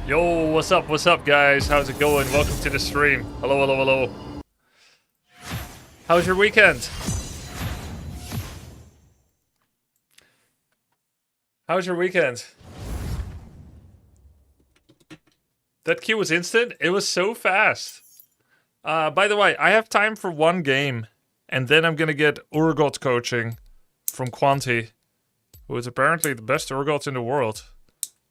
Yo, what's up, guys? How's it going? Welcome to the stream. Hello, hello, hello. How's your weekend? How's your weekend? That queue was instant? It was so fast. By the way, I have time for one game, and then I'm gonna get URGOT coaching from Quanti, who is apparently the best URGOT in the world.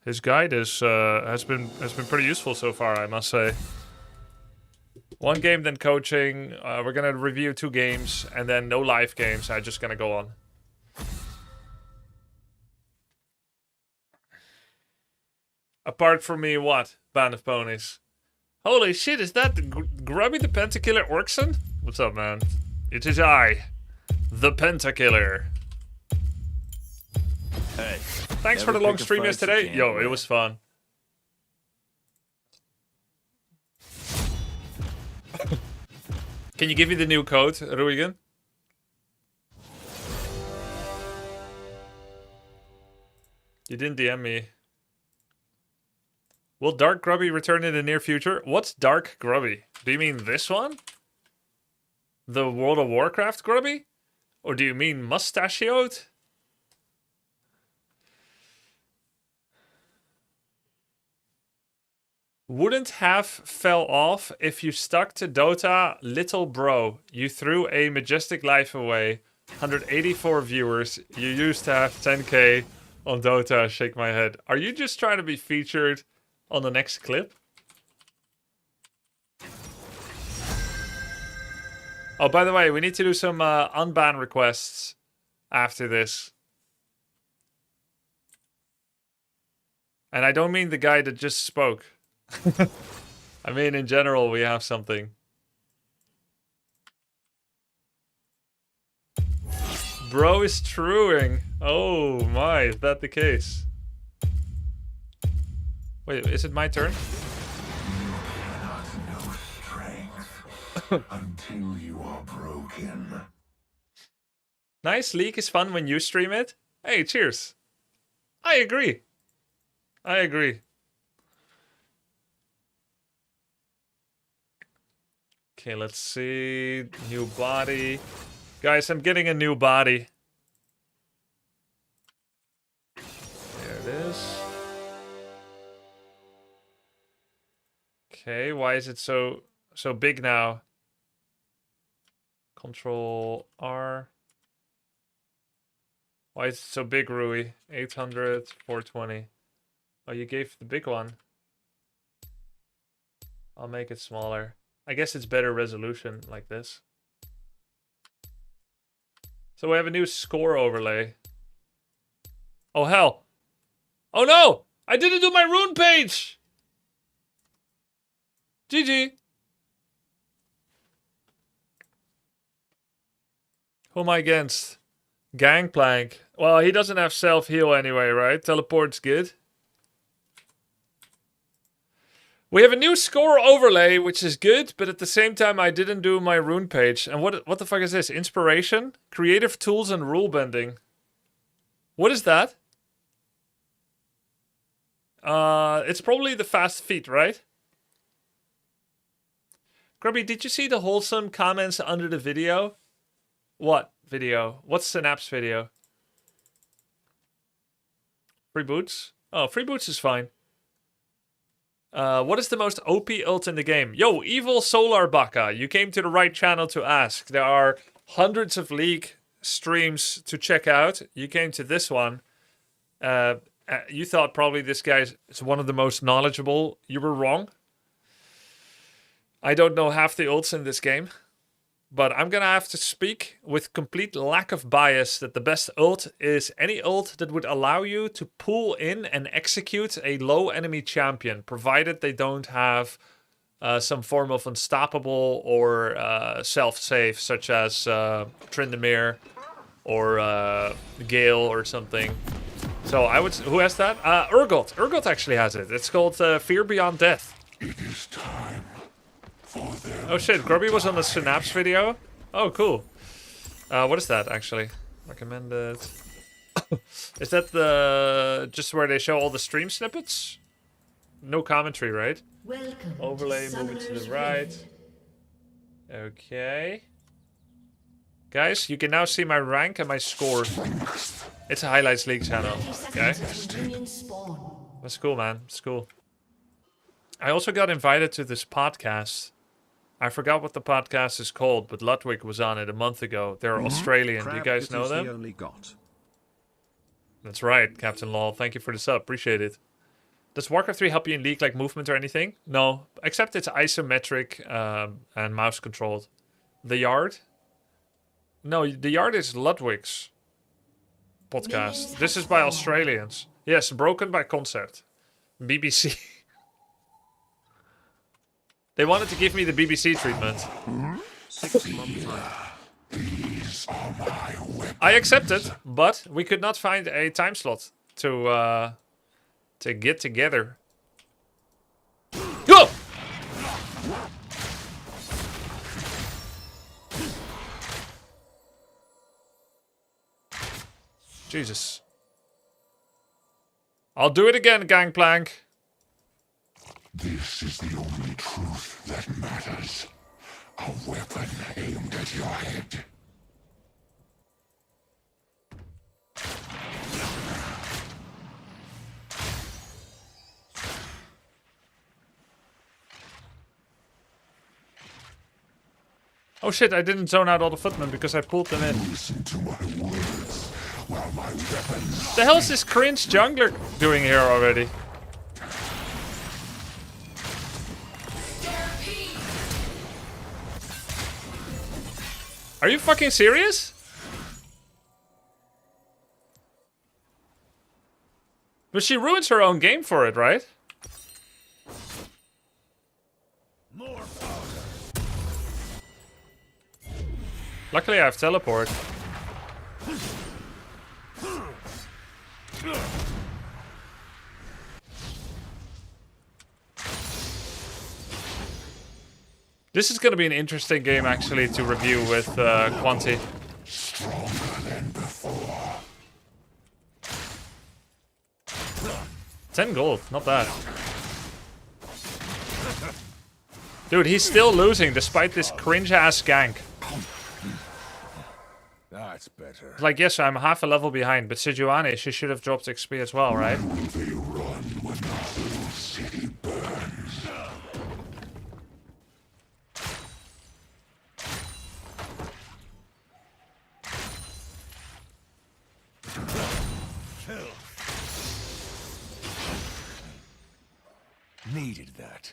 His guide is has been pretty useful so far, I must say. One game, then coaching. We're gonna review 2 games, and then no live games. I'm just gonna go on. Apart from me, what? Band of Ponies. Holy shit, is that Grubby the Pentakiller Orkson? What's up, man? It is I, the Pentakiller. Hey. Thanks for the long stream yesterday. Yo, it was fun. Can you give me the new code, Ruigen? You didn't DM me. Will Dark Grubby return in the near future? What's Dark Grubby? Do you mean this one? The World of Warcraft Grubby? Or do you mean mustachioed? Wouldn't have fell off if you stuck to Dota, little bro. You threw a majestic life away. 184 viewers. You used to have 10k on Dota. Shake my head. Are you just trying to be featured on the next clip? Oh, by the way, we need to do some unban requests after this. And I don't mean the guy that just spoke. I mean, in general, we have something. Bro is truing. Oh my, is that the case? Wait, is it my turn? You cannot know strength until you are broken. Nice, League is fun when you stream it. Hey, cheers. I agree. I agree. Okay, let's see. New body. Guys, I'm getting a new body. There it is. Okay, why is it so big now? Control R. Why is it so big, Rui? 800, 420. Oh, you gave the big one. I'll make it smaller. I guess it's better resolution like this. So we have a new score overlay. Oh, hell. Oh, no! I didn't do my rune page! GG. Who am I against? Gangplank. Well, he doesn't have self-heal anyway, right? Teleport's good. We have a new score overlay, which is good, but at the same time, I didn't do my rune page. And what the fuck is this? Inspiration? Creative tools and rule bending. What is that? It's probably the fast feet, right? Grubby, did you see the wholesome comments under the video? What video? What's Synapse video? Free boots? Oh, free boots is fine. What is the most OP ult in the game? Yo, Evil Solar Baka, you came to the right channel to ask. There are hundreds of League streams to check out. You came to this one. You thought probably this guy is one of the most knowledgeable. You were wrong. I don't know half the ults in this game. But I'm gonna have to speak with complete lack of bias that the best ult is any ult that would allow you to pull in and execute a low enemy champion, provided they don't have some form of unstoppable or self-save, such as Tryndamere or Gale or something. So I would... Who has that? URGOT. URGOT actually has it. It's called Fear Beyond Death. It is time. Oh shit, Grubby was on the Synapse video? Oh, cool. What is that, actually? Recommended. Is that the... just where they show all the stream snippets? no commentary, right? Welcome Overlay, to move it to Summoner's the right. Rift. Okay. Guys, you can now see my rank and my score. It's a highlights league channel. 30 Okay. seconds until minions spawn. That's cool, man. It's cool. I also got invited to this podcast. I forgot what the podcast is called, but Ludwig was on it a month ago. They're Australian. Do you guys know them? The only got. That's right, Captain Law. Thank you for the sub. Appreciate it. Does Warcraft 3 help you in League like movement or anything? No, except it's isometric and mouse controlled. The Yard? No, the Yard is Ludwig's podcast. This is by Australians. Yes, broken by concept. BBC. They wanted to give me the BBC treatment. 6 months later. These are my weapons. I accepted, but we could not find a time slot to get together. Go! Jesus. I'll do it again, Gangplank. This is the only truth that matters. A weapon aimed at your head. Oh shit, I didn't zone out all the footmen because I pulled them in. Listen to my words while my weapons. The hell is this cringe jungler doing here already? Are you fucking serious? But she ruins her own game for it, right? More powder. Luckily I have teleport. This is going to be an interesting game actually to review with Quanti. Stronger than before. 10 gold, not bad. Dude, he's still losing despite this cringe-ass gank. That's better. Like, yes, I'm half a level behind, but Sejuani, she should have dropped XP as well, right? Will they run when the whole city burns? Needed that.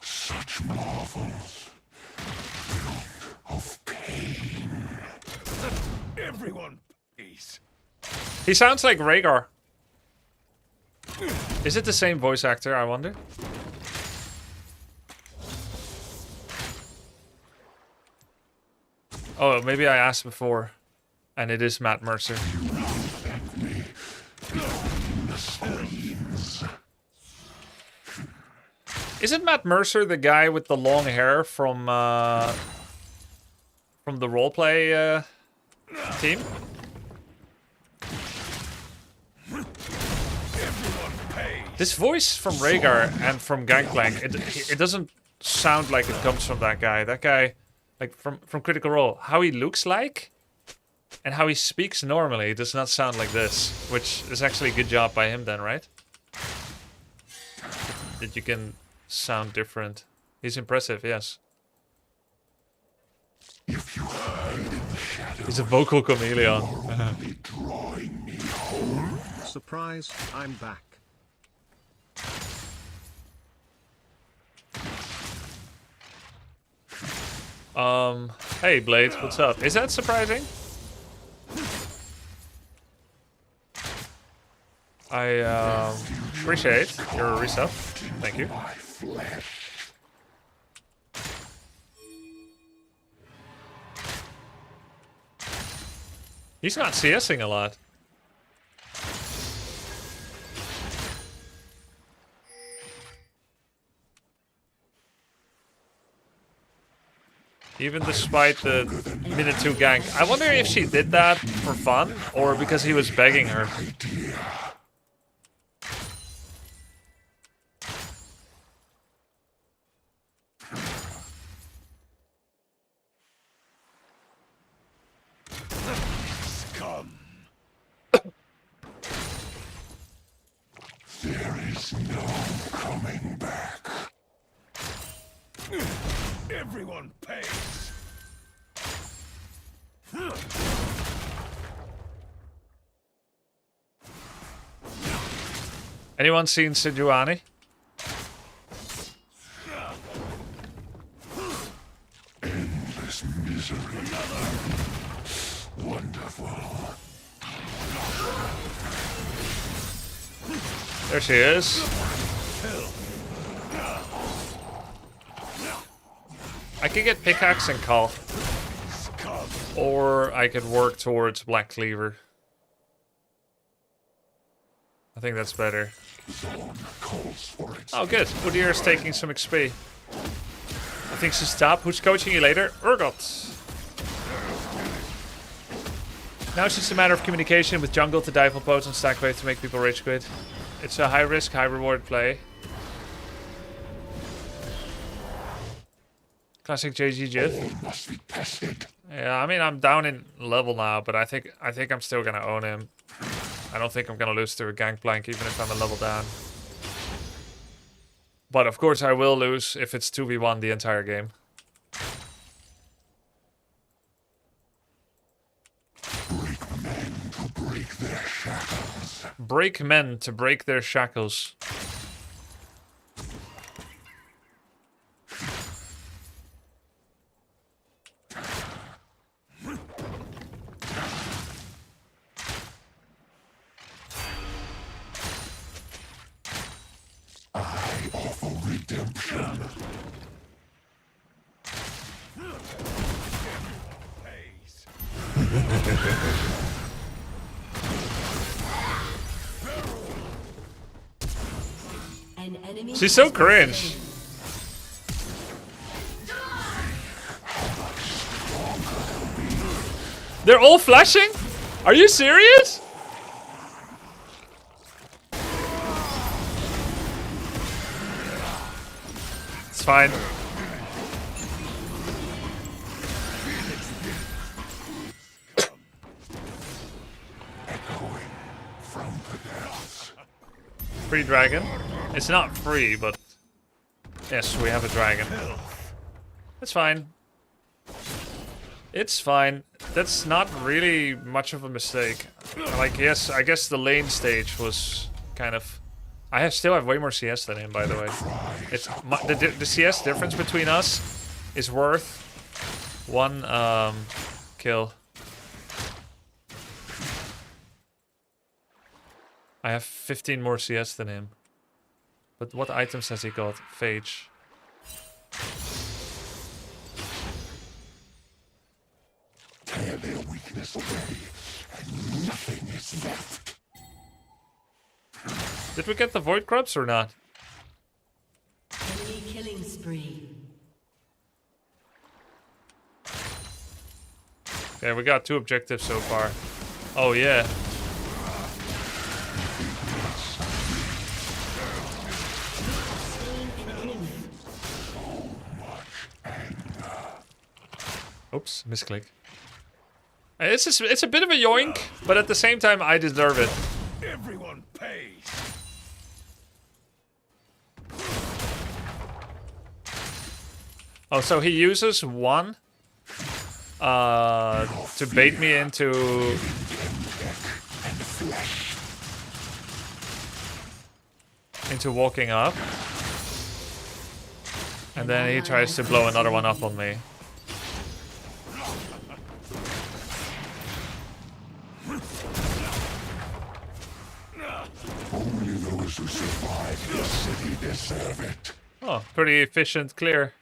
Such marvels filled of pain. Everyone, please. He sounds like Rhaegar. Is it the same voice actor, I wonder? Oh, maybe I asked before. And it is Matt Mercer. Isn't Matt Mercer the guy with the long hair from the roleplay team? This voice from Rhaegar and from Gangplank, it doesn't sound like it comes from that guy. That guy, like from Critical Role, how he looks like and how he speaks normally does not sound like this, which is actually a good job by him then, right? That you can sound different. He's impressive, yes. If you hide in the shadows, He's a vocal chameleon. be drawing me home. Surprise, I'm back. Hey Blade, what's up? Is that surprising? I appreciate your resub. Thank you. My flesh. He's not CSing a lot. Even despite the minute 2 gank. I wonder if she did that for fun or because he was begging her. There is no coming back. Everyone pays. Anyone seen Sijuani? Endless misery. Wonderful. There she is. I could get pickaxe and call. Or I could work towards Black Cleaver. I think that's better. Zone calls for it. Oh, good. Udir is taking some XP. I think she's top. Who's coaching you later? URGOT. Now it's just a matter of communication with jungle to dive on posts and stack wave to make people rage quit. It's a high risk, high reward play. Classic JG Jit. All must be tested. Yeah, I mean I'm down in level now, but I think I'm still gonna own him. I don't think I'm gonna lose to a gangplank even if I'm a level down. But of course I will lose if it's 2v1 the entire game. Break men to break their shackles. Break men to break their shackles. I offer redemption. Pays. An enemy She's so cringe. They're all flashing? Are you serious? It's fine. Echoing from the depths. Free dragon. It's not free, but yes, we have a dragon. It's fine. It's fine. That's not really much of a mistake. Like, yes, I guess the lane stage was kind of... still have way more CS than him, by the way. It's the CS difference between us is worth one kill. I have 15 more CS than him. But what items has he got? Phage. Tear their weakness away, and nothing is left. Did we get the Void Grubs or not? enemy killing spree. Yeah, we got 2 objectives so far. Oh yeah. Oops, misclick. It's a bit of a yoink, but at the same time I deserve it. Everyone pays. Oh, so he uses one to bait me into walking up, and then he tries to blow another one up on me. Only those who survive this city deserve it. Oh, pretty efficient clear.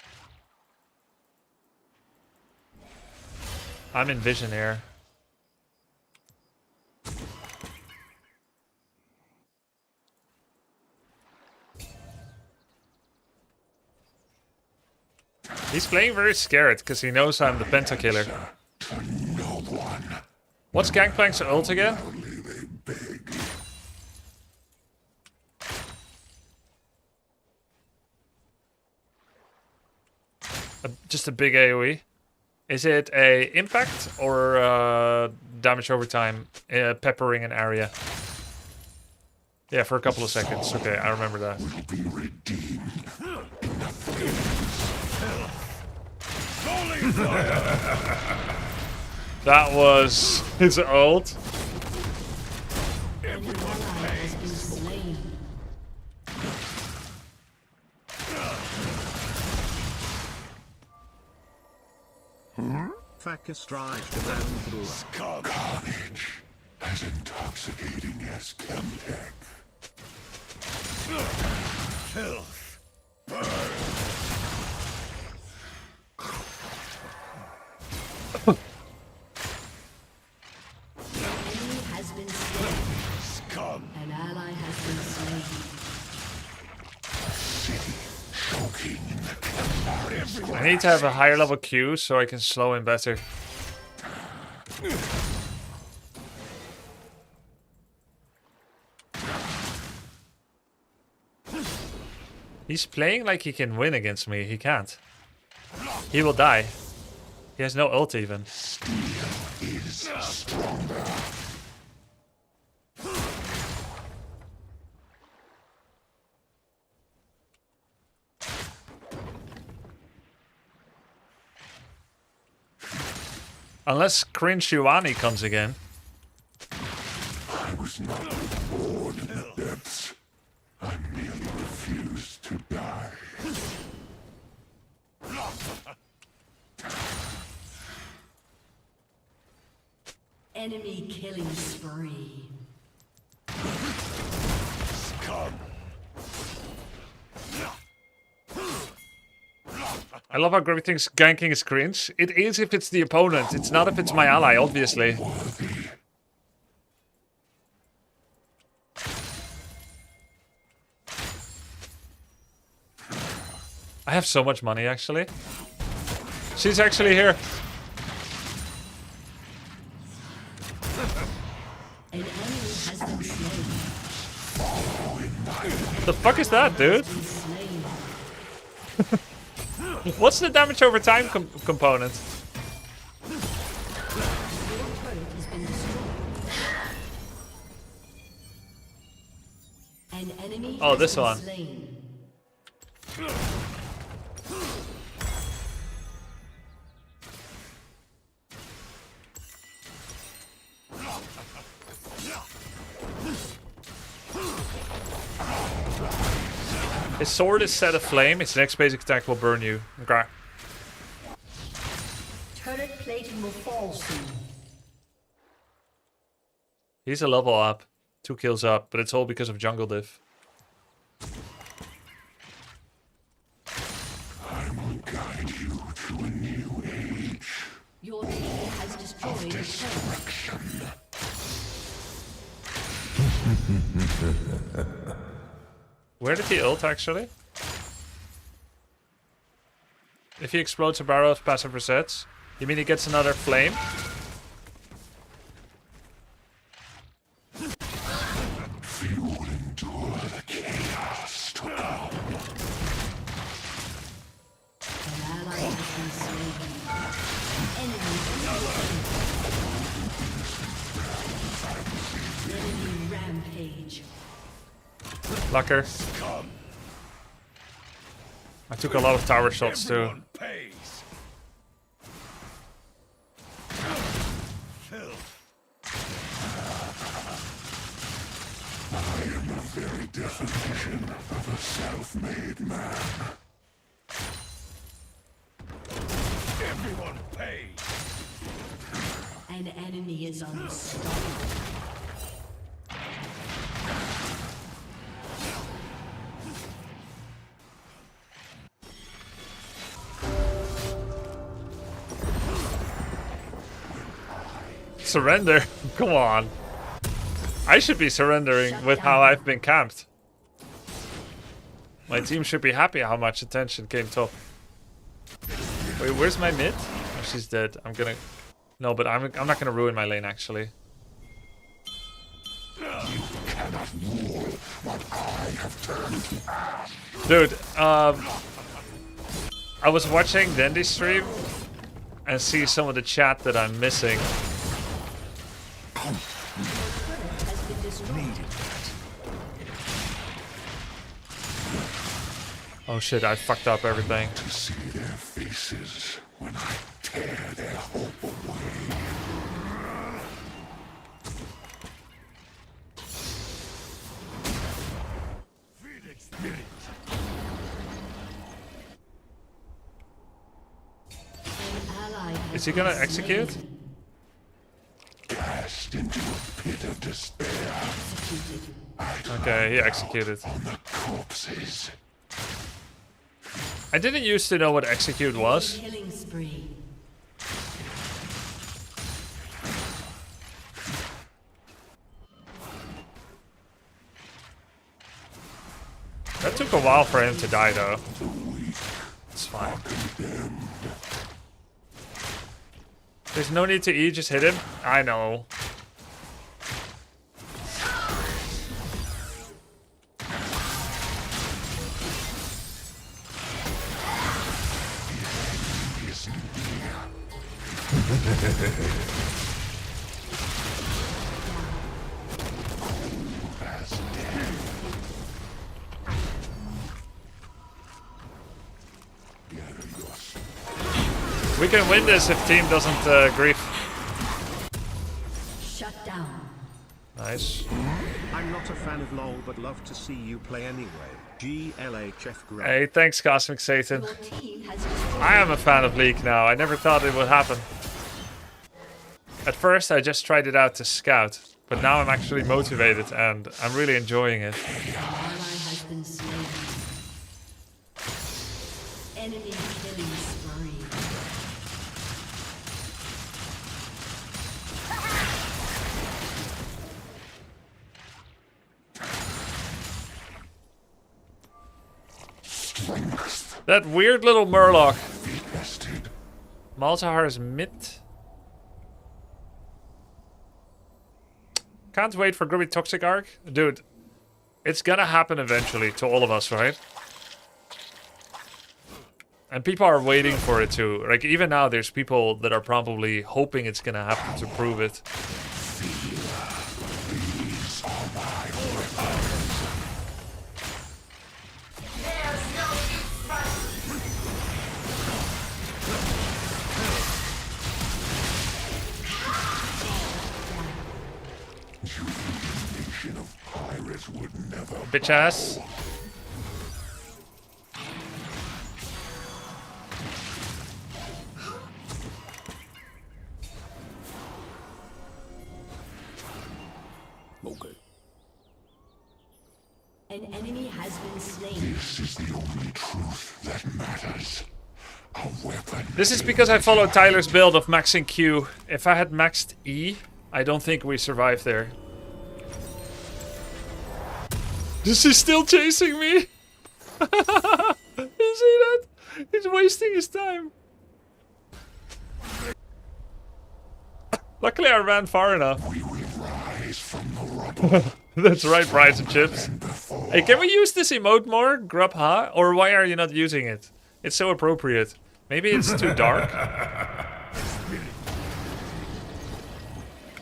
I'm in vision here. He's playing very scared because he knows I'm the pentakiller. To no one. What's Gangplank's ult again? Only they beg. Just a big AoE. Is it a impact or damage over time, peppering an area? Yeah, for a couple of seconds. Okay, I remember that. Will be redeemed in the flames. Holy fire! That was his ult. An ally has been slain. Carnage, as intoxicating as Chemtech. Filth. Enemy has been slain. Scum. An ally has been slain. Choking in the Chemtech. I need to have a higher level Q so I can slow him better. He's playing like he can win against me. He can't. He will die. He has no ult even. Is stronger. Unless Cringe Yuani comes again. I was not born in the depths. I merely refused to die. Enemy killing spree. Scum. I love how Grubby thinks ganking is cringe. It is if it's the opponent. It's not if it's my ally, obviously. I have so much money, actually. She's actually here. An enemy has been slain. The fuck is that, dude? Been slain. What's the damage over time component? Your turret has been destroyed. An enemy Oh, has this been one. slain. His sword is set aflame. Its next basic attack will burn you. Okay. Turret plating will fall soon. He's a level up. 2 kills up, but it's all because of jungle diff. I will guide you to a new age. Your team has destroyed a turret. Destruction. Where did he ult, actually? If he explodes a barrel of passive resets, you mean he gets another flame? If you will endure the chaos to come. An ally has been slain. Enemy rampage. Lucker. Scum. I took a lot of tower shots too. Everyone pays. Filth. I am the very definition of a self-made man. Everyone pays. An enemy is unstoppable. Surrender? Come on. I should be surrendering with how I've been camped. My team should be happy how much attention came top. Wait, where's my mid? Oh, she's dead. I'm gonna... No, but I'm not gonna ruin my lane, actually. Cannot rule what I have turned to ash. Dude, I was watching Dendy's stream and see some of the chat that I'm missing. Has been destroyed. Oh shit, I fucked up everything. To see their faces when I tear their hope away. Phoenix Spirit. An ally has Is he gonna been execute? slain. Cast into a pit of despair. Executed. Okay, he executed. On the corpses. I didn't used to know what execute was. Killing spree. That took a while for him to die, though. It's fine. There's no need to E, just hit him. I know. We can win this if team doesn't grief. Shut down. Nice. I'm not a fan of LoL, but love to see you play anyway. GLHF Grubby. Hey, thanks, Cosmic Satan. Your team has destroyed. I am a fan of League now. I never thought it would happen. At first, I just tried it out to scout, but now I'm actually motivated and I'm really enjoying it. An ally has been slain. Enemy killing spree. Strength That weird little Murloc. vested. Malzahar's mid. Can't wait for Grubby Toxic Arc. Dude, it's gonna happen eventually to all of us, right? And people are waiting for it too. Like, even now, there's people that are probably hoping it's gonna happen to prove it. These are my weapons. You think a nation of pirates would never Bitch ass. Okay. An enemy has been slain. This is the only truth that matters. A weapon. This is because I followed Tyler's build of maxing Q. If I had maxed E, I don't think we survived there. This is still chasing me. You see that? He's wasting his time. Luckily I ran far enough. We will rise from the rubble. That's right, Brides and Chips. Before Hey, can we use this emote more, Grub Ha? Or why are you not using it? It's so appropriate. Maybe it's too dark?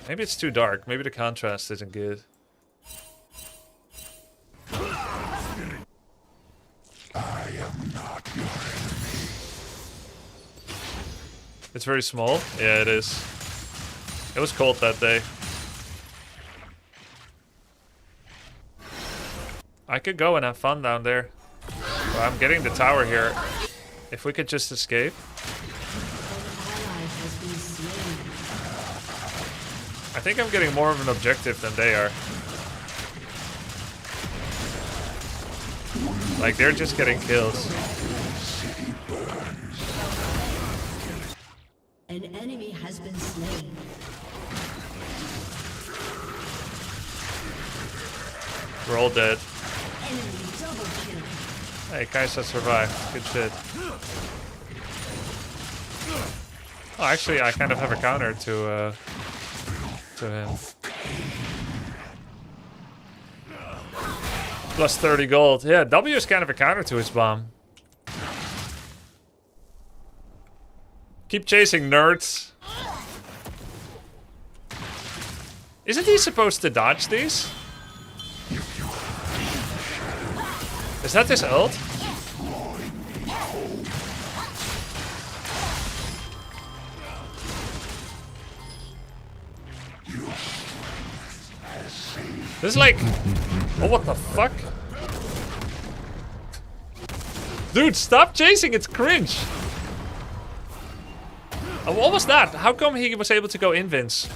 Maybe it's too dark. Maybe the contrast isn't good. I am not your enemy. It's very small? Yeah, it is. It was cold that day. I could go and have fun down there. But I'm getting the tower here. If we could just escape. An ally has been slain. I think I'm getting more of an objective than they are. Like, they're just getting kills. An enemy has been slain. We're all dead. Enemy double kill. Hey, Kaisa survived. Good shit. Oh, actually, I kind of have a counter to him. Plus 30 gold. Yeah, W is kind of a counter to his bomb. Keep chasing, nerds. Isn't he supposed to dodge these? Is that his ult? This is like... Oh, what the fuck? Dude, stop chasing, it's cringe. Oh, what was that? How come he was able to go invince?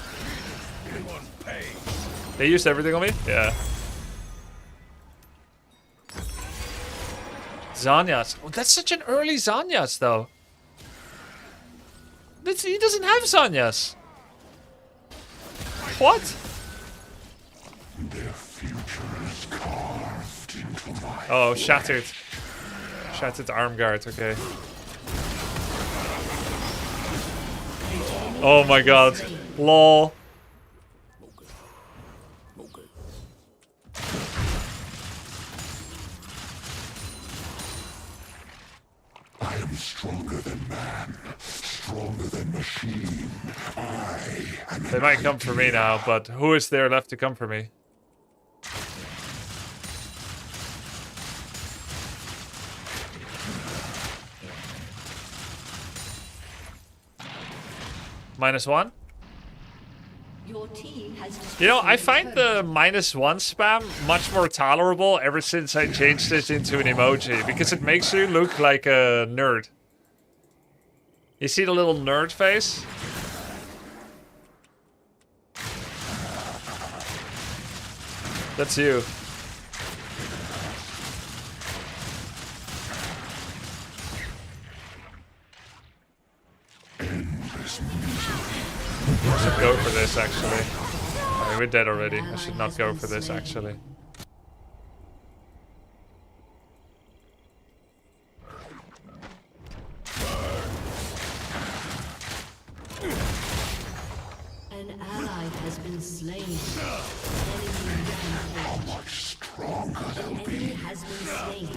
They used everything on me? Yeah. Zanyas. Oh, that's such an early Zanyas, though. He doesn't have Zanyas. What? Their future is carved into my... Oh, shattered. Shattered arm guard, okay. Oh my god. LOL. I am stronger than man, stronger than machine. I am... They might come for me now, but who is there left to come for me? -1? Your team has You know, I destroyed find a turret. the -1 spam much more tolerable ever since I changed it into an emoji, because it makes you look like a nerd. You see the little nerd face? That's you. I should go for this, actually. Oh, we're dead already. I should not go for this, actually. An ally has been slain. Enemy rampage. much stronger An they'll enemy be. has been slain.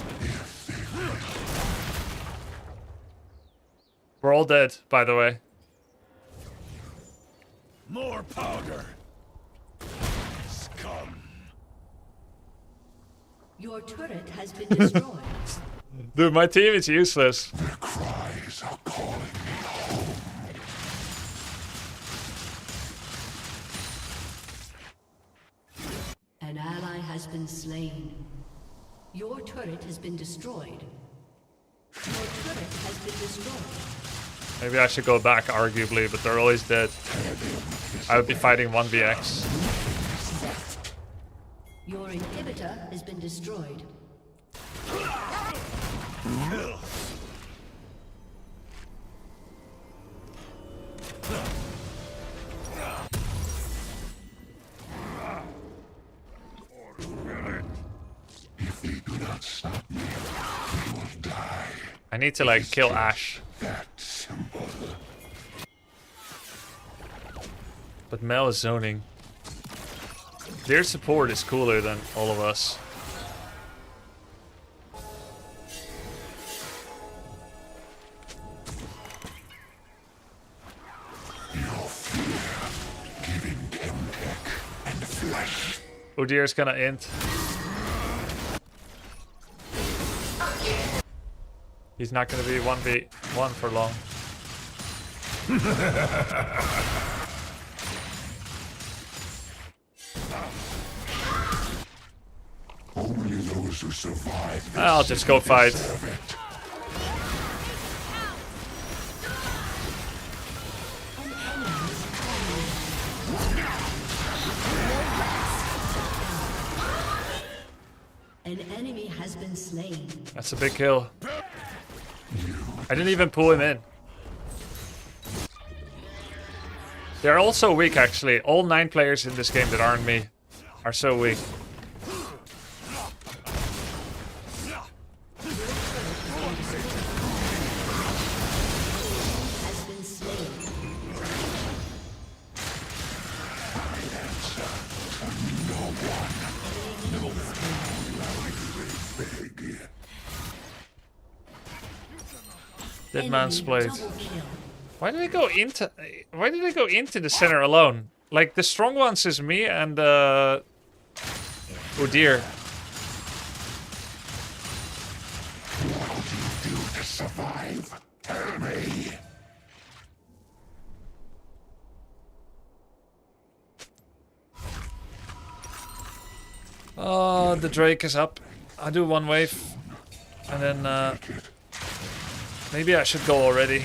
We're all dead, by the way. More powder. Scum. Your turret has been destroyed. Dude, my team is useless. Their cries are calling me home. An ally has been slain. Your turret has been destroyed. Your turret has been destroyed. Maybe I should go back, arguably, but they're always dead. I would be fighting 1vx. Your inhibitor has been destroyed. If they do not stop me, they will die. I need to, like, kill Ash. That simple. But Mel is zoning. Their support is cooler than all of us. Your fear, giving Chemtech and flesh. Udyr's gonna int. He's not gonna be 1v1 for long. Only those who survive this I'll just go fight. deserve it. An enemy has been slain. That's a big kill. I didn't even pull him in. They're all so weak, actually. All 9 players in this game that aren't me are so weak. Has been slain. Dead man's blade. Double kill. Why did they go into? Why did they go into the center alone? Like the strong ones is me and Udyr. What do you do to survive? Tell me. Oh, the Drake is up. I'll do one wave. And then maybe I should go already.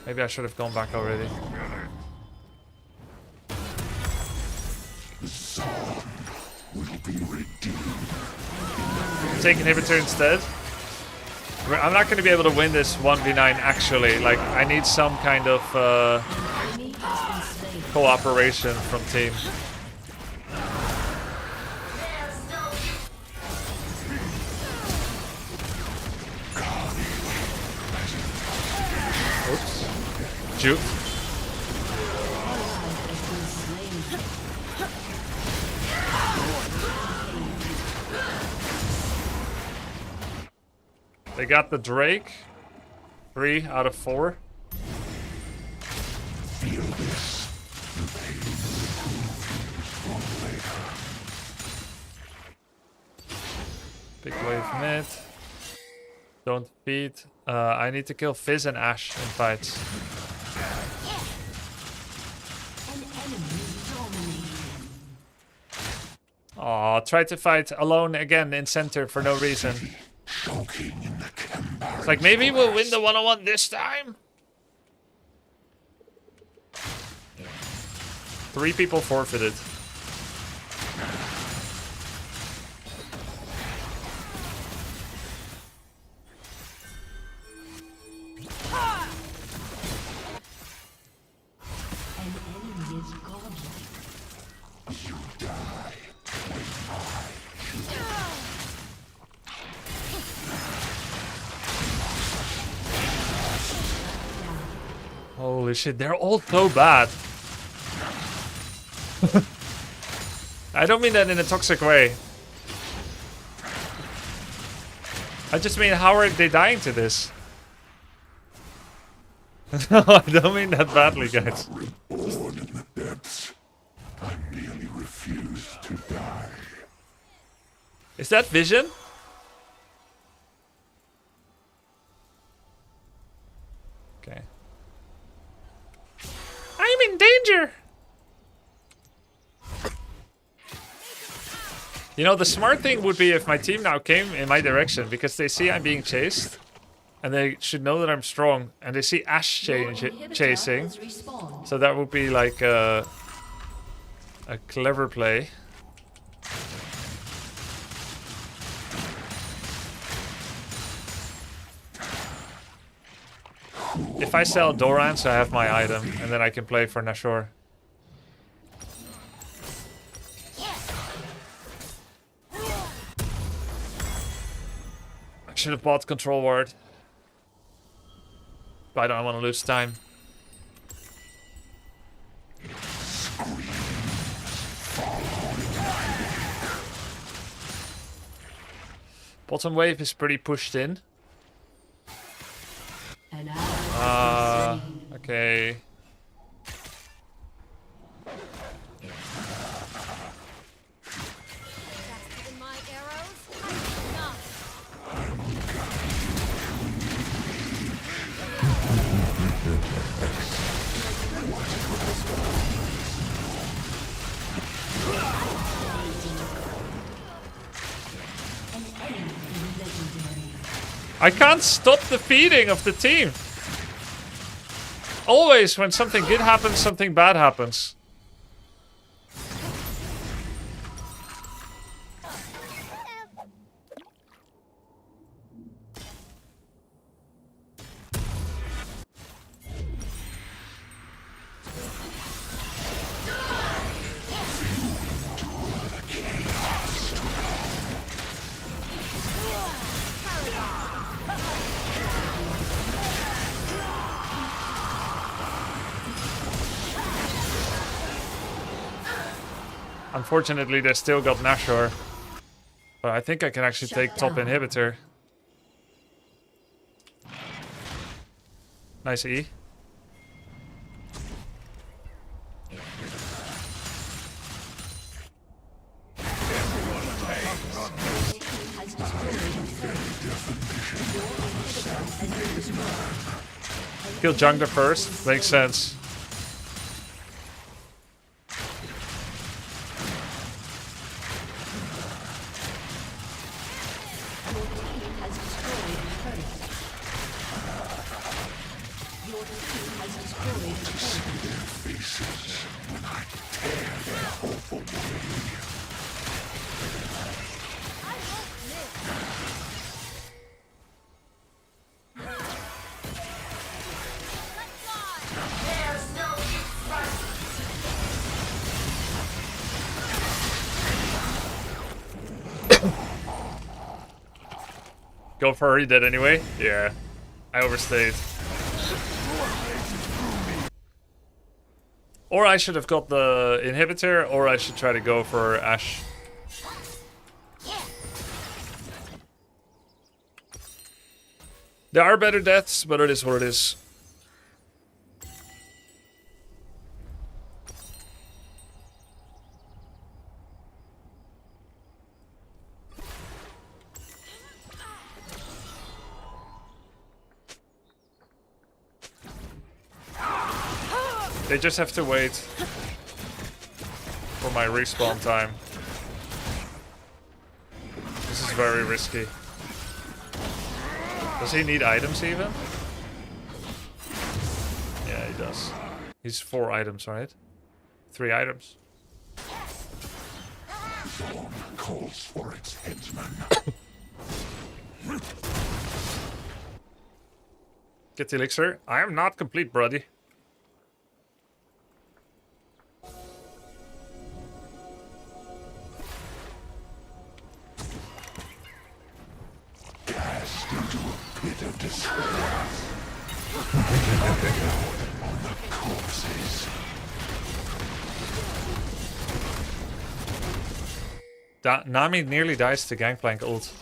Maybe I should have gone back already. The sun will be redeemed. Take inhibitor instead. I'm not going to be able to win this 1v9 actually. Like, I need some kind of cooperation from team. Oops. Juke. They got the Drake. 3 out of 4. Feel this. The pain will prove useful later. Big wave mid. Don't feed. I need to kill Fizz and Ash in fights. An enemy dominated. Aw, try to fight alone again in center for no reason. Choking in the Kimber. It's like, maybe we'll win the 1-on-1 this time? 3 people forfeited. An enemy is godlike. You die when Holy shit, they're all so bad. I don't mean that in a toxic way. I just mean, how are they dying to this? No, I don't mean that badly, guys. reborn in the depths, I merely refuse to die. Is that Vision? Okay. I'm in danger! You know, the smart thing would be if my team now came in my direction, because they see I'm being chased. And they should know that I'm strong. And they see Ash chasing. So that would be like a clever play. If I sell Dorans, I have my item, and then I can play for Nashor. I should have bought Control Ward. But I don't want to lose time. Bottom wave is pretty pushed in. An ally has been slain. Okay. In my arrows, enough. I can't stop the feeding of the team. Always when something good happens, something bad happens. Unfortunately, they still got Nashor. But I think I can actually take top inhibitor. Nice E. Kill jungler first. Makes sense. Go for her, he did anyway. Yeah, I overstayed. Or I should have got the inhibitor, or I should try to go for Ashe. There are better deaths, but it is what it is. They just have to wait for my respawn time. This is very risky. Does he need items even? Yeah, he does. He's 4 items, right? 3 items. Dawn calls for its headsman. Get the elixir. I am not complete, buddy. Cast into a pit of despair. On the corpses. Nami nearly dies to Gangplank ult.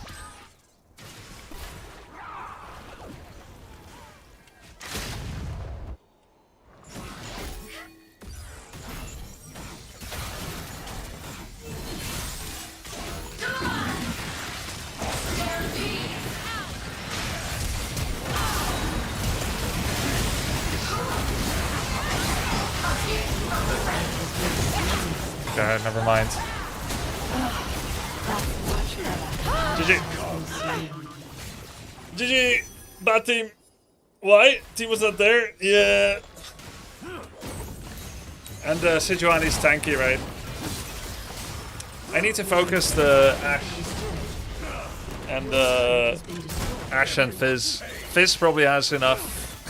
Okay, never mind. GG. GG. Bad team. Why? Team was not there? Yeah. And Sejuani's tanky, right? I need to focus the Ashe and Ashe and Fizz. Fizz probably has enough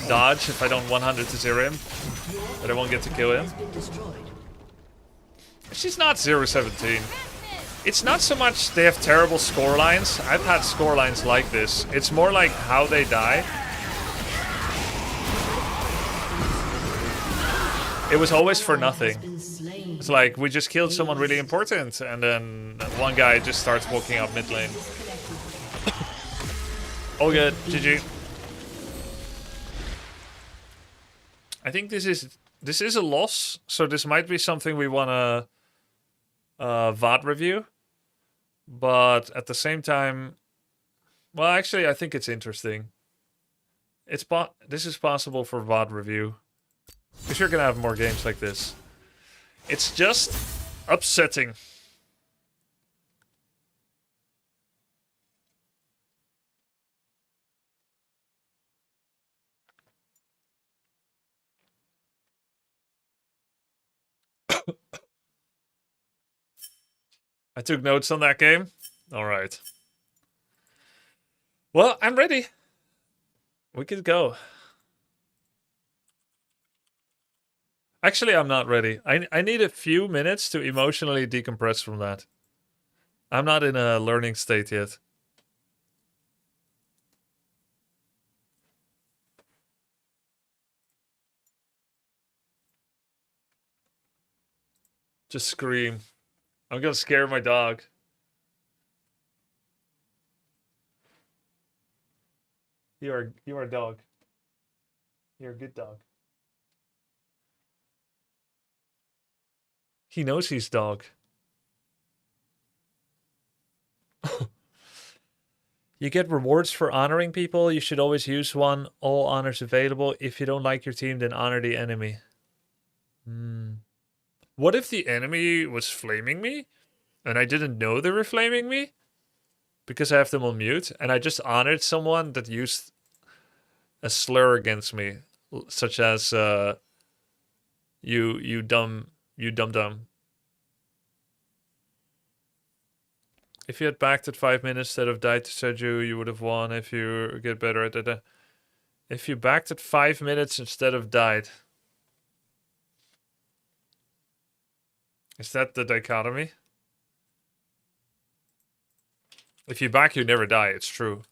dodge if I don't 100 to 0 him, but I won't get to kill him. She's not 0-17. It's not so much they have terrible score lines. I've had score lines like this. It's more like how they die. It was always for nothing. It's like, we just killed someone really important, and then one guy just starts walking up mid lane. All good. GG. I think this is a loss, so this might be something we wanna VOD review. But at the same time, well, actually, I think it's interesting. This is possible for VOD review. Because you're gonna have more games like this. It's just upsetting. I took notes on that game. All right. Well, I'm ready. We could go. Actually, I'm not ready. I need a few minutes to emotionally decompress from that. I'm not in a learning state yet. Just scream. I'm gonna scare my dog. You are a dog. You're a good dog. He knows he's dog. You get rewards for honoring people. You should always use one. All honors available. If you don't like your team, then honor the enemy. What if the enemy was flaming me and I didn't know they were flaming me because I have them on mute and I just honored someone that used a slur against me, such as you dumb dumb. If you had backed at 5 minutes instead of died to Seju, you would have won if you get better at it. If you backed at 5 minutes instead of died. Is that the dichotomy? If you back, you never die, it's true.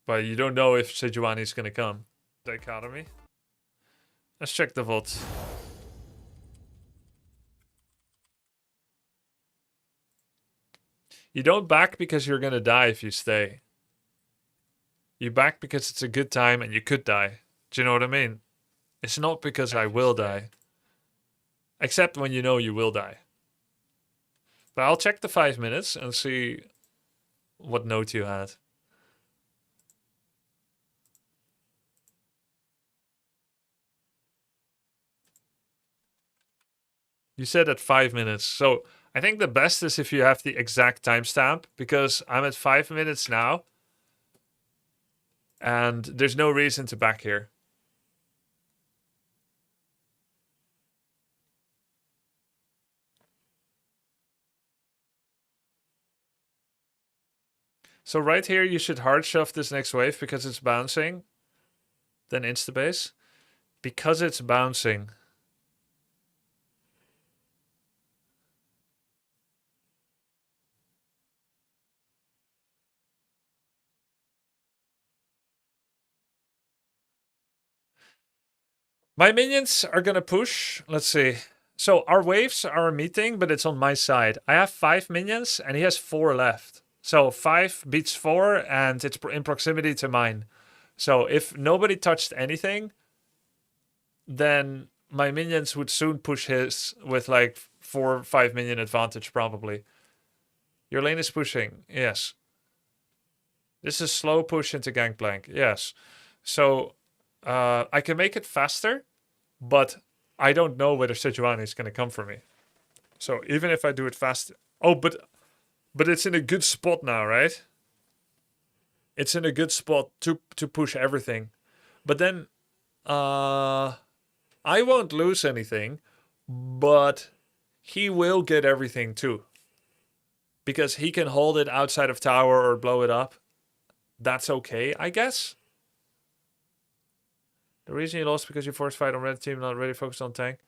But you don't know if Sejuani's gonna come. Dichotomy. Let's check the VOD. You don't back because you're gonna die if you stay. You back because it's a good time and you could die. Do you know what I mean? It's not because I will die. Except when you know you will die. But I'll check the 5 minutes and see what note you had. You said at 5 minutes. So I think the best is if you have the exact timestamp, because I'm at 5 minutes now. And there's no reason to back here. So right here, you should hard shove this next wave because it's bouncing. Then instabase. Because it's bouncing. My minions are gonna push. Let's see. So our waves are meeting, but it's on my side. I have 5 minions and he has 4 left. So 5 beats 4 and it's in proximity to mine. So if nobody touched anything, then my minions would soon push his with like 4 or 5 minion advantage probably. Your lane is pushing, yes. This is slow push into Gangplank, yes. So I can make it faster, but I don't know whether Sejuani is going to come for me. So even if I do it fast... Oh, but it's in a good spot now, right? It's in a good spot to push everything. But then I won't lose anything, but he will get everything too. Because he can hold it outside of tower or blow it up. That's okay, I guess. The reason you lost because you forced fight on red team, not really focused on tank.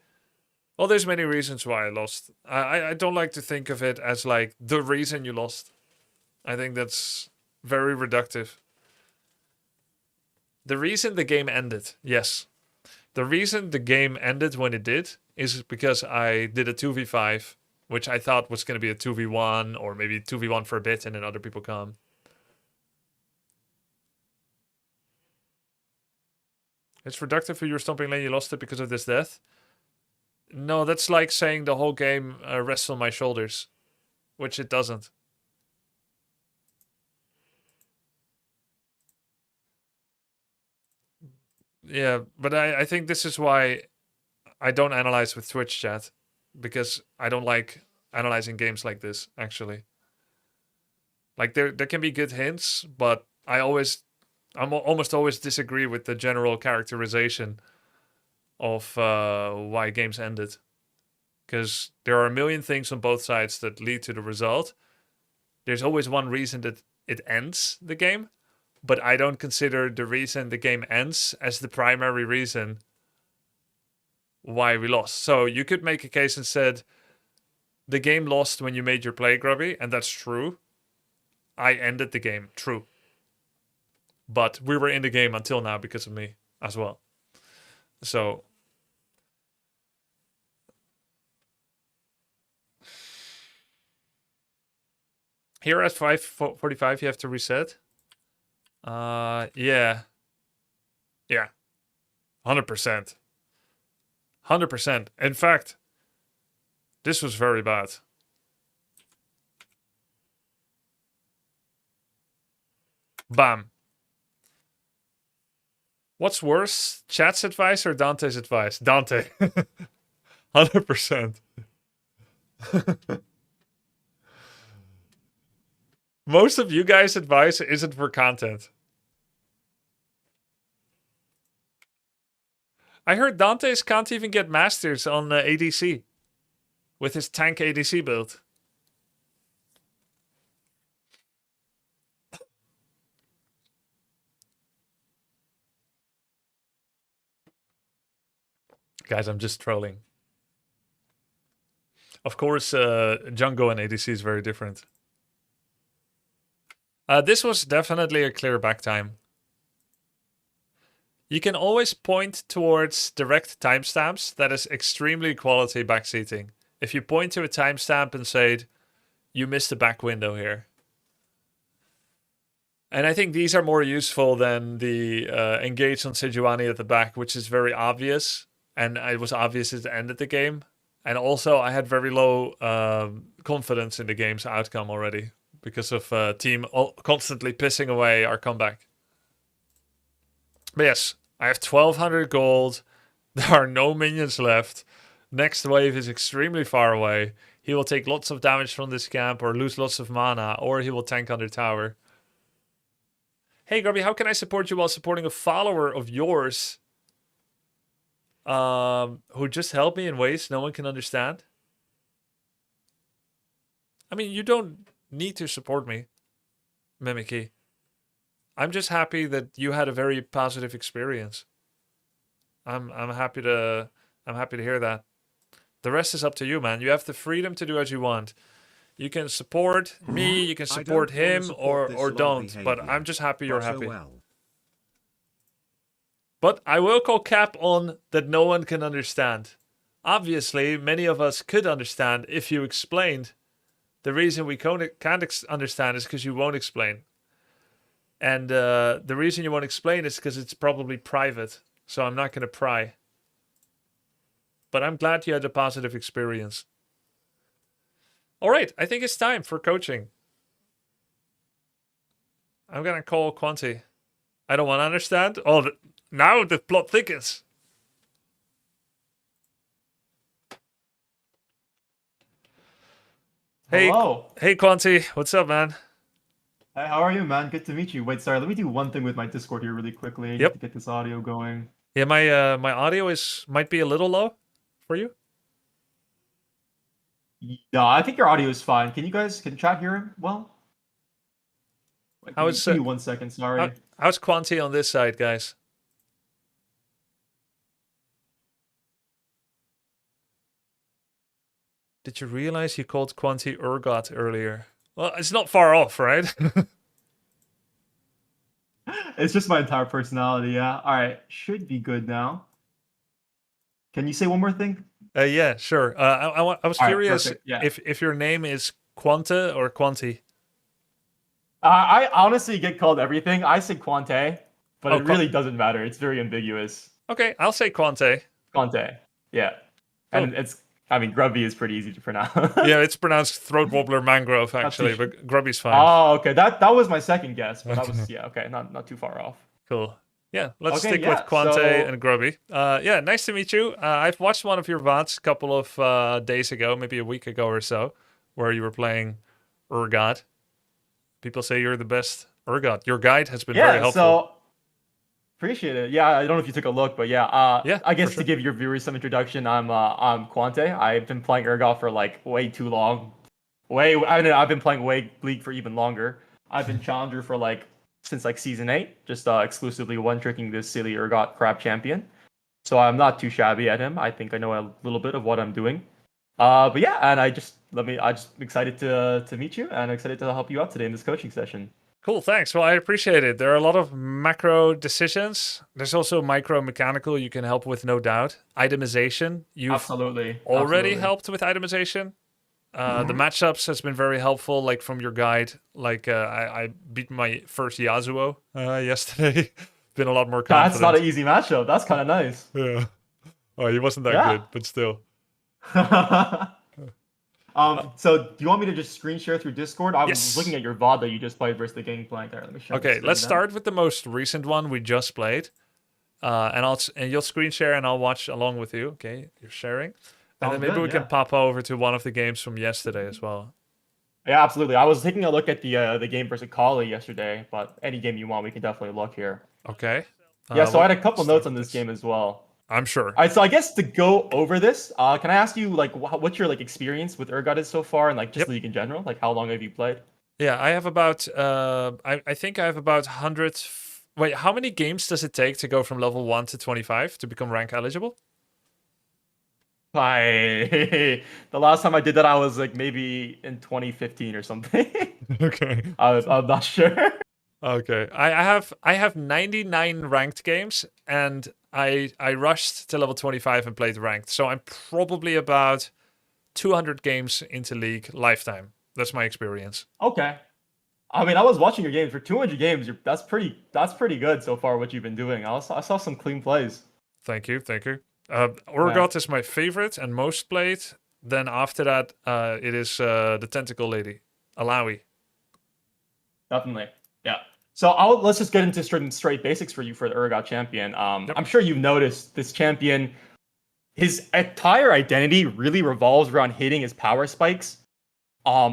Well, there's many reasons why I lost. I don't like to think of it as like the reason you lost. I think that's very reductive. The reason the game ended, yes. The reason the game ended when it did is because I did a 2v5, which I thought was going to be a 2v1 or maybe 2v1 for a bit and then other people come. It's reductive for your stomping lane, you lost it because of this death. No, that's like saying the whole game rests on my shoulders, which it doesn't. Yeah, but I think this is why I don't analyze with Twitch chat, because I don't like analyzing games like this, actually. Like, there can be good hints, but I almost always disagree with the general characterization of why games ended. Because there are a million things on both sides that lead to the result. There's always one reason that it ends the game, but I don't consider the reason the game ends as the primary reason why we lost. So you could make a case and said, the game lost when you made your play, Grubby, and that's true. I ended the game, true. But we were in the game until now because of me as well. So here at 5:45 you have to reset. Yeah. 100%. 100%. In fact, this was very bad. Bam. What's worse, chat's advice or Dante's advice? Dante. 100%. Most of you guys' advice isn't for content. I heard Dante's can't even get masters on ADC with his tank ADC build. Guys, I'm just trolling. Of course, jungle and ADC is very different. This was definitely a clear back time. You can always point towards direct timestamps. That is extremely quality backseating. If you point to a timestamp and say, you missed a back window here. And I think these are more useful than the engage on Sejuani at the back, which is very obvious. And it was obvious at the end of the game. And also, I had very low confidence in the game's outcome already because of team constantly pissing away our comeback. But yes, I have 1200 gold. There are no minions left. Next wave is extremely far away. He will take lots of damage from this camp or lose lots of mana, or he will tank under tower. Hey, Grubby, how can I support you while supporting a follower of yours who just helped me in ways no one can understand? I mean, you don't need to support me, Mimikey. I'm just happy that you had a very positive experience. I'm happy to hear that. The rest is up to you, man. You have the freedom to do as you want. You can support me, you can support him, or don't. But I'm just happy you're happy. But I will call cap on that no one can understand. Obviously, many of us could understand if you explained. The reason we can't understand is because you won't explain. And the reason you won't explain is because it's probably private. So I'm not going to pry. But I'm glad you had a positive experience. All right, I think it's time for coaching. I'm going to call Quanti. I don't want to understand. Oh, now the plot thickens. Hey, Hello. Hey, Quanti. What's up, man? Hey, how are you, man? Good to meet you. Wait, sorry, let me do one thing with my Discord here really quickly Yep. to get this audio going. Yeah, my audio might be a little low for you. No, I think your audio is fine. Can chat hear him well? Wait, How is give me 1 second, sorry. How's Quanti on this side, guys? Did you realize you called Quanti URGOT earlier? Well, it's not far off, right? It's just my entire personality, yeah. Alright, should be good now. Can you say one more thing? Yeah, sure. I was All right, curious perfect, yeah. if your name is Quanta or Quanti. I honestly get called everything. I say Quante, but Oh, it really doesn't matter. It's very ambiguous. Okay, I'll say Quante. Quante, yeah. And Grubby is pretty easy to pronounce. Yeah, it's pronounced throat wobbler mangrove actually, but Grubby's fine. Oh, okay. That was my second guess, but that was okay, not too far off. Cool. Yeah, let's Okay, stick yeah, with Quante so- and Grubby. Yeah, nice to meet you. I've watched one of your VODs a couple of days ago, maybe a week ago or so, where you were playing URGOT. People say you're the best URGOT. Your guide has been very helpful. So appreciate it. Yeah, I don't know if you took a look, but yeah, Yeah, I guess for sure. to give your viewers some introduction, I'm Quante. I've been playing URGOT for like way too long. I've been playing League for even longer. I've been challenger for since season 8, just exclusively one-tricking this silly URGOT crap champion. So I'm not too shabby at him. I think I know a little bit of what I'm doing. But yeah, and I'm just excited to meet you and excited to help you out today in this coaching session. Cool, thanks. Well, I appreciate it. There are a lot of macro decisions. There's also micro mechanical you can help with, no doubt. Itemization. You've Absolutely. already helped with itemization. The matchups has been very helpful, from your guide. I beat my first Yasuo yesterday. Been a lot more confident. That's not an easy matchup. That's kind of nice. Yeah. Oh, he wasn't that Yeah. good, but still. So do you want me to just screen share through Discord? I was Yes. looking at your VOD that you just played versus the Gangplank there. Let me share. Okay, the let's screen start with the most recent one we just played. And you'll screen share and I'll watch along with you. Okay, you're sharing. And Sounds then maybe good, we yeah. can pop over to one of the games from yesterday as well. Yeah, absolutely. I was taking a look at the game versus Kali yesterday, but any game you want, we can definitely look here. Okay. Yeah, so I had a couple start notes on with this game as well. I'm sure. All right, so I guess to go over this, can I ask you like what's your like experience with URGOT is so far, and like just Yep. League in general? Like how long have you played? Yeah, I have about I think I have about 100. Wait, how many games does it take to go from level 1 to 25 to become rank eligible? The last time I did that, I was like maybe in 2015 or something. Okay. I'm not sure. Okay. I have 99 ranked games and I rushed to level 25 and played ranked. So I'm probably about 200 games into League lifetime. That's my experience. Okay. I mean, I was watching your games for 200 games. That's pretty good so far. What you've been doing. I saw some clean plays. Thank you. URGOT is my favorite and most played. Then after that, it is the Tentacle Lady, Alawi. Definitely. Yeah. So let's just get into straight basics for you for the URGOT champion. Yep. I'm sure you've noticed this champion, his entire identity really revolves around hitting his power spikes,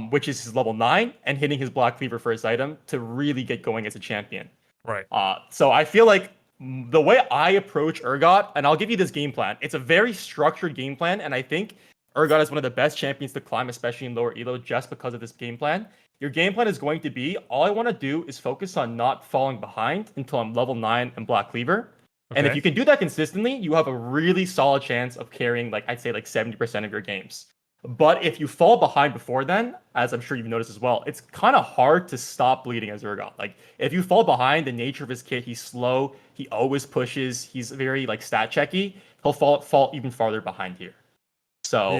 which is his level 9, and hitting his Black Cleaver for his item to really get going as a champion. Right. So I feel like the way I approach URGOT, and I'll give you this game plan. It's a very structured game plan, and I think URGOT is one of the best champions to climb, especially in lower elo, just because of this game plan. Your game plan is going to be, all I want to do is focus on not falling behind until I'm level 9 and Black Cleaver. And if Okay. you can do that consistently, you have a really solid chance of carrying, like, I'd say, like 70% of your games. But if you fall behind before then, as I'm sure you've noticed as well, it's kind of hard to stop bleeding as URGOT. Like, if you fall behind, the nature of his kit, he's slow, he always pushes, he's very, like, stat checky, he'll fall even farther behind here. So,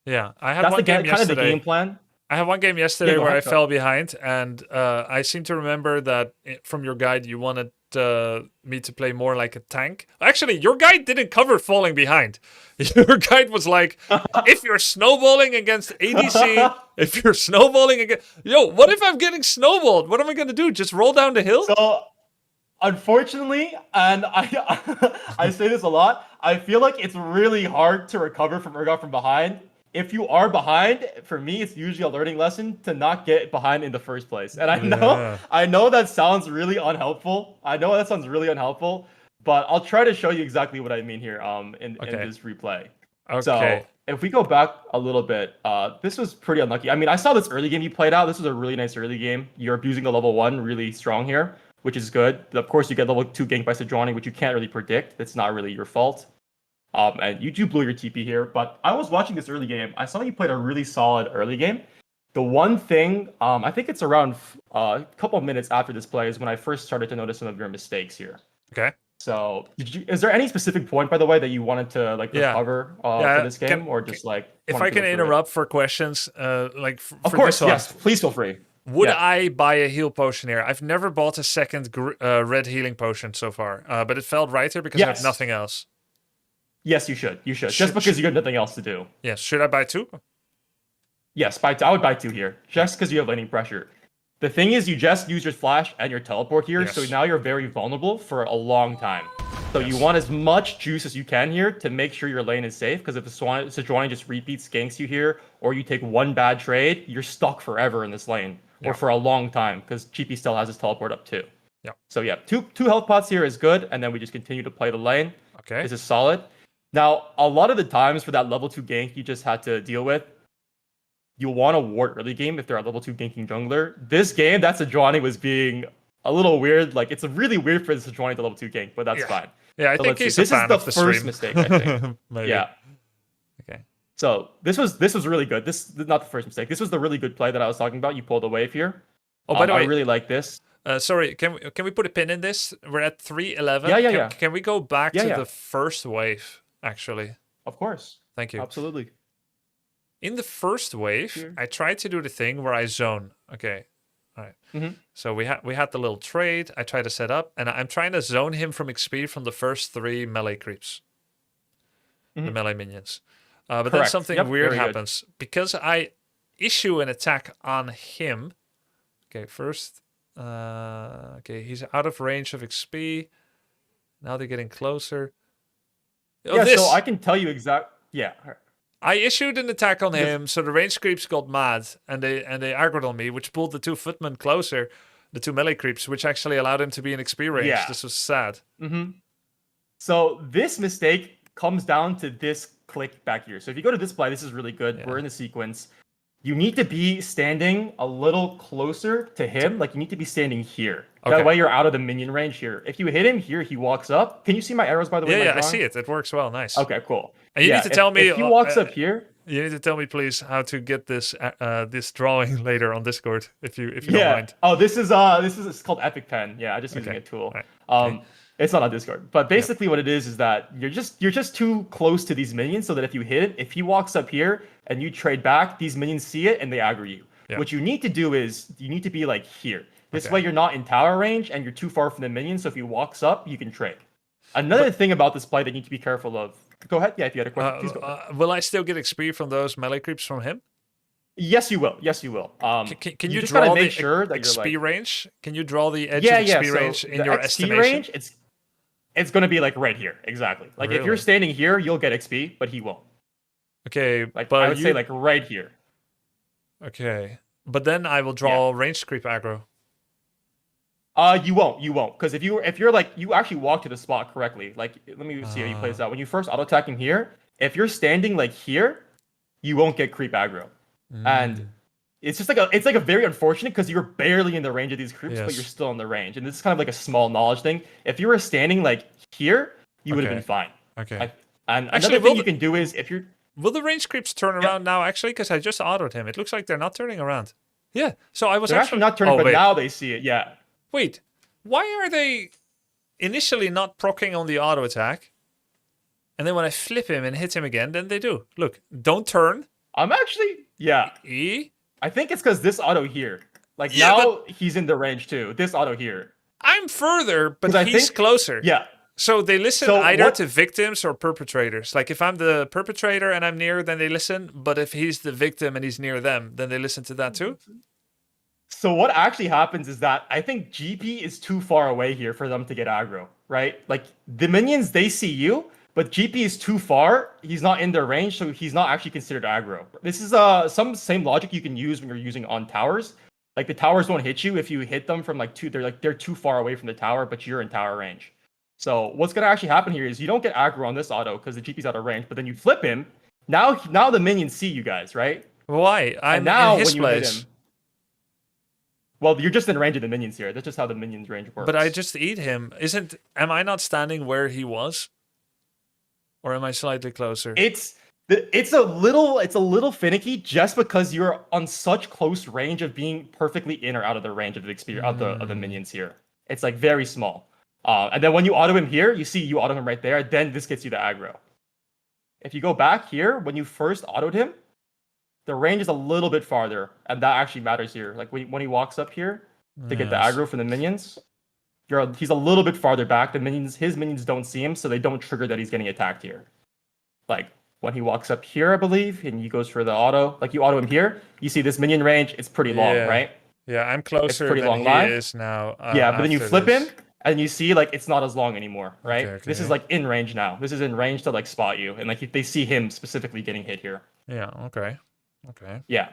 Yeah. I had that's one game kind of yesterday. the game plan. I had one game yesterday go where ahead, I fell behind, and I seem to remember that from your guide you wanted me to play more like a tank. Actually, your guide didn't cover falling behind. Your guide was like, if you're snowballing against ADC, if you're snowballing against... Yo, what if I'm getting snowballed? What am I going to do? Just roll down the hill? So, unfortunately, and I say this a lot, I feel like it's really hard to recover from URGOT from behind. If you are behind, for me, it's usually a learning lesson to not get behind in the first place. And I know that sounds really unhelpful. But I'll try to show you exactly what I mean here in this replay. Okay. So if we go back a little bit, this was pretty unlucky. I mean, I saw this early game you played out. This was a really nice early game. You're abusing the level 1 really strong here, which is good. Of course, you get level 2 gank by Sejuani, which you can't really predict. It's not really your fault. And you do blew your TP here, but I was watching this early game. I saw you played a really solid early game. The one thing, I think it's around a couple of minutes after this play is when I first started to notice some of your mistakes here. Okay. So, is there any specific point, by the way, that you wanted to like recover for this game, or just like? If I can interrupt for questions, like for of course, this one, yes, please feel free. Would I buy a heal potion here? I've never bought a second red healing potion so far, but it felt right here because I have nothing else. Yes, you should. Just because you have nothing else to do. Yes. Should I buy 2? Yes, I would buy 2 here, just because you have laning pressure. The thing is, you just use your flash and your teleport here, so now you're very vulnerable for a long time. So you want as much juice as you can here to make sure your lane is safe, because if the Sejuani just repeats ganks you here, or you take one bad trade, you're stuck forever in this lane, or for a long time, because Cheapy still has his teleport up too. Yeah. So yeah, two health pots here is good, and then we just continue to play the lane. Okay. This is solid. Now, a lot of the times for that level 2 gank you just had to deal with, you'll want to ward early game if they're a level 2 ganking jungler. This game, that Sejuani was being a little weird. Like, it's really weird for the Sejuani to level 2 gank, but that's fine. Yeah, I think he's a fan of the stream. This is the first mistake, I think. Maybe. Yeah. Okay. So, this was really good. This is not the first mistake. This was the really good play that I was talking about. You pulled a wave here. Oh, by the way, I really like this. Sorry, can we put a pin in this? We're at 3:11. Yeah. Can we go back to the first wave, actually? Of course. Thank you. Absolutely. In the first wave, I tried to do the thing where I zone. Okay. All right. So we had the little trade. I tried to set up, and I'm trying to zone him from XP from the first 3 melee creeps. The melee minions. But then Correct. something Yep, weird very good. happens. Because I issue an attack on him. Okay, first... okay, he's out of range of XP. Now they're getting closer. Oh, Yeah, this! so I can tell you exact. Yeah. I issued an attack on Yes. him, so the range creeps got mad, and they aggroed on me, which pulled the 2 footmen closer, the 2 melee creeps, which actually allowed him to be in XP range. Yeah. This was sad. So this mistake comes down to this click back here. So if you go to display, this is really good. Yeah. We're in the sequence. You need to be standing a little closer to him. Like you need to be standing here. Okay. That way you're out of the minion range here. If you hit him here, he walks up. Can you see my arrows by the way? Yeah, my yeah, I drawing? see it. It works well. Nice. Okay, cool. And you need to tell me, if he walks up here. You need to tell me, please, how to get this this drawing later on Discord, if you don't mind. Oh, this is it's called Epic Pen. Yeah, I'm just using Okay. a tool. Right. Okay. It's not on Discord, but basically what it is that you're just too close to these minions, so that if you hit it, if he walks up here and you trade back, these minions see it and they aggro you. Yeah. What you need to do is you need to be like here. This Okay. way you're not in tower range and you're too far from the minions. So if he walks up, you can trade. Another thing about this play that you need to be careful of. Go ahead. Yeah, if you had a question, please go ahead. Will I still get XP from those melee creeps from him? Yes, you will. Yes, you will. Can you just draw gotta the make sure that XP you're like, range? Can you draw the edge yeah, of yeah. XP So range in the your XP estimation? range, it's going to be like right here, exactly. Like if Really? you're standing here, you'll get XP, but he won't. Okay, Like but I would say like right here. Okay, but then I will draw range creep aggro. You won't, because if you're like you actually walk to the spot correctly. Like let me see how you play this out. When you first auto attack him here, if you're standing like here, you won't get creep aggro, and it's just like a very unfortunate because you're barely in the range of these creeps, but Yes. you're still in the range, and this is kind of like a small knowledge thing. If you were standing like here, you would have Okay. been fine. Okay. And Actually, another thing you can do is if you're Will the range creeps turn around now, actually? Because I just autoed him. It looks like they're not turning around. Yeah, so I was they're actually not turning, Oh, but wait. now they see it. Yeah. Wait, why are they initially not proccing on the auto attack? And then when I flip him and hit him again, then they do. Look, don't turn. I'm actually E. I think it's because this auto here. Like Yeah, now he's in the range too. This auto here. I'm further, but 'Cause I he's think- closer. Yeah. So they listen So either what- to victims or perpetrators. Like if I'm the perpetrator and I'm near, then they listen. But if he's the victim and he's near them, then they listen to that too. So what actually happens is that I think GP is too far away here for them to get aggro, right? Like the minions, they see you, but GP is too far. He's not in their range, so he's not actually considered aggro. This is some same logic you can use when you're using on towers. Like the towers won't hit you if you hit them from like they're too far away from the tower, but you're in tower range. So what's gonna actually happen here is you don't get aggro on this auto because the GP's out of range, but then you flip him. Now the minions see you guys, right? Why? I'm And now in his when you hit place. him, well, you're just in range of the minions here. That's just how the minions range works. But I just eat him. Am I not standing where he was? Or am I slightly closer? It's a little finicky just because you're on such close range of being perfectly in or out of the range of the experience of the minions here. It's like very small. And then when you auto him here, you see you auto him right there. Then this gets you the aggro. If you go back here, when you first autoed him, the range is a little bit farther, and that actually matters here. Like when he walks up here to get the Yes. aggro from the minions, he's a little bit farther back. His minions don't see him, so they don't trigger that he's getting attacked here. Like when he walks up here, I believe, and he goes for the auto. Like you auto him here, you see this minion range. It's pretty long, Yeah. right? Yeah, I'm closer pretty than long he line. is now. Yeah, but then you after flip this. him, and you see like it's not as long anymore, right? Okay, This is okay. like in range now. This is in range to like spot you, and like they see him specifically getting hit here. Yeah, okay. Okay. Yeah.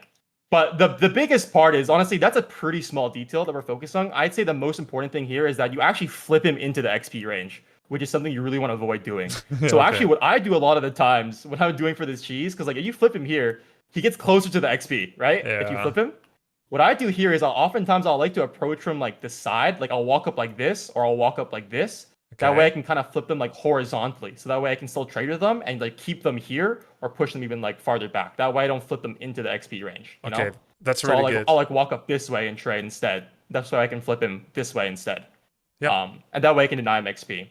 But the biggest part is honestly that's a pretty small detail that we're focused on. I'd say the most important thing here is that you actually flip him into the XP range, which is something you really want to avoid doing. So Okay. actually what I do a lot of the times when I'm doing for this cheese, because like if you flip him here, he gets closer to the XP, right? If you Yeah. flip him. What I do here is I'll like to approach from like the side, like I'll walk up like this or I'll walk up like this. That Okay. way I can kind of flip them like horizontally. So that way I can still trade with them and like keep them here or push them even like farther back. That way I don't flip them into the XP range. You Okay. know? That's So really good. I'll like walk up this way and trade instead. That's why I can flip him this way instead. Yeah. And that way I can deny him XP.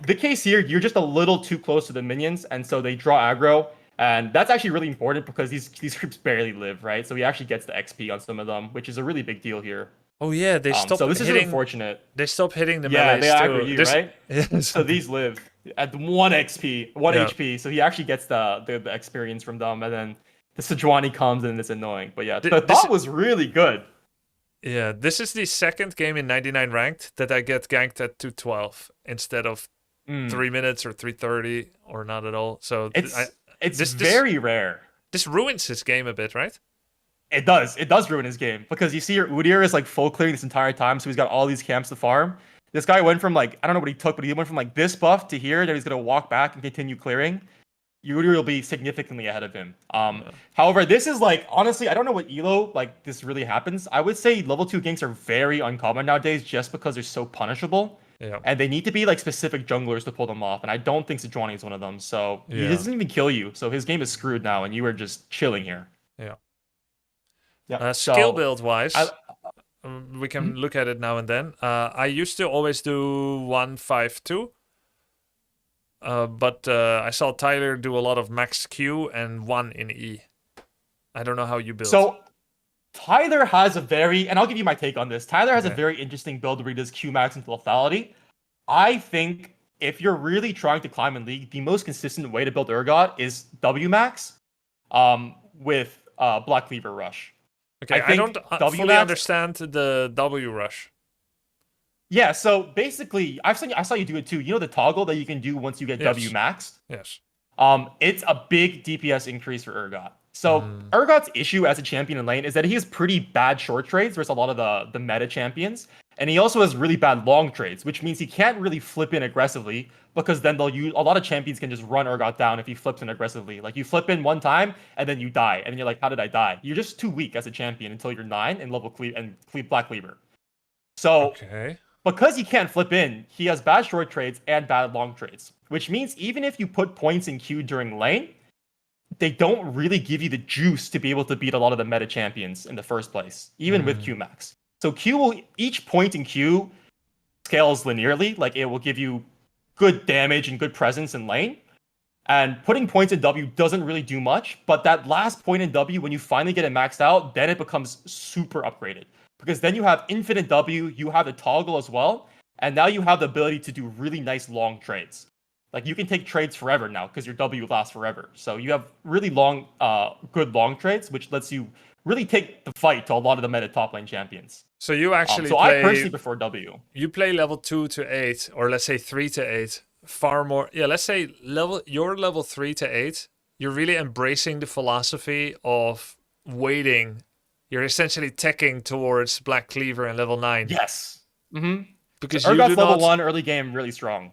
The case here, you're just a little too close to the minions, and so they draw aggro. And that's actually really important because these creeps barely live, right? So he actually gets the XP on some of them, which is a really big deal here. Oh yeah, they stopped so this is hitting. unfortunate. They stopped hitting the Yeah, melees they too. aggro you, There's- right? Yes. So these live. at 1 XP, 1 Yeah. HP. So he actually gets the experience from them, and then the Sejuani comes and it's annoying. But yeah, Th- the this- thought was really good. Yeah, this is the second game in 99 ranked that I get ganked at 212 instead of 3 minutes or 3:30 or not at all. So It's this- very rare. this ruins his game a bit, right? It does. It does ruin his game because you see your Udyr is like full clearing this entire time, so he's got all these camps to farm. This guy went from like I don't know what he took, but he went from like this buff to here. Then he's gonna walk back and continue clearing. Udyr will be significantly ahead of him. However, this is like honestly, I don't know what elo like this really happens. I would say level 2 ganks are very uncommon nowadays, just because they're so punishable. Yeah. And they need to be like specific junglers to pull them off, and I don't think Sejuani is one of them. So he Yeah. doesn't even kill you. So his game is screwed now, and you are just chilling here. Yeah. Yeah. Skill build wise, I- we can look at it now and then. I used to always do 1-5-2. But I saw Tyler do a lot of max Q and 1 in E. I don't know how you build. So Tyler has a very, and I'll give you my take on this. Tyler has a Okay. very interesting build where he does Q max into lethality. I think if you're really trying to climb in League, the most consistent way to build URGOT is W max, with Black Cleaver Rush. okay, I think don't W fully max- understand the W rush. Yeah, so basically, I saw you do it too. You know the toggle that you can do once you get Yes. W maxed? Yes. It's a big DPS increase for URGOT. So URGOT's issue as a champion in lane is that he has pretty bad short trades versus a lot of the meta champions. And he also has really bad long trades, which means he can't really flip in aggressively because then they'll use a lot of champions can just run URGOT down if he flips in aggressively. Like you flip in one time and then you die. And then you're like, how did I die? You're just too weak as a champion until you're 9 and level Black Cleaver. So Okay. because he can't flip in, he has bad short trades and bad long trades, which means even if you put points in Q during lane, they don't really give you the juice to be able to beat a lot of the meta champions in the first place, even with Q max. So each point in Q scales linearly, like it will give you good damage and good presence in lane. And putting points in W doesn't really do much, but that last point in W, when you finally get it maxed out, then it becomes super upgraded. Because then you have infinite W, you have the toggle as well, and now you have the ability to do really nice long trades. Like you can take trades forever now because your W lasts forever. So you have really long, good long trades, which lets you really take the fight to a lot of the meta top lane champions. So you actually So play, I personally prefer W. you play level 2 to 8, or let's say 3 to 8, far more. Yeah, let's say you're level 3 to 8. You're really embracing the philosophy of waiting. You're essentially teching towards Black Cleaver and level 9. Yes. Mm-hmm. Because you Urgot's do level not, 1 early game really strong.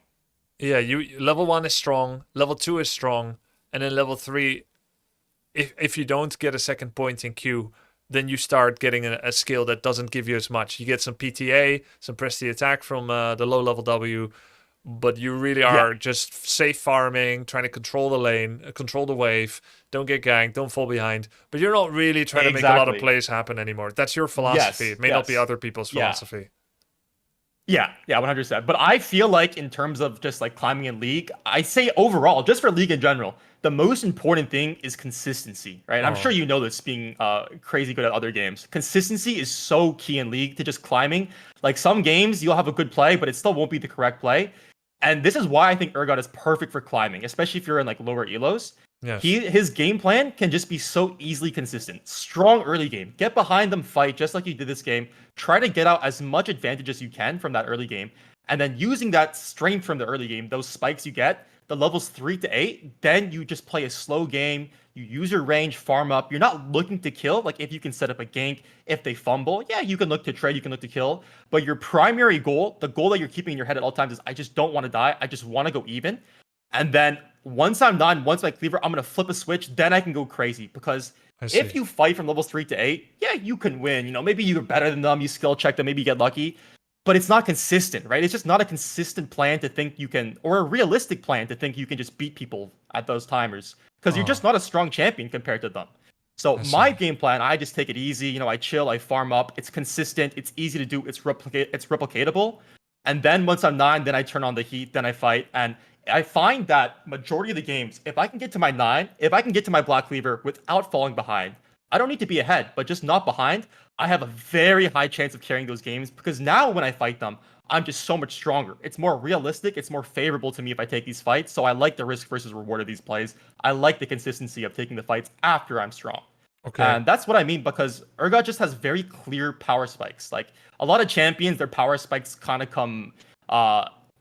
Yeah, you level 1 is strong, level 2 is strong, and then level 3, if you don't get a second point in Q, then you start getting a skill that doesn't give you as much. You get some PTA, some press the attack from the low level W, but you really are just safe farming, trying to control the lane, control the wave, don't get ganked, don't fall behind. But you're not really trying to make a lot of Exactly. plays happen anymore. That's your philosophy. It may not be yes. other people's Yeah. philosophy. Yeah, 100%. But I feel like in terms of just like climbing in League, I say overall, just for League in general, the most important thing is consistency, right? And I'm sure you know this being crazy good at other games. Consistency is so key in League to just climbing. Like some games, you'll have a good play, but it still won't be the correct play. And this is why I think URGOT is perfect for climbing, especially if you're in like lower elos. Yes. His game plan can just be so easily consistent. Strong early game. Get behind them, fight just like you did this game. Try to get out as much advantage as you can from that early game. And then using that strength from the early game, those spikes you get, the levels 3 to 8, then you just play a slow game. You use your range, farm up. You're not looking to kill. Like if you can set up a gank, if they fumble, yeah, you can look to trade, you can look to kill. But your primary goal, the goal that you're keeping in your head at all times is I just don't want to die. I just want to go even. And then once I'm done, once my cleaver, I'm going to flip a switch. Then I can go crazy because see. if you fight from levels 3 to 8, yeah, you can win. You know, maybe you're better than them. You skill check them. Maybe you get lucky. But it's not consistent, right? It's just not a consistent plan to think you can, or a realistic plan to think you can just beat people at those timers because you're just not a strong champion compared to them. So my game plan, I just take it easy. You know, I chill, I farm up. It's consistent. It's easy to do. It's replicatable. And then once I'm 9, then I turn on the heat. Then I fight. And I find that majority of the games, if I can get to my 9, if I can get to my Black Cleaver without falling behind, I don't need to be ahead, but just not behind. I have a very high chance of carrying those games because now when I fight them, I'm just so much stronger. It's more realistic. It's more favorable to me if I take these fights. So I like the risk versus reward of these plays. I like the consistency of taking the fights after I'm strong. Okay. And that's what I mean because URGOT just has very clear power spikes. Like a lot of champions, their power spikes kind of come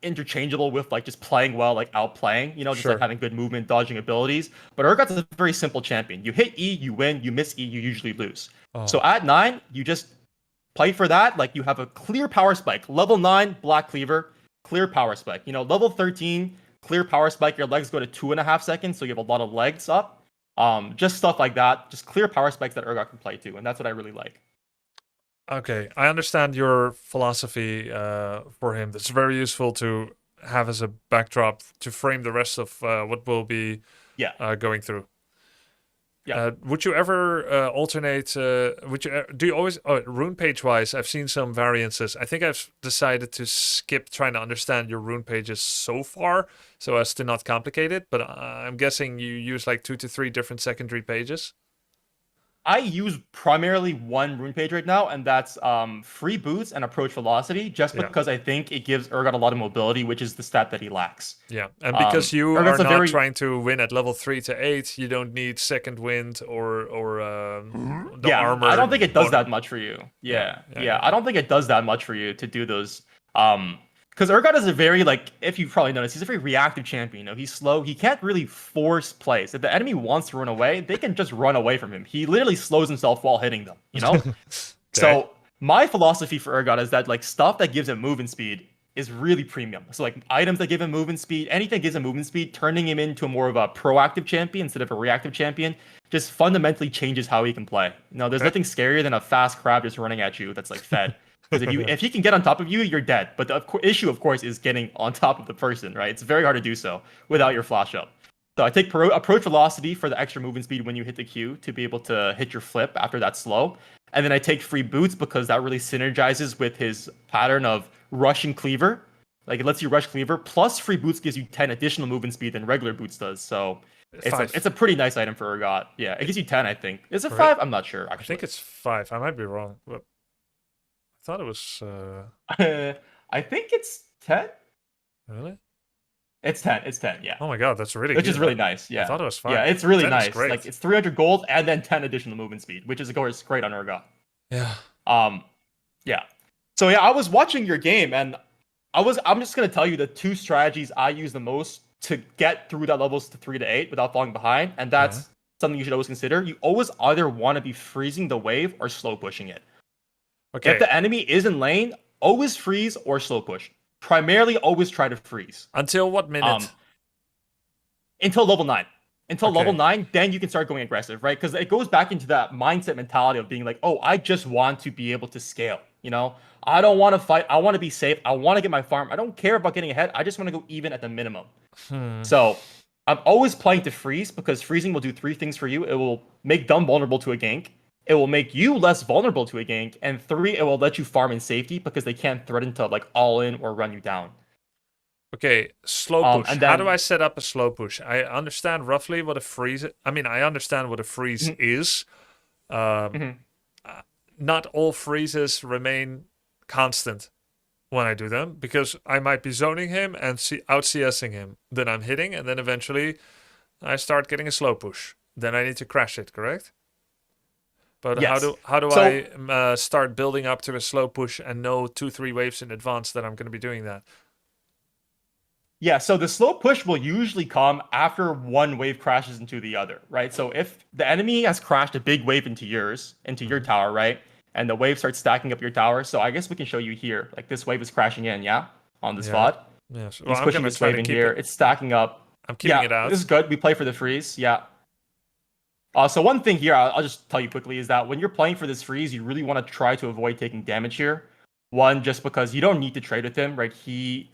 interchangeable with like just playing well, like outplaying, just Sure. like having good movement, dodging abilities. But URGOT's a very simple champion. You hit E, you win. You miss E, you usually lose. Oh. So at 9, you just play for that. Like you have a clear power spike. Level 9, Black Cleaver, clear power spike. Level 13, clear power spike. Your legs go to 2.5 seconds, so you have a lot of legs up. Just stuff like that. Just clear power spikes that URGOT can play to, and that's what I really like. Okay, I understand your philosophy for him. That's very useful to have as a backdrop to frame the rest of what we'll be going through. Yeah. Would you ever alternate? Do you always? Rune page wise, I've seen some variances. I think I've decided to skip trying to understand your rune pages so far, so as to not complicate it. But I'm guessing you use like 2 to 3 different secondary pages. I use primarily one rune page right now, and that's free boots and approach velocity, just because I think it gives URGOT a lot of mobility, which is the stat that he lacks. Yeah, and because you URGOT's are not trying to win at level 3 to 8, you don't need second wind or the armor. I don't think it does that much for you. Yeah. I don't think it does that much for you to do those. Because URGOT is a very, if you've probably noticed, he's a very reactive champion. He's slow. He can't really force plays. If the enemy wants to run away, they can just run away from him. He literally slows himself while hitting them, Okay. So my philosophy for URGOT is that, stuff that gives him movement speed is really premium. So, items that give him movement speed, anything that gives him movement speed, turning him into more of a proactive champion instead of a reactive champion just fundamentally changes how he can play. There's nothing scarier than a fast crab just running at you that's, fed. Because if he can get on top of you, you're dead. But the issue, of course, is getting on top of the person, right? It's very hard to do so without your flash up. So I take approach velocity for the extra movement speed when you hit the Q to be able to hit your flip after that slow. And then I take free boots because that really synergizes with his pattern of rushing cleaver. It lets you rush cleaver. Plus free boots gives you 10 additional movement speed than regular boots does. So it's a pretty nice item for URGOT. Yeah, it gives you 10, I think. Is it 5? I'm not sure, actually. I think it's 5. I might be wrong, but I thought it was... I think it's 10. Really? It's 10. It's 10, yeah. Oh my god, that's really Which good. is really nice, yeah. I thought it was 5. Yeah, it's really 10 nice. is great. It's 300 gold and then 10 additional movement speed, which is, of course, great on URGOT. Yeah. Yeah. So, yeah, I was watching your game, and I'm just going to tell you the 2 strategies I use the most to get through that levels to 3 to 8 without falling behind, and that's something you should always consider. You always either want to be freezing the wave or slow pushing it. Okay. If the enemy is in lane, always freeze or slow push. Primarily, always try to freeze. Until what minute? Until level 9. Until level 9, then you can start going aggressive, right? Because it goes back into that mindset mentality of being like, oh, I just want to be able to scale, I don't want to fight. I want to be safe. I want to get my farm. I don't care about getting ahead. I just want to go even at the minimum. So I'm always playing to freeze because freezing will do 3 things for you. It will make them vulnerable to a gank. It will make you less vulnerable to a gank. And 3, it will let you farm in safety because they can't threaten to all in or run you down. Okay, slow push. And then, how do I set up a slow push? I understand roughly what a freeze... I understand what a freeze is. Not all freezes remain constant when I do them because I might be zoning him and out CSing him. Then I'm hitting and then eventually I start getting a slow push. Then I need to crash it, correct? But yes. how do I start building up to a slow push and know 2-3 waves in advance that I'm going to be doing that? Yeah, so the slow push will usually come after one wave crashes into the other, right? So if the enemy has crashed a big wave into your tower, right? And the wave starts stacking up your tower. So I guess we can show you here. This wave is crashing in, on this VOD. Yes. He's pushing this wave in here. It's stacking up. I'm keeping it out. This is good. We play for the freeze. Yeah. So one thing here, I'll just tell you quickly, is that when you're playing for this freeze, you really want to try to avoid taking damage here. One, just because you don't need to trade with him, right? He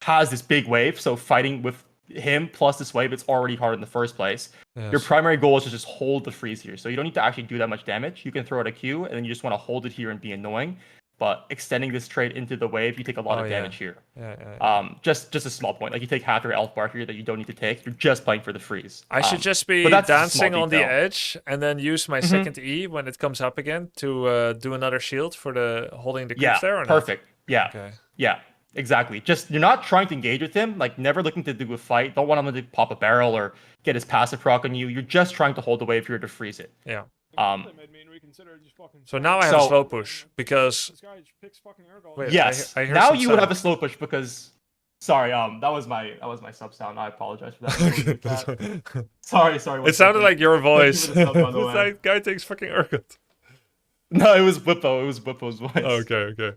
has this big wave, so fighting with him plus this wave, it's already hard in the first place. Yes. Your primary goal is to just hold the freeze here, so you don't need to actually do that much damage. You can throw out a Q, and then you just want to hold it here and be annoying. but extending this trade into the wave, you take a lot Oh, of yeah. damage here. Yeah. Just a small point. Like you take half your health bar here that you don't need to take. You're just playing for the freeze. I should just be but that's a small dancing on the detail. edge and then use my second E when it comes up again to do another shield for the holding the creeps there. Or perfect. Yeah, Okay. yeah, exactly. Just you're not trying to engage with him. Like never looking to do a fight. Don't want him to pop a barrel or get his passive proc on you. You're just trying to hold the wave here to freeze it. Yeah. Made me reconsider just fucking So now I have a So- slow push because this guy picks fucking Urgot. Wait, Yes. I hear Now some you would have a sound. slow push because. Sorry, that was my sub sound. I apologize for that. Sorry. It sounded like your voice. Keep it a sub, by the way. That guy takes fucking Urgot. No, it was Whippo. It was Whippo's voice. Okay.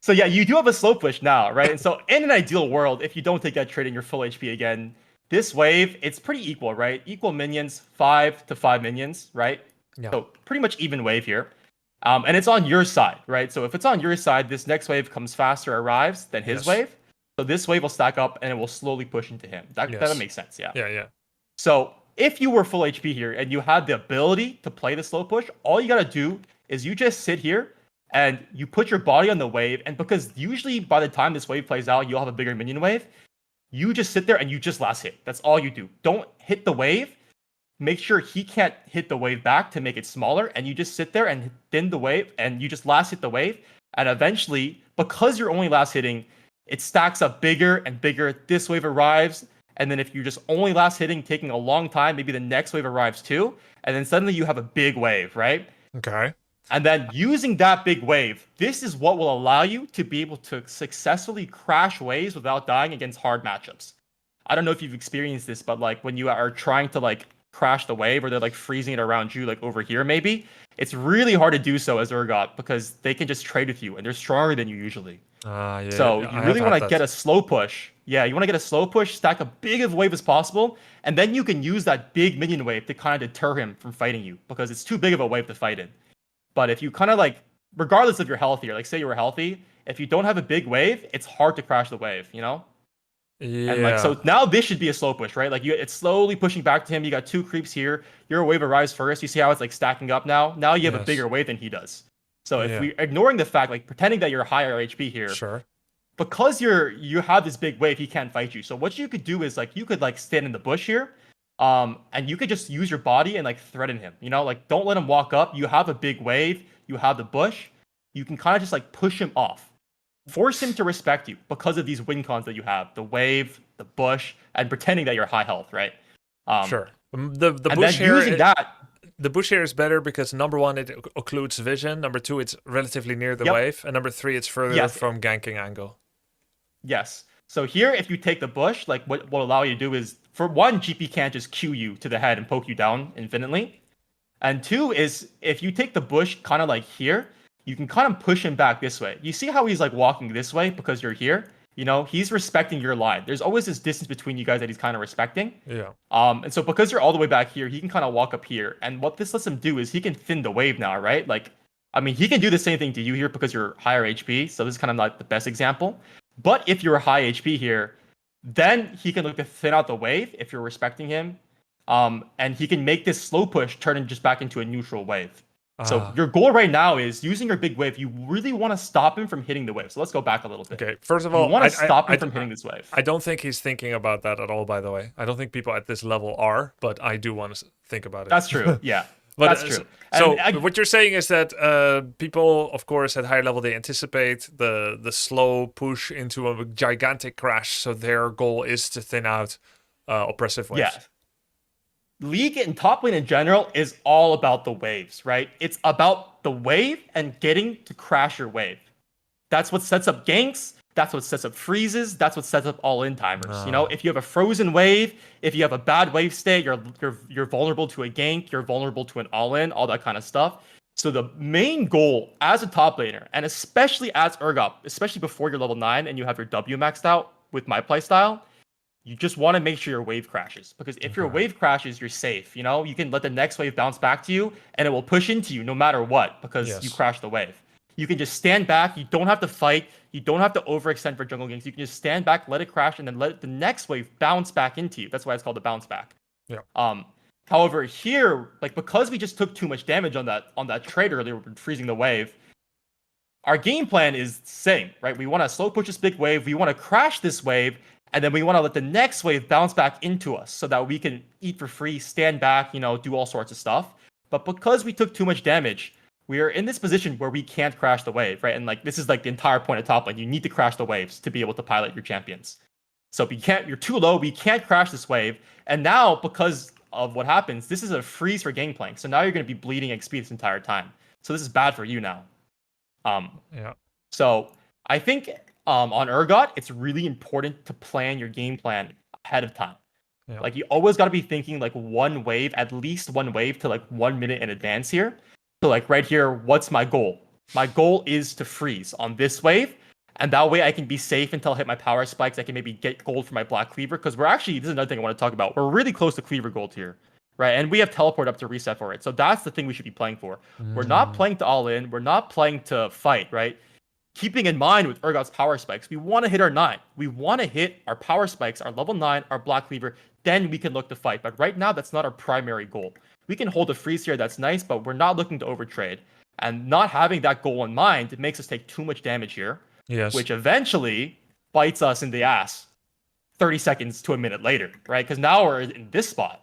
So yeah, you do have a slow push now, right? And so in an ideal world, if you don't take that trade and you're full HP again, this wave, it's pretty equal, right? Equal minions, 5 to 5 minions, right? Yeah. So pretty much even wave here. And it's on your side, right? So if it's on your side, this next wave comes faster, arrives than his Yes. wave. So this wave will stack up and it will slowly push into him. That Yes. makes sense, yeah. Yeah. So if you were full HP here and you had the ability to play the slow push, all you gotta do is you just sit here and you put your body on the wave. And because usually by the time this wave plays out, you'll have a bigger minion wave. You just sit there and you just last hit. That's all you do. Don't hit the wave. Make sure he can't hit the wave back to make it smaller. And you just sit there and thin the wave and you just last hit the wave. And eventually, because you're only last hitting, it stacks up bigger and bigger. This wave arrives. And then if you're just only last hitting, taking a long time, maybe the next wave arrives too. And then suddenly you have a big wave, right? Okay. And then using that big wave, this is what will allow you to be able to successfully crash waves without dying against hard matchups. I don't know if you've experienced this, but like when you are trying to like crash the wave or they're like freezing it around you, like over here maybe, it's really hard to do so as URGOT because they can just trade with you and they're stronger than you usually. Yeah. So I you have really want had to that. get a slow push. Yeah, you want to get a slow push, stack a big of wave as possible, and then you can use that big minion wave to kind of deter him from fighting you because it's too big of a wave to fight in. But if you kind of like, regardless of you're healthy, or like say you were healthy, if you don't have a big wave, it's hard to crash the wave, you know? Yeah. And like, so now this should be a slow push, right? Like it's slowly pushing back to him. You got 2 creeps here. Your wave arrives first. You see how it's like stacking up now? Now you have a Yes. bigger wave than he does. So if Yeah. we ignoring the fact, like pretending that you're higher HP here, Sure. because you have this big wave, he can't fight you. So what you could do is like you could like stand in the bush here, and you could just use your body and like threaten him. You know, like don't let him walk up. You have a big wave, you have the bush, you can kind of just like push him off, force him to respect you because of these win cons that you have: the wave, the bush, and pretending that you're high health, right? Sure. The And bush then here. using that, The bush here is better because number one, it occludes vision. Number two, it's relatively near the Yep. wave, and number three, it's further Yes. from ganking angle. yes. So here, if you take the bush, like what will allow you to do is, for one, GP can't just Q you to the head and poke you down infinitely. And two is, if you take the bush kind of like here, you can kind of push him back this way. You see how he's like walking this way because you're here? You know, he's respecting your line. There's always this distance between you guys that he's kind of respecting. Yeah. And so because you're all the way back here, he can kind of walk up here. And what this lets him do is he can thin the wave now, right? Like, I mean, he can do the same thing to you here because you're higher HP. So this is kind of like the best example. But if you're high HP here, then he can look to thin out the wave if you're respecting him. And he can make this slow push turn it just back into a neutral wave. So your goal right now is using your big wave. You really want to stop him from hitting the wave. So let's go back a little bit. Okay. First of You all, want I to stop him I- from hitting this wave. I don't think he's thinking about that at all. By the way, I don't think people at this level are, but I do want to think about it. That's true. Yeah. But, That's true. So And what you're saying is that people, of course, at higher level, they anticipate the slow push into a gigantic crash. So their goal is to thin out oppressive waves. yeah. League and top lane in general is all about the waves, right? It's about the wave and getting to crash your wave. That's what sets up ganks. That's what sets up freezes. That's what sets up all-in timers. You know, if you have a frozen wave, if you have a bad wave state, you're vulnerable to a gank. You're vulnerable to an all-in, all that kind of stuff. So the main goal as a top laner, and especially as URGOT, especially before you're level 9 and you have your W maxed out with my playstyle, you just want to make sure your wave crashes. Because if your wave crashes, you're safe. You know, you can let the next wave bounce back to you and it will push into you no matter what because Yes. you crashed the wave. You can just stand back. You don't have to fight. You don't have to overextend for jungle ganks. You can just stand back, let it crash, and then let the next wave bounce back into you. That's why it's called a bounce back. Yeah. However, here, like because we just took too much damage on that trade earlier, freezing the wave, our game plan is the same, right? We want to slow push this big wave. We want to crash this wave, and then we want to let the next wave bounce back into us so that we can eat for free, stand back, do all sorts of stuff. But because we took too much damage, we are in this position where we can't crash the wave, right? And like this is like the entire point of top lane. You need to crash the waves to be able to pilot your champions. So if you're too low, we can't crash this wave. And now, because of what happens, this is a freeze for Gangplank. So now you're going to be bleeding XP this entire time. So this is bad for you now. Yeah. So I think on URGOT, it's really important to plan your game plan ahead of time. Yeah. Like you always got to be thinking like one wave, at least one wave to like 1 minute in advance here. So like right here, what's my goal? My goal is to freeze on this wave. And that way I can be safe until I hit my power spikes. I can maybe get gold for my Black Cleaver. Because this is another thing I want to talk about. We're really close to Cleaver gold here. Right? And we have teleport up to reset for it. So that's the thing we should be playing for. We're not playing to all in. We're not playing to fight, right? Keeping in mind with URGOT's power spikes, we want to hit our 9. We want to hit our power spikes, our level 9, our Black Cleaver. Then we can look to fight. But right now, that's not our primary goal. We can hold a freeze here. That's nice. But we're not looking to overtrade. And not having that goal in mind, it makes us take too much damage here. Yes. Which eventually bites us in the ass 30 seconds to a minute later, right? Because now we're in this spot.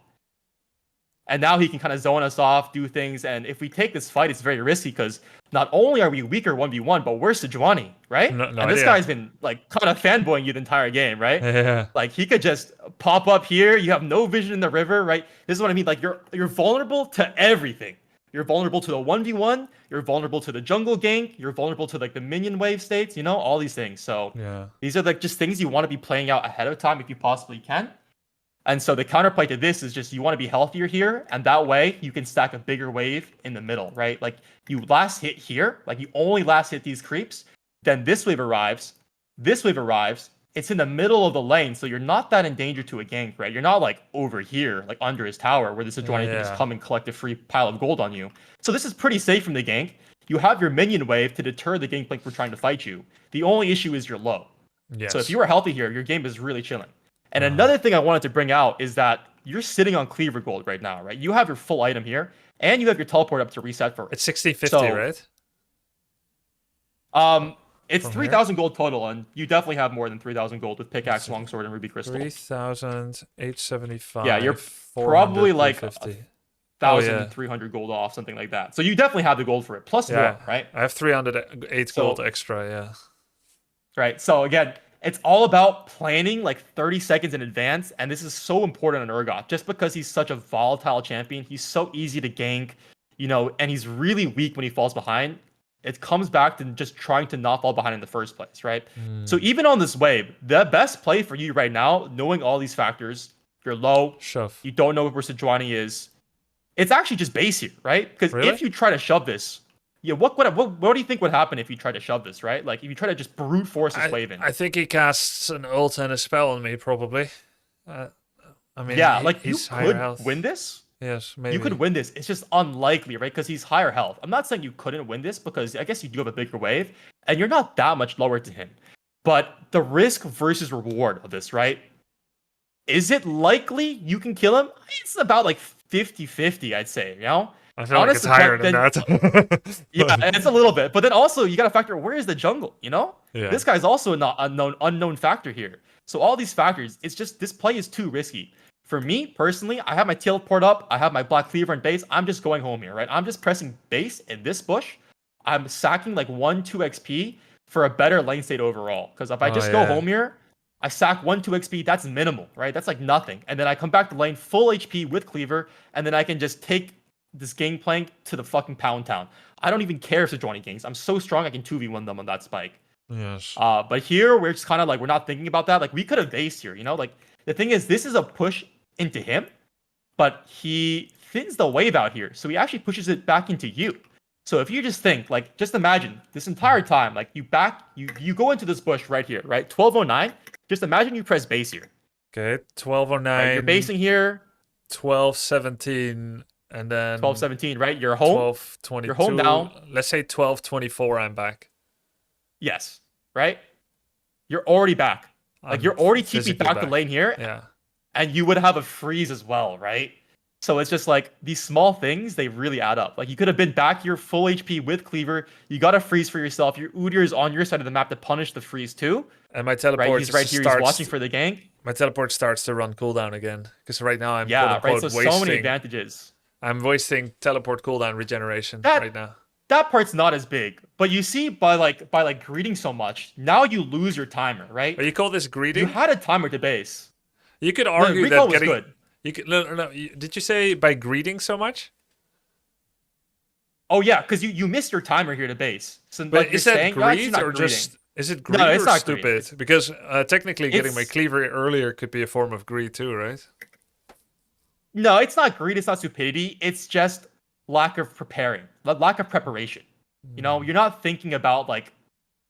And now he can kind of zone us off, do things. And if we take this fight, it's very risky because not only are we weaker 1v1, but we're Sejuani, right? No and idea. This guy's been like kind of fanboying you the entire game, right? Yeah. Like he could just pop up here. You have no vision in the river, right? This is what I mean. Like you're vulnerable to everything. You're vulnerable to the 1v1. You're vulnerable to the jungle gank. You're vulnerable to like the minion wave states, all these things. So Yeah. these are like just things you want to be playing out ahead of time if you possibly can. And so the counterplay to this is just you want to be healthier here. And that way you can stack a bigger wave in the middle, right? Like you last hit here, like you only last hit these creeps. Then this wave arrives. This wave arrives. It's in the middle of the lane, so you're not that in danger to a gank, right? You're not like over here, like under his tower, where this Sejuani can just come and collect a free pile of gold on you. So this is pretty safe from the gank. You have your minion wave to deter the Gangplank from trying to fight you. The only issue is you're low. Yes. So if you are healthy here, your game is really chilling. And another thing I wanted to bring out is that you're sitting on Cleaver Gold right now, right? You have your full item here, and you have your teleport up to reset for it. It's 60-50, So, right? It's From 3,000 gold total, and you definitely have more than 3,000 gold with Pickaxe, Longsword, and Ruby Crystal. 3,875. Yeah, you're probably like 350. 1,300 gold off, something like that. So you definitely have the gold for it, plus more, right? I have 308 gold extra, yeah. Right. So again, it's all about planning like 30 seconds in advance, and this is so important on URGOT, just because he's such a volatile champion. He's so easy to gank, and he's really weak when he falls behind. It comes back to just trying to not fall behind in the first place, right? So even on this wave, the best play for you right now, knowing all these factors, you're low, Shove. you don't know where Sejuani is, it's actually just base here, right? Because Really? if you try to shove this, what do you think would happen if you try to shove this, right? Like if you try to just brute force this wave in. I think he casts an ult and a spell on me, probably. I mean, Yeah, like you he's higher could health. win this. Yes, maybe. You could win this. It's just unlikely, right? Because he's higher health. I'm not saying you couldn't win this because I guess you do have a bigger wave and you're not that much lower to him. But the risk versus reward of this, right? Is it likely you can kill him? It's about like 50-50, I'd say, I feel like it's higher than that. Yeah, it's a little bit. But then also you got to factor where is the jungle, Yeah. This guy's also an unknown factor here. So all these factors, it's just this play is too risky. For me, personally, I have my teleport up. I have my Black Cleaver and base. I'm just going home here, right? I'm just pressing base in this bush. I'm sacking like 1-2 XP for a better lane state overall. Because if I just go home here, I sack 1-2 XP. That's minimal, right? That's like nothing. And then I come back to lane full HP with Cleaver. And then I can just take this Gangplank to the fucking Pound Town. I don't even care if Sejuani ganks. I'm so strong I can 2v1 them on that spike. Yes. But here, we're just kind of like, we're not thinking about that. Like, we could have based here, Like, the thing is, this is a push into him, but he thins the wave out here. So he actually pushes it back into you. So if you just think, like, just imagine this entire time, like, you go into this bush right here, right? 1209. Just imagine you press base here. Okay, 1209. Right? You're basing here. 1217, and then 1217, right? You're home. 1222. You're home now. Let's say 1224, I'm back. Yes, right? You're already back. Like, I'm you're already TP physically back the lane here. Yeah. And you would have a freeze as well, right? So it's just like these small things, they really add up. Like you could have been back your full HP with Cleaver. You got a freeze for yourself. Your Udyr is on your side of the map to punish the freeze too. And my Right? teleport He's right here. starts, He's watching for the gank. my teleport starts to run cooldown again. Because right now I'm Yeah, quote right. unquote So wasting. many advantages. I'm wasting teleport cooldown regeneration That- right now. That part's not as big, but you see, by greeting so much, now you lose your timer, right? But you call this You greeting? had a timer to base. You could The argue recall that was getting. good. You could, no. Did you say by greeting so much? Oh yeah, because you missed your timer here to base. So But like, is you're that saying, "Oh, actually greed not or greeting." just is it greed No, it's or not greed. stupid? Because technically getting my It's- cleaver earlier could be a form of greed too, right? No, it's not greed. It's not stupidity. It's just lack of preparing, lack of preparation. You know, you're not thinking about like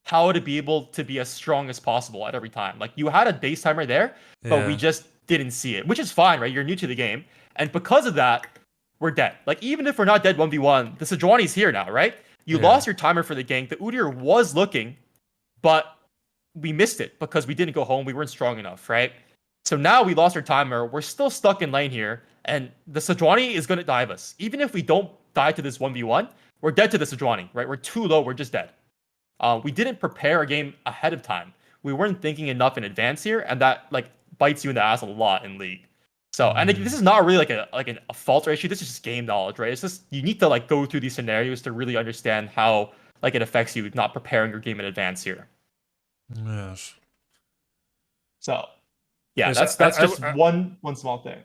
how to be able to be as strong as possible at every time. Like you had a base timer there, but we Yeah. just didn't see it, which is fine, right? You're new to the game, and because of that, we're dead. Like even if we're not dead 1v1, the Sejuani's here now, right? You Yeah. lost your timer for the gank. The Udyr was looking, but we missed it because we didn't go home. We weren't strong enough, right? So now we lost our timer. We're still stuck in lane here, and the Sejuani is going to dive us. Even if we don't die to this 1v1, we're dead to the Sejuani, right? We're too low. We're just dead. We didn't prepare our game ahead of time. We weren't thinking enough in advance here, and that like bites you in the ass a lot in League. So, and this is not really like a fault or issue. This is just game knowledge, right? It's just you need to like go through these scenarios to really understand how like it affects you not preparing your game in advance here. Yes. So, yeah, Yes, that's I- just one small thing.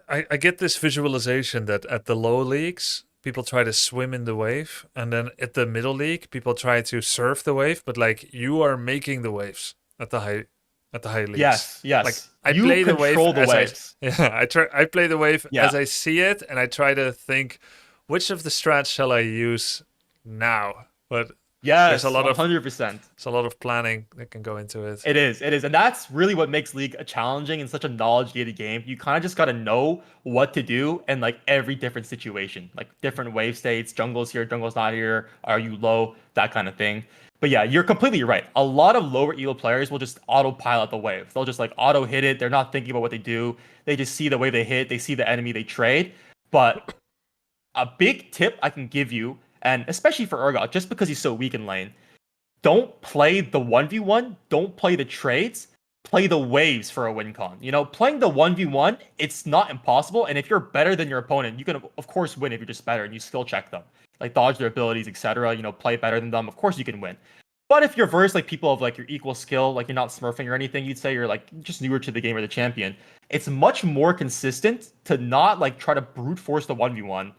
I get this visualization that at the low leagues, people try to swim in the wave, and then at the middle league, people try to surf the wave. But like you are making the waves at the high leagues. Yes, yes. Like I You play the wave control the as waves. I play the wave Yeah. as I see it, and I try to think which of the strats shall I use now. But Yes, There's a lot of- 100%. it's a lot of planning that can go into it. It is, and that's really what makes League a challenging and such a knowledge-gated game. You kind of just gotta know what to do in like every different situation, like different wave states. Jungle's here, jungle's not here. Are you low? That kind of thing. But yeah, you're completely right. A lot of lower elo players will just autopilot the wave. They'll just like auto hit it. They're not thinking about what they do. They just see the wave they hit. They see the enemy they trade. But a big tip I can give you, and especially for URGOT, just because he's so weak in lane, don't play the 1v1, don't play the trades, play the waves for a win con. You know, playing the 1v1, it's not impossible, and if you're better than your opponent, you can of course win if you're just better and you skill check them. Like dodge their abilities, etc. You know, play better than them, of course you can win. But if you're versed like people of like your equal skill, like you're not smurfing or anything, you'd say you're like just newer to the game or the champion, it's much more consistent to not like try to brute force the 1v1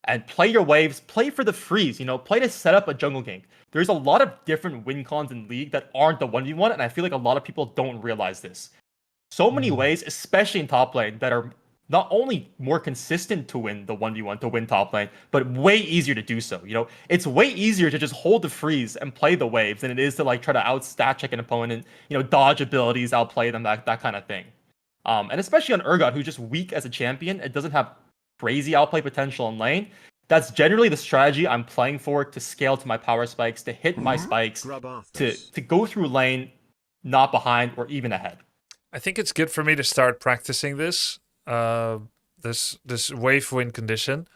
and play your waves, play for the freeze, you know, play to set up a jungle gank. There's a lot of different win cons in League that aren't the 1v1, and I feel like a lot of people don't realize this. So many ways, especially in top lane, that are not only more consistent to win the 1v1, to win top lane, but way easier to do so. You know, it's way easier to just hold the freeze and play the waves than it is to like try to outstat check an opponent, you know, dodge abilities, outplay them, that kind of thing. And especially on URGOT, who's just weak as a champion, it doesn't have crazy outplay potential in lane. That's generally the strategy I'm playing for to scale to my power spikes, to hit my spikes, Grub off to this. go through lane, not behind or even ahead. I think it's good for me to start practicing this this wave win condition.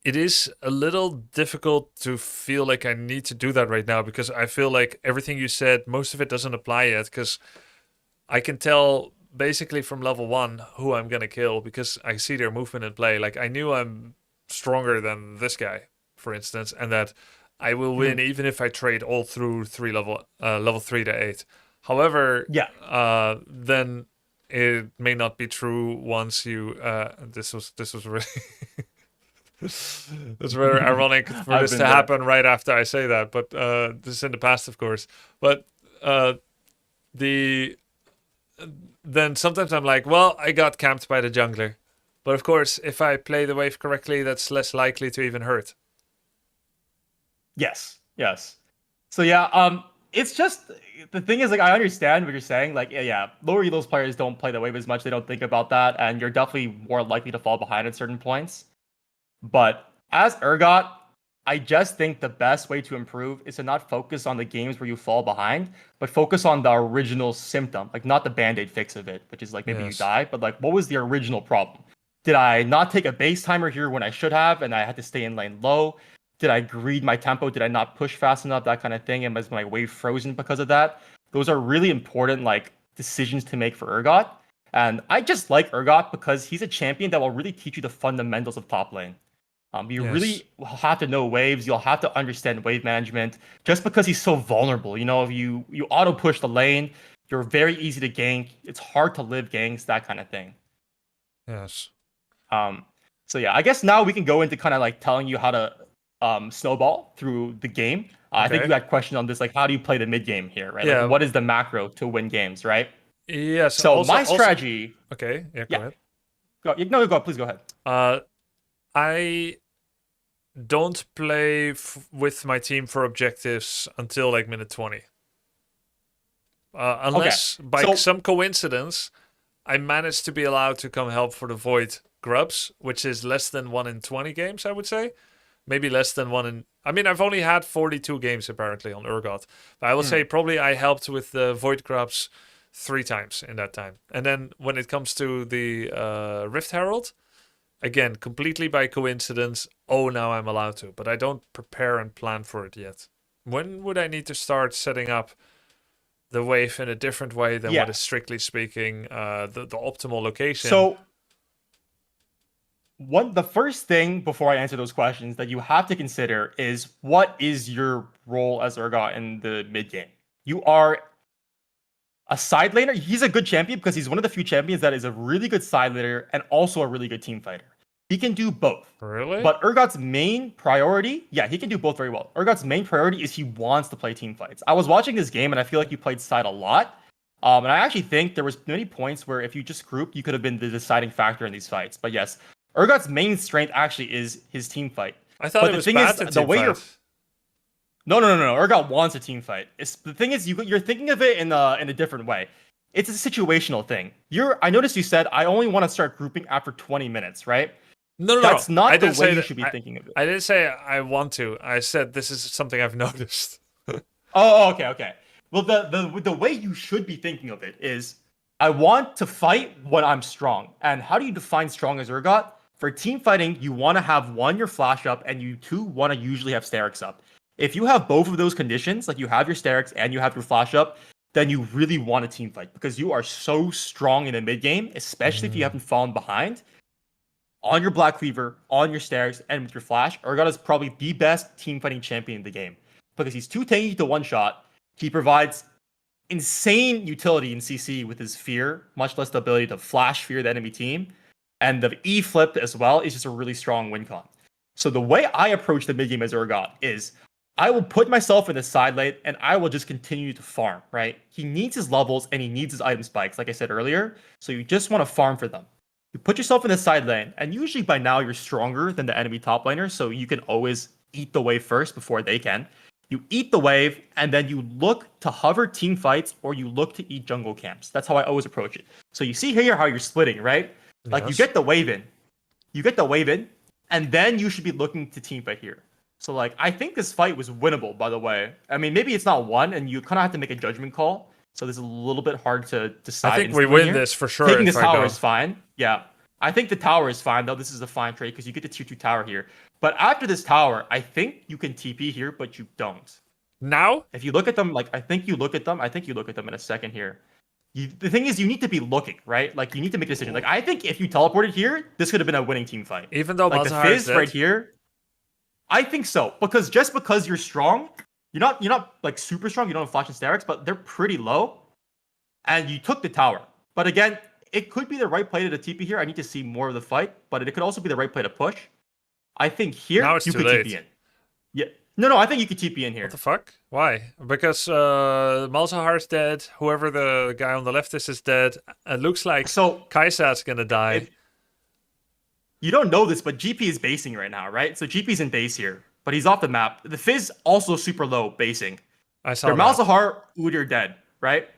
It is a little difficult to feel like I need to do that right now because I feel like everything you said, most of it doesn't apply yet because I can tell basically from level 1 who I'm going to kill because I see their movement in play. Like I knew I'm stronger than this guy, for instance, and that I will win even if I trade all through level 3 to 8. However, then it may not be true once you this was really it's very ironic for I've this been to there. happen right after I say that, but this is in the past, of course. But then sometimes I'm like, well, I got camped by the jungler. But of course, if I play the wave correctly, that's less likely to even hurt. Yes. So yeah, it's just the thing is like I understand what you're saying. Like yeah, lower elos players don't play the wave as much. They don't think about that, and you're definitely more likely to fall behind at certain points. But as URGOT, I just think the best way to improve is to not focus on the games where you fall behind, but focus on the original symptom, like not the band-aid fix of it, which is like maybe you Yes. die, but like what was the original problem? Did I not take a base timer here when I should have, and I had to stay in lane low? Did I greed my tempo? Did I not push fast enough? That kind of thing. And was my wave frozen because of that? Those are really important like decisions to make for URGOT. And I just like URGOT because he's a champion that will really teach you the fundamentals of top lane. You Yes. really will have to know waves. You'll have to understand wave management. Just because he's so vulnerable, you know, if you auto push the lane, you're very easy to gank. It's hard to live ganks, that kind of thing. Yes. So yeah, I guess now we can go into kind of like telling you how to snowball through the game. I think Okay. you had questions on this, like how do you play the mid game here, right? Yeah. Like, what is the macro to win games, right? Yes. So also, my strategy. Okay. Yeah. Go Yeah. ahead. Go. Please go ahead. I don't play with my team for objectives until like minute 20. Unless by so- some coincidence I manage to be allowed to come help for the Void Grubs, which is less than 1 in 20 games, I would say. Maybe less than 1 in... I mean, I've only had 42 games apparently on URGOT. But I will say probably I helped with the Void Grubs 3 times in that time. And then when it comes to the Rift Herald, again, completely by coincidence, now I'm allowed to. But I don't prepare and plan for it yet. When would I need to start setting up the wave in a different way than what is strictly speaking the optimal location? So the first thing before I answer those questions that you have to consider is what is your role as URGOT in the mid game? You are a side laner. He's a good champion because he's one of the few champions that is a really good side laner and also a really good team fighter. He can do both. Really? But URGOT's main priority, he can do both very well. URGOT's main priority is he wants to play team fights. I was watching this game and I feel like you played side a lot. And I actually think there was many points where if you just grouped, you could have been the deciding factor in these fights. But yes, URGOT's main strength actually is his team fight. I thought it was bad to team fight. No. URGOT wants a team fight. The thing is, you're thinking of it in a different way. It's a situational thing. I noticed you said I only want to start grouping after 20 minutes, right? No. That's not I the didn't way say you that- should be thinking of it. I didn't say I want to. I said this is something I've noticed. Oh, okay. Well, the way you should be thinking of it is I want to fight when I'm strong. And how do you define strong as URGOT? For team fighting, you want to have one, your flash up, and you two want to usually have Sterix up. If you have both of those conditions, like you have your Sterix and you have your flash up, then you really want a team fight because you are so strong in the mid game, especially if you haven't fallen behind. On your Black Cleaver, on your Sterix, and with your Flash, URGOT is probably the best team fighting champion in the game. Because he's too tanky to one-shot, he provides insane utility in CC with his fear, much less the ability to flash fear the enemy team. And the E flip as well is just a really strong win con. So the way I approach the mid game as URGOT is I will put myself in the side lane and I will just continue to farm, right? He needs his levels and he needs his item spikes, like I said earlier. So you just want to farm for them. You put yourself in the side lane, and usually by now you're stronger than the enemy top laner, so you can always eat the wave first before they can. You eat the wave, and then you look to hover team fights, or you look to eat jungle camps. That's how I always approach it. So you see here how you're splitting, right? Like you get the wave in. And then you should be looking to team fight here. So like I think this fight was winnable, by the way. I mean, maybe it's not won, and you kind of have to make a judgment call. So this is a little bit hard to decide. I think we win this for sure. Taking this tower is fine. Yeah. I think the tower is fine, though. This is a fine trade because you get the tier 2 tower here. But after this tower, I think you can TP here, but you don't. Now? If you look at them, I think you look at them in a second here. The thing is, you need to be looking, right? Like, you need to make a decision. Like, I think if you teleported here, this could have been a winning team fight. Even though like the Malzahar is Fizz dead? right here, I think so. Because just because you're strong, you're not like super strong. You don't have Flash and Sterix, but they're pretty low. And you took the tower. But again, it could be the right play to TP here. I need to see more of the fight, but it could also be the right play to push. I think here Now it's you too could late. TP in. Yeah. No, I think you could TP in here. What the fuck? Why? Because Malzahar's dead. Whoever the guy on the left is dead. It looks like So Kai'Sa's gonna die. you don't know this, but GP is basing right now, right? So GP's in base here, but he's off the map. The Fizz also super low basing. I saw Your that. Malzahar, Udyr dead, right?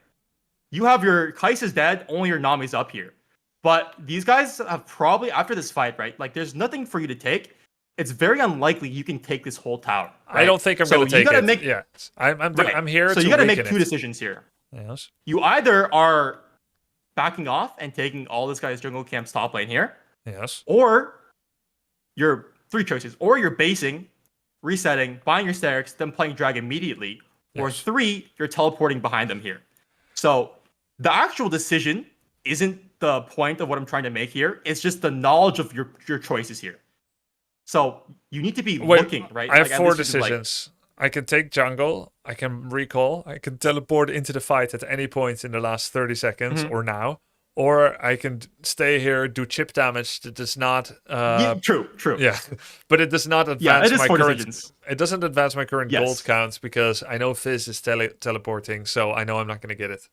You have your Kai'Sa's dead, only your Nami's up here. But these guys have probably, after this fight, right? Like, there's nothing for you to take. It's very unlikely you can take this whole tower. I right? don't think I'm So gonna take you gotta it. Make, Yeah, I'm right. here So to you gotta make weaken two it. decisions here. Yes. You either are backing off and taking all this guy's jungle camp's top lane here, Yes. Or you're 3 choices. Or you're basing, resetting, buying your Sterix, then playing drag immediately. Or Yes. 3, you're teleporting behind them here. So the actual decision isn't the point of what I'm trying to make here. It's just the knowledge of your choices here. So you need to be Wait, looking, right? I have at 4 least you can, decisions. I can take jungle, I can recall, I can teleport into the fight at any point in the last 30 seconds Mm-hmm. or now, or I can stay here, do chip damage that does not yeah, true. yeah, but it does not Yeah, advance it is my 4 current decisions. it doesn't advance my current Yes. gold count because I know Fizz is teleporting, so I know I'm not going to get it.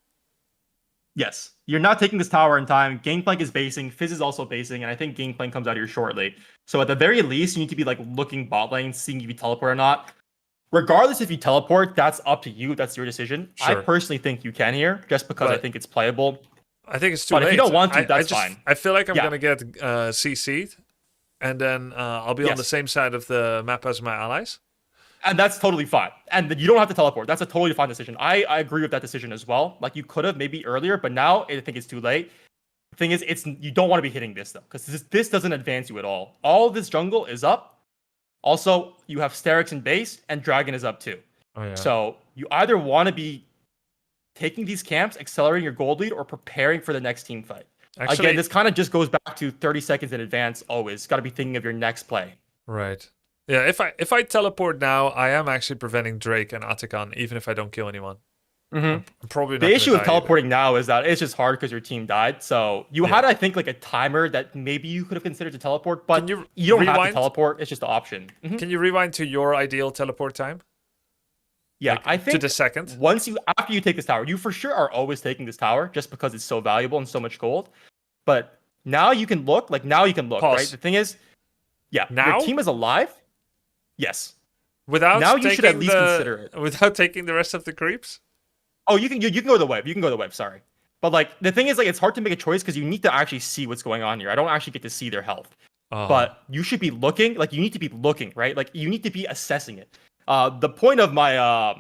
Yes. You're not taking this tower in time. Gangplank is basing. Fizz is also basing, and I think Gangplank comes out here shortly. So at the very least, you need to be like looking bot lane, seeing if you teleport or not. Regardless if you teleport, that's up to you. That's your decision. I Sure. personally think you can here, just because I But- think it's playable. I think it's too But late. if you don't want to, I that's just, fine. I feel like I'm Yeah. going to get CC'd, and then I'll be on Yes. the same side of the map as my allies. And that's totally fine. And you don't have to teleport. That's a totally fine decision. I agree with that decision as well. Like you could have maybe earlier, but now I think it's too late. The thing is, you don't want to be hitting this though, because this doesn't advance you at all. All of this jungle is up. Also, you have Sterix in base, and Dragon is up too. Oh yeah. So you either want to be taking these camps, accelerating your gold lead, or preparing for the next team fight. Actually, Again, this kind of just goes back to 30 seconds in advance always. Got to be thinking of your next play. right. Yeah, if I teleport now, I am actually preventing Drake and Atakan, even if I don't kill anyone. I'm probably not The gonna issue with die either. teleporting now is that it's just hard because your team died. So you had, I think, like a timer that maybe you could have considered to teleport, but Can you you don't have rewind? to teleport. It's just the option. Can you rewind to your ideal teleport time? Yeah, Like, I think to the second. after you take this tower, you for sure are always taking this tower just because it's so valuable and so much gold. But now you can look, Pause. right? The thing is, yeah, Now? your team is alive. Yes. Without Now you should at taking least consider it. Without taking the rest of the creeps? Oh, you can go to the web. You can go to the web. Sorry, but like the thing is, like it's hard to make a choice because you need to actually see what's going on here. I don't actually get to see their health, Oh. but you should be looking. Like you need to be looking, right? Like you need to be assessing it. The point of my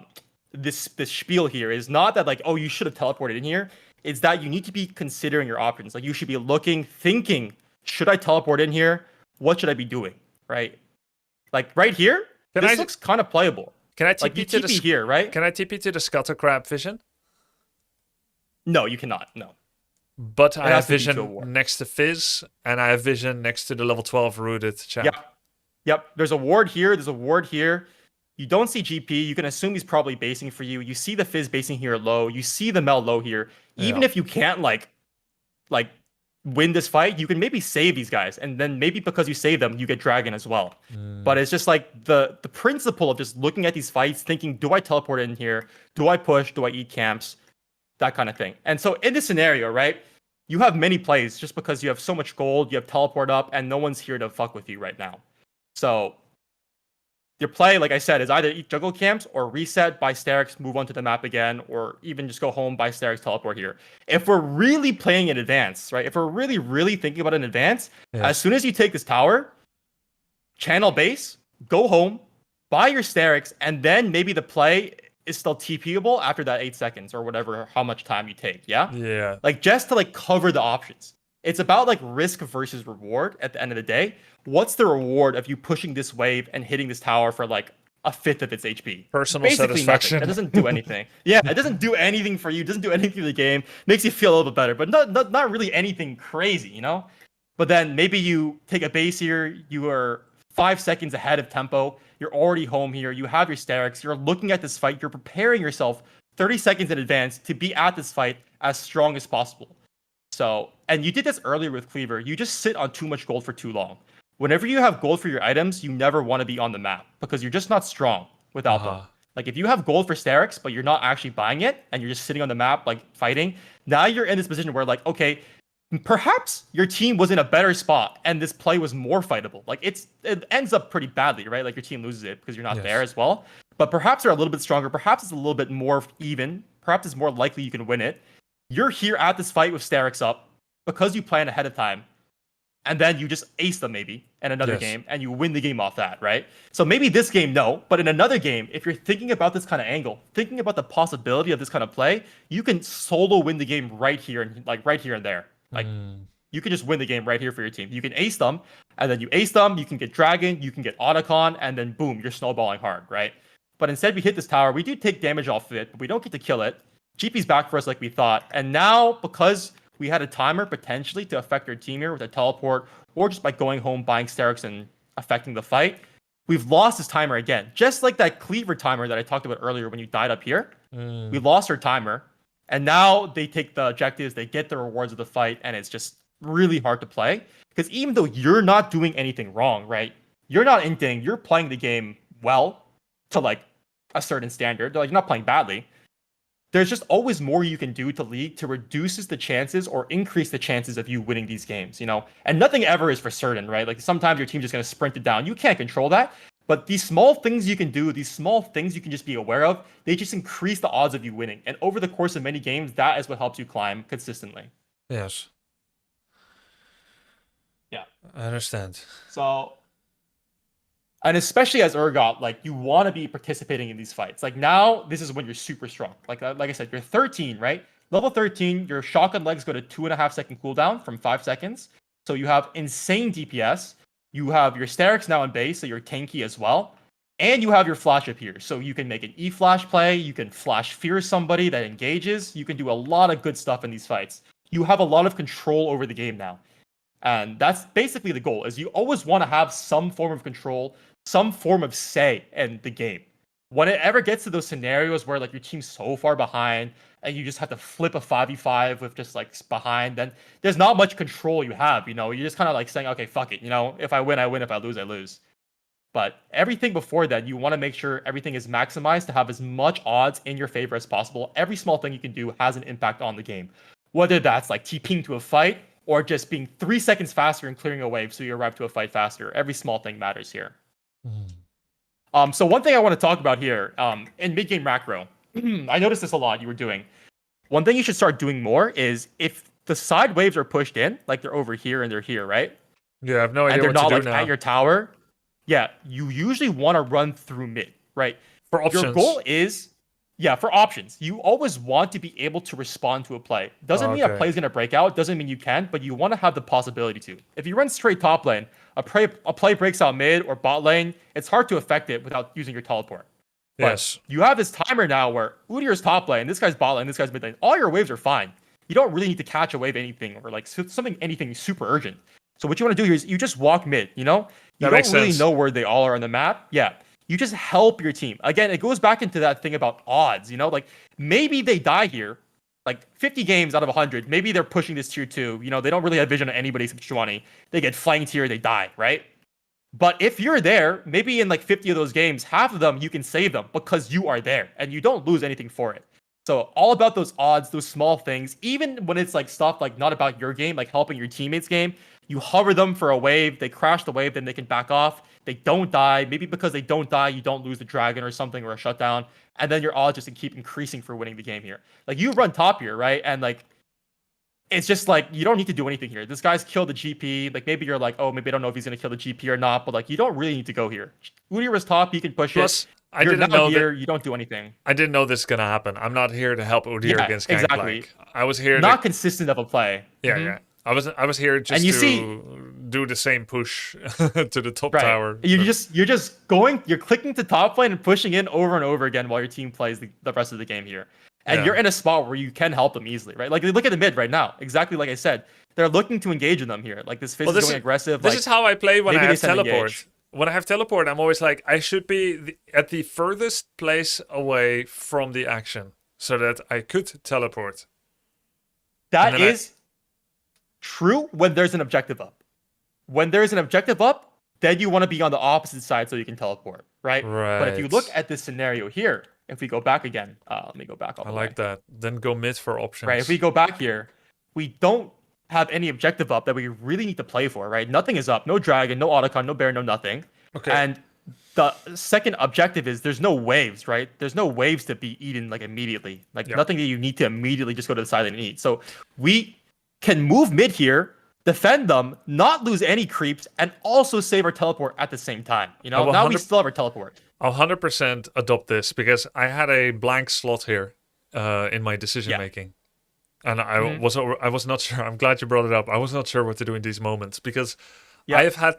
this spiel here is not that like, oh, you should have teleported in here. It's that you need to be considering your options. Like you should be looking, thinking, should I teleport in here? What should I be doing? Right? Like right here, Can this I- looks kind of playable. Can I Like TP you to the TP here, right? Can I TP to the Scuttle Crab vision? No, you cannot. No. But I has have to be to a vision ward. next to Fizz, and I have vision next to the level 12 rooted champ. Yep. Yep. There's a ward here. There's a ward here. You don't see GP. You can assume he's probably basing for you. You see the Fizz basing here low. You see the Mel low here. Even Yeah. if you can't like win this fight, you can maybe save these guys, and then maybe because you save them, you get Dragon as well. But it's just like the principle of just looking at these fights, thinking, do I teleport in here? Do I push? Do I eat camps? That kind of thing. And so in this scenario, right, you have many plays just because you have so much gold, you have teleport up, and no one's here to fuck with you right now. So your play, like I said, is either eat jungle camps or reset, buy Sterix, move onto the map again, or even just go home, buy Sterix, teleport here. If we're really playing in advance, right? If we're really, really thinking about it in advance, Yeah. as soon as you take this tower, channel base, go home, buy your Sterix, and then maybe the play is still TPable after that 8 seconds or whatever, how much time you take. Yeah? Yeah. Like just to like cover the options. It's about like risk versus reward at the end of the day. What's the reward of you pushing this wave and hitting this tower for like a fifth of its HP? Personal Basically satisfaction. nothing. That doesn't do anything. Yeah, it doesn't do anything for you. It doesn't do anything for the game. Makes you feel a little bit better, but not really anything crazy, you know? But then maybe you take a base here, you are 5 seconds ahead of tempo, you're already home here, you have your Sterix, you're looking at this fight, you're preparing yourself 30 seconds in advance to be at this fight as strong as possible. So, and you did this earlier with Cleaver, you just sit on too much gold for too long. Whenever you have gold for your items, you never want to be on the map because you're just not strong without them. Like if you have gold for Sterix, but you're not actually buying it and you're just sitting on the map like fighting, now you're in this position where like, okay, perhaps your team was in a better spot and this play was more fightable. Like it ends up pretty badly, right? Like your team loses it because you're not Yes. there as well. But perhaps they're a little bit stronger. Perhaps it's a little bit more even. Perhaps it's more likely you can win it. You're here at this fight with Sterix up because you plan ahead of time. And then you just ace them maybe in another Yes. game and you win the game off that, right? So maybe this game, no. But in another game, if you're thinking about this kind of angle, thinking about the possibility of this kind of play, you can solo win the game right here and like right here and there. Like you can just win the game right here for your team. You can ace them, and then you ace them, you can get Dragon, you can get Otacon, and then boom, you're snowballing hard, right? But instead, we hit this tower. We do take damage off of it, but we don't get to kill it. GP's back for us like we thought. And now, because we had a timer potentially to affect our team here with a teleport, or just by going home, buying Sterix and affecting the fight, we've lost this timer again. Just like that Cleaver timer that I talked about earlier when you died up here. We lost our timer. And now they take the objectives, they get the rewards of the fight, and it's just really hard to play. Because even though you're not doing anything wrong, right? You're not inting, you're playing the game well to like a certain standard. Like, you're not playing badly. There's just always more you can do to league to reduces the chances or increase the chances of you winning these games, you know? And nothing ever is for certain, right? Like, sometimes your team's just going to sprint it down. You can't control that. But these small things you can do, these small things you can just be aware of, they just increase the odds of you winning. And over the course of many games, that is what helps you climb consistently. Yes. Yeah. I understand. So, and especially as URGOT, like, you want to be participating in these fights. Like, now, this is when you're super strong. Like I said, you're 13, right? Level 13, your shotgun legs go to 2.5 second cooldown from 5 seconds. So you have insane DPS. You have your Sterix now in base, so you're tanky as well. And you have your flash up here. So you can make an E-flash play, you can flash fear somebody that engages, you can do a lot of good stuff in these fights. You have a lot of control over the game now. And that's basically the goal, is you always want to have some form of control, some form of say in the game. When it ever gets to those scenarios where like your team's so far behind and you just have to flip a 5v5 with just like behind, then there's not much control you have, you know? You're just kind of like saying, okay, fuck it, you know? If I win, I win. If I lose, I lose. But everything before that, you want to make sure everything is maximized to have as much odds in your favor as possible. Every small thing you can do has an impact on the game. Whether that's like TPing to a fight or just being 3 seconds faster and clearing a wave so you arrive to a fight faster. Every small thing matters here. So one thing I want to talk about here, in mid-game macro, I noticed this a lot you were doing. One thing you should start doing more is if the side waves are pushed in, like they're over here and they're here, right? Yeah, I have no idea And they're what not to like do now. at your tower. Yeah, you usually want to run through mid, right? For options. Your goal is, yeah, for options. You always want to be able to respond to a play. Doesn't mean a Okay. play is going to break out. Doesn't mean you can, but you want to have the possibility to. If you run straight top lane, a play breaks out mid or bot lane, it's hard to affect it without using your teleport. But Yes. you have this timer now where Udyr's top lane, this guy's bot lane, this guy's mid lane. All your waves are fine. You don't really need to catch a wave anything or like anything super urgent. So what you want to do here is you just walk mid, you know? You That don't makes really sense. know where they all are on the map. Yeah. You just help your team. Again, it goes back into that thing about odds, you know? Like, maybe they die here, like 50 games out of 100. Maybe they're pushing this tier 2. You know, they don't really have vision on anybody except Chouani. They get flanked here, they die, right? But if you're there, maybe in like 50 of those games, half of them you can save them because you are there and you don't lose anything for it. So all about those odds, those small things, even when it's like stuff like not about your game, like helping your teammates' game, you hover them for a wave, they crash the wave, then they can back off. They don't die. Maybe because they don't die, you don't lose the dragon or something or a shutdown. And then your odds just keep increasing for winning the game here. Like, you run top here, right? And like, it's just like, you don't need to do anything here. This guy's killed the GP. Like, maybe you're like, oh, maybe I don't know if he's going to kill the GP or not. But like, you don't really need to go here. Udyr was top. You can push Plus, it. I You're didn't now know here. that. You don't do anything. I didn't know this is gonna happen. I'm not here to help Udyr Yeah, against exactly. Gangplank. I was here Not to, consistent of a play. yeah, Mhm. yeah. I was here just And you to see- do the same push to the top Right. tower. You're but- just going, you're clicking to top lane and pushing in over and over again while your team plays the rest of the game here. And Yeah. you're in a spot where you can help them easily, right? Like, look at the mid right now. Exactly like I said. They're looking to engage in them here. Like, this Fizz Well, is going aggressive. This like, is how I play when I maybe they have send teleport. engage. When I have teleport, I'm always like, I should be at the furthest place away from the action so that I could teleport. That And then is true when there's an objective up. When there's an objective up, then you want to be on the opposite side so you can teleport, right? But if you Right. look at this scenario here, if we go back again, let me go back all I the like way. that. Then go mid for options. Right, if we go back here, we don't have any objective up that we really need to play for, right? Nothing is up. No dragon, no Otacon, no bear, no nothing. Okay. And the second objective is there's no waves, right? There's no waves to be eaten like immediately. Like, Yeah. nothing that you need to immediately just go to the side and eat. So we can move mid here, defend them, not lose any creeps, and also save our teleport at the same time. You know, will now we 100 still have our teleport. I'll 100% adopt this because I had a blank slot here in my decision making. And I was not sure. I'm glad you brought it up. I was not sure what to do in these moments because Yeah. I've had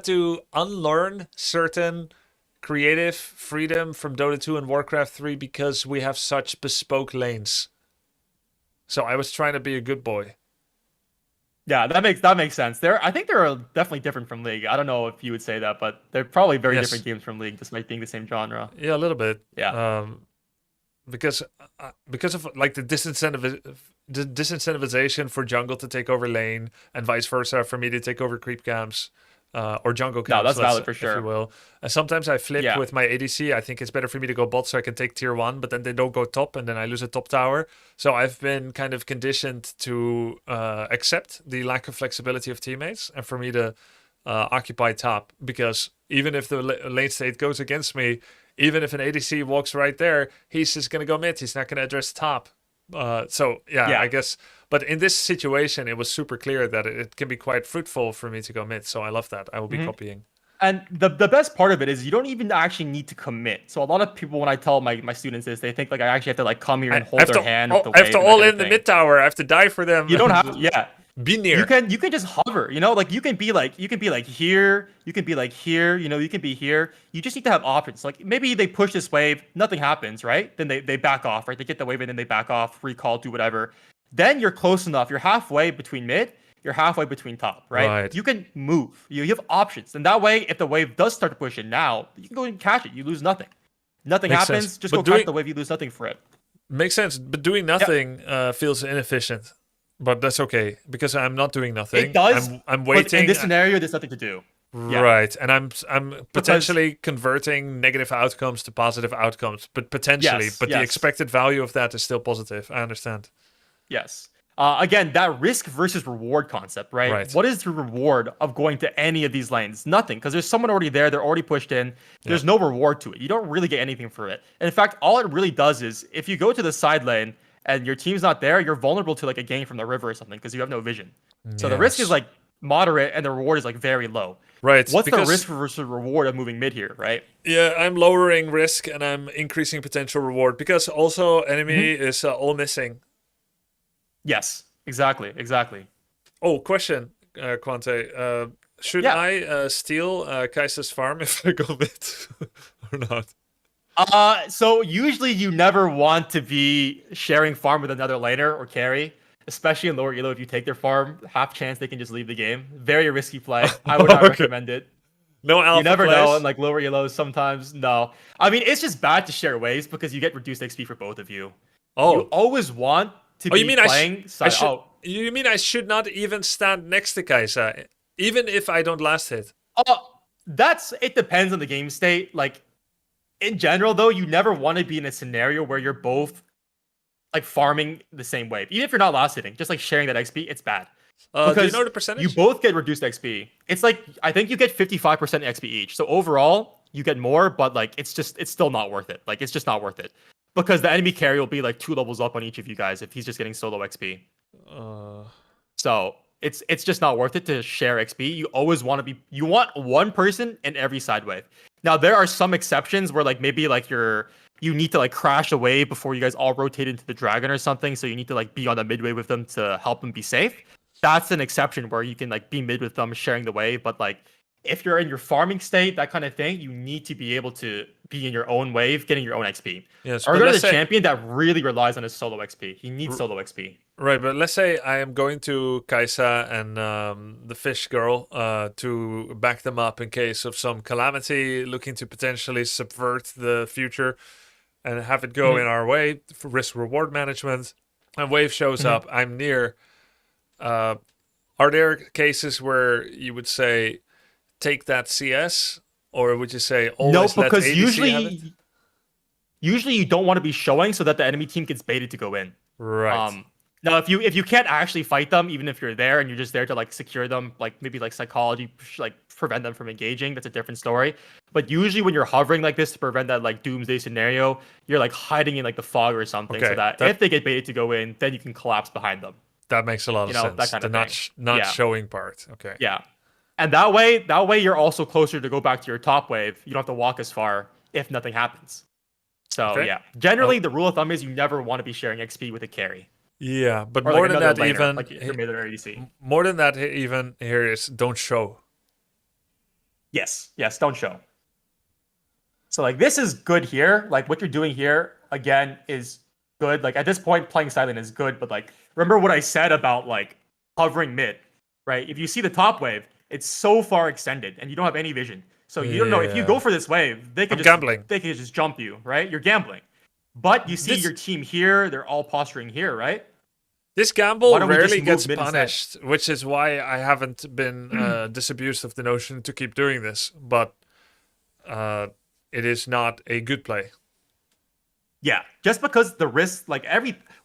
to unlearn certain creative freedom from Dota 2 and Warcraft 3 because we have such bespoke lanes. So I was trying to be a good boy. Yeah, that makes sense. I think they're definitely different from League. I don't know if you would say that, but they're probably very Yes. different games from League, despite being the same genre. Yeah, a little bit. Yeah. Because of like the disincentivization for jungle to take over lane and vice versa for me to take over creep camps. Or jungle camps, that's valid for if sure. you will. And sometimes I flip Yeah. with my ADC. I think it's better for me to go bot so I can take tier 1, but then they don't go top, and then I lose a top tower. So I've been kind of conditioned to accept the lack of flexibility of teammates, and for me to occupy top. Because even if the lane state goes against me, even if an ADC walks right there, he's just going to go mid. He's not going to address top. Yeah. I guess. But in this situation, it was super clear that it can be quite fruitful for me to go mid. So I love that. I will be copying. And the best part of it is you don't even actually need to commit. So a lot of people, when I tell my students this, they think like I actually have to like come here and hold their hand. With the I have to wave and all that kind in of the thing. mid tower. I have to die for them. You don't have to. Yeah. Be near. You can just hover, like you can be like here, you can be like here, you can be here. You just need to have options. Like maybe they push this wave, nothing happens, right? Then they back off, right? They get the wave and then they back off, recall, do whatever. Then you're close enough. You're halfway between mid, you're halfway between top, right? Right. You can move. You have options. And that way, if the wave does start to push in now, you can go and catch it. You lose nothing. Nothing Makes happens. sense. Just But go catch the wave, you lose nothing for it. Makes sense. But doing nothing feels inefficient. But that's okay because I'm not doing nothing. It does. I'm But waiting. in this scenario, there's nothing to do. Yeah. Right, and I'm potentially converting negative outcomes to positive outcomes, but potentially. Yes, but the yes. expected value of that is still positive. I understand. Yes. Again, that risk versus reward concept, right? Right. What is the reward of going to any of these lanes? Nothing, because there's someone already there. They're already pushed in. There's no reward to it. You don't really get anything for it. And in fact, all it really does is if you go to the side lane and your team's not there, you're vulnerable to like a gank from the river or something because you have no vision. So the risk is like moderate and the reward is like very low. Right. What's the because- risk versus reward of moving mid here, right? Yeah, I'm lowering risk and I'm increasing potential reward because also enemy is all missing. Yes, exactly. Oh, question, Quante. Should Yeah. I steal Kaiser's farm if I go mid or not? So usually you never want to be sharing farm with another laner or carry, especially in lower elo. If you take their farm, half chance they can just leave the game. Very risky play. I would not recommend it. No alpha You never plays? know in like lower elos sometimes. No, I mean it's just bad to share waves because you get reduced XP for both of you. Oh, You always want to Oh, be you mean playing side. you mean I should not even stand next to Kaiser, even if I don't last hit? It depends on the game state. Like in general, though, you never want to be in a scenario where you're both like farming the same wave. Even if you're not last hitting, just like sharing that XP, it's bad. Do you know the percentage? You both get reduced XP. It's like I think you get 55% XP each. So overall, you get more, but like it's still not worth it. Like it's just not worth it. Because the enemy carry will be like 2 levels up on each of you guys if he's just getting solo XP. So it's just not worth it to share XP. You always you want one person in every side wave. Now there are some exceptions where like maybe like you need to like crash a wave before you guys all rotate into the dragon or something. So you need to like be on the mid wave with them to help them be safe. That's an exception where you can like be mid with them sharing the wave. But like if you're in your farming state, that kind of thing, you need to be able to be in your own wave, getting your own XP. Yes, Or but go to let's the say- champion that really relies on his solo XP. He needs solo XP. Right, but let's say I am going to Kaisa and the fish girl to back them up in case of some calamity, looking to potentially subvert the future and have it go in our way for risk reward management. And wave shows up, I'm near. Are there cases where you would say take that CS, or would you say always No, let because ADC have it? usually you don't want to be showing so that the enemy team gets baited to go in. Right. Now, if you can't actually fight them, even if you're there and you're just there to like secure them, like maybe like psychology, like prevent them from engaging, that's a different story. But usually when you're hovering like this to prevent that like doomsday scenario, you're like hiding in like the fog or something, Okay, so that that- if they get baited to go in, then you can collapse behind them. That makes a lot of You know, sense. that kind of the thing. not Yeah. showing part. Okay. Yeah, and that way you're also closer to go back to your top wave. You don't have to walk as far if nothing happens. So Okay. yeah, generally the rule of thumb is you never want to be sharing XP with a carry. Yeah, but Or more like than another that, laner, even like your mid or ADC. more than that, even here is don't show. Yes, don't show. So like this is good here. Like what you're doing here again is good. Like at this point, playing silent is good. But like remember what I said about like hovering mid, right? If you see the top wave, it's so far extended and you don't have any vision. So you don't know if you Yeah. go for this wave, I'm gambling. they could just jump you, right? You're gambling. But you see This- your team here, they're all posturing here, right? This gamble Why don't we just rarely move gets mid instead? punished, which is why I haven't been disabused of the notion to keep doing this. But it is not a good play. Yeah, just because the risk, like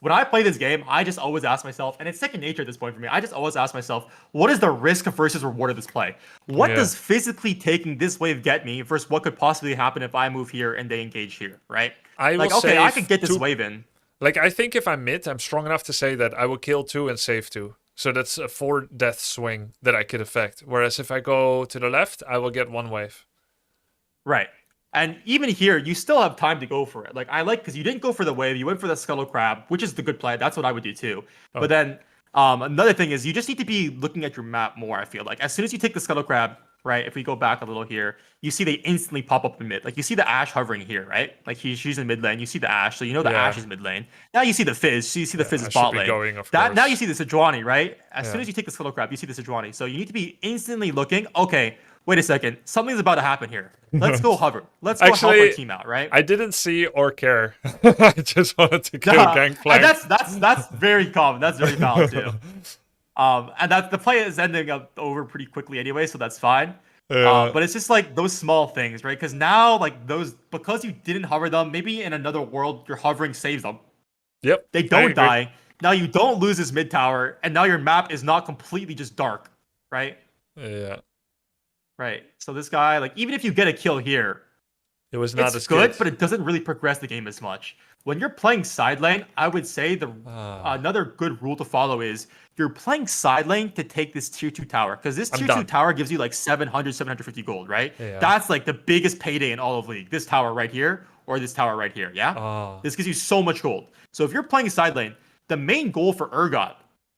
when I play this game, I just always ask myself, and it's second nature at this point for me. I just always ask myself, what is the risk versus reward of this play? What Yeah. does physically taking this wave get me versus what could possibly happen if I move here and they engage here, right? I Like, will okay, I save could get this two- wave in. Like, I think if I'm mid, I'm strong enough to say that I will kill 2 and save 2. So that's a 4 death swing that I could affect. Whereas if I go to the left, I will get 1 wave. Right. And even here, you still have time to go for it. Like I like because you didn't go for the wave, you went for the scuttle crab, which is the good play. That's what I would do too. Oh. But then another thing is you just need to be looking at your map more. I feel like as soon as you take the scuttle crab, right? If we go back a little here, you see they instantly pop up in mid. Like you see the Ash hovering here, right? Like she's in mid lane. You see the Ash, so you know the Yeah. Ash is mid lane. Now you see the Fizz. So you see the Fizz I is should bot be lane. going, of Now course. you see the Sejuani, right? As soon Yeah. as you take the scuttle crab, you see the Sejuani. So you need to be instantly looking. Okay, wait a second. Something's about to happen here. Let's go hover. Let's go help Actually, our team out, right? I didn't see or care. I just wanted to kill Gangplank. And that's very common. That's very valid too. And that the play is ending up over pretty quickly anyway, so that's fine. Yeah. But it's just like those small things, right? Because now, like those, because you didn't hover them, maybe in another world, your hovering saves them. Yep. They I don't agree. die. Now you don't lose this mid tower, and now your map is not completely just dark, right? Yeah. Right. So this guy, like, even if you get a kill here, It was not it's as good, but it doesn't really progress the game as much. When you're playing side lane, I would say another good rule to follow is you're playing side lane to take this tier 2 tower, because this I'm tier 2 done. tower gives you like 700, 750 gold, right? Yeah. That's like the biggest payday in all of League. This tower right here or this tower right here, yeah? Oh. This gives you so much gold. So if you're playing side lane, the main goal for URGOT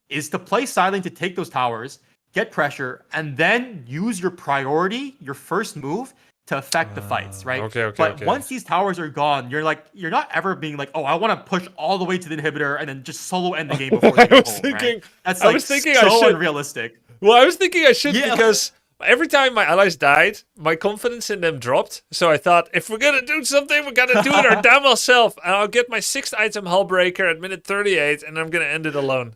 is to play side lane to take those towers, get pressure, and then use your priority, your first move, to affect the fights, right? okay, But okay. once these towers are gone, you're not ever being like, oh, I want to push all the way to the inhibitor and then just solo end the game before they I go was home, thinking- right? That's I like was thinking so I should- unrealistic. Well, I was thinking I should Yeah. because every time my allies died, my confidence in them dropped. So I thought, if we're gonna do something, we're gonna do it our damn well self. And I'll get my 6th item Hullbreaker at minute 38, and I'm gonna end it alone.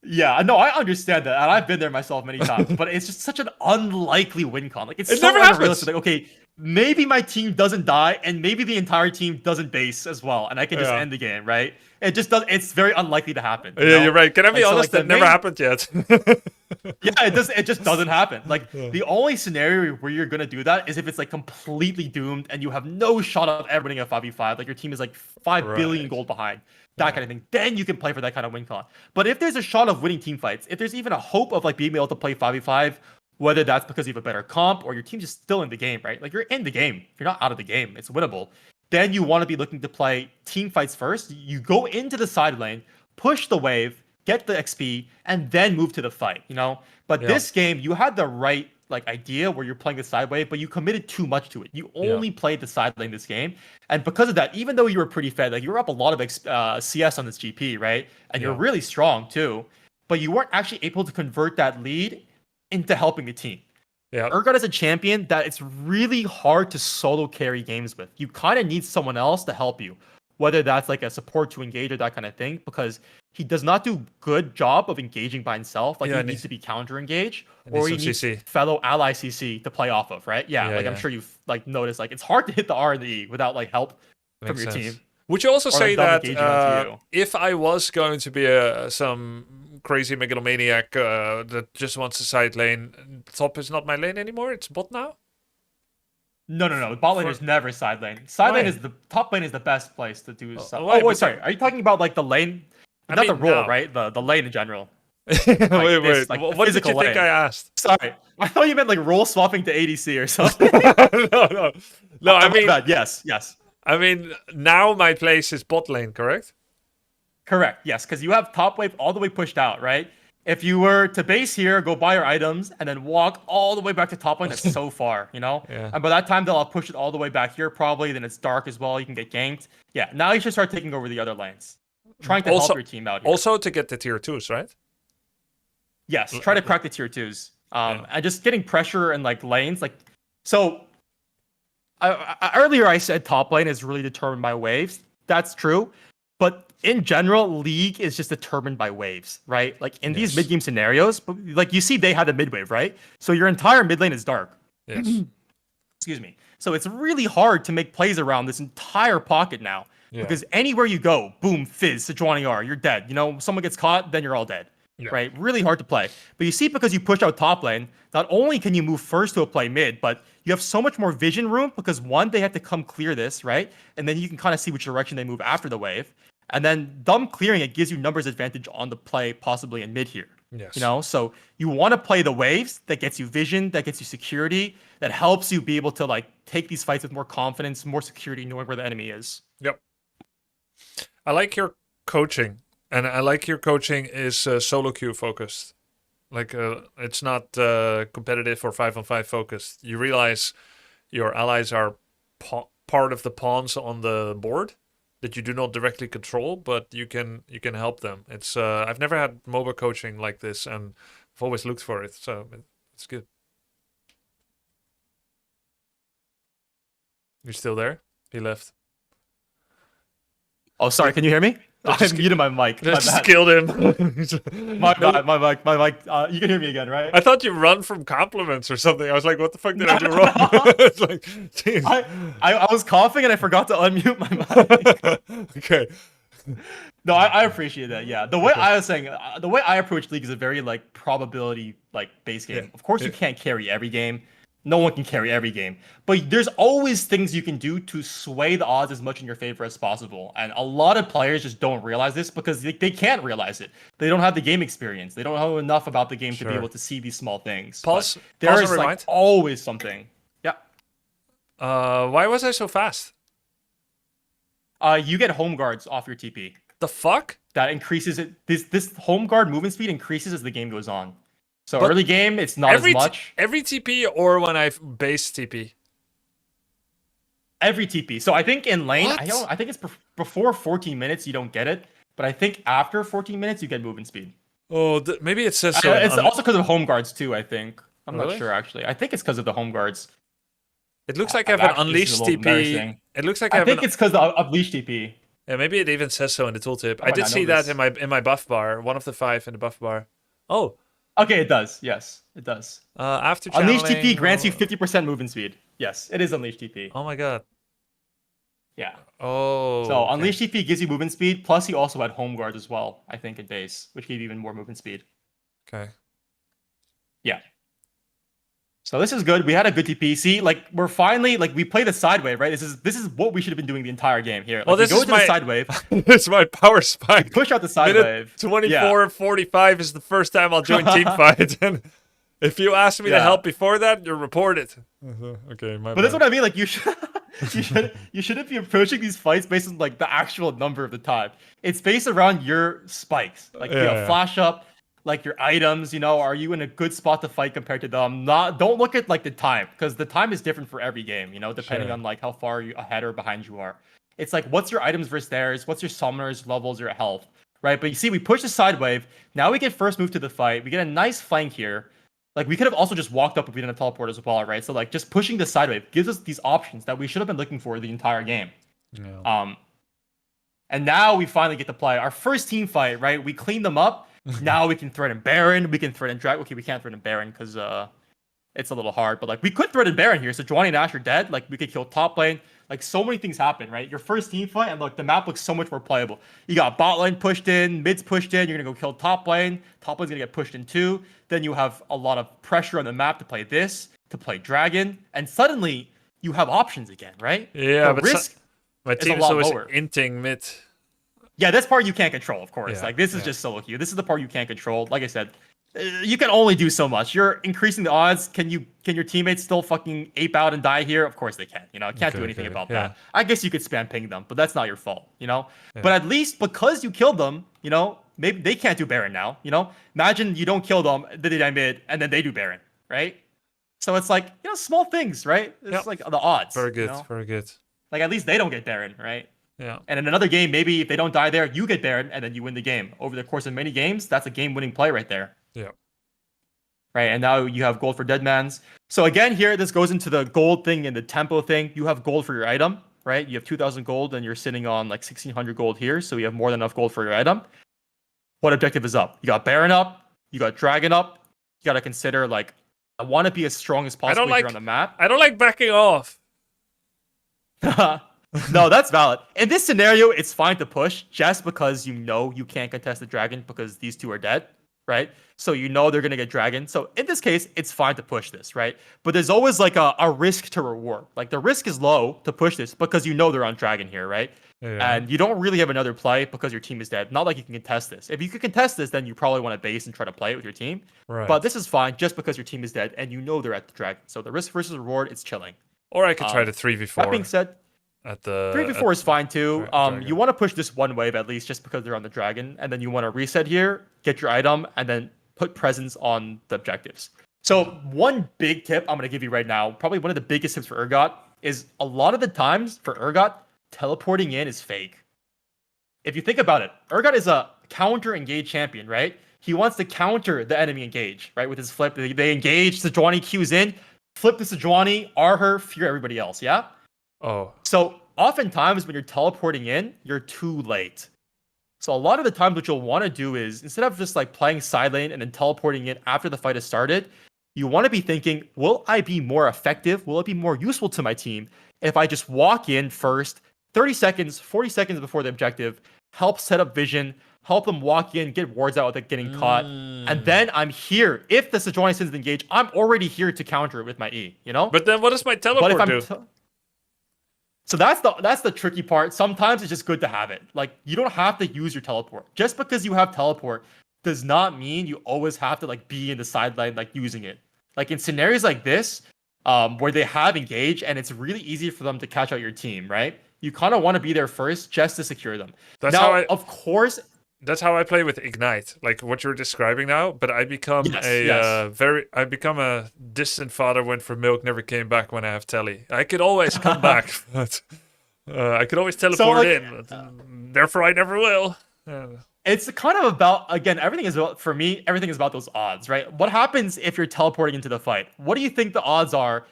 Yeah, no, I understand that, and I've been there myself many times. But it's just such an unlikely win con. Like it's It so never happens. unrealistic. Like, okay, maybe my team doesn't die, and maybe the entire team doesn't base as well, and I can just Yeah. end the game, right? It just does. It's very unlikely to happen. you Yeah, know? you're right. Can I be Like, so, honest? like, That the never main- happened yet. Yeah, it does. It just doesn't happen. Like the only scenario where you're gonna do that is if it's like completely doomed and you have no shot of ever winning a 5v5. Like your team is like 5 billion Right. gold behind, that kind of thing. Then you can play for that kind of win con. But if there's a shot of winning team fights, if there's even a hope of like being able to play 5v5, whether that's because you have a better comp or your team's just still in the game, right? Like you're in the game. You're not out of the game. It's winnable. Then you want to be looking to play team fights first. You go into the side lane, push the wave, get the XP, and then move to the fight, you know? But Yeah. this game, you had the right like idea where you're playing the side wave, but you committed too much to it. You only played the side lane this game. And because of that, even though you were pretty fed, like you were up a lot of CS on this GP, right? And you're Yeah. really strong too, but you weren't actually able to convert that lead into helping the team. Yeah. URGOT is a champion that it's really hard to solo carry games with. You kind of need someone else to help you, whether that's like a support to engage or that kind of thing, because he does not do good job of engaging by himself. Like Yeah, he and needs to be counter engaged, and or needs he some needs CC. fellow ally CC to play off of, right? Yeah, Yeah, like I'm yeah. sure you've like noticed, like it's hard to hit the R and the E without like help from Makes your sense. team. Would you also Or say them that engaging onto you. if I was going to be some crazy megalomaniac that just wants a side lane, top is not my lane anymore? It's bot now? No. Bot lane is never side lane. Side lane Why? is the top lane is the best place to do. why? Oh wait, sorry. Are you talking about like the lane? I Not the mean, role, no. right? The lane in general. wait. this, like, What the did you physical think lane. I asked? Sorry, I thought you meant like role swapping to ADC or something. No. I My mean, bad. Yes. now my place is bot lane, correct? Correct. Yes, because you have top wave all the way pushed out, right? If you were to base here, go buy your items, and then walk all the way back to top lane, that's so far, you know? Yeah. And by that time, they'll have pushed it all the way back here, probably. Then it's dark as well. You can get ganked. Yeah, now you should start taking over the other lanes. Trying to help your team out here. Also to get the tier 2s, right? Yes, try to crack the tier 2s. And just getting pressure in, like, lanes. Like, so, earlier I said top lane is really determined by waves. That's true. But in general, League is just determined by waves, right? Like in these mid-game scenarios, like you see they had the mid wave, right? So your entire mid lane is dark. Yes. Excuse me. So it's really hard to make plays around this entire pocket now. Yeah. Because anywhere you go, boom, fizz, Sejuani R, you're dead. You know, someone gets caught, then you're all dead. Yeah. Right? Really hard to play. But you see, because you push out top lane, not only can you move first to a play mid, but you have so much more vision room because one, they have to come clear this, right? And then you can kind of see which direction they move after the wave. And then them clearing it gives you numbers advantage on the play, possibly in mid here. Yes. You know, so you want to play the waves that gets you vision, that gets you security, that helps you be able to like take these fights with more confidence, more security, knowing where the enemy is. Yep. I like your coaching, and I like your coaching is solo queue focused. Like it's not competitive or 5-on-5 focused. You realize your allies are part of the pawns on the board that you do not directly control, but you can help them. It's I've never had MOBA coaching like this, and I've always looked for it, so it's good. You're still there? He left. Oh, sorry. Can you hear me? I muted my mic. My Just bad. killed him. My mic. You can hear me again, right? I thought you run from compliments or something. I was like, what the fuck did I do wrong? It's like, geez. I was coughing and I forgot to unmute my mic. Okay. No, I appreciate that. Yeah, the way I was saying, the way I approach League is a very like probability like base game. Yeah. Of course, you can't carry every game. No one can carry every game, but there's always things you can do to sway the odds as much in your favor as possible. And a lot of players just don't realize this because they can't realize it. They don't have the game experience. They don't know enough about the game to be able to see these small things. Pause. There Pause is and like rewind. always something. Yeah. Why was I so fast? You get home guards off your TP. The fuck? That increases it. This home guard movement speed increases as the game goes on. So But early game, it's not as much. Every TP or when I base TP? Every TP. So I think in lane, What? I think it's before 14 minutes you don't get it, but I think after 14 minutes you get movement speed. Oh, maybe it says so. It's also because of home guards too. I think. I'm Really? not sure actually. I think it's because of the home guards. It looks like I have an Actually, this is unleashed a little TP. embarrassing. It looks like I I have think an. it's because of Leash TP. Yeah, maybe it even says so in the tooltip. I might did not see know that this. in my buff bar. One of the 5 in the buff bar. Oh, Okay, it does. Yes, it does. after Unleash channeling- TP grants you 50% movement speed. Yes, it is Unleash TP. Oh my god. Yeah. Oh. So okay. Unleash TP gives you movement speed, plus he also had home guards as well, I think, in base, which gave you even more movement speed. Okay. Yeah. So this is good. We had a good TP. See, like we're finally like we played a side wave, right? This is what we should have been doing the entire game here. Like, Well, this we go is to my the side wave, This is my power spike. push out the side Minute wave. 24:45 is the first time I'll join team fight, and if you ask me to Yeah. help before that, you're reported. Okay, my But that's bad. what I mean. Like you should, you shouldn't be approaching these fights based on like the actual number of the time. It's based around your spikes, like Yeah. flash up, like your items. You know, are you in a good spot to fight compared to them? Don't look at like the time because the time is different for every game. You know, depending Sure. on like how far you ahead or behind you are. It's like what's your items versus theirs? What's your summoners levels, your health, right? But you see, we push the side wave. Now we get first move to the fight. We get a nice flank here. Like we could have also just walked up if we didn't teleport as well, right? So like just pushing the side wave gives us these options that we should have been looking for the entire game. Yeah. And now we finally get to play our first team fight, right? We cleaned them up. Now we can threaten Baron. We can threaten Drag. Okay, we can't threaten Baron because it's a little hard. But like we could threaten Baron here. So Sejuani and Ash are dead. Like we could kill top lane. Like so many things happen, right? Your first team fight, and look, the map looks so much more playable. You got bot lane pushed in, mid's pushed in. You're gonna go kill top lane. Top lane's gonna get pushed in too. Then you have a lot of pressure on the map to play this, to play Dragon, and suddenly you have options again, right? Yeah, the but risk. my is a team is lot always lower. inting mid. Yeah, this part you can't control, of course. Yeah, Like this is yeah. just solo queue. This is the part you can't control. Like I said, You can only do so much. You're increasing the odds. Can your teammates still fucking ape out and die here? Of course they can. You know, can't do anything about that. I guess you could spam ping them, but that's not your fault, you know? But at least because you killed them, you know, maybe they can't do Baron now, you know? Imagine you don't kill them, then they die mid, and then they do Baron, right? So it's like, you know, small things, right? It's like the odds. Very good, you know? very good. Like at least they don't get Baron, right? Yeah. And in another game, maybe if they don't die there, you get Baron, and then you win the game. Over the course of many games, that's a game-winning play right there. Yeah. Right, and now you have gold for Deadmans. So again, here, this goes into the gold thing and the tempo thing. You have gold for your item, right? You have 2,000 gold, and you're sitting on like 1,600 gold here, so you have more than enough gold for your item. What objective is up? You got Baron up, you got Dragon up. You got to consider, like, I want to be as strong as possible here on the map. I don't like backing off. No, that's valid. In this scenario, it's fine to push just because you know you can't contest the dragon because these two are dead, right? So you know they're going to get dragon. So in this case, it's fine to push this, right? But there's always like a risk to reward. Like the risk is low to push this because you know they're on dragon here, right? Yeah. And you don't really have another play because your team is dead. Not like you can contest this. If you could contest this, then you probably want to base and try to play it with your team. Right. But this is fine just because your team is dead and you know they're at the dragon. So the risk versus reward, it's chilling. Or I could try the 3v4. That being said, at the 3v4 is fine too. You want to push this one wave at least just because they're on the dragon. And then you want to reset here, get your item, and then put presence on the objectives. So one big tip I'm going to give you right now, probably one of the biggest tips for URGOT, is a lot of the times for URGOT, teleporting in is fake. If you think about it, URGOT is a counter engage champion, right? He wants to counter the enemy engage, right? With his flip, they engage, Sejuani Q's in, flip the Sejuani, R her, fear everybody else, yeah? Oh. So oftentimes when you're teleporting in, you're too late. So a lot of the times what you'll want to do is, instead of just like playing side lane and then teleporting in after the fight has started, you want to be thinking, will I be more effective? Will it be more useful to my team if I just walk in first, 30 seconds, 40 seconds before the objective, help set up vision, help them walk in, get wards out without getting caught, and then I'm here. If the Sejuani sends engage, I'm already here to counter it with my E, you know? But then what does my teleport do? So that's the tricky part. Sometimes it's just good to have it. Like, you don't have to use your teleport. Just because you have teleport does not mean you always have to like be in the sideline like using it. Like in scenarios like this, where they have engage and it's really easy for them to catch out your team, right? You kind of want to be there first just to secure them. That's how I play with Ignite, like what you're describing now. But I become I become a distant father went for milk, never came back when I have telly. I could always come back, but I could always teleport in. But, therefore, I never will. It's kind of about, again, everything is about those odds, right? What happens if you're teleporting into the fight? What do you think the odds are?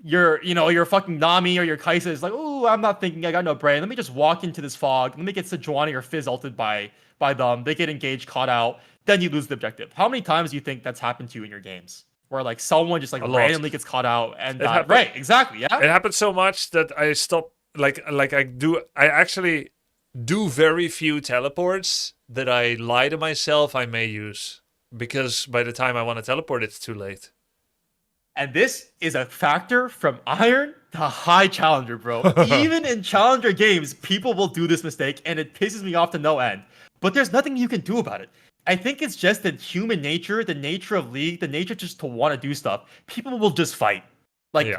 You're fucking Nami or your Kaisa is like, oh, I'm not thinking, I got no brain. Let me just walk into this fog. Let me get Sejuani or Fizz ulted by them. They get engaged, caught out. Then you lose the objective. How many times do you think that's happened to you in your games? Where like someone just like randomly gets caught out and right, exactly, yeah. It happens so much that I stop. I actually do very few teleports that I lie to myself I may use, because by the time I want to teleport, it's too late. And this is a factor from Iron to High Challenger, bro. Even in Challenger games, people will do this mistake, and it pisses me off to no end. But there's nothing you can do about it. I think it's just the human nature, the nature of League, the nature just to want to do stuff. People will just fight.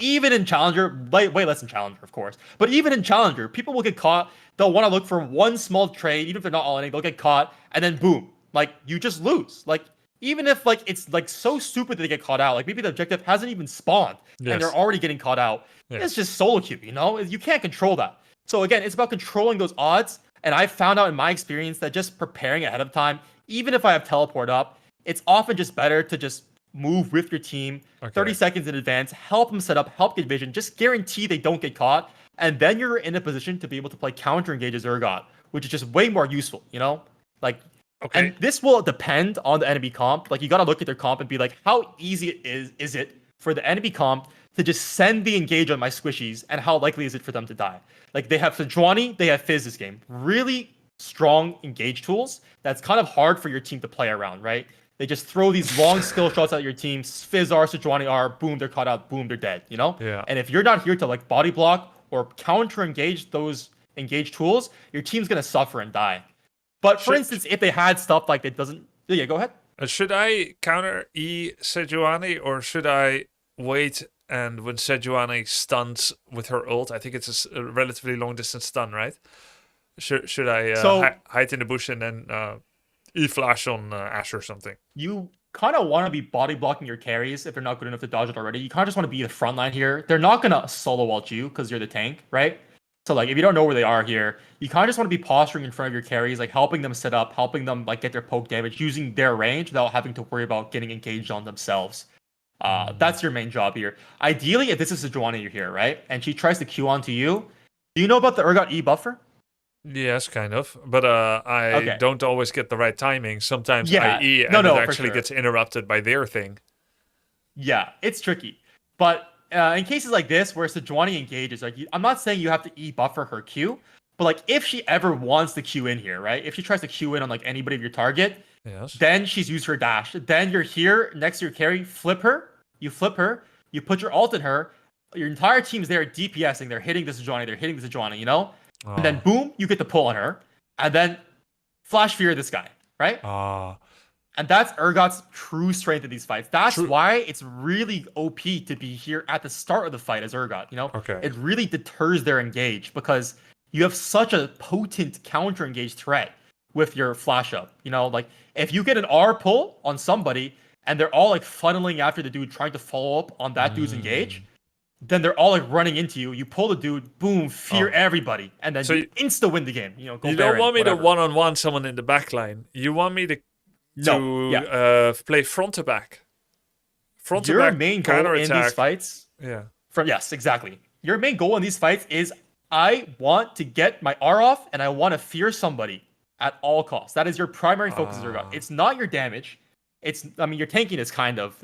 Even in Challenger, way less in Challenger, of course. But even in Challenger, people will get caught. They'll want to look for one small trade, even if they're not all in, they'll get caught, and then boom. Like, you just lose. Like, even if like it's like so stupid that they get caught out, like maybe the objective hasn't even spawned and they're already getting caught out. It's just solo queue, you know? You can't control that. So again, it's about controlling those odds. And I found out in my experience that just preparing ahead of time, even if I have teleport up, it's often just better to just move with your team 30 seconds in advance, help them set up, help get vision, just guarantee they don't get caught. And then you're in a position to be able to play counter engage as URGOT, which is just way more useful, you know? Like, and this will depend on the enemy comp. Like, you got to look at their comp and be like, how easy is it for the enemy comp to just send the engage on my squishies, and how likely is it for them to die? Like, they have Sejuani, they have Fizz this game. Really strong engage tools. That's kind of hard for your team to play around, right? They just throw these long skill shots at your team. Fizz R, Sejuani R, boom, they're caught out, boom, they're dead, you know? Yeah. And if you're not here to like body block or counter engage those engage tools, your team's going to suffer and die. But for instance, if they had stuff like that doesn't... Yeah, go ahead. Should I counter E Sejuani or should I wait and when Sejuani stuns with her ult? I think it's a relatively long distance stun, right? Should I So hide in the bush and then E flash on Ash or something? you kind of want to be body blocking your carries if they're not good enough to dodge it already. You kind of just want to be the front line here. They're not gonna solo ult you because you're the tank, right? So like if you don't know where they are here, you kind of just want to be posturing in front of your carries, like helping them set up, helping them like get their poke damage, using their range without having to worry about getting engaged on themselves. That's your main job here. Ideally, if this is Sejuani you're here, right? And she tries to Q onto you, do you know about the URGOT E buffer? Yes, kind of. But I Okay. don't always get the right timing. Sometimes Yeah. I E and No, it for actually sure. gets interrupted by their thing. Yeah, it's tricky. But in cases like this, where Sejuani engages, like I'm not saying you have to E buffer her Q, but like if she ever wants to Q in here, right? If she tries to Q in on like anybody of your target, Yes. then she's used her dash. Then you're here next to your carry, flip her, you put your ult in her, your entire team's there DPSing, they're hitting the Sejuani, you know? And then boom, you get the pull on her, and then flash fear this guy, right? And that's URGOT's true strength in these fights. That's why it's really OP to be here at the start of the fight as URGOT, you know? Okay. It really deters their engage because you have such a potent counter engage threat with your flash up. You know, like if you get an R pull on somebody and they're all like funneling after the dude trying to follow up on that dude's engage, then they're all like running into you. You pull the dude, boom, fear everybody, and then So you insta win the game. You know, go You don't Baron, want me whatever. to one-on-one someone in the back line. You want me to No, yeah. play front to back. Front to Your back main goal in counterattack. these fights, Yeah. yes, exactly. Your main goal in these fights is I want to get my R off and I want to fear somebody at all costs. That is your primary focus, Zergot. It's not your damage. Your tanking is kind of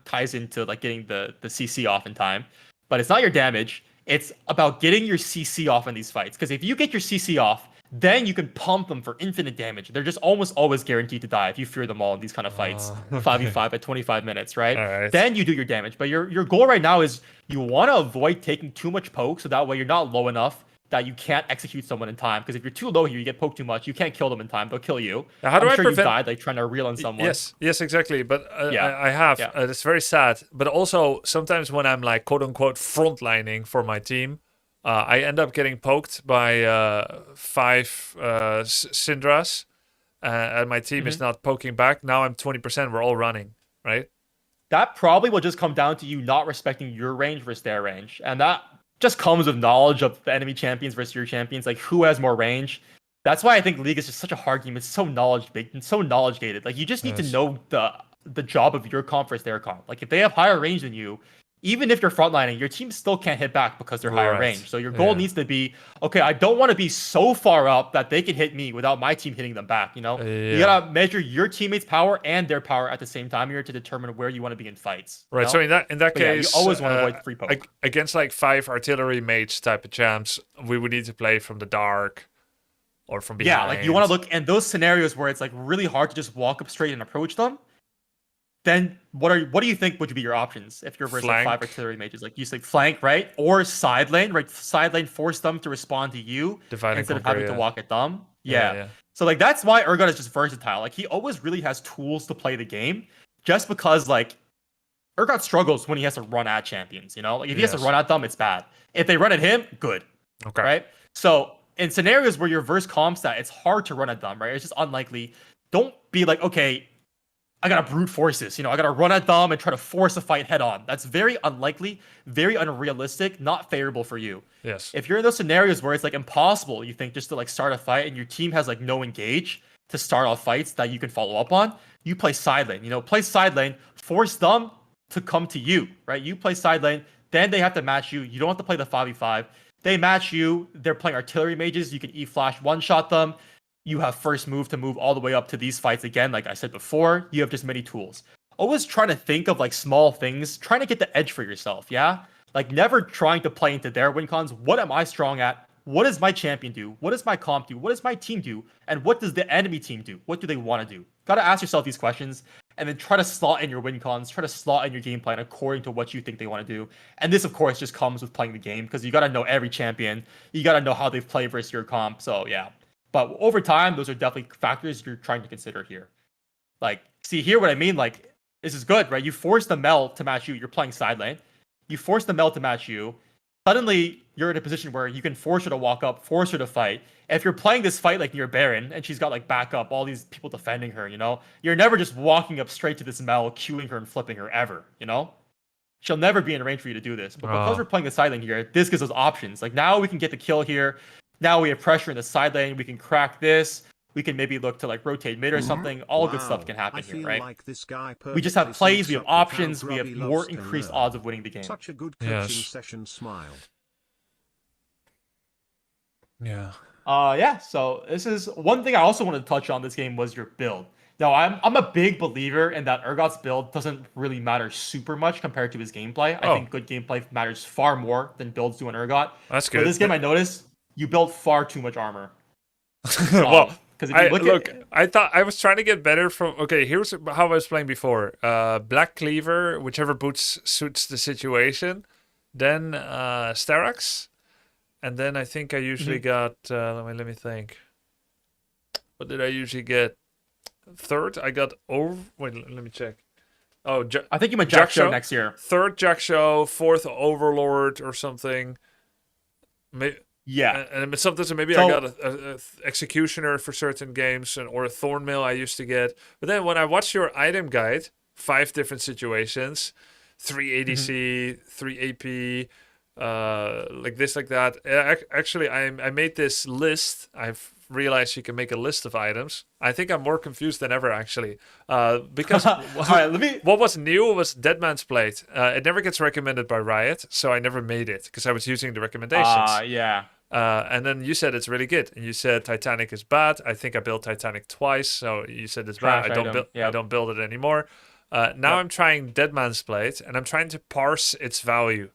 ties into like getting the CC off in time, but it's not your damage. It's about getting your CC off in these fights. Because if you get your CC off, then you can pump them for infinite damage. They're just almost always guaranteed to die if you fear them all in these kind of fights. 5v5 at 25 minutes, right? All right. Then you do your damage. But your goal right now is you want to avoid taking too much poke so that way you're not low enough that you can't execute someone in time. Because if you're too low here, you get poked too much, you can't kill them in time. They'll kill you. Now, how do I'm I sure prevent- you've died like trying to reel on someone. Yes, exactly. But Yeah. I have. Yeah. It's very sad. But also, sometimes when I'm like quote unquote frontlining for my team, I end up getting poked by 5 Syndras, and my team is not poking back. Now I'm 20%. We're all running, right? That probably will just come down to you not respecting your range versus their range. And that just comes with knowledge of the enemy champions versus your champions, like who has more range. That's why I think League is just such a hard game. It's so knowledge-based and so knowledge-gated. Like you just need to know the job of your comp versus their comp. Like if they have higher range than you, even if you're frontlining, your team still can't hit back because they're higher Right. range. So your goal needs to be, okay, I don't want to be so far up that they can hit me without my team hitting them back, you know? You gotta measure your teammates' power and their power at the same time here to determine where you want to be in fights. you Right. know? So in that But yeah, you case, always want to avoid free poke. against like 5 artillery mates type of champs, we would need to play from the dark or from behind. Yeah, like you want to look in those scenarios where it's like really hard to just walk up straight and approach them. Then what do you think would be your options if you're versus like 5 Flank. artillery mages? Like you say flank, right? Or side lane, right? Side lane force them to respond to you Divide and instead of conquer, having to yeah. walk at them. Yeah, Yeah. yeah. So like that's why URGOT is just versatile. Like he always really has tools to play the game. Just because like URGOT struggles when he has to run at champions, you know? Like if he has to Yes. run at them, it's bad. If they run at him, good. Okay. Right? So in scenarios where you're verse comp stat, it's hard to run at them, right? It's just unlikely. Don't be like, okay, I gotta brute force this, you know, I gotta run at them and try to force a fight head on. That's very unlikely, very unrealistic, not favorable for you. Yes. If you're in those scenarios where it's like impossible, you think just to like start a fight and your team has like no engage to start off fights that you can follow up on, you play side lane. You know, play side lane, force them to come to you, right? You play side lane, then they have to match you. You don't have to play the 5v5. They match you. They're playing artillery mages. You can E-flash one-shot them. You have first move to move all the way up to these fights again. Like I said before, you have just many tools. Always trying to think of like small things, trying to get the edge for yourself, yeah? Like never trying to play into their win cons. What am I strong at? What does my champion do? What does my comp do? What does my team do? And what does the enemy team do? What do they want to do? Gotta ask yourself these questions and then try to slot in your win cons, try to slot in your game plan according to what you think they want to do. And this, of course, just comes with playing the game because you gotta know every champion. You gotta know how they play versus your comp. So yeah. But over time, those are definitely factors you're trying to consider here. Like See here, what I mean, like this is good, right? You force the Mel to match you. You're playing side lane. You force the Mel to match you. Suddenly, you're in a position where you can force her to walk up, force her to fight. And if you're playing this fight like near Baron, and she's got like backup, all these people defending her, you're never just walking up straight to this Mel, queuing her and flipping her ever, She'll never be in range for you to do this. But because we're playing the side lane here, this gives us options. Like now we can get the kill here. Now we have pressure in the side lane. We can crack this. We can maybe look to like rotate mid or something. All good stuff can happen here, right? Like this guy we just have plays, we have options, we have Grubby more loves to increased learn. odds of winning the game. Such a good coaching session. Smile. Yeah. Yeah. So this is one thing I also wanted to touch on. This game was your build. Now I'm a big believer in that URGOT's build doesn't really matter super much compared to his gameplay. I think good gameplay matters far more than builds do on URGOT. That's good. For this game, I noticed you built far too much armor. Well, because if you look, I thought I was trying to get better from. Okay, here's how I was playing before. Black Cleaver, whichever boots suits the situation. Then Sterax, and then I think I usually got. Let me think. What did I usually get? Third, I got over. Wait, let me check. Oh, I think you might Jack Show next year. Third Jack Show, fourth Overlord or something. Yeah, and sometimes maybe I got a Executioner for certain games, or a Thornmail I used to get. But then when I watched your item guide, 5 different situations, 3 ADC, 3 AP, like this, like that. Actually, I made this list. I've realized you can make a list of items. I think I'm more confused than ever, actually. Because what was new was Deadman's Plate. It never gets recommended by Riot, so I never made it because I was using the recommendations. Yeah. And then you said it's really good, and you said Titanic is bad. I think I built Titanic twice, so you said it's bad. I don't build it anymore. Now I'm trying Deadman's Plate, and I'm trying to parse its value.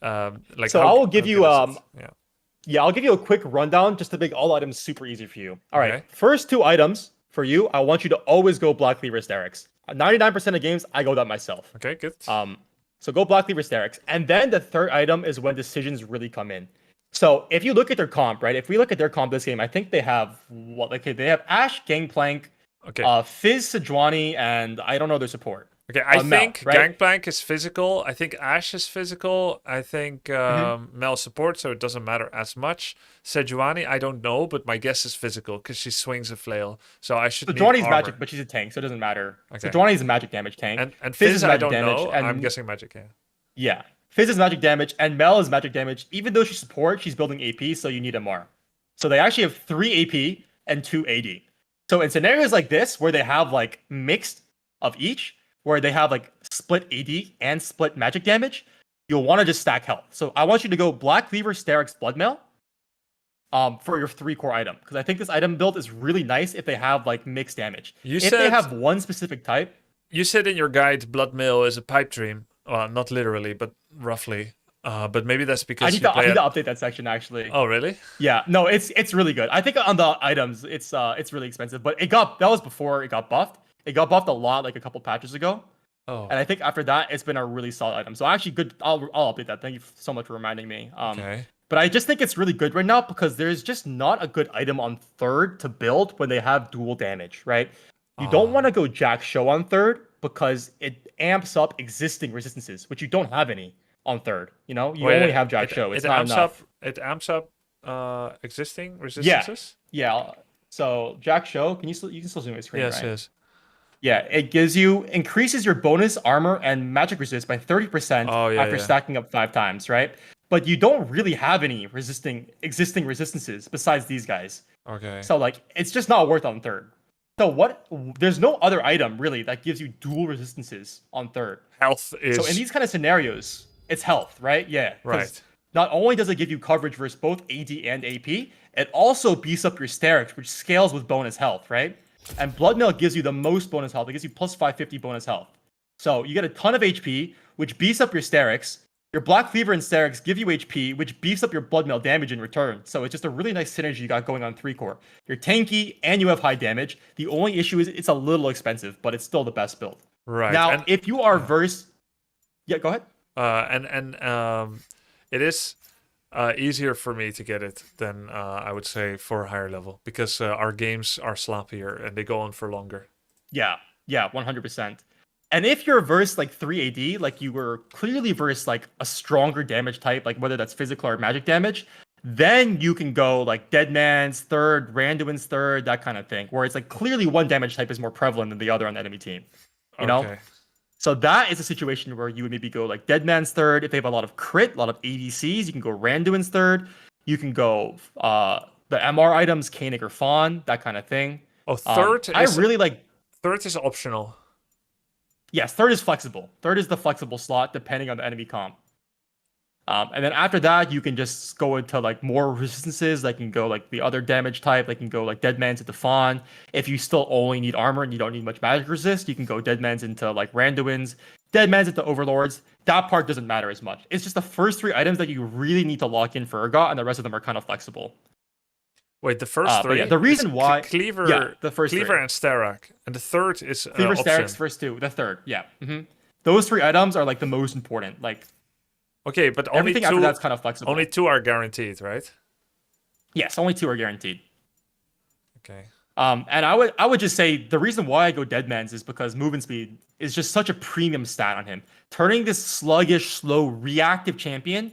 I will give you I'll give you a quick rundown just to make all items super easy for you. All right, first 2 items for you, I want you to always go Black Cleaver Sterix. 99% of games, I go that myself. Okay, good. So go Black Cleaver Sterix. And then the third item is when decisions really come in. So if you look at their comp, right? If we look at their comp this game, I think they have they have Ashe, Gangplank, Fizz, Sejuani, and I don't know their support. Okay, I think Gangplank is physical. I think Ashe is physical. I think Mel support, so it doesn't matter as much. Sejuani, I don't know, but my guess is physical because she swings a flail. So I should. Sejuani's magic, but she's a tank, so it doesn't matter. Okay. Sejuani is a magic damage tank. And Fizz I don't know. And I'm guessing magic, Yeah. Fizz is magic damage, and Mel is magic damage. Even though she's support, she's building AP, so you need MR. So they actually have 3 AP and 2 AD. So in scenarios like this, where they have like mixed of each, where they have like split AD and split magic damage, you'll want to just stack health. So I want you to go Black Cleaver, Sterix, Bloodmail for your 3 core item. Because I think this item build is really nice if they have like mixed damage. If they have one specific type. You said in your guide Bloodmail is a pipe dream. Well, not literally, but roughly. But maybe that's because I need to update that section actually. Oh, really? Yeah, no, it's really good. I think on the items, it's really expensive, but that was before it got buffed. It got buffed a lot, like a couple patches ago. Oh. And I think after that, it's been a really solid item. So actually, good. I'll update that. Thank you so much for reminding me. Okay. But I just think it's really good right now because there's just not a good item on third to build when they have dual damage, right? You don't want to go Jack Show on third because it amps up existing resistances, which you don't have any on third. You only have Jack Show. It's not enough. It amps up existing resistances? Yeah. So Jack Show, you can still zoom my screen, right? Yes. Yeah, it increases your bonus armor and magic resist by 30% after stacking up 5 times, right? But you don't really have any existing resistances besides these guys. Okay. So like it's just not worth on third. So there's no other item really that gives you dual resistances on third. Health is. So in these kind of scenarios, it's health, right? Yeah. Right. Not only does it give you coverage versus both AD and AP, it also beefs up your Sterix, which scales with bonus health, right? And Bloodmail gives you the most bonus health. It gives you plus 550 bonus health. So you get a ton of HP, which beefs up your Sterix. Your Black Cleaver and Sterix give you HP, which beefs up your Bloodmail damage in return. So it's just a really nice synergy you got going on 3 core. You're tanky and you have high damage. The only issue is it's a little expensive, but it's still the best build. Right. Now, if you are versed... Yeah, go ahead. It is easier for me to get it than I would say for a higher level because our games are sloppier and they go on for longer. Yeah. Yeah, 100%. And if you're versed like 3 AD, like you were clearly versed like a stronger damage type, like whether that's physical or magic damage, then you can go like Dead Man's third, Randuin's third, that kind of thing, where it's like clearly one damage type is more prevalent than the other on the enemy team. You know? Okay. So that is a situation where you would maybe go like Dead Man's third. If they have a lot of crit, a lot of ADCs, you can go Randuin's third. You can go the MR items, Koenig or Fawn, that kind of thing. Oh, third I is really like. third is optional. Yes, third is flexible. Third is the flexible slot depending on the enemy comp. And then after that, you can just go into like more resistances. Like you can go like the other damage type. Like you can go like Dead Man's into Fawn. If you still only need armor and you don't need much magic resist, you can go Dead Man's into like Randuin's, Dead Man's into Overlords. That part doesn't matter as much. It's just the first 3 items that you really need to lock in for URGOT, and the rest of them are kind of flexible. Wait, the first But 3? yeah, the reason is why Cleaver, yeah, the first Cleaver 3. and Starak, and the third is Cleaver, option. Starak's first 2, the third, yeah. Those 3 items are like the most important. Like Okay, but only everything 2. after that's kind of flexible. Only 2 are guaranteed, right? Yes, only 2 are guaranteed. Okay. And I would just say the reason why I go Dead Man's is because movement speed is just such a premium stat on him. Turning this sluggish, slow, reactive champion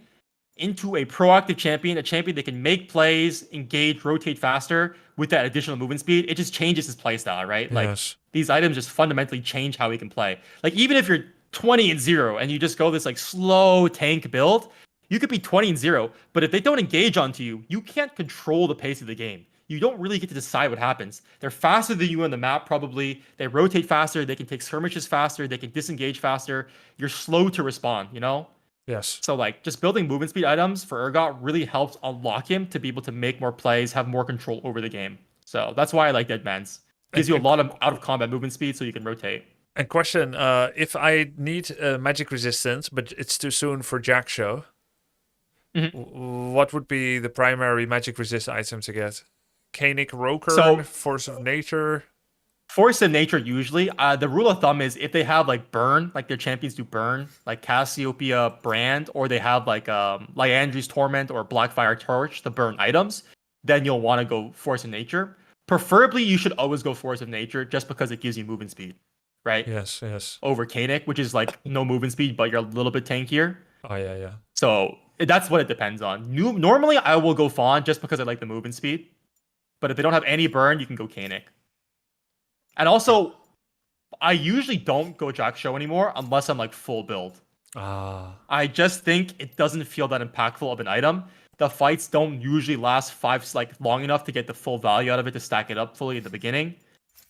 into a proactive champion, a champion that can make plays, engage, rotate faster with that additional movement speed, it just changes his playstyle, right? Like Yes. these items just fundamentally change how he can play. Like even if you're 20-0 and you just go this like slow tank build, you could be 20-0, but if they don't engage onto you, you can't control the pace of the game. You don't really get to decide what happens. They're faster than you on the map, probably. They rotate faster. They can take skirmishes faster. They can disengage faster. You're slow to respond, you know? Yes. So, like, just building movement speed items for URGOT really helps unlock him to be able to make more plays, have more control over the game. So that's why I like Dead Man's. Gives you a lot of out-of-combat movement speed so you can rotate. And question, if I need magic resistance, but it's too soon for Jack Show, what would be the primary magic resist item to get? Koenig Roker, So- Force of Nature. Force of Nature usually, the rule of thumb is if they have like burn, like their champions do burn, like Cassiopeia Brand, or they have like Liandry's Torment or Blackfire Torch, the burn items, then you'll want to go Force of Nature. Preferably, you should always go Force of Nature just because it gives you movement speed, right? Yes, yes. Over Koenig, which is like no movement speed, but you're a little bit tankier. Oh, yeah, yeah. So that's what it depends on. Normally, I will go Fawn just because I like the movement speed. But if they don't have any burn, you can go Koenig. And also, I usually don't go Jack Show anymore unless I'm like full build. Ah, I just think it doesn't feel that impactful of an item. The fights don't usually last long enough to get the full value out of it to stack it up fully at the beginning.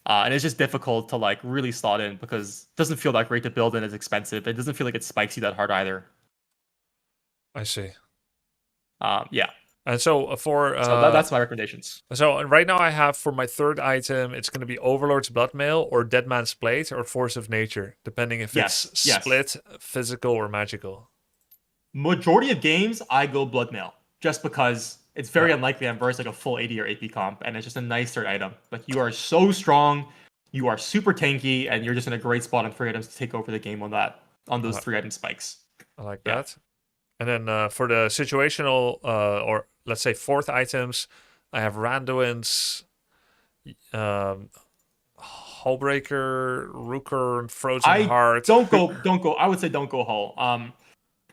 And it's just difficult to like really slot in because it doesn't feel that great to build and it's expensive. It doesn't feel like it spikes you that hard either. I see. Yeah. And so That's my recommendations. So right now I have for my third item, it's going to be Overlord's Bloodmail or Dead Man's Blade or Force of Nature, depending if it's split, physical, or magical. Majority of games, I go Bloodmail just because it's very unlikely I'm versed like a full 80 or AP comp, and it's just a nice third item. Like you are so strong, you are super tanky, and you're just in a great spot on 3 items to take over the game on those 3 item spikes. I like that. And then for the situational, or let's say fourth items, I have Randuin's, Hullbreaker, Rooker, Frozen Heart. Don't go. I would say don't go Hull.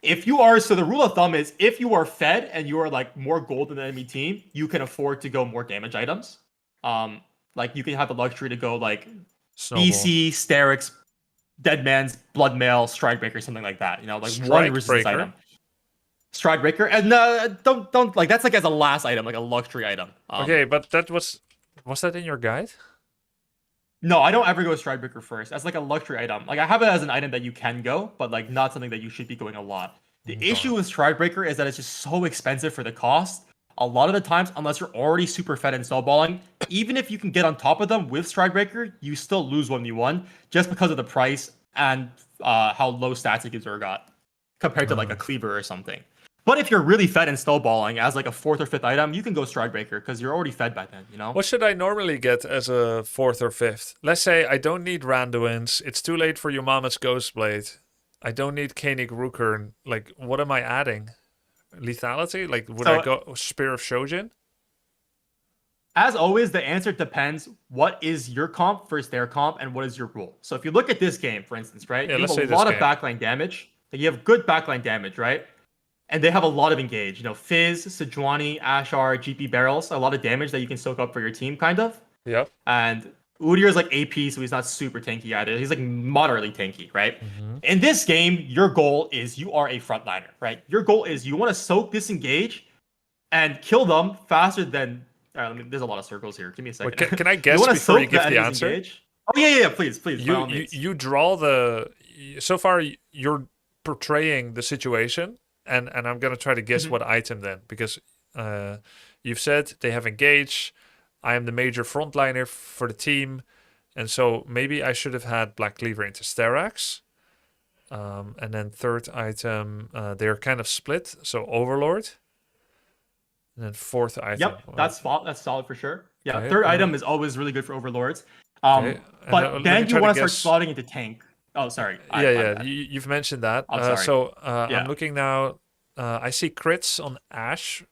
If you are, so the rule of thumb is if you are fed and you are like more gold than the enemy team, you can afford to go more damage items. Like you can have the luxury to go like Snowball. BC, Starix, Dead Man's, Bloodmail, Stridebreaker, something like that. You know, like one resistance item. Stridebreaker, and don't like that's like as a last item, like a luxury item. Okay, but that was that in your guide? No, I don't ever go Stridebreaker first. As like a luxury item. Like I have it as an item that you can go, but like not something that you should be going a lot. The issue with Stridebreaker is that it's just so expensive for the cost. A lot of the times, unless you're already super fed and snowballing, even if you can get on top of them with Stridebreaker, you still lose 1v1 just because of the price and how low stats it gives URGOT compared to like a Cleaver or something. But if you're really fed and snowballing as like a 4th or 5th item, you can go Stridebreaker because you're already fed by then, you know? What should I normally get as a 4th or 5th? Let's say I don't need Randuin's. It's too late for your mama's Ghostblade. I don't need Koenig Rooker. Like, what am I adding? Lethality? Like, would I go Spear of Shojin? as always, the answer depends what is your comp versus their comp and what is your role. So if you look at this game, for instance, right? Yeah, You let's have say a this lot of game. backline damage. Like, you have good backline damage, right? And they have a lot of engage. You know, Fizz, Sejuani, Ashar, GP barrels, a lot of damage that you can soak up for your team, kind of. Yep. And Udyr is like AP, so he's not super tanky either. He's like moderately tanky, right? In this game, your goal is you are a frontliner, right? Your goal is you want to soak this engage and kill them faster than. All right, there's a lot of circles here. Give me a second. Wait, can I guess wanna before you soak give the enemy's answer? engage. Oh yeah, please, by all You means. you draw the. So far, you're portraying the situation, and I'm gonna try to guess what item then, because you've said they have engage. I am the major frontliner for the team, and so maybe I should have had Black Cleaver into Sterax. And then third item, they're kind of split, so Overlord. And then fourth item. Yep, that's solid for sure. Yeah, Okay, third item is always really good for overlords. Okay, and let But me then you try to want to guess- start slotting into tank. Oh, sorry. My Yeah. bad. You've mentioned that. I'm sorry. So Yeah. I'm looking now. I see crits on Ash.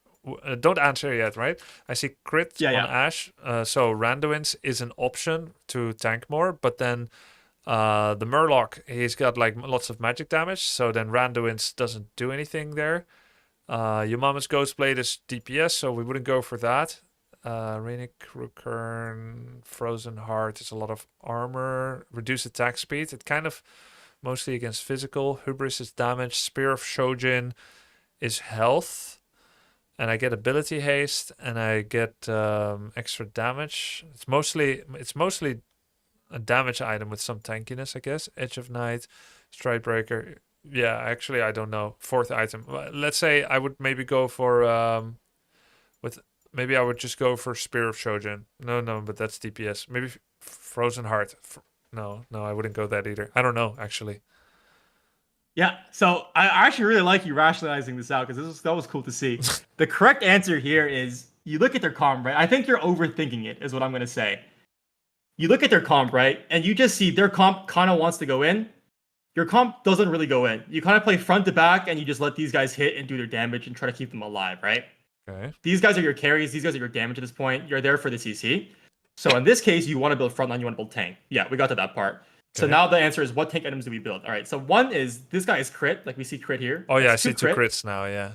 Don't answer yet, right? I see crits Yeah. on Ash. So Randuin's is an option to tank more, but then the Murloc, he's got like lots of magic damage. So then Randuin's doesn't do anything there. Yumama's Ghostblade is DPS, so we wouldn't go for that. Renick, Rukern, Frozen Heart is a lot of armor, reduced attack speed. It kind of mostly against physical. Hubris is damage. Spear of Shojin is health. And I get ability haste and I get extra damage. It's mostly a damage item with some tankiness, I guess. Edge of Night, Stridebreaker. Yeah, actually, I don't know. Fourth item. Let's say I would maybe go for maybe I would just go for Spear of Shojin. No, but that's DPS. Maybe Frozen Heart. No, I wouldn't go that either. I don't know, actually. Yeah, so I actually really like you rationalizing this out because that was cool to see. The correct answer here is you look at their comp, right? I think you're overthinking it, is what I'm going to say. You look at their comp, right? And you just see their comp kind of wants to go in. Your comp doesn't really go in. You kind of play front to back and you just let these guys hit and do their damage and try to keep them alive, right? Okay. These guys are your carries. These guys are your damage at this point. You're there for the CC. So in this case, you want to build frontline. You want to build tank. Yeah, we got to that part. So Okay. now the answer is, what tank items do we build? All right. So one is this guy is crit. Like we see crit here. Oh, yeah, That's I see two crit. crits now, yeah.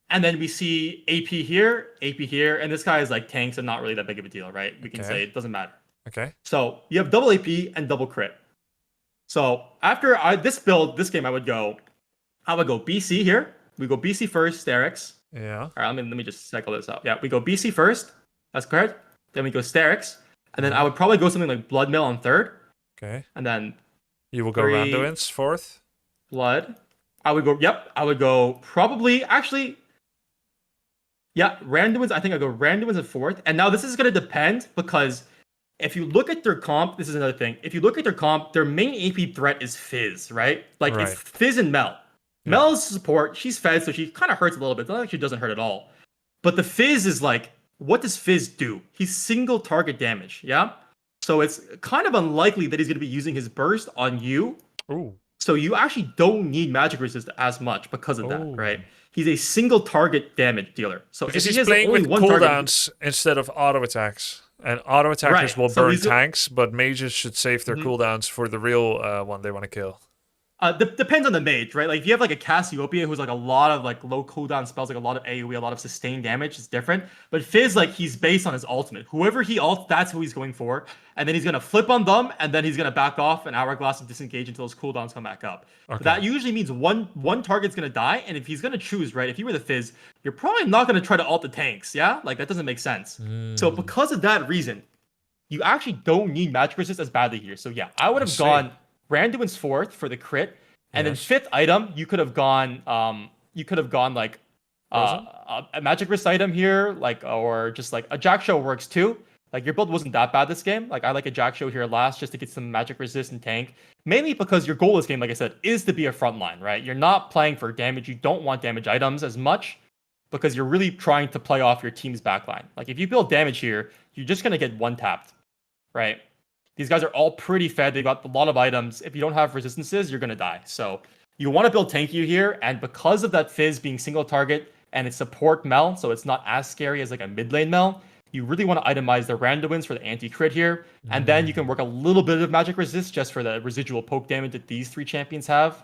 And then we see AP here, and this guy is like tanks and not really that big of a deal, right? We can Okay. say it doesn't matter. Okay. So you have double AP and double crit. So after this game, I would go BC here. We go BC first, Sterix. Yeah. All right, let me just cycle this out. Yeah, we go BC first. That's correct. Then we go Sterix. And then I would probably go something like Blood Mill on third. Okay. And then You will go Three. Randuin's fourth. Blood. I would go probably, actually, yeah, Randuin's. I think I'd go Randuin's at fourth. And now this is going to depend because if you look at their comp, this is another thing. If you look at their comp, their main AP threat is Fizz, right? Like Right. it's Fizz and Mel. Yeah. Mel's support, she's fed, so she kind of hurts a little bit. It's not like she doesn't hurt at all. But the Fizz is like, what does Fizz do? He's single target damage, yeah? So it's kind of unlikely that he's going to be using his burst on you. Ooh. So you actually don't need magic resist as much because of that, Oh. right? He's a single target damage dealer. So Because if he's he has playing only with one target, cooldowns instead of auto attacks. And auto attackers Right, will so burn he's- tanks, but mages should save their Mhm. cooldowns for the real one they want to kill. depends on the mage, right? Like if you have like a Cassiopeia who's like a lot of like low cooldown spells, like a lot of AoE, a lot of sustained damage, it's different. But Fizz, like he's based on his ultimate. Whoever he ults, that's who he's going for. And then he's gonna flip on them, and then he's gonna back off an hourglass and disengage until his cooldowns come back up. So Okay. that usually means one target's gonna die, and if he's gonna choose, right, if you were the Fizz, you're probably not gonna try to ult the tanks, yeah? Like that doesn't make sense. So because of that reason, you actually don't need magic resist as badly here. So yeah, I would have see. gone Randuin's fourth for the crit. And then fifth item, you could have gone like a magic resist item here, like, or just like a Jack Show works too. Like your build wasn't that bad this game. Like I like a Jack Show here last just to get some magic resist and tank. Mainly because your goal this game, like I said, is to be a frontline, right? You're not playing for damage. You don't want damage items as much because you're really trying to play off your team's backline. Like if you build damage here, you're just gonna get one tapped, right? These guys are all pretty fed. They've got a lot of items. If you don't have resistances, you're going to die. So you want to build tank you here. And because of that Fizz being single target and it's support Mel, so it's not as scary as like a mid lane Mel, You really want to itemize the random wins for the anti-crit here, and then you can work a little bit of magic resist just for the residual poke damage that these 3 champions have.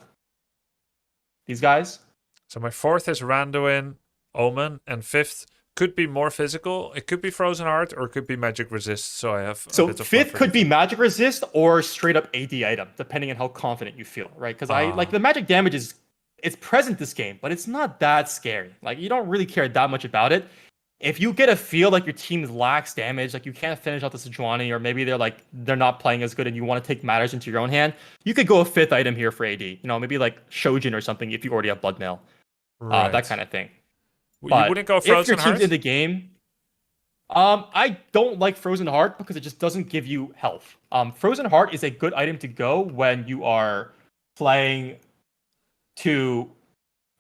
These guys. So my 4th is Randuin, Omen, and 5th could be more physical. It could be Frozen Heart or it could be magic resist. So I have So a bit of 5th could be magic resist or straight up AD item, depending on how confident you feel, right? Because I like the magic damage it's present this game, but it's not that scary. Like you don't really care that much about it. If you get a feel like your team lacks damage, like you can't finish out the Sejuani, or maybe they're not playing as good and you want to take matters into your own hand, you could go a 5th item here for AD. You know, maybe like Shojin or something if you already have Blood Mail. Right. That kind of thing. You But wouldn't go if your Frozen team's Heart? in the game, I don't like Frozen Heart because it just doesn't give you health. Frozen Heart is a good item to go when you are playing to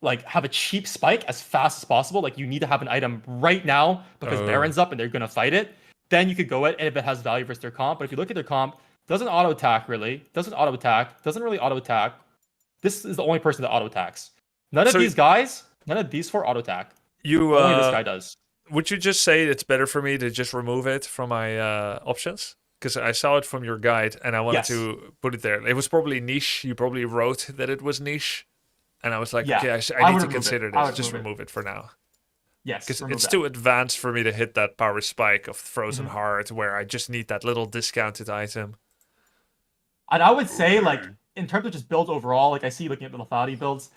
like have a cheap spike as fast as possible. Like you need to have an item right now because Baron's up and they're gonna fight it. Then you could go it, and if it has value versus their comp. But if you look at their comp, doesn't auto attack really, doesn't really auto attack. This is the only person that auto attacks. None of these guys, none of these 4 auto attack. Only this guy does. Would you just say it's better for me to just remove it from my options? Because I saw it from your guide and I wanted to put it there. It was probably niche. You probably wrote that it was niche. And I was like, okay, I need to consider this. Just remove it for now. Yes. Because it's too advanced for me to hit that power spike of Frozen Heart where I just need that little discounted item. And I would say, like, in terms of just builds overall, like I see looking at the lethality builds,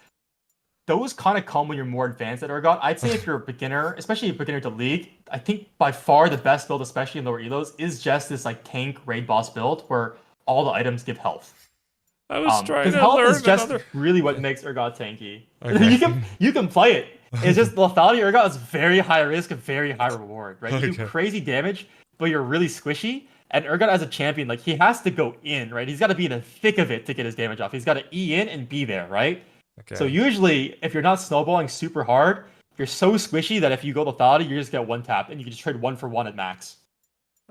those kind of come when you're more advanced at URGOT. I'd say if you're a beginner, especially a beginner to League, I think by far the best build, especially in lower elos, is just this like tank raid boss build where all the items give health. I was trying to health learn is just really what makes URGOT tanky. Okay. you can play it. It's just the lethality URGOT is very high risk and very high reward, right? You do crazy damage, but you're really squishy. And URGOT as a champion, like he has to go in, right? He's got to be in the thick of it to get his damage off. He's got to E in and be there, right? Okay. So usually, if you're not snowballing super hard, you're so squishy that if you go lethality, you just get 1 tap, and you can just trade 1 for 1 at max.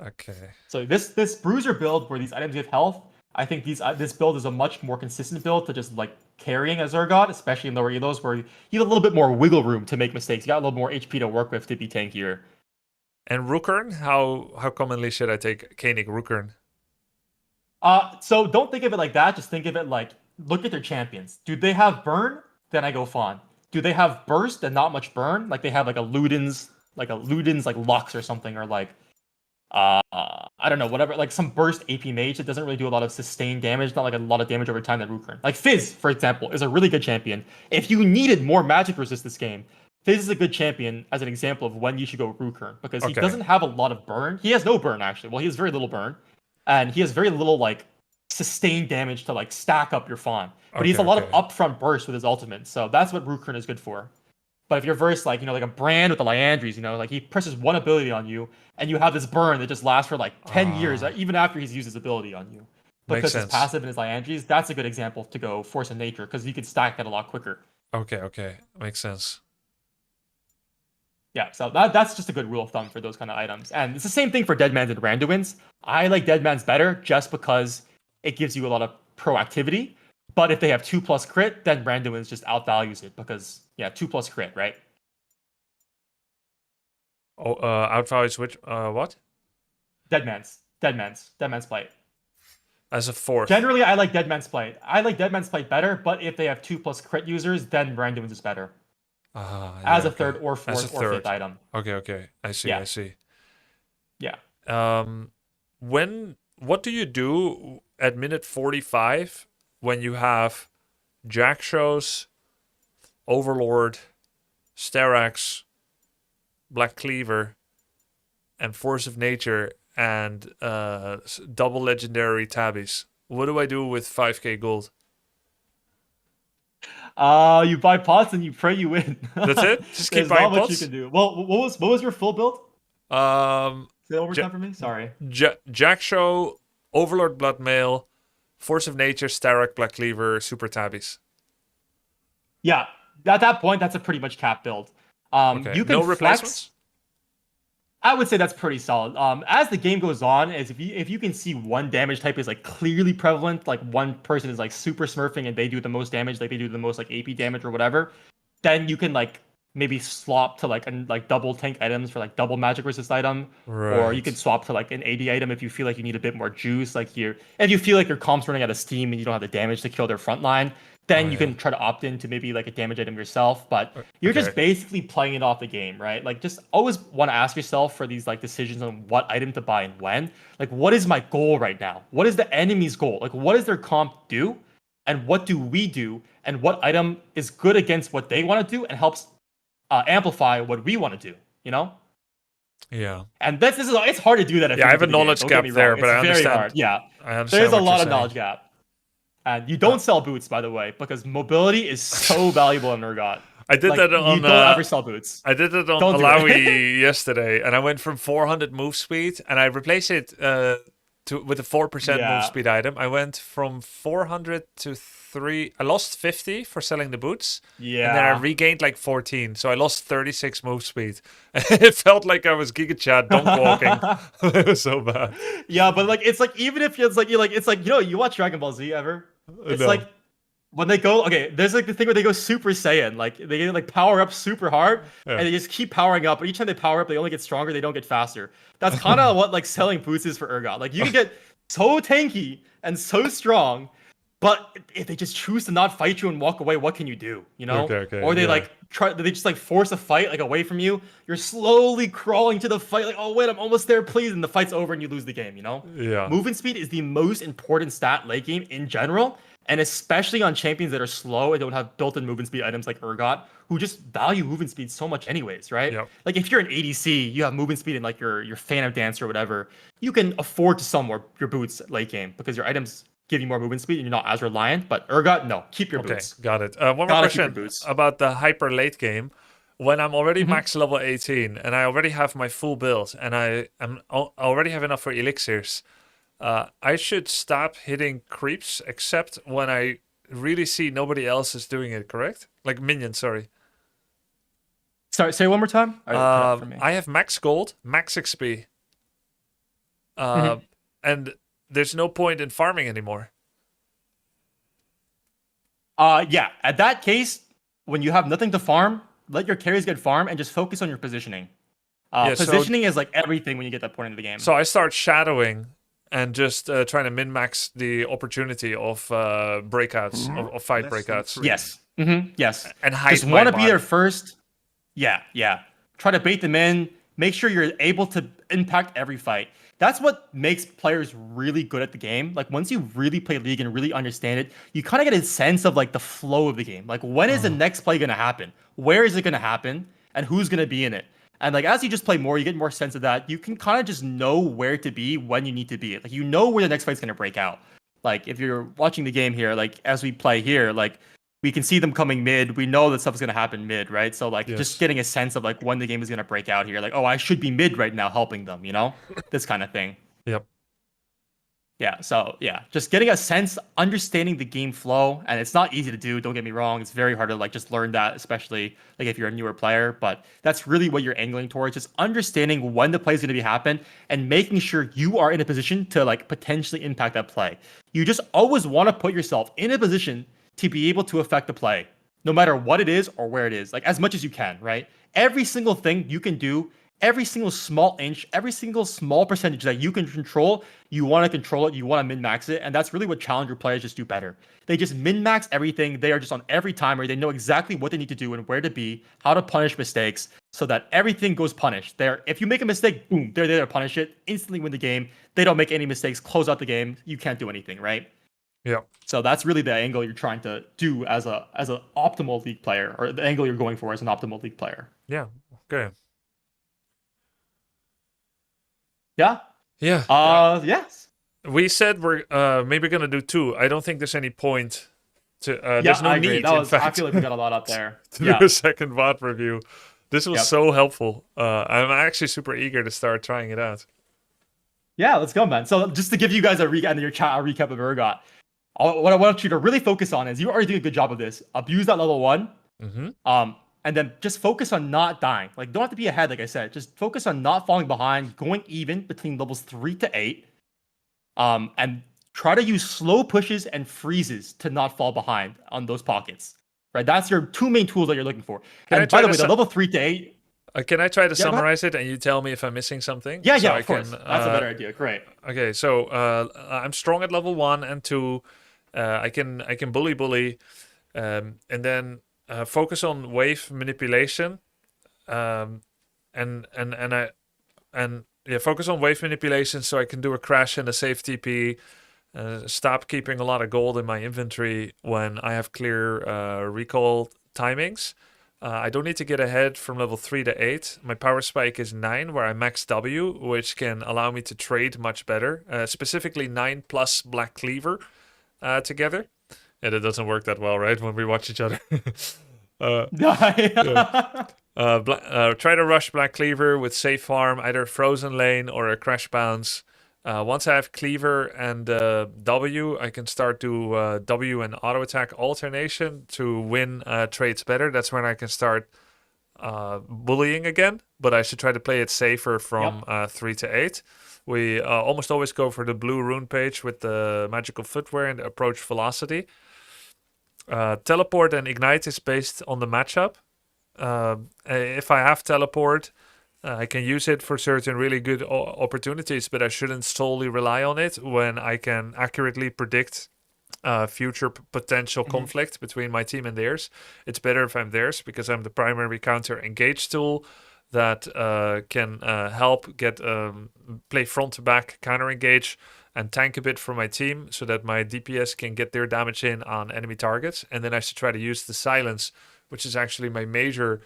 Okay. So this bruiser build where these items give health, I think this build is a much more consistent build to just like carrying as URGOT, especially in lower elos where you have a little bit more wiggle room to make mistakes. You got a little more HP to work with to be tankier. And Rookern, how commonly should I take Koenig Rookern? So don't think of it like that. Just think of it like, look at their champions. Do they have burn? Then I go Fawn. Do they have burst and not much burn? Like they have like a Luden's like Lux or something, or like I don't know, whatever, like some burst AP mage that doesn't really do a lot of sustained damage, not like a lot of damage over time than Rookern. Like Fizz, for example, is a really good champion. If you needed more magic resist this game, Fizz is a good champion as an example of when you should go Rookern, because he doesn't have a lot of burn. He has no burn actually. Well, he has very little burn, and he has very little like sustained damage to like stack up your Fawn. But he has a lot of upfront burst with his ultimate, so that's what Rookern is good for. But if you're versed like, like a Brand with the Liandry's, like he presses 1 ability on you, and you have this burn that just lasts for like 10 years, even after he's used his ability on you. Because his passive and his Liandry's, that's a good example to go Force of Nature, because you can stack that a lot quicker. Okay. Makes sense. Yeah, so that's just a good rule of thumb for those kind of items. And it's the same thing for Deadmans and Randuins. I like Deadmans better just because it gives you a lot of proactivity. But if they have 2+ crit, then Randuins just outvalues it because, 2+ crit, right? Oh, outvalues which, what? Deadman's Plate. As a 4th. Generally, I like Deadman's Plate. I like Deadman's Plate better, but if they have 2+ crit users, then Randuins is better. As a 3rd or 4th or 5th item. Okay. I see. Yeah. What do you do at minute 45 when you have Jak'Shos, Overlord, Sterak's, Black Cleaver, and Force of Nature, and double legendary tabbies? What do I do with 5k gold? You buy pots and you pray you win. That's it? Just keep buying pots? Not much you can do. Well, what was your full build? Say that one more time for me? Sorry. Jak'Sho, Overlord Bloodmail, Force of Nature, Starak, Black Cleaver, Super Tabbies. Yeah, at that point, that's a pretty much cap build. You can no replacements? I would say that's pretty solid. As the game goes on, as if you can see one damage type is like clearly prevalent, like one person is like super smurfing and they do the most damage, like they do the most like AP damage or whatever, then you can like maybe swap to like double tank items for like double magic resist item, or you Right. could swap to like an AD item if you feel like you need a bit more juice. Like if you feel like your comp's running out of steam and you don't have the damage to kill their front line, then Oh, you yeah. can try to opt into maybe like a damage item yourself. But you're Okay. just basically playing it off the game, right? Like just always want to ask yourself for these like decisions on what item to buy and when. Like what is my goal right now? What is the enemy's goal? Like what does their comp do? And what do we do? And what item is good against what they want to do and helps amplify what we want to do, you know? Yeah. And this is it's hard to do that. If Yeah, I you're have a into the game, knowledge don't get gap me there, wrong. but It's I very understand. hard. Yeah, I understand. there's a what lot you're of knowledge saying. gap, and you don't sell boots, by the way, because mobility is so valuable in Urgot. I did Like, that on. you don't ever sell boots. I did it on Don't do Alawi yesterday, and I went from 400 move speed, and I replaced it with a 4% Yeah. move speed item. I went from 400 to 3. I lost 50 for selling the boots, and then I Yeah. regained like 14, so I lost 36 move speed. It felt like I was Giga Chad donk walking. It was so bad. Yeah, but like it's like even if it's like you watch Dragon Ball Z ever? It's No. like when they go there's like the thing where they go Super Saiyan, like they like power up super hard and they just keep powering up. But each time they power up, they only get stronger. They don't get faster. That's kind of what like selling boots is for Urgot. Like you can get so tanky and so strong, but if they just choose to not fight you and walk away, what can you do? You know? Okay, Or they yeah. like they just like force a fight like away from you. You're slowly crawling to the fight, like, oh wait, I'm almost there, please, and the fight's over and you lose the game, you know? Yeah. Movement speed is the most important stat late game in general, and especially on champions that are slow and don't have built-in movement speed items like Urgot, who just value movement speed so much anyways, right? Yep. Like if you're an ADC, you have movement speed in like your Phantom Dancer or whatever, you can afford to sell more your boots late game because your items give you more movement speed and you're not as reliant. But Urgot, no, keep your Okay, boots. got it. One more Gotta keep your question boots. about the hyper late game. When I'm already max level 18 and I already have my full build and I already have enough for elixirs, I should stop hitting creeps except when I really see nobody else is doing it, correct? Like minions, sorry. Sorry, say it one more time. All right, turn it up for me. I have max gold, max XP. And there's no point in farming anymore. Yeah, at that case, when you have nothing to farm, let your carries get farm and just focus on your positioning. Yeah, so- Positioning is like everything when you get that point in the game. So I start shadowing and just trying to min-max the opportunity of breakouts, of fight Less than breakouts. 3. Yes. Yes. And hide Just my want to be mark. there first. Yeah. Try to bait them in. Make sure you're able to impact every fight. That's what makes players really good at the game. Like once you really play League and really understand it, you kind of get a sense of like the flow of the game. Like when is the next play going to happen? Where is it going to happen? And who's going to be in it? And like as you just play more, you get more sense of that. You can kind of just know where to be when you need to be. Like you know where the next fight's going to break out. Like if you're watching the game here, like as we play here, like we can see them coming mid. We know that stuff's going to happen mid, right? So like Yes. just getting a sense of like when the game is going to break out here. Like, oh, I should be mid right now helping them, you know? This kind of thing. Yep. Yeah, so yeah, just getting a sense, understanding the game flow, and it's not easy to do, don't get me wrong. It's very hard to like just learn that, especially like if you're a newer player, but that's really what you're angling towards, just understanding when the play is going to be happen and making sure you are in a position to like potentially impact that play. You just always want to put yourself in a position to be able to affect the play, no matter what it is or where it is, like as much as you can, right? Every single thing you can do, every single small inch, every single small percentage that you can control, you want to control it, you want to min-max it, and that's really what challenger players just do better. They just min-max everything. They are just on every timer. They know exactly what they need to do and where to be, how to punish mistakes, so that everything goes punished. If you make a mistake, boom, they're there to punish it, instantly win the game. They don't make any mistakes, close out the game. You can't do anything, right? Yeah. So that's really the angle you're trying to do as an optimal League player, or the angle you're going for as an optimal League player. Yeah. Okay. Yeah. Yeah. Yes. We said we're maybe gonna do 2. I don't think there's any point to. Yeah, There's no I agree. need. That in was, I fact, feel like we got a lot up there. to Yeah. do a second VOD review. This was Yep. so helpful. I'm actually super eager to start trying it out. Yeah, let's go, man. So just to give you guys a recap of URGOT, what I want you to really focus on is you're already doing a good job of this. Abuse that level 1. Mm-hmm. And then just focus on not dying. Like, don't have to be ahead, like I said. Just focus on not falling behind, going even between levels 3 to 8. And try to use slow pushes and freezes to not fall behind on those pockets. right? That's your two main tools that you're looking for. Can I And try by the to way, the su- level 3 to 8. Can I try to Yeah, go ahead. summarize it and you tell me if I'm missing something? Yeah, So yeah, I of course. can, That's a better idea. Great. Okay, so I'm strong at level 1 and 2. I can bully, and then focus on wave manipulation, and yeah, focus on wave manipulation so I can do a crash and a safe TP. Stop keeping a lot of gold in my inventory when I have clear recall timings. I don't need to get ahead from level 3 to 8. My power spike is 9, where I max W, which can allow me to trade much better. Specifically 9 plus Black Cleaver together. And it doesn't work that well, right, when we watch each other. Try to rush Black Cleaver with safe farm, either Frozen Lane or a Crash Bounce. Once I have Cleaver and W, I can start do W and auto attack alternation to win trades better. That's when I can start bullying again, but I should try to play it safer from 3 to 8. We almost always go for the blue rune page with the magical footwear and the approach velocity. Teleport and ignite is based on the matchup. If I have teleport, I can use it for certain really good opportunities, but I shouldn't solely rely on it when I can accurately predict future potential conflict between my team and theirs. It's better if I'm theirs because I'm the primary counter engage tool that can help get play front to back counter engage and tank a bit for my team so that my DPS can get their damage in on enemy targets. And then I should try to use the silence, which is actually my major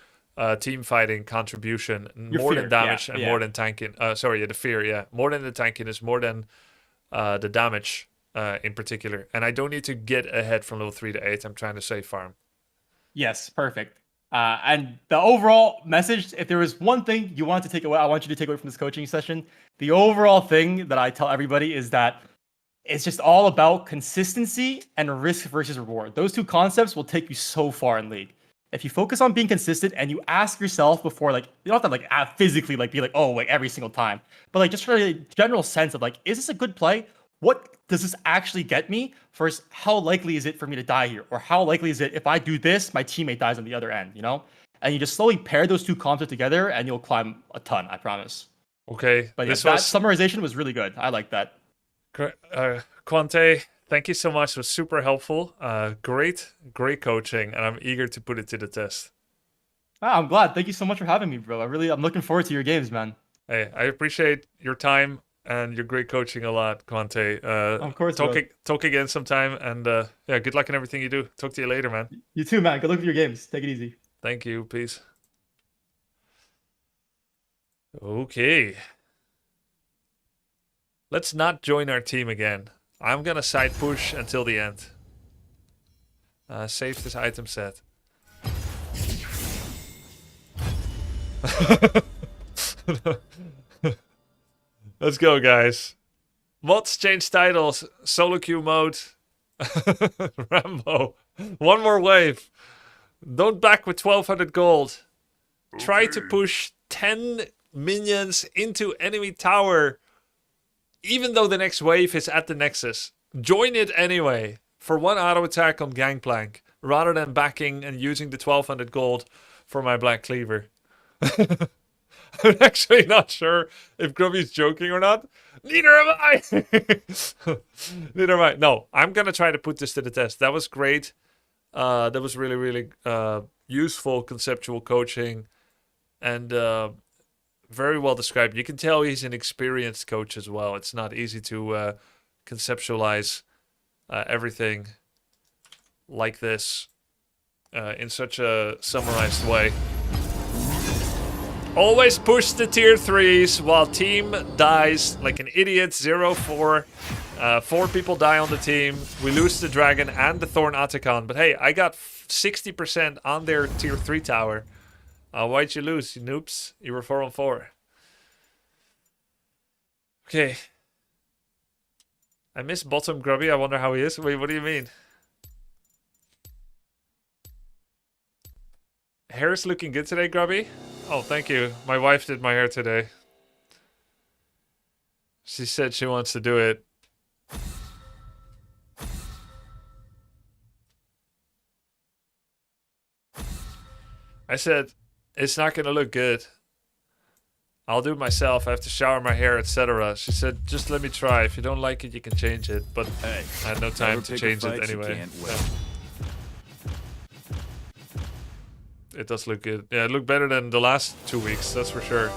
team fighting contribution, more than damage and more than tanking. The fear, yeah. More than the tanking is more than the damage in particular. And I don't need to get ahead from level 3 to 8. I'm trying to save farm. Yes, perfect. And the overall message, if there was one thing you want to take away, I want you to take away from this coaching session. The overall thing that I tell everybody is that it's just all about consistency and risk versus reward. Those two concepts will take you so far in League. If you focus on being consistent and you ask yourself before, like, you don't have to like physically like be like, oh, like every single time, but like just for a general sense of like, is this a good play? What does this actually get me? First, how likely is it for me to die here? Or how likely is it if I do this, my teammate dies on the other end, you know? And you just slowly pair those two concepts together and you'll climb a ton, I promise. Okay. But yeah, that summarization was really good. I like that. Quante, thank you so much. It was super helpful. Great coaching, and I'm eager to put it to the test. I'm glad. Thank you so much for having me, bro. I'm looking forward to your games, man. Hey, I appreciate your time and your great coaching a lot, Quante. Of course, talk again sometime, and yeah, good luck in everything you do. Talk to you later, man. You too, man. Good luck with your games. Take it easy. Thank you. Peace. Okay. Let's not join our team again. I'm gonna side push until the end. Save this item set. Let's go, guys. Mods change titles. Solo queue mode. Rambo. One more wave. Don't back with 1200 gold. Try to push 10 minions into enemy tower. Even though the next wave is at the Nexus. Join it anyway. For one auto attack on Gangplank. Rather than backing and using the 1200 gold for my Black Cleaver. I'm actually not sure if Grubby's joking or not. Neither am I. Neither am I. No, I'm going to try to put this to the test. That was great. That was really, really useful conceptual coaching. And very well described. You can tell he's an experienced coach as well. It's not easy to conceptualize everything like this in such a summarized way. Always push the tier 3s while team dies like an idiot. 0-4. 4 people die on the team. We lose the dragon and the Thorn Atacon. But hey, I got 60% on their tier 3 tower. Why'd you lose, you noobs? You were 4-on-4. Okay. I miss bottom Grubby. I wonder how he is. Wait, what do you mean? Hair is looking good today, Grubby. Oh, thank you. My wife did my hair today. She said she wants to do it. I said, it's not going to look good. I'll do it myself. I have to shower my hair, etc. She said, just let me try. If you don't like it, you can change it. But Hey, I had no time never to pick a change fight it you anyway. can't win. It does look good. Yeah, it looked better than the last 2 weeks, that's for sure.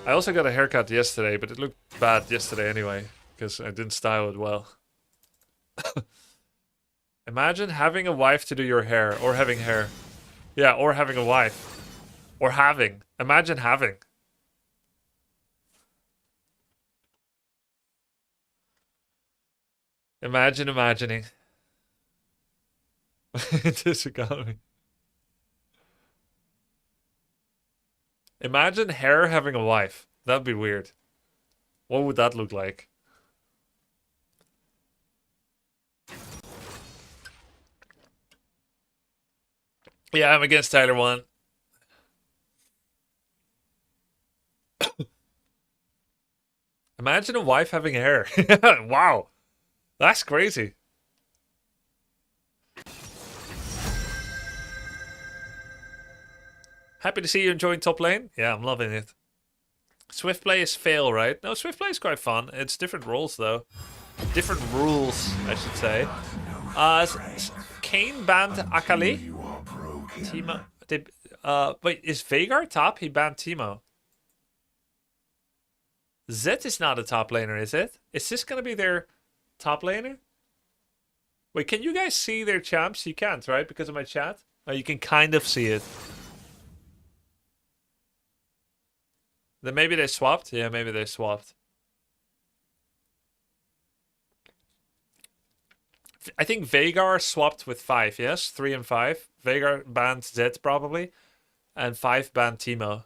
I also got a haircut yesterday, but it looked bad yesterday anyway, because I didn't style it well. Imagine having a wife to do your hair, or having hair. Yeah, or having a wife. Or having. Imagine having. Imagine imagining. This economy. Imagine hair having a wife. That'd be weird. What would that look like? Yeah, I'm against Tyler 1. Imagine a wife having hair. Wow. That's crazy. Happy to see you enjoying top lane. Yeah, I'm loving it. Swift play is fail, right? No, Swift play is quite fun. It's different rules, though. Different rules, I should say. Kane banned Akali. Timo. Wait, is Veigar top? He banned Timo. Zed is not a top laner, is it? Is this gonna be their top laner? Wait, can you guys see their champs? You can't, right? Because of my chat? Oh, you can kind of see it. Then maybe they swapped? Yeah, maybe they swapped. I think Veigar swapped with 5, yes? 3 and 5. Veigar banned Zed probably. And 5 banned Timo.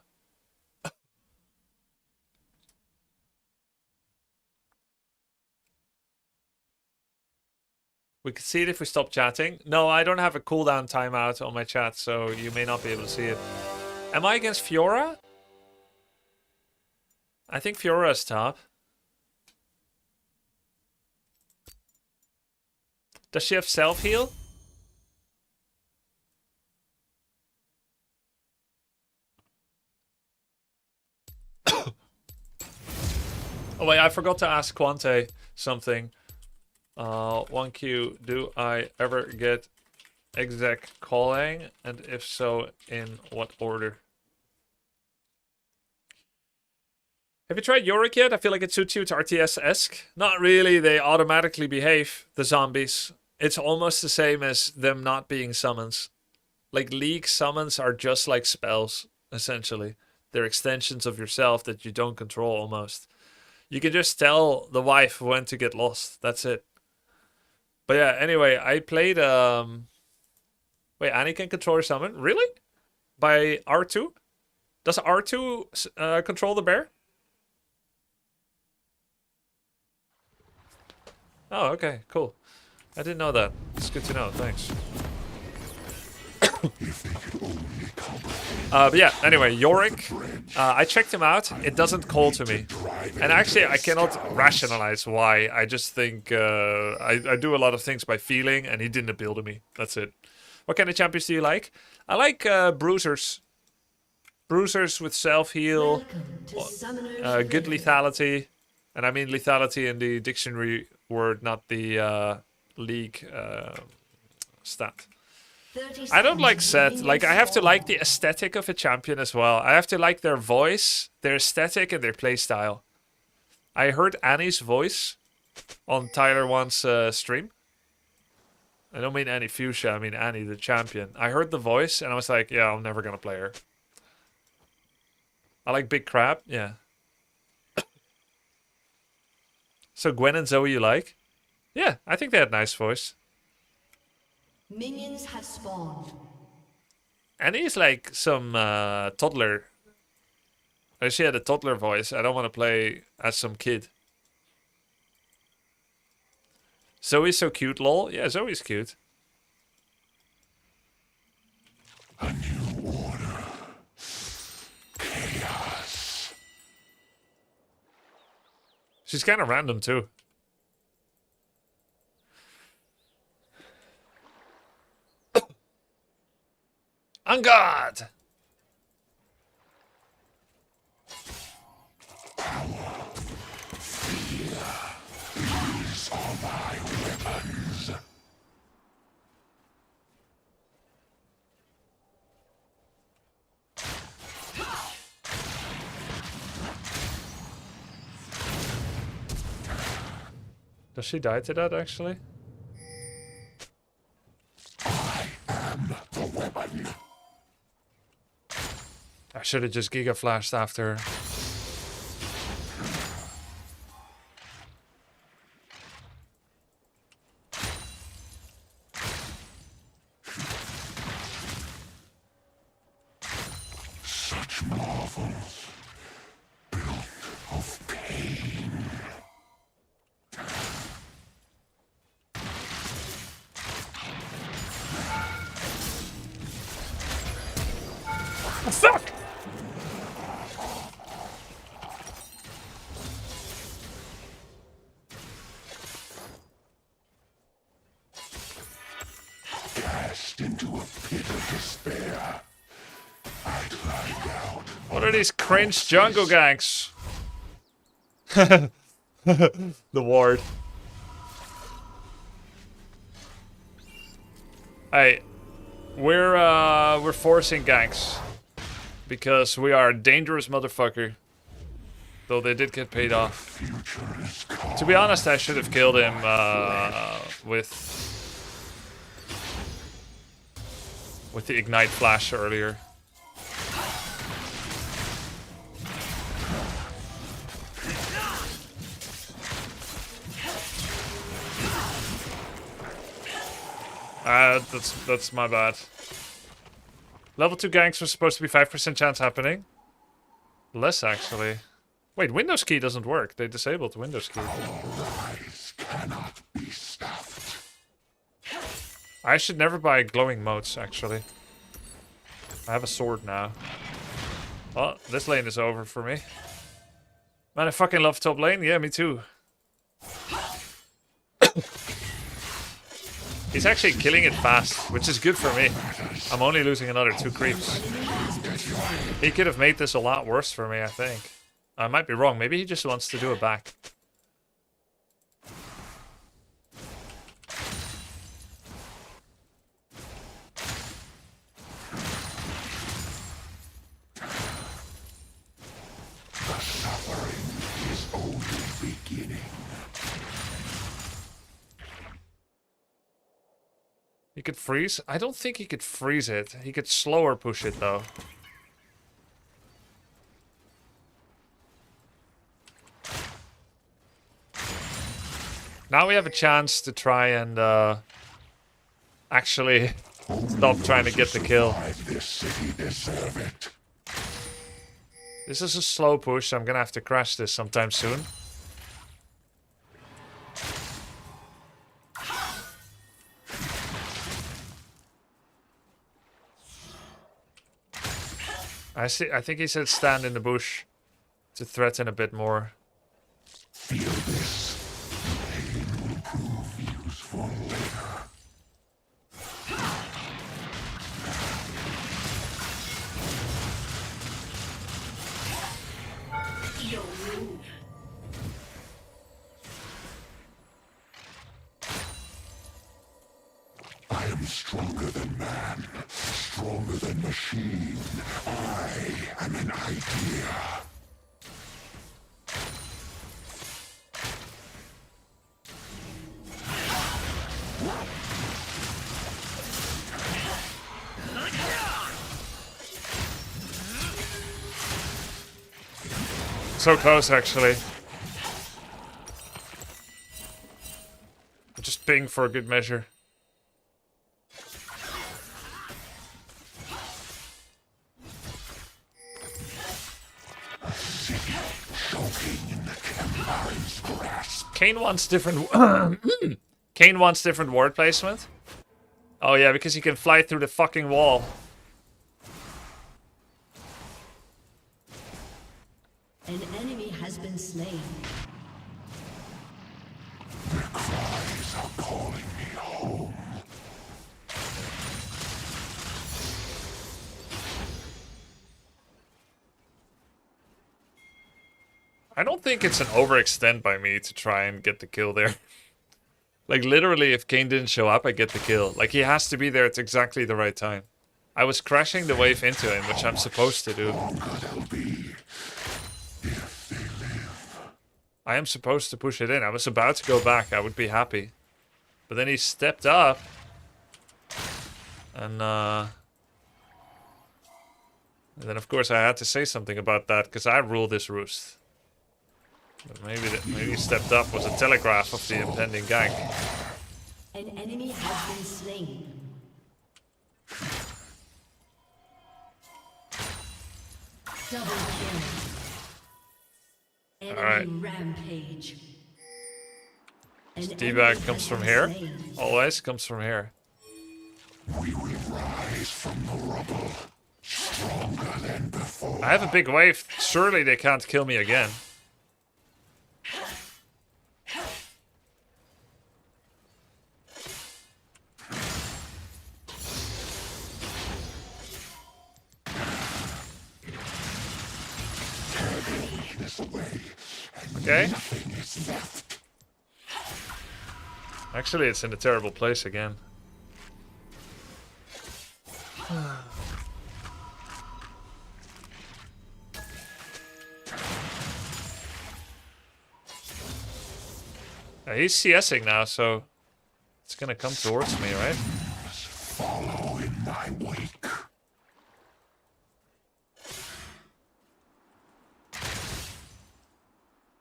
We could see it if we stop chatting. No, I don't have a cooldown timeout on my chat, so you may not be able to see it. Am I against Fiora? I think Fiora is top. Does she have self-heal? Oh wait, I forgot to ask Quante something. 1Q, do I ever get exec calling? And if so, in what order? Have you tried URGOT yet? I feel like it suits you. It's RTS-esque. Not really. They automatically behave, the zombies. It's almost the same as them not being summons. Like, League summons are just like spells, essentially. They're extensions of yourself that you don't control, almost. You can just tell the wife when to get lost. That's it. But yeah, anyway, I played... Wait, Annie can control her summon? Really? By R2? Does R2 control the bear? Oh, okay, cool. I didn't know that. It's good to know, thanks. But yeah, anyway, Yorick, I checked him out. It doesn't call to me. And actually, I cannot rationalize why. I just think I do a lot of things by feeling, and he didn't appeal to me. That's it. What kind of champions do you like? I like bruisers. Bruisers with self-heal, good lethality. And I mean lethality in the dictionary word, not the league stat. I don't like Seth. Like, I have to like the aesthetic of a champion as well. I have to like their voice, their aesthetic, and their playstyle. I heard Annie's voice on Tyler 1's stream. I don't mean Annie Fuchsia, I mean Annie, the champion. I heard the voice, and I was like, yeah, I'm never gonna play her. I like Big Crab, yeah. So Gwen and Zoe you like? Yeah, I think they had nice voice. Minions have spawned. Annie's like some toddler. She had a toddler voice. I don't want to play as some kid. Zoe's so cute, lol. Yeah, Zoe's cute. A new order. Chaos. She's kind of random too. On God! Does she die to that, actually? The weapon. I should have just Giga Flashed after. Such marvels. Built of pain. Fuck! Cast into a pit of despair. I climbed out. What are these cringe jungle ganks? The ward. Hey, we're forcing ganks because we are a dangerous motherfucker. Though they did get paid off. To be honest, I should have killed him with the ignite flash earlier. That's my bad. Level 2 ganks was supposed to be 5% chance happening. Less, actually. Wait, Windows key doesn't work. They disabled Windows key. Rise cannot be stopped. I should never buy glowing motes, actually. I have a sword now. Well, this lane is over for me. Man, I fucking love top lane. Yeah, me too. He's actually killing it fast, which is good for me. I'm only losing another 2 creeps. He could have made this a lot worse for me, I think. I might be wrong. Maybe he just wants to do it back. The suffering is only beginning. He could freeze? I don't think he could freeze it. He could slower push it, though. Now we have a chance to try and actually stop trying to get the kill. This city deserve it. This is a slow push. I'm gonna have to crash this sometime soon. I think he said stand in the bush to threaten a bit more. Feel this. Pain will prove useful later. I am stronger than man, stronger than machine. I am an idea. So close, actually. Just ping for a good measure. Kane wants different. Kane wants different ward placement. Oh yeah, because he can fly through the fucking wall. An enemy has been slain. Their cries are calling me home. I don't think it's an overextend by me to try and get the kill there. Like, literally, if Kane didn't show up, I get the kill. Like, he has to be there at exactly the right time. I was crashing the wave into him, which I'm supposed to do. Longer they'll be if they live. I am supposed to push it in. I was about to go back. I would be happy. But then he stepped up. And then of course I had to say something about that because I rule this roost. But maybe he stepped up was a telegraph of the impending gank. An enemy has been slain. Double kill. Enemy Alright. rampage. An D-bag enemy comes has from been here. slain. Always comes from here. We will rise from the rubble, stronger than before. I have a big wave. Surely they can't kill me again. Okay. Actually, it's in a terrible place again. He's CSing now, so it's gonna come towards me, right? Follow in my wake.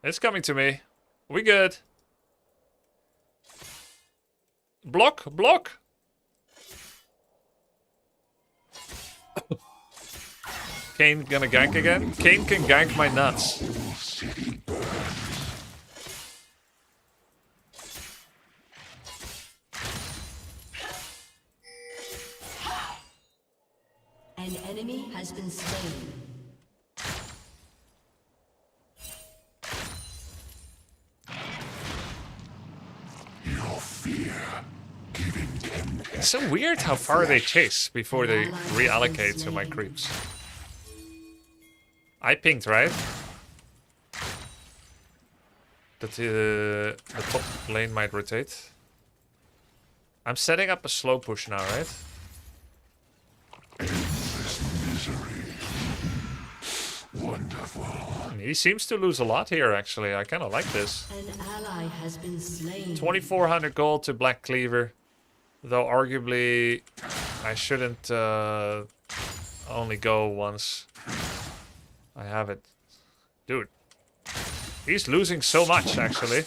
It's coming to me. We good. Block, block. Kane gonna gank again? Kane can gank my nuts. An enemy has been slain. Your fear, giving them It's so weird how far they chase before they reallocate to my creeps. I pinged, right? That the top lane might rotate. I'm setting up a slow push now, right? misery. Wonderful. He seems to lose a lot here, actually. I kind of like this. An ally has been slain. 2400 gold to Black Cleaver. Though arguably I shouldn't only go once. I have it. Dude. He's losing so much, actually.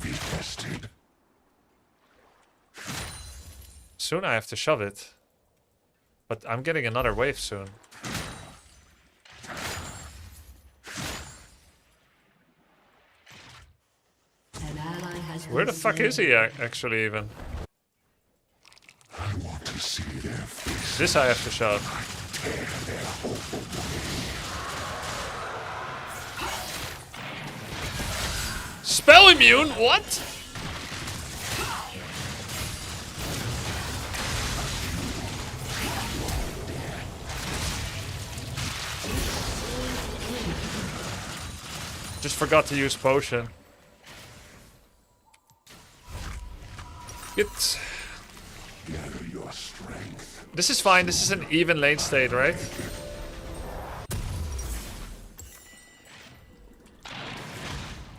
Be tested. Soon I have to shove it. But I'm getting another wave soon. An ally has Where the been fuck slain. is he actually even? I want to see their faces. This I have to shove. Spell immune? What? Just forgot to use potion. Get. Gather your strength. This is fine. This is an even lane state, right?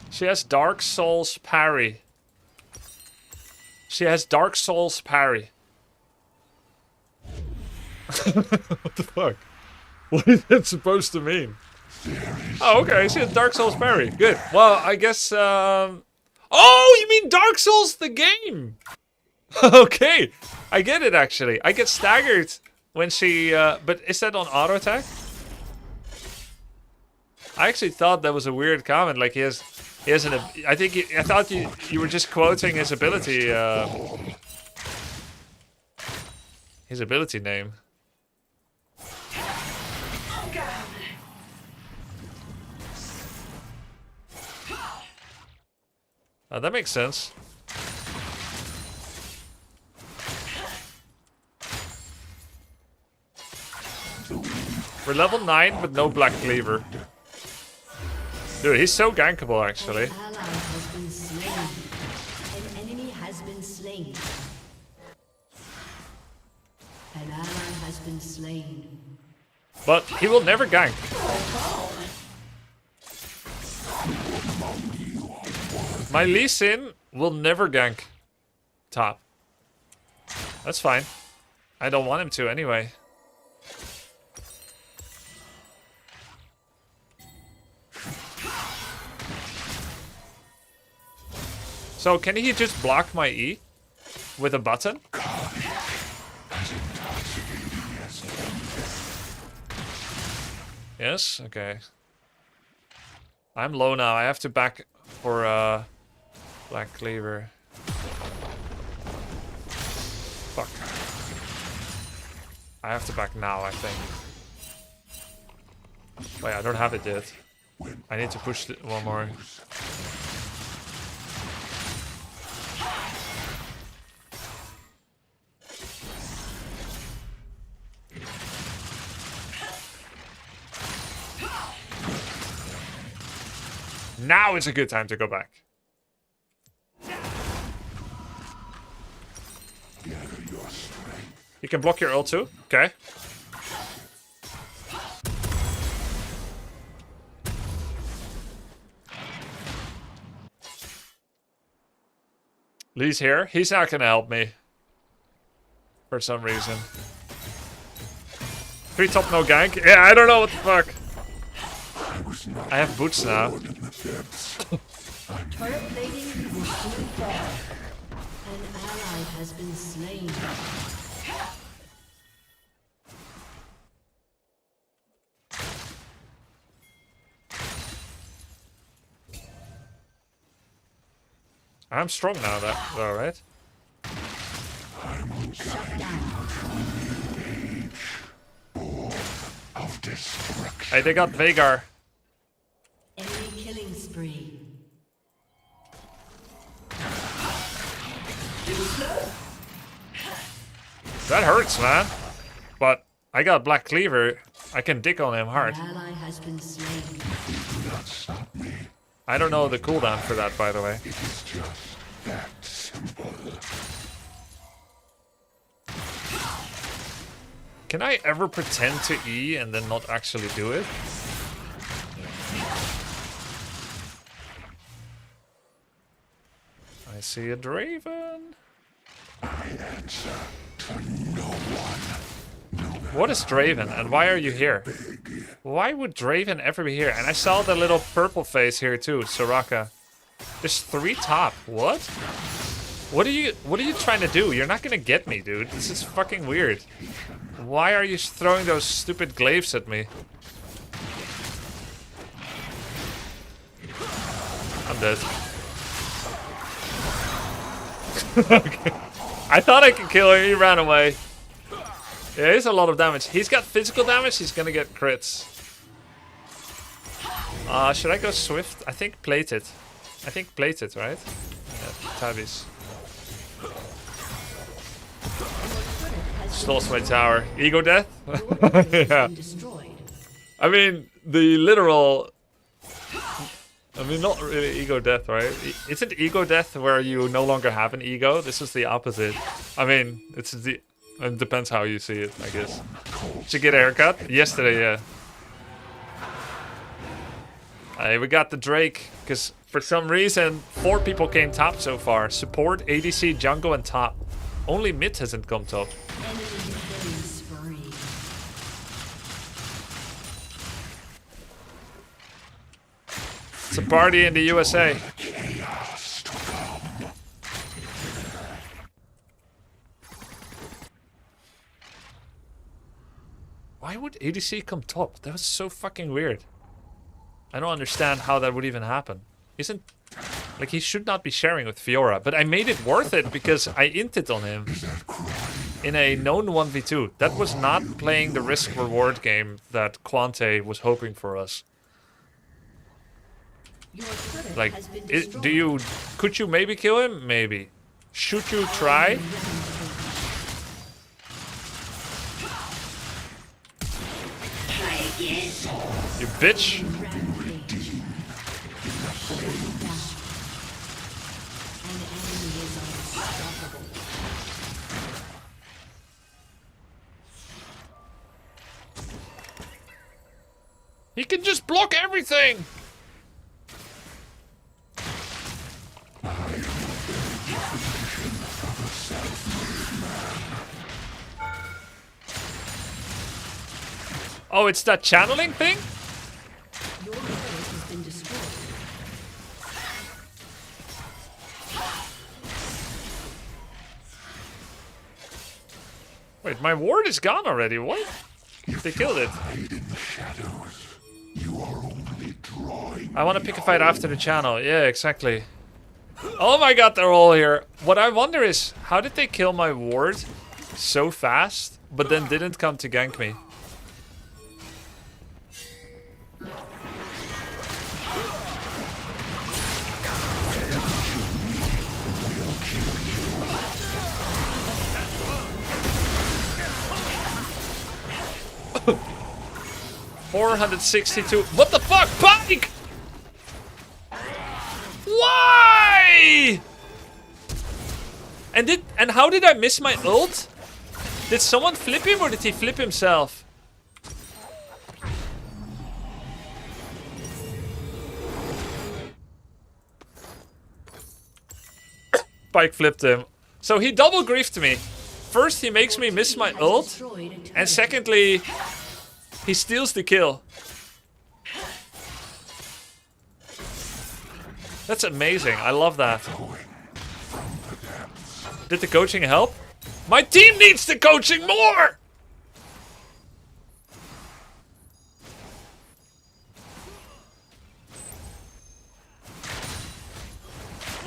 She has Dark Souls parry. She has Dark Souls parry. What the fuck? What is that supposed to mean? Oh, okay. She has Dark Souls parry. Good. Well, I guess. Oh, you mean Dark Souls the game? Okay, I get it actually. I get staggered when she. But is that on auto attack? I actually thought that was a weird comment. Like he has an. I think I thought you were just quoting his ability. His ability name. That makes sense. We're level 9 with no Black Cleaver. Dude, he's so gankable actually. An ally has been slain. An enemy has been slain. An ally has been slain. But he will never gank. My Lee Sin will never gank top. That's fine. I don't want him to anyway. So can he just block my E with a button? Yes? Okay. I'm low now. I have to back for Black Cleaver. Fuck. I have to back now, I think. Wait, I don't have it yet. I need to push one more. Now is a good time to go back. You can block your ult too. Okay. Lee's here. He's not gonna help me. For some reason. 3 top no gank. Yeah, I don't know what the fuck. I have boots now. Turret plating will soon fall. An ally has been slain. I'm strong now, though, right? Shut down. Hey, they got Veigar. Enemy killing spree. That hurts, man. But I got Black Cleaver. I can dick on him hard. An ally has been slain. I don't know the cooldown for that, by the way. It's just that simple. Can I ever pretend to E and then not actually do it? I see a Draven. I answer to no one. What is Draven and why are you here? Why would Draven ever be here? And I saw the little purple face here too, Soraka. There's 3 top. What? What are you trying to do? You're not gonna get me, dude. This is fucking weird. Why are you throwing those stupid glaives at me? I'm dead. Okay. I thought I could kill him. He ran away. Yeah, he's a lot of damage. He's got physical damage. He's gonna get crits. Should I go swift? I think plated. I think plated, right? Yeah, tabbies. Stole my tower. Ego death? Yeah. I mean, the literal... I mean, not really ego death, right? Isn't ego death where you no longer have an ego? This is the opposite. I mean, it depends how you see it, I guess. Did you get a haircut? Yesterday, yeah. Hey, we got the Drake, because for some reason, 4 people came top so far. Support, ADC, jungle, and top. Only mid hasn't come top. Enemy killing spree. It's a party in the USA. Why would ADC come top? That was so fucking weird. I don't understand how that would even happen. Like, he should not be sharing with Fiora, but I made it worth it because I inted on him in a known 1v2. That was not playing the risk-reward game that Quante was hoping for us. Your turret Like, has been destroyed. could you maybe kill him? Maybe. Should you try? You bitch. He can just block everything. Oh, it's that channeling thing? Your turret has been destroyed. Wait, my ward is gone already. What? They killed it. Hide in the shadows. You are only drawing. I want to pick a fight after the channel. Yeah, exactly. Oh my god, they're all here. What I wonder is, how did they kill my ward so fast, but then didn't come to gank me? $462. What the fuck, Pike? Why? And how did I miss my ult? Did someone flip him or did he flip himself? Pike flipped him. So he double griefed me. First he makes me miss my ult, and secondly he steals the kill. That's amazing. I love that. Did the coaching help? My team needs the coaching more!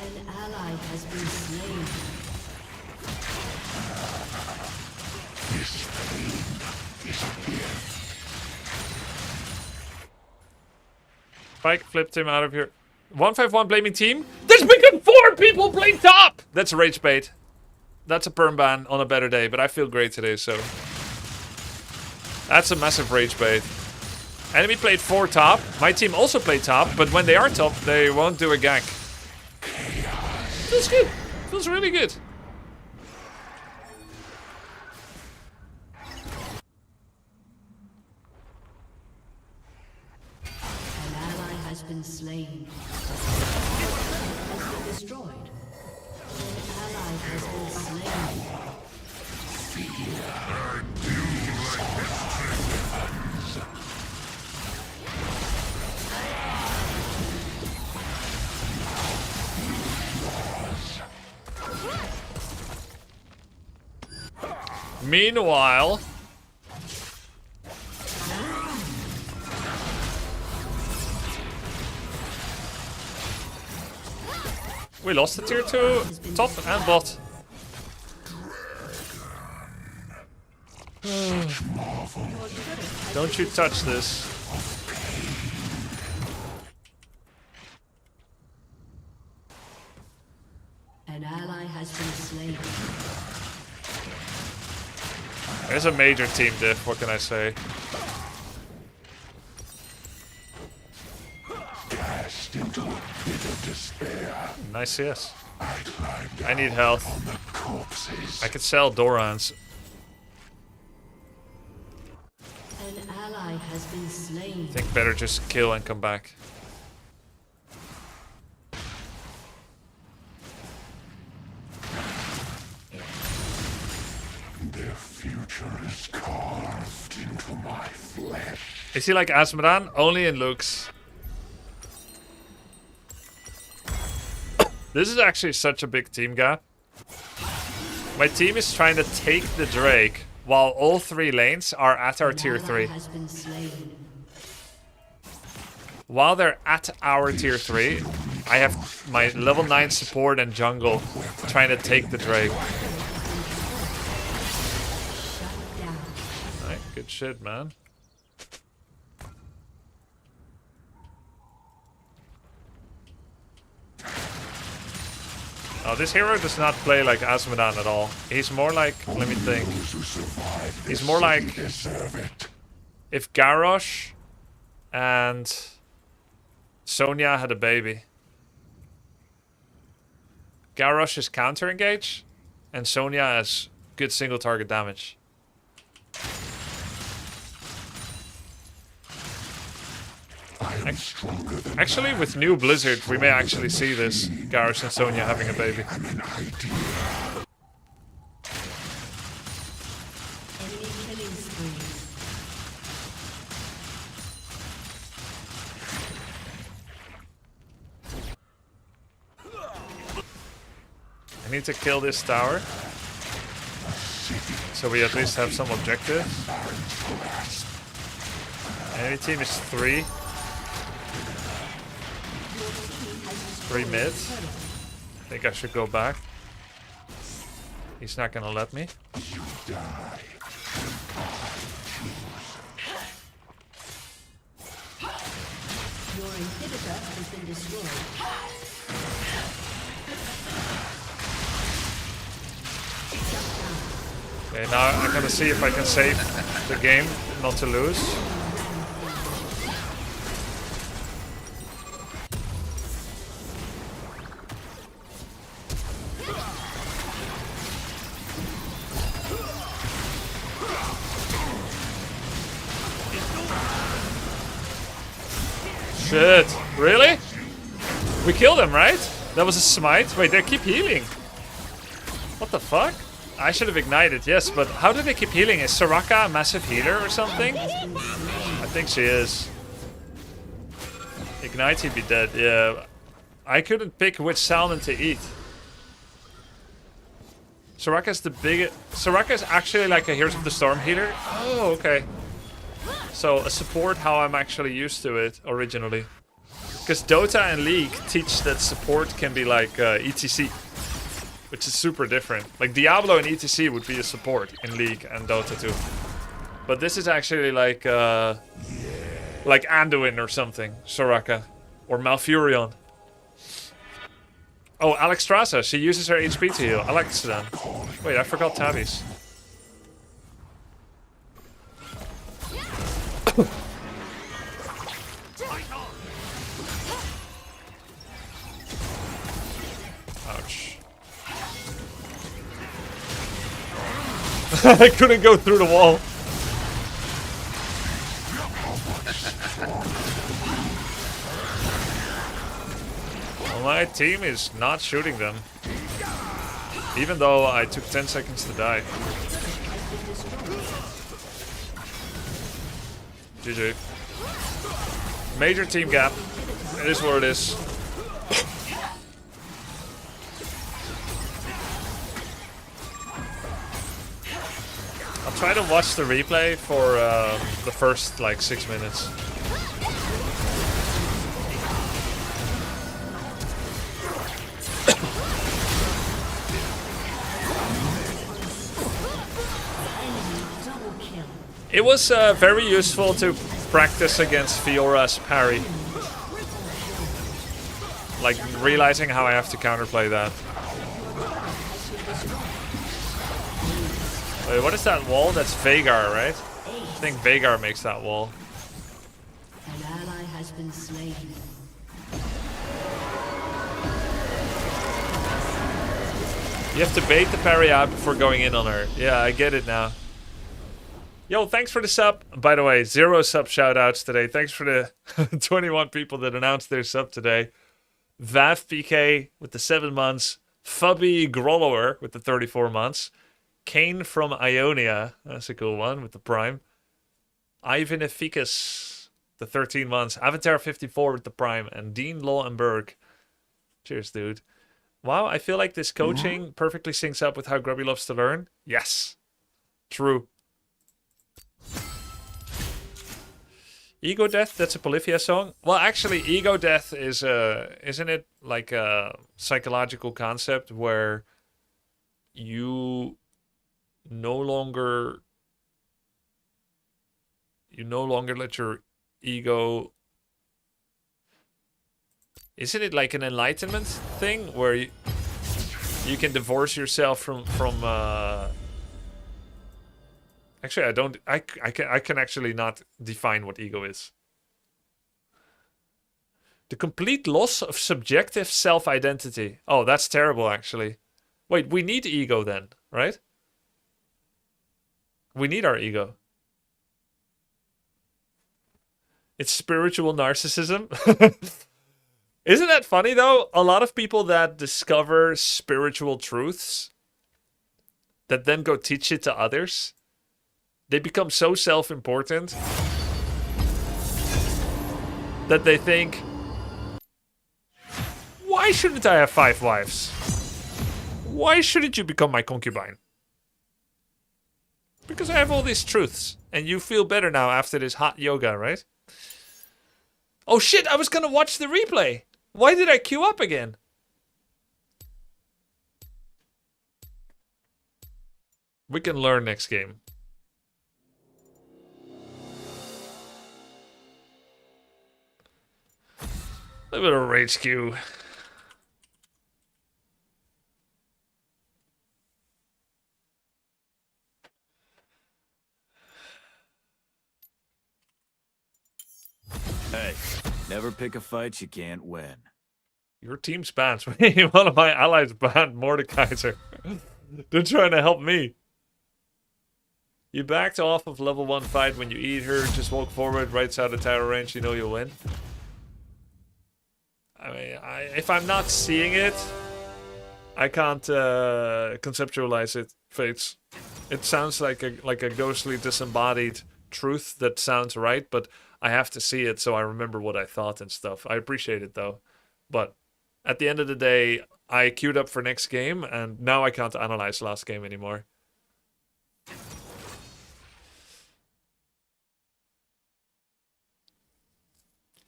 An ally has been slain. This pain is a gift. Pike flipped him out of here. 151 blaming team. There's become 4 people playing top! That's rage bait. That's a perm ban on a better day, but I feel great today, so... That's a massive rage bait. Enemy played 4 top. My team also played top, but when they are top, they won't do a gank. Feels good. Feels really good. An ally has been slain. Has been destroyed. An ally has been slain. Meanwhile... We lost the tier 2 top and bot. Don't you touch this. An ally has been slain. There's a major team diff, what can I say? Cast into a pit of despair. Nice CS. I climbed I need out health. on the corpses. I could sell Dorans. An ally has been slain. I think better just kill and come back. Their future is carved into my flesh. Is he like Asmodan? Only in looks. This is actually such a big team gap. My team is trying to take the Drake while all 3 lanes are at our tier 3. Has been slain. While they're at our tier 3, I have my level 9 support and jungle trying to take the Drake. Shut down. Alright, good shit, man. Oh, this hero does not play like Asmodan at all. He's more like, let me think. Those who survive He's this more like city deserve it. if Garrosh and Sonya had a baby. Garrosh is counter engage, and Sonya has good single target damage. I am stronger than Actually, with new Blizzard, we may actually see this Garrosh and Sonya having a baby. I'm an idea. Enemy killing spree. need to kill this tower. So we at least have some objective. Enemy team is 3. 3 mid. I think I should go back. He's not gonna let me. Your inhibitor has been destroyed. Okay, now I'm gonna see if I can save the game, not to lose. Shit, really? We killed him, right? That was a smite? Wait, they keep healing. What the fuck? I should have ignited, yes, but how do they keep healing? Is Soraka a massive healer or something? I think she is. Ignite, he'd be dead, yeah. I couldn't pick which salmon to eat. Soraka's the biggest... Soraka's actually like a Heroes of the Storm healer? Oh, okay. So, a support how I'm actually used to it originally. Because Dota and League teach that support can be like ETC. Which is super different. Like Diablo and ETC would be a support in League and Dota 2. But this is actually like Anduin or something. Soraka. Or Malfurion. Oh, Alexstrasza. She uses her HP to heal. Alexa. Wait, I forgot Tabby's. Ouch. I couldn't go through the wall. Well, my team is not shooting them. Even though I took 10 seconds to die. GG. Major team gap. It is what it is. I'll try to watch the replay for the first like 6 minutes. It was very useful to practice against Fiora's parry. Like realizing how I have to counterplay that. Wait, what is that wall? That's Vhagar, right? I think Vhagar makes that wall. An ally has been slain. You have to bait the parry out before going in on her. Yeah, I get it now. Yo, thanks for the sub. By the way, 0 sub shoutouts today. Thanks for the 21 people that announced their sub today. Vav PK with the 7 months. Fubby Grollower with the 34 months. Kane from Ionia. That's a cool one with the Prime. Ivan Eficus, the 13 months. Avatar 54 with the Prime. And Dean Lowenberg. Cheers, dude. Wow, I feel like this coaching perfectly syncs up with how Grubby loves to learn. Yes. True. Ego Death, that's a Polyphia song. Well, actually, Ego Death is, isn't it like a psychological concept where you no longer let your ego... Isn't it like an enlightenment thing where you can divorce yourself from Actually, I don't. I can actually not define what ego is. The complete loss of subjective self-identity. Oh, that's terrible, actually. Wait, we need ego then, right? We need our ego. It's spiritual narcissism. Isn't that funny, though? A lot of people that discover spiritual truths that then go teach it to others, they become so self-important that they think, why shouldn't I have 5 wives? Why shouldn't you become my concubine? Because I have all these truths. And you feel better now after this hot yoga, right? Oh shit, I was gonna watch the replay. Why did I queue up again? We can learn next game. A bit of rage queue. Hey, never pick a fight you can't win. Your team's banned. One of my allies banned Mordekaiser. They're trying to help me. You backed off of level 1 fight when you eat her. Just walk forward, right side of tower range. You know you'll win. I mean, if I'm not seeing it, I can't conceptualize it. Fates. It sounds like a ghostly, disembodied truth that sounds right, but I have to see it so I remember what I thought and stuff. I appreciate it though, but at the end of the day, I queued up for next game, and now I can't analyze last game anymore.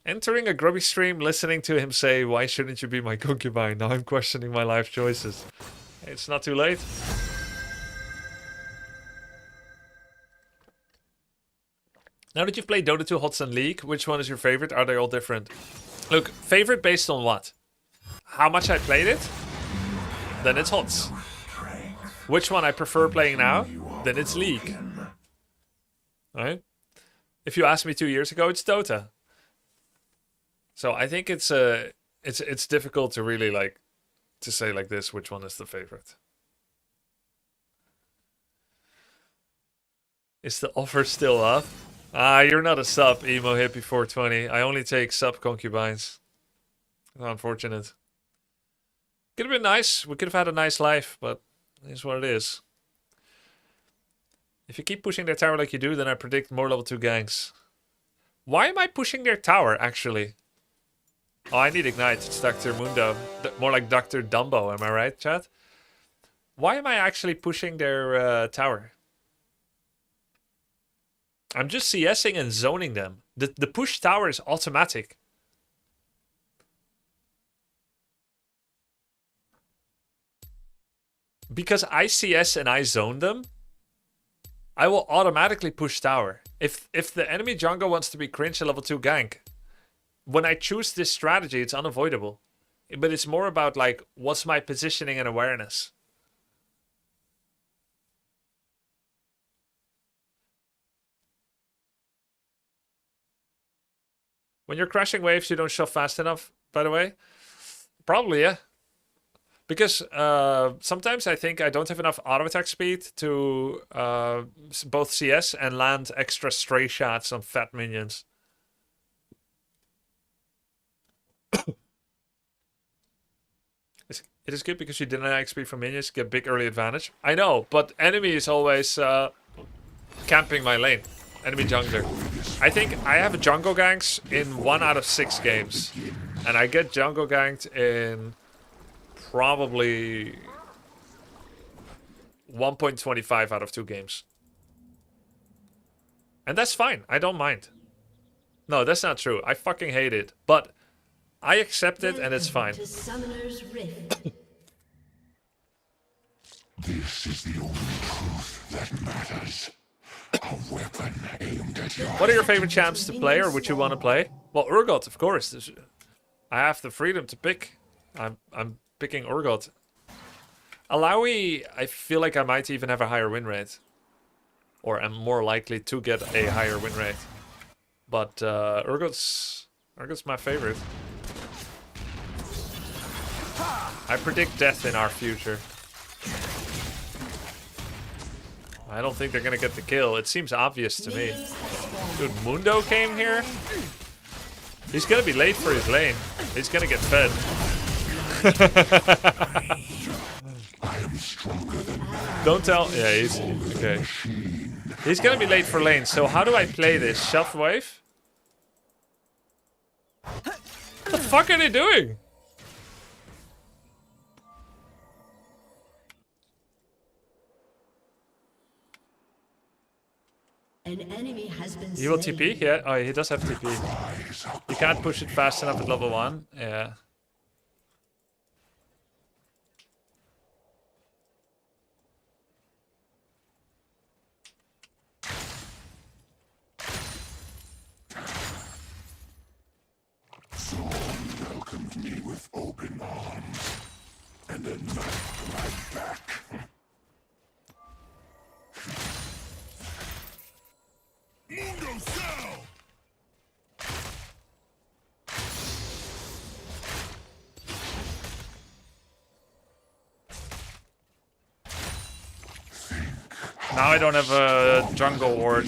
Entering a Grubby stream, listening to him say, "Why shouldn't you be my concubine?" Now I'm questioning my life choices. It's not too late. Now that you've played Dota 2, HOTS, and League, which one is your favorite? Are they all different? Look, favorite based on what? How much I played it? Then it's HOTS. Which one I prefer playing now? Then it's League. Alright? If you asked me 2 years ago, it's Dota. So I think it's difficult to really to say like this which one is the favorite. Is the offer still up? Ah, you're not a sub, Emo Hippie 420. I only take sub concubines. Unfortunate. Could have been nice. We could have had a nice life, but it's what it is. If you keep pushing their tower like you do, then I predict more level 2 ganks. Why am I pushing their tower, actually? Oh, I need Ignite. It's Dr. Mundo. More like Dr. Dumbo, am I right, chat? Why am I actually pushing their tower? I'm just CSing and zoning them. The push tower is automatic. Because I CS and I zone them, I will automatically push tower. If the enemy jungle wants to be cringe at level 2 gank, when I choose this strategy, it's unavoidable. But it's more about, like, what's my positioning and awareness? When you're crashing waves, you don't shove fast enough, by the way? Probably, yeah. Because sometimes I think I don't have enough auto attack speed to both CS and land extra stray shots on fat minions. It is good because you deny XP from minions, get big early advantage. I know, but enemy is always camping my lane. Enemy jungler. I think I have jungle ganks in 1 out of 6 games. And I get jungle ganked in probably 1.25 out of 2 games. And that's fine. I don't mind. No, that's not true. I fucking hate it. But I accept it and it's fine. To Summoner's Rift. This is the only truth that matters. A weapon aimed at your... What are your favorite champs to play, or would you want to play? Well, URGOT, of course. I have the freedom to pick. I'm picking URGOT. Alawi, I feel like I might even have a higher win rate. Or am more likely to get a higher win rate. But URGOT's my favorite. I predict death in our future. I don't think they're gonna get the kill. It seems obvious to me. Dude, Mundo came here? He's gonna be late for his lane. He's gonna get fed. Don't tell... Yeah, he's... Okay. He's gonna be late for lane, so how do I play this? Shove wave? What the fuck are they doing? An enemy has been He will slain. TP? Yeah. Oh, he does have TP. You can't push it fast enough at level 1. Yeah. Thorn welcomed me with open arms and a knife to my back. Mundo Cell! Now I don't have a jungle ward.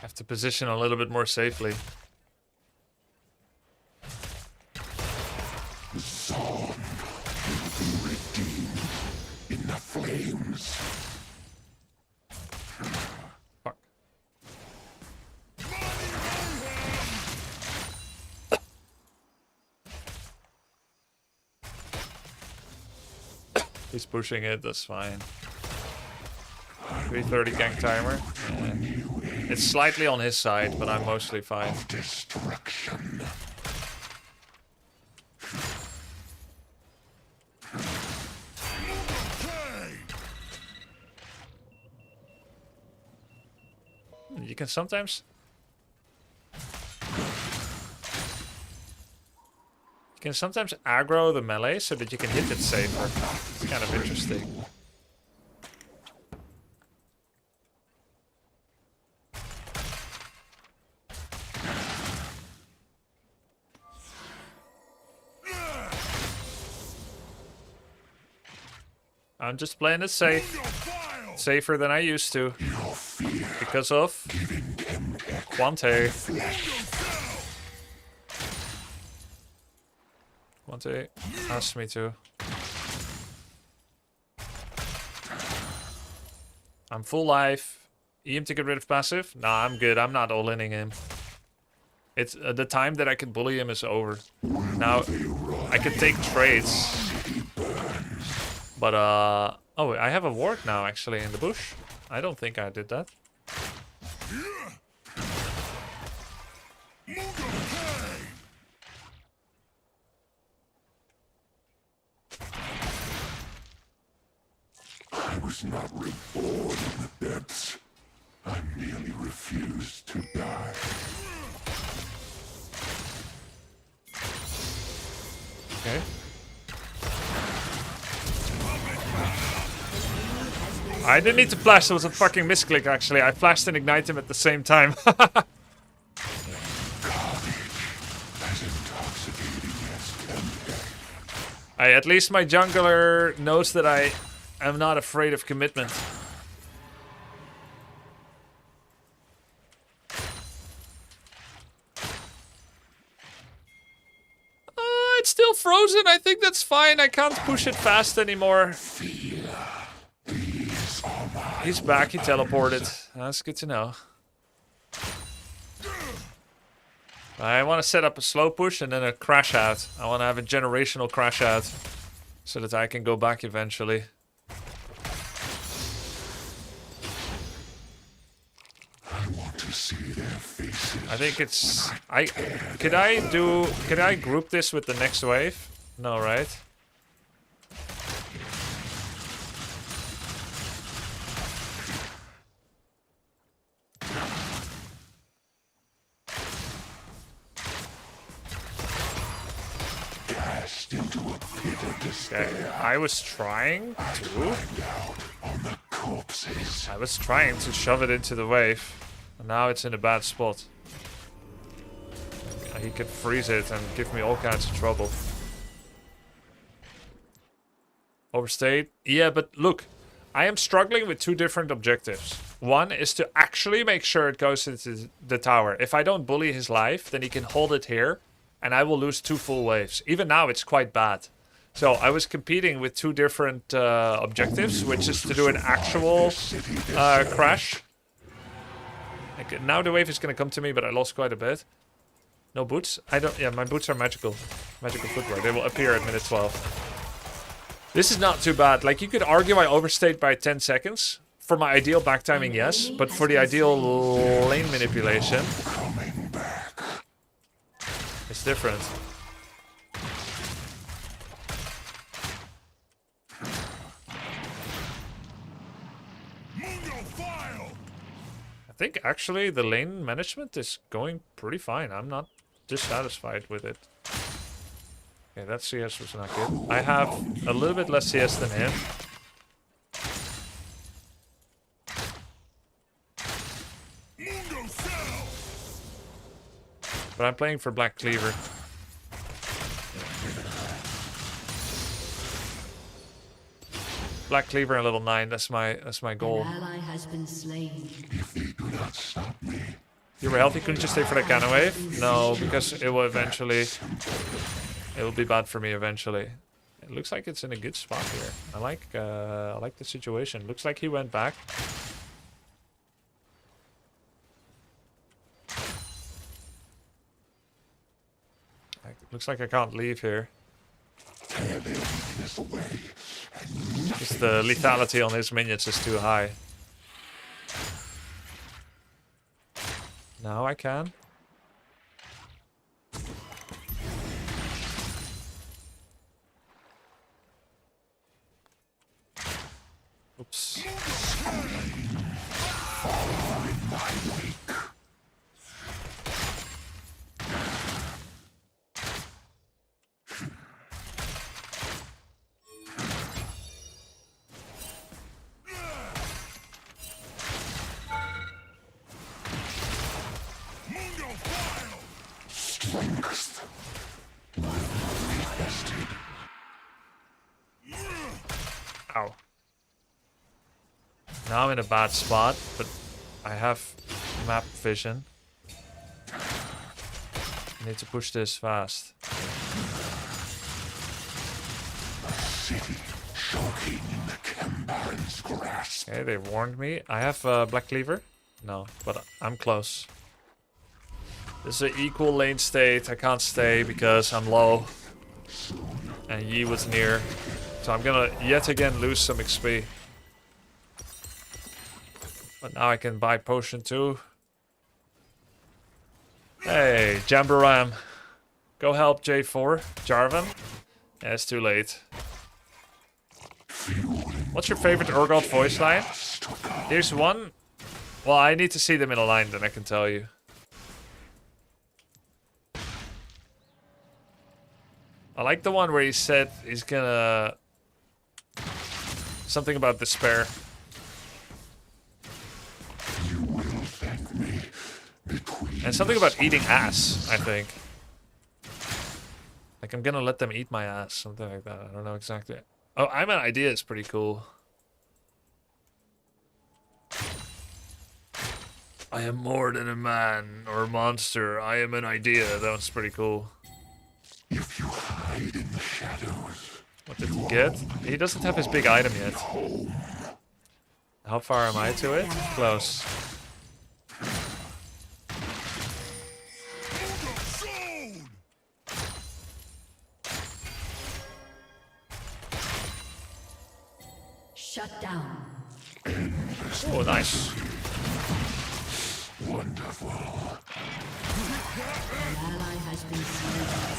Have to position a little bit more safely. The Zorn will be redeemed in the flames. Fuck. He's pushing it, that's fine. 330 gang timer. Yeah. It's slightly on his side, but I'm mostly fine. Destruction. You can sometimes... You can sometimes aggro the melee so that you can hit it safer. It's kind of interesting. I'm just playing it safe. Safer than I used to. Because of Quante. Quante asked me to. I'm full life. EM to get rid of passive? Nah, I'm good. I'm not all-inning him. It's the time that I can bully him is over. Now, I can take trades. But, oh, I have a ward now, actually, in the bush. I don't think I did that. I was not reborn in the depths. I merely refused to die. Okay. I didn't need to flash, it was a fucking misclick actually. I flashed and ignite him at the same time. At least my jungler knows that I am not afraid of commitment. It's still frozen, I think that's fine. I can't push it fast anymore. He's back, he teleported. That's good to know. I want to set up a slow push and then a crash out. I want to have a generational crash out. So that I can go back eventually. I want to see their faces. I think it's... Could I group this with the next wave? No, right? Into a pit of despair. Okay, I was trying to... On the corpses. I was trying to shove it into the wave. And now it's in a bad spot. He could freeze it and give me all kinds of trouble. Overstayed? Yeah, but look. I am struggling with two different objectives. One is to actually make sure it goes into the tower. If I don't bully his life, then he can hold it here. And I will lose 2 full waves. Even now, it's quite bad. So I was competing with 2 different objectives, which is to do an actual crash. Like, now the wave is gonna come to me, but I lost quite a bit. No boots? I don't... Yeah, my boots are magical. Magical footwear. They will appear at minute 12. This is not too bad. Like, you could argue I overstayed by 10 seconds. For my ideal back timing, yes. But for the ideal lane manipulation, it's different. I think actually the lane management is going pretty fine. I'm not dissatisfied with it. Okay, that CS was not good. I have a little bit less CS than him. But I'm playing for Black Cleaver. Black Cleaver and level 9, that's my goal. An ally has been slain. You were healthy, couldn't you stay for that counter wave? No, because it will eventually... It will be bad for me eventually. It looks like it's in a good spot here. I like the situation. Looks like he went back. Looks like I can't leave here. Just the lethality on his minions is too high. Now I can. Oops. Ow. Now I'm in a bad spot, but I have map vision. I need to push this fast. Okay, they warned me. I have Black Cleaver? No, but I'm close. This is an equal lane state. I can't stay because I'm low. And Yi was near. So I'm gonna yet again lose some XP. But now I can buy potion too. Hey, Jambaram. Go help J4. Jarvan. Yeah, it's too late. What's your favorite URGOT voice line? Here's one. Well, I need to see them in a line, then I can tell you. I like the one where he said he's gonna... Something about despair. And something about eating ass, I think. Like, I'm gonna let them eat my ass, something like that. I don't know exactly. Oh, I'm an idea is pretty cool. I am more than a man or a monster. I am an idea. That was pretty cool. If you hide in the shadows, what did he get? He doesn't have his big item yet. How far am I to it? Close. Shut down. Oh, nice. Wonderful. An ally has been slain.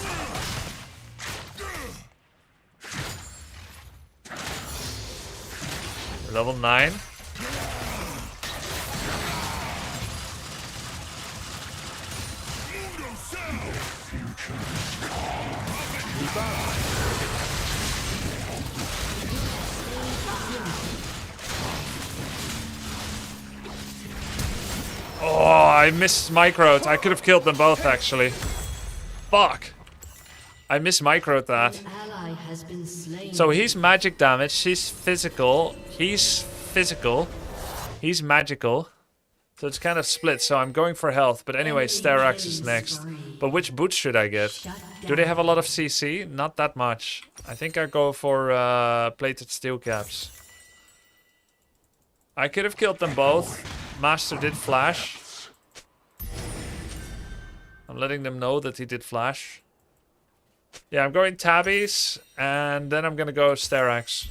Level 9. Oh, I missed microed. I could have killed them both, actually. Fuck. I missed microed that. An ally has been slain. So he's magic damage, she's physical, he's physical, he's magical. So it's kind of split, so I'm going for health. But anyway, Sterax is next. But which boots should I get? Do they have a lot of CC? Not that much. I think I go for plated steel caps. I could have killed them both. Master did flash. I'm letting them know that he did flash. Yeah, I'm going Tabbies, and then I'm gonna go Sterax.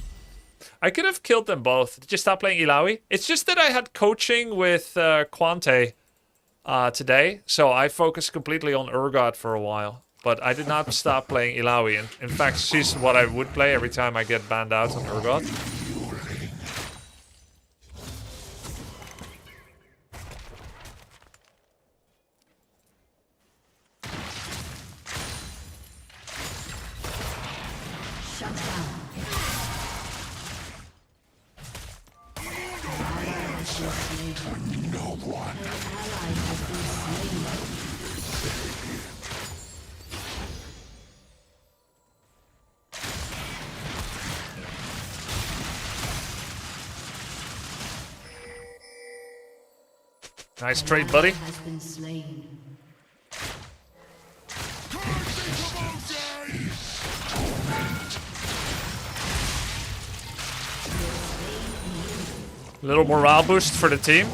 I could have killed them both. Did you stop playing Ilaoi? It's just that I had coaching with Quante today, so I focused completely on URGOT for a while. But I did not stop playing Ilaoi. In fact, she's what I would play every time I get banned out on URGOT. Shut down. No one. An ally has been slain. Nice trade, buddy. Has been slain. Little morale boost for the team.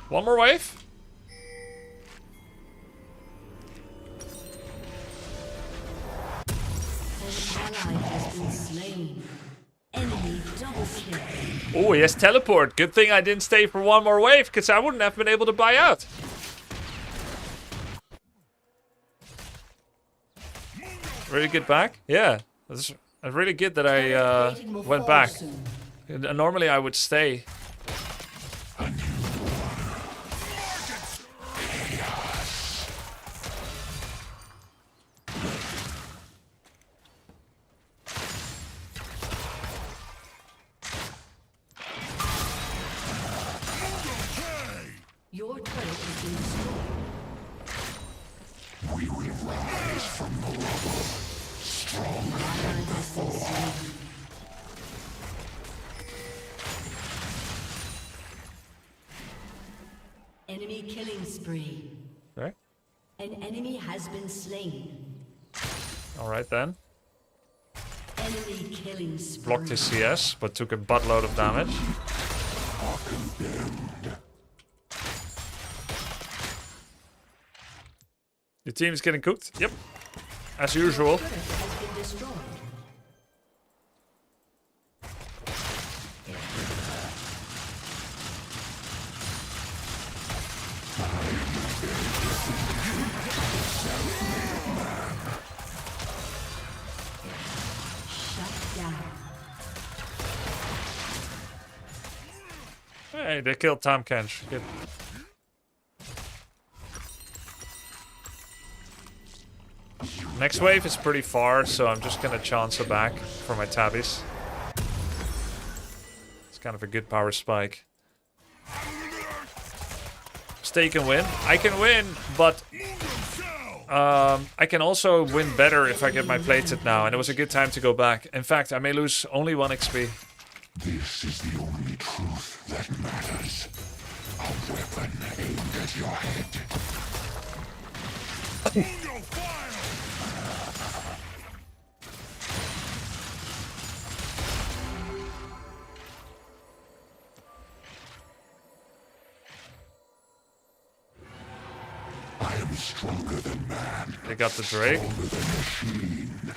One more wave. An ally has been slain. Enemy double kill. Oh, he has teleport. Good thing I didn't stay for one more wave, because I wouldn't have been able to buy out. Really good back? Yeah. That's really good that I went back. Normally I would stay. Your turret has been destroyed. We will rise from the rubble, stronger Ally than has been before. slain. Enemy killing spree. Okay. An enemy has been slain. Alright then. Enemy killing spree. Blocked his CS, but took a buttload of damage. Your team is getting cooked? Yep. As usual. Turret has been destroyed. Shut down. Hey, they killed Tom Kench. Good. Next wave is pretty far, so I'm just gonna chance it back for my tabbies. It's kind of a good power spike. Stay can win. I can win, but I can also win better if I get my plated now, and it was a good time to go back. In fact, I may lose only 1 XP. This is the only truth that matters. A weapon aimed at your head. I am stronger than man. They got the Drake. Stronger than machine. I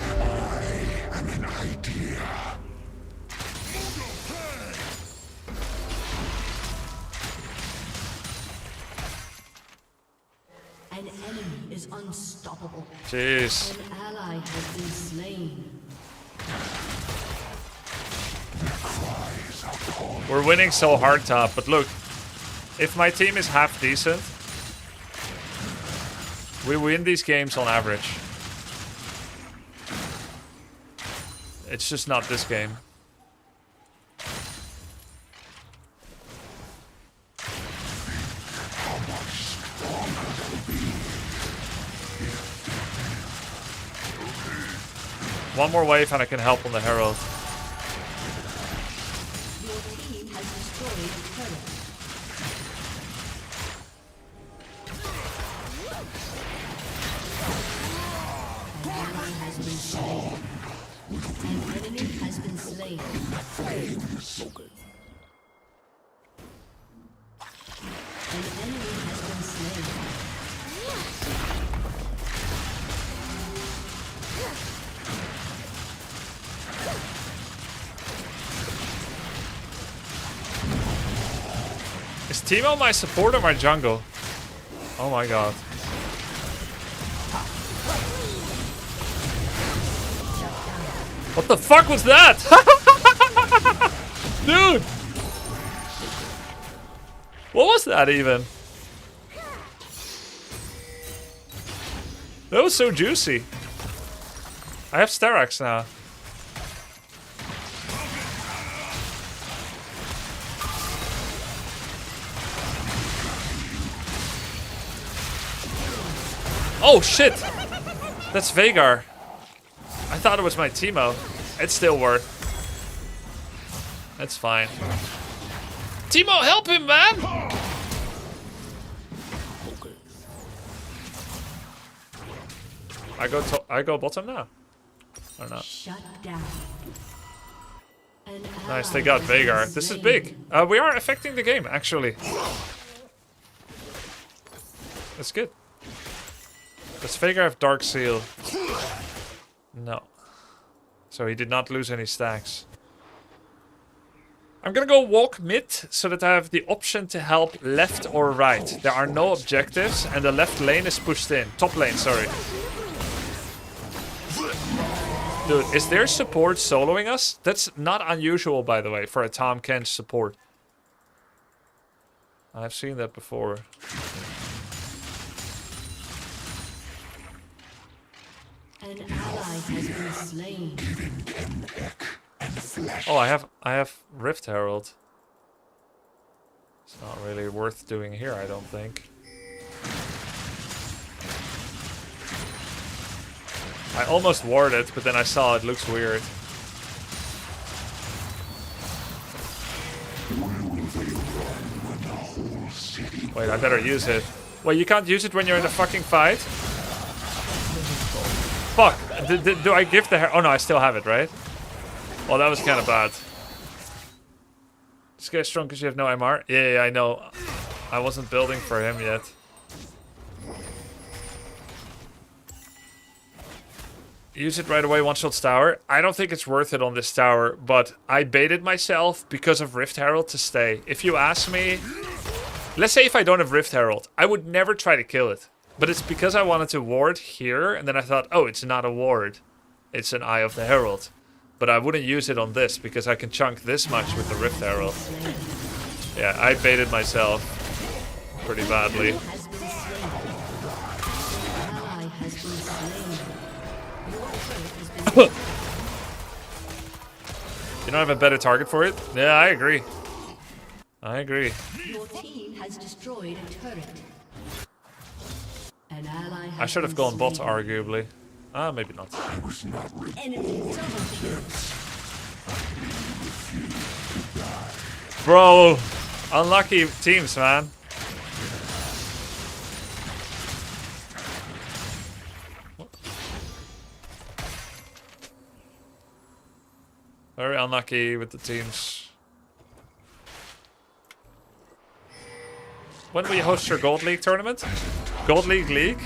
am an idea. An enemy is unstoppable. Jeez. An ally has been slain. We're winning so hard top, but look. If my team is half decent, we win these games on average. It's just not this game. One more wave and I can help on the Herald. Your team has destroyed a turret. has been slain. An enemy has been slain. An enemy has been slain. Is Timo my support or my jungle? Oh my god. What the fuck was that? Dude! What was that even? That was so juicy. I have Sterax now. Oh shit! That's Veigar. I thought it was my Teemo. It still worked. That's fine. Teemo, help him, man! I go bottom now. Or not. Shut down. An Nice, they ally got has been Veigar. This is slain. big. We are affecting the game, actually. That's good. Does Veigar have Dark Seal? No. So he did not lose any stacks. I'm gonna go walk mid so that I have the option to help left or right. There are no objectives and the left lane is pushed in. Top lane, sorry. Dude, is their support soloing us? That's not unusual, by the way, for a Tahm Kench support. I've seen that before. An ally has been slain. Oh, I have Rift Herald. It's not really worth doing here, I don't think. I almost warded, but then I saw it looks weird. Wait, I better use it. Wait, you can't use it when you're in a fucking fight? Fuck! Do I give the hair? Oh no, I still have it, right? Well, that was kind of bad. This guy's strong because you have no MR? Yeah, I know. I wasn't building for him yet. Use it right away, one-shot tower. I don't think it's worth it on this tower, but I baited myself because of Rift Herald to stay. If you ask me... Let's say if I don't have Rift Herald, I would never try to kill it. But it's because I wanted to ward here, and then I thought, oh, it's not a ward. It's an Eye of the Herald. But I wouldn't use it on this, because I can chunk this much with the Rift Herald. Yeah, I baited myself pretty badly. Has been slain. An ally has been slain. Your turret has been You don't have a better target for it? Yeah, I agree. I agree. Your team has destroyed a turret. An ally has I should have been gone bot, slain. arguably. Ah, maybe not. Enemy double kill. Bro, unlucky teams, man. Very unlucky with the teams. When will you host your Gold League tournament? Gold League League?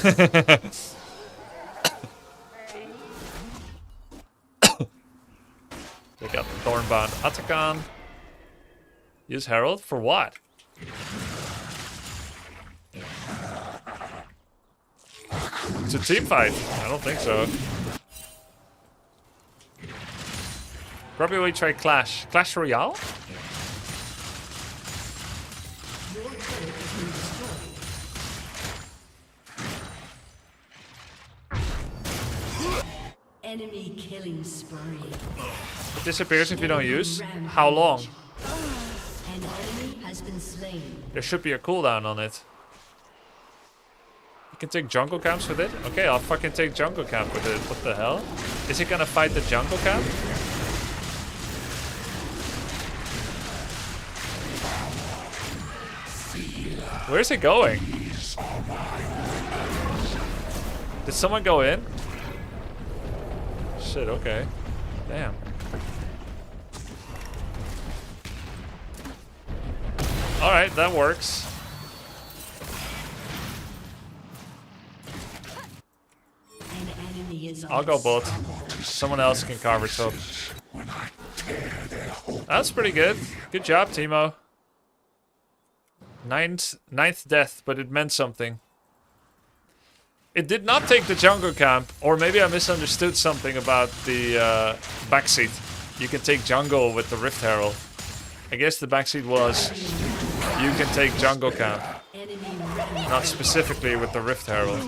They got Thornbound Atakan. Use Herald for what? It's a team fight. I don't think so. Probably we try Clash. Clash Royale? Your turret has been destroyed. Enemy killing spree. It disappears if you don't use. How long? An enemy has been slain. There should be a cooldown on it. You can take jungle camps with it? Okay, I'll fucking take jungle camp with it. What the hell? Is it gonna fight the jungle camp? Where's he going? Did someone go in? Shit, okay. Damn. Alright, that works. An enemy is I'll go bot. Someone else can carve it up. That's pretty good. Good job, Timo. Ninth death, but it meant something. It did not take the jungle camp, or maybe I misunderstood something about the backseat. You can take jungle with the Rift Herald. I guess the backseat was you can take jungle camp, not specifically with the Rift Herald.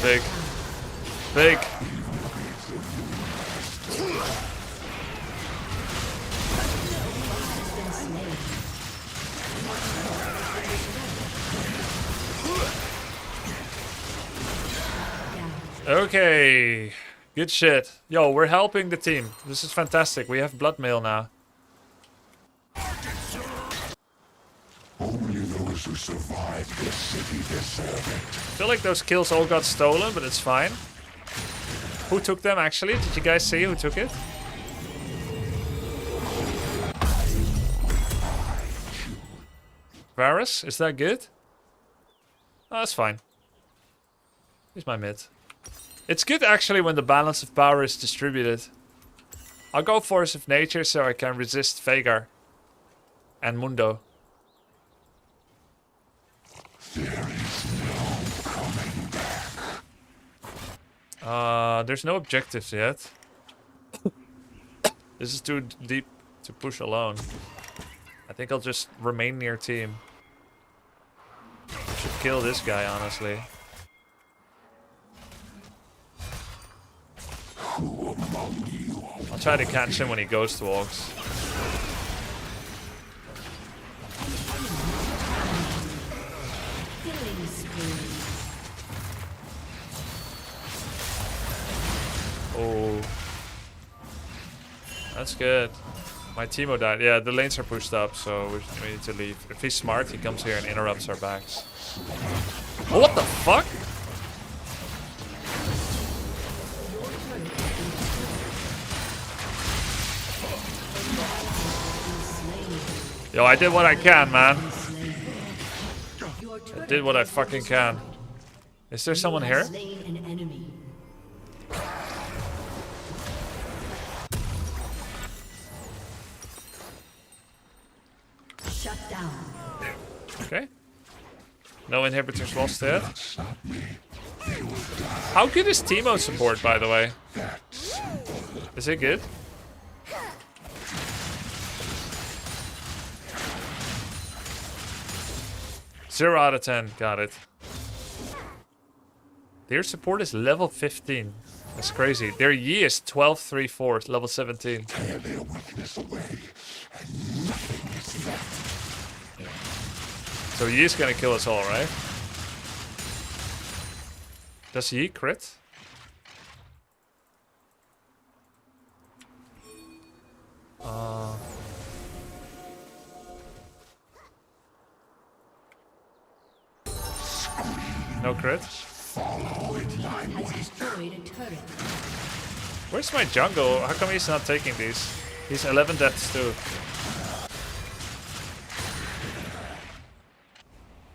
Big. Big. Okay. Good shit. Yo, we're helping the team. This is fantastic. We have blood mail now. Only those who survived this city deserve it. I feel like those kills all got stolen, but it's fine. Who took them actually? Did you guys see who took it? Varus? Is that good? Oh, that's fine. He's my mid. It's good actually when the balance of power is distributed. I'll go Force of Nature so I can resist Vhagar and Mundo. There is no coming back. There's no objectives yet. This is too deep to push alone. I think I'll just remain near team. Should kill this guy, honestly. Who among you? I'll try to catch him when he goes to Orcs. killing spree. Oh. That's good. My Teemo died. Yeah, the lanes are pushed up, so we need to leave. If he's smart, he comes here and interrupts our backs. What the fuck? Yo, I did what I can, man. I did what I fucking can. Is there someone here? Slain an enemy. Shut down. Okay. No inhibitors lost yet. How good is Teemo support, by the way? Is it good? Zero out of 10. Got it. Their support is level 15. That's crazy. Their Yi is 1234, level 17. Tear their weakness away, and nothing is left. So Yi is gonna kill us all, right? Does Yi crit? No crit? Has destroyed a turret. Where's my jungle? How come he's not taking these? He's 11 deaths too.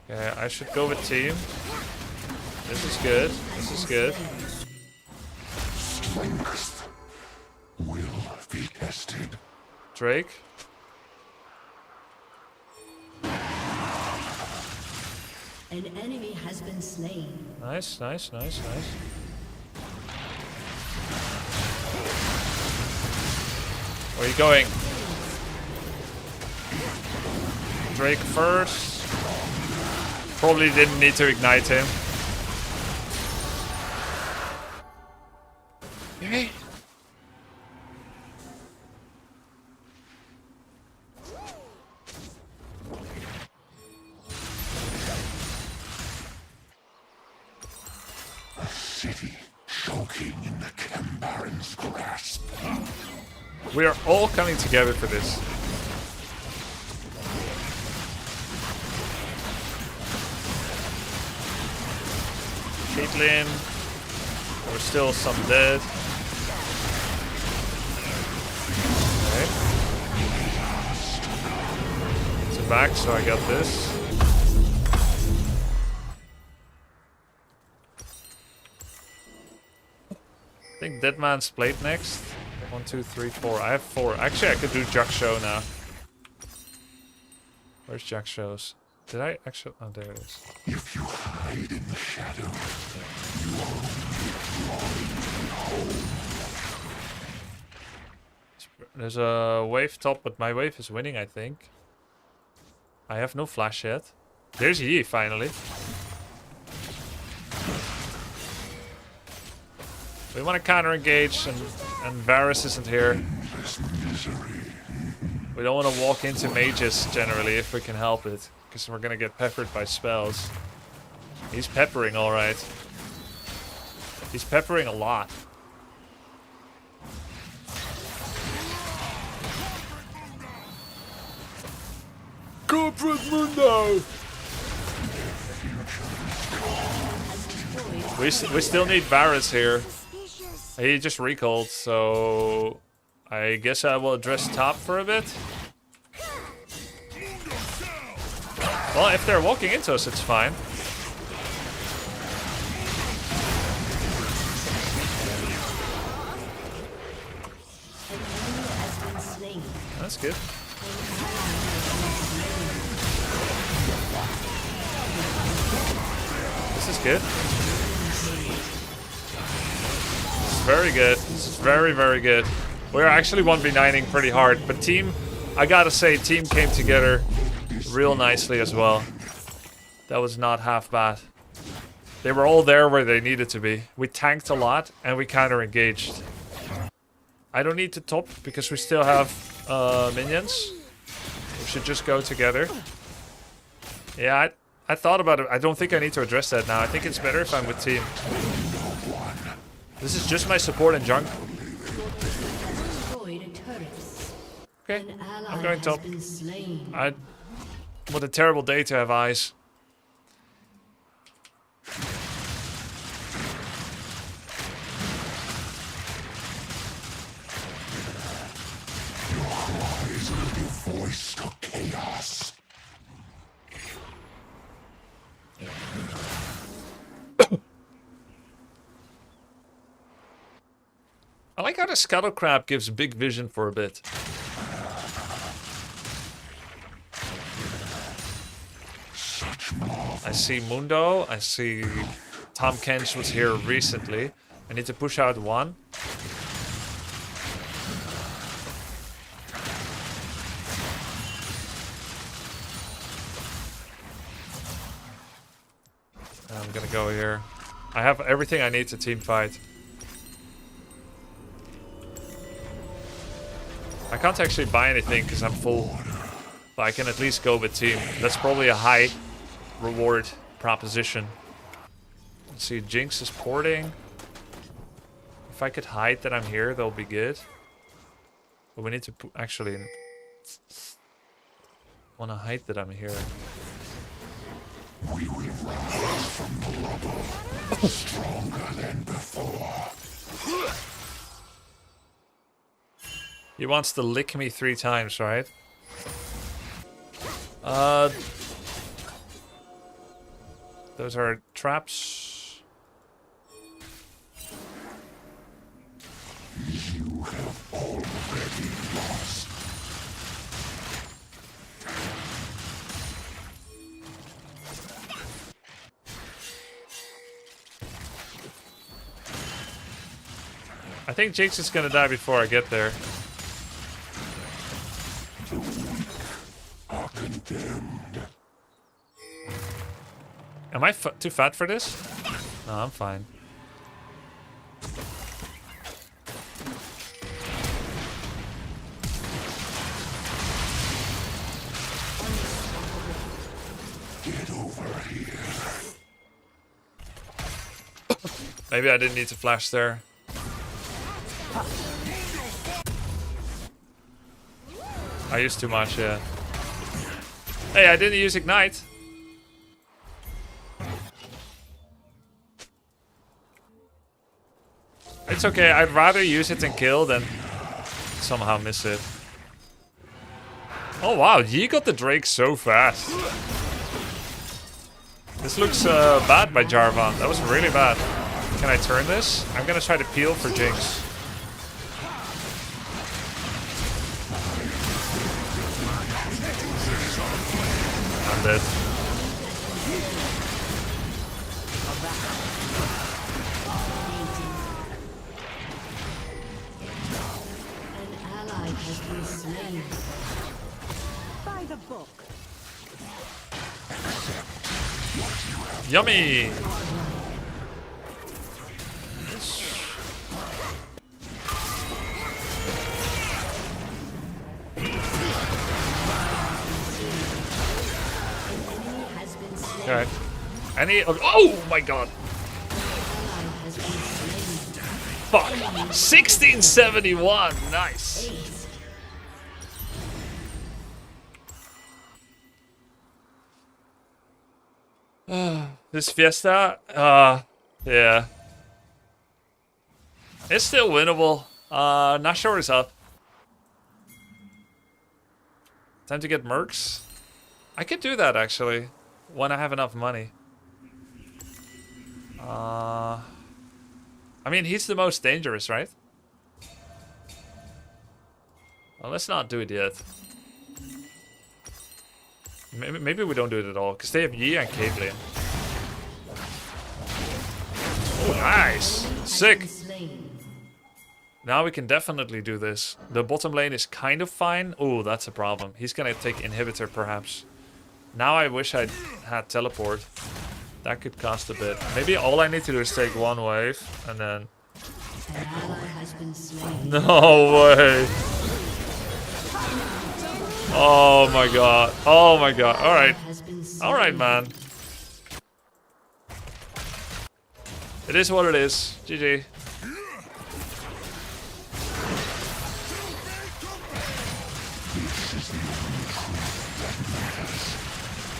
Okay, I should go with team. This is good. This is good. Strength will be tested. Drake. An enemy has been slain. Nice, nice, nice, nice. Where are you going? Drake first. Probably didn't need to ignite him. Okay. City choking We are all coming together for this. Caitlyn. There's still some dead. Okay. It's back, so I got this. I think Dead Man's Plate next. 1, 2, 3, 4. I have 4. Actually, I could do Jack Show now. Where's Jack Shows? Did I actually? Oh, there it is. If you hide in the shadows, There's a wave top, but my wave is winning, I think. I have no flash yet. There's Yi, finally. We want to counter-engage, and Varus isn't here. We don't want to walk into mages, generally, if we can help it. Because we're going to get peppered by spells. He's peppering, alright. He's peppering a lot. Corporate Mundo! We still need Varus here. He just recalled, so I guess I will address top for a bit. Well, if they're walking into us, it's fine. That's good. This is good. Very good. This is very, very good. We're actually 1v9ing pretty hard, but team, I gotta say, team came together real nicely as well. That was not half bad. They were all there where they needed to be. We tanked a lot and we counter-engaged. I don't need to top because we still have minions. We should just go together. Yeah, I thought about it. I don't think I need to address that now. I think it's better if I'm with team. This is just my support and junk. Okay, I'm going top. What a terrible day to have eyes. cries will give voice to chaos. I like how the Scuttle Crab gives big vision for a bit. I see Mundo, I see Tom Kench was here recently. I need to push out one. I'm gonna go here. I have everything I need to team fight. I can't actually buy anything because I'm full. But I can at least go with team. That's probably a high reward proposition. Let's see, Jinx is porting. If I could hide that I'm here, that'll be good. But we need to actually want to hide that I'm here. We will rise from the rubble, stronger than before. He wants to lick me 3 times, right? Those are traps. You have already lost. I think Jinx is gonna die before I get there. Are condemned. Am I too fat for this? No, I'm fine. Get over here. Maybe I didn't need to flash there. I used too much, yeah. Hey, I didn't use Ignite. It's okay, I'd rather use it and kill than somehow miss it. Oh wow, Yi got the Drake so fast. This looks bad by Jarvan. That was really bad. Can I turn this? I'm gonna try to peel for Jinx. I'm dead. An ally has been slain. By the book. Yummy! Has been slain. Alright. Any of. Oh my god! Ally has been slain. Fuck! 1671! Nice! Ace. This Fiesta? Yeah. It's still winnable. Not sure what's up. Time to get mercs? I could do that actually. When I have enough money. I mean, he's the most dangerous, right? Well, let's not do it yet. Maybe we don't do it at all, because they have Yi and Caitlyn. Oh, nice! Sick! Slain. Now we can definitely do this. The bottom lane is kind of fine. Oh, that's a problem. He's gonna take inhibitor, perhaps. Now I wish I had teleport. That could cost a bit. Maybe all I need to do is take one wave, and then... An ally has been slain. No way! Oh my god. Oh my god. Alright. Has been slain. Alright, man. It is what it is. GG. This is the only truth that matters.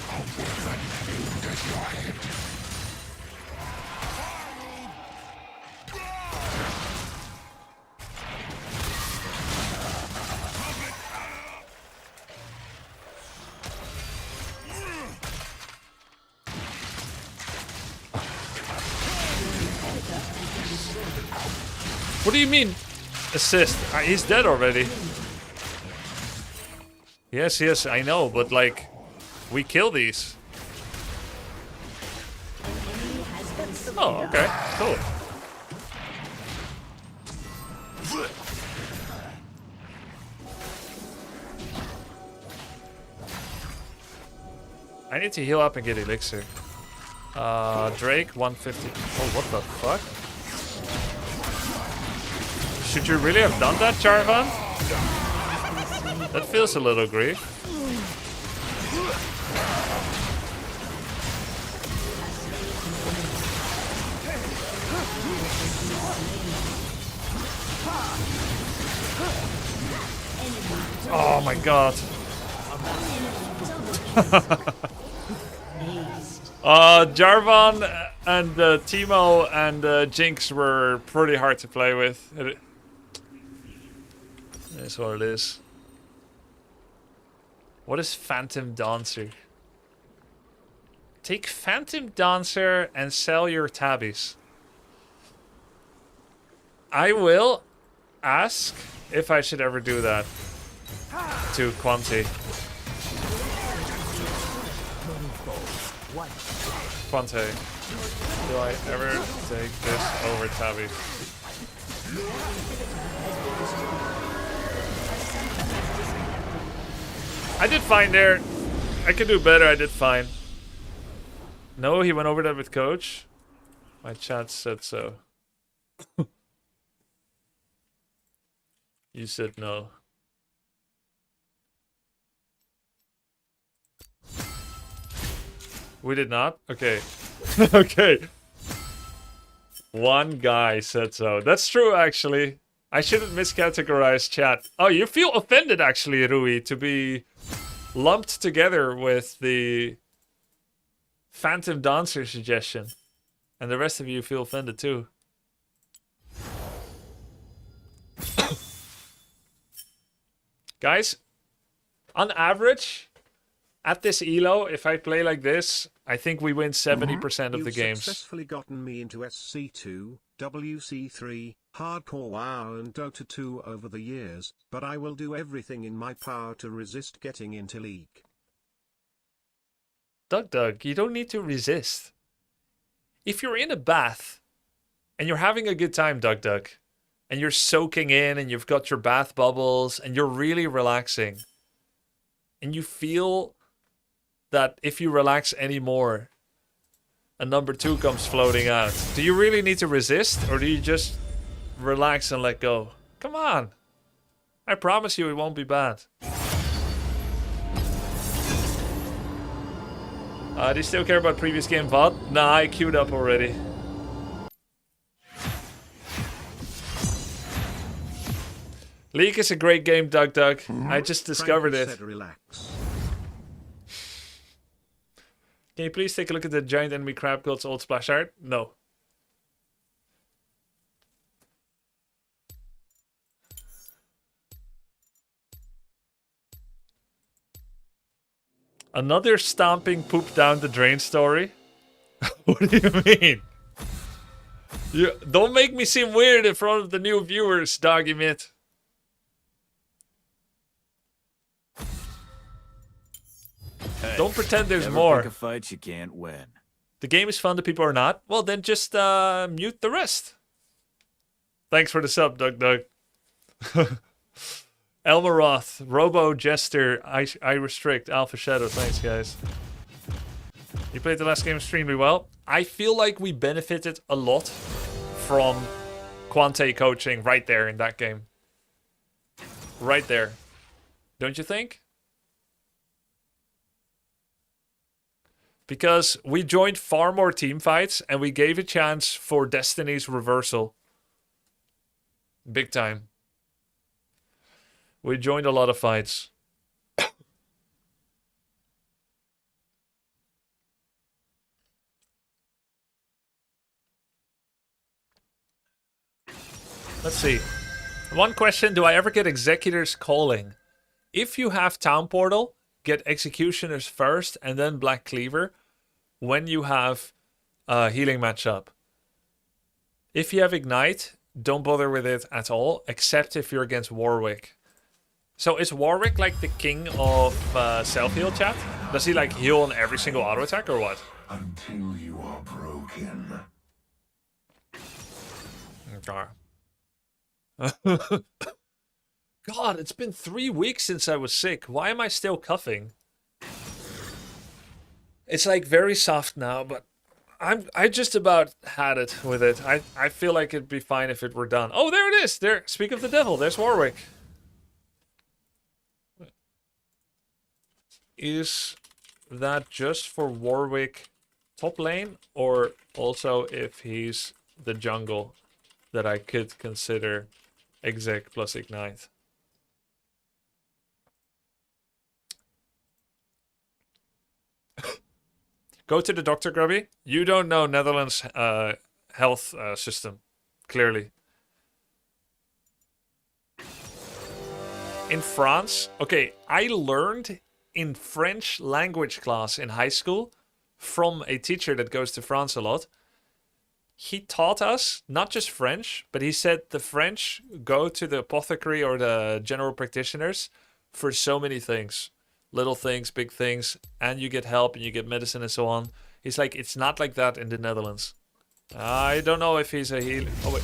A weapon aimed at your head. What do you mean? Assist? He's dead already. Yes, yes, I know, but like, we kill these. Oh, okay, cool. I need to heal up and get elixir. Drake 150. Oh, what the fuck? Should you really have done that, Jarvan? That feels a little grief. Oh my god. Jarvan and Teemo and Jinx were pretty hard to play with. That's what it is. What is Phantom Dancer? Take Phantom Dancer and sell your tabbies. I will ask if I should ever do that to Quanti. Quante, do I ever take this over Tabby? I did fine there. I could do better. I did fine. No, he went over that with coach. My chat said so. You said no. We did not? Okay. Okay. One guy said so. That's true, actually. I shouldn't miscategorize chat. Oh, you feel offended actually, Rui, to be lumped together with the Phantom Dancer suggestion. And the rest of you feel offended too. Guys, on average, at this elo, if I play like this, I think we win 70% of the You've games. successfully gotten me into SC2, WC3, Hardcore WoW and Dota 2 over the years, but I will do everything in my power to resist getting into League. Doug, you don't need to resist. If you're in a bath and you're having a good time, Doug, and you're soaking in and you've got your bath bubbles and you're really relaxing, and you feel that if you relax anymore, a number 2 comes floating out, do you really need to resist, or do you just relax and let go? Come on. I promise you it won't be bad. Do you still care about previous game VOD? Nah, I queued up already. League is a great game, Doug. I just discovered Frankie it. said relax. Can you please take a look at the giant enemy crab god's old splash art? No. Another stomping poop down the drain story? What do you mean? You don't make me seem weird in front of the new viewers, doggy mitt. Hey, Don't pretend there's never more. Pick a fight you can't win. The game is fun, the people are not. Well, then just mute the rest. Thanks for the sub, Doug. Elmer Roth, Robo Jester, I Restrict, Alpha Shadow. Thanks, guys. You played the last game extremely well. I feel like we benefited a lot from Quante coaching right there in that game. Right there. Don't you think? Because we joined far more team fights and we gave a chance for Destiny's reversal. Big time. We joined a lot of fights. Let's see. One question, do I ever get Executors calling? If you have Town Portal, get Executioners first and then Black Cleaver when you have healing matchup. If you have Ignite, don't bother with it at all, except if you're against Warwick. So is Warwick like the king of self-heal, chat? Does he like heal on every single auto attack or what? Until you are broken. God, it's been 3 weeks since I was sick. Why am I still coughing? It's like very soft now, but I just about had it with it. I feel like it'd be fine if it were done. Oh, there it is. There. Speak of the devil. There's Warwick. Is that just for Warwick top lane, or also if he's the jungle that I could consider exec plus ignite? Go to the doctor, Grubby. You don't know Netherlands health system, clearly. In France, okay, I learned in French language class in high school from a teacher that goes to France a lot. He taught us not just French, but he said the French go to the apothecary or the general practitioners for so many things. Little things, big things, and you get help and you get medicine and so on. He's like, it's not like that in the Netherlands. I don't know if he's a healer. Oh, wait.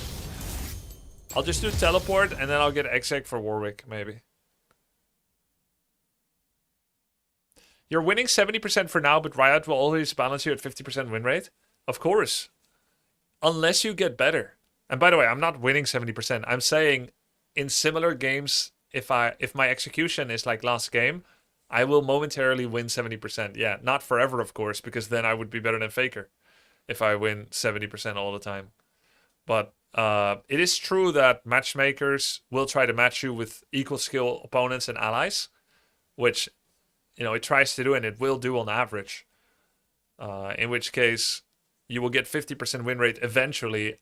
I'll just do teleport and then I'll get exec for Warwick, maybe. You're winning 70% for now, but Riot will always balance you at 50% win rate? Of course. Unless you get better. And by the way, I'm not winning 70%. I'm saying in similar games, if my execution is like last game, I will momentarily win 70%. Yeah, not forever, of course, because then I would be better than Faker if I win 70% all the time. But it is true that matchmakers will try to match you with equal skill opponents and allies, which, it tries to do and it will do on average. In which case, you will get 50% win rate eventually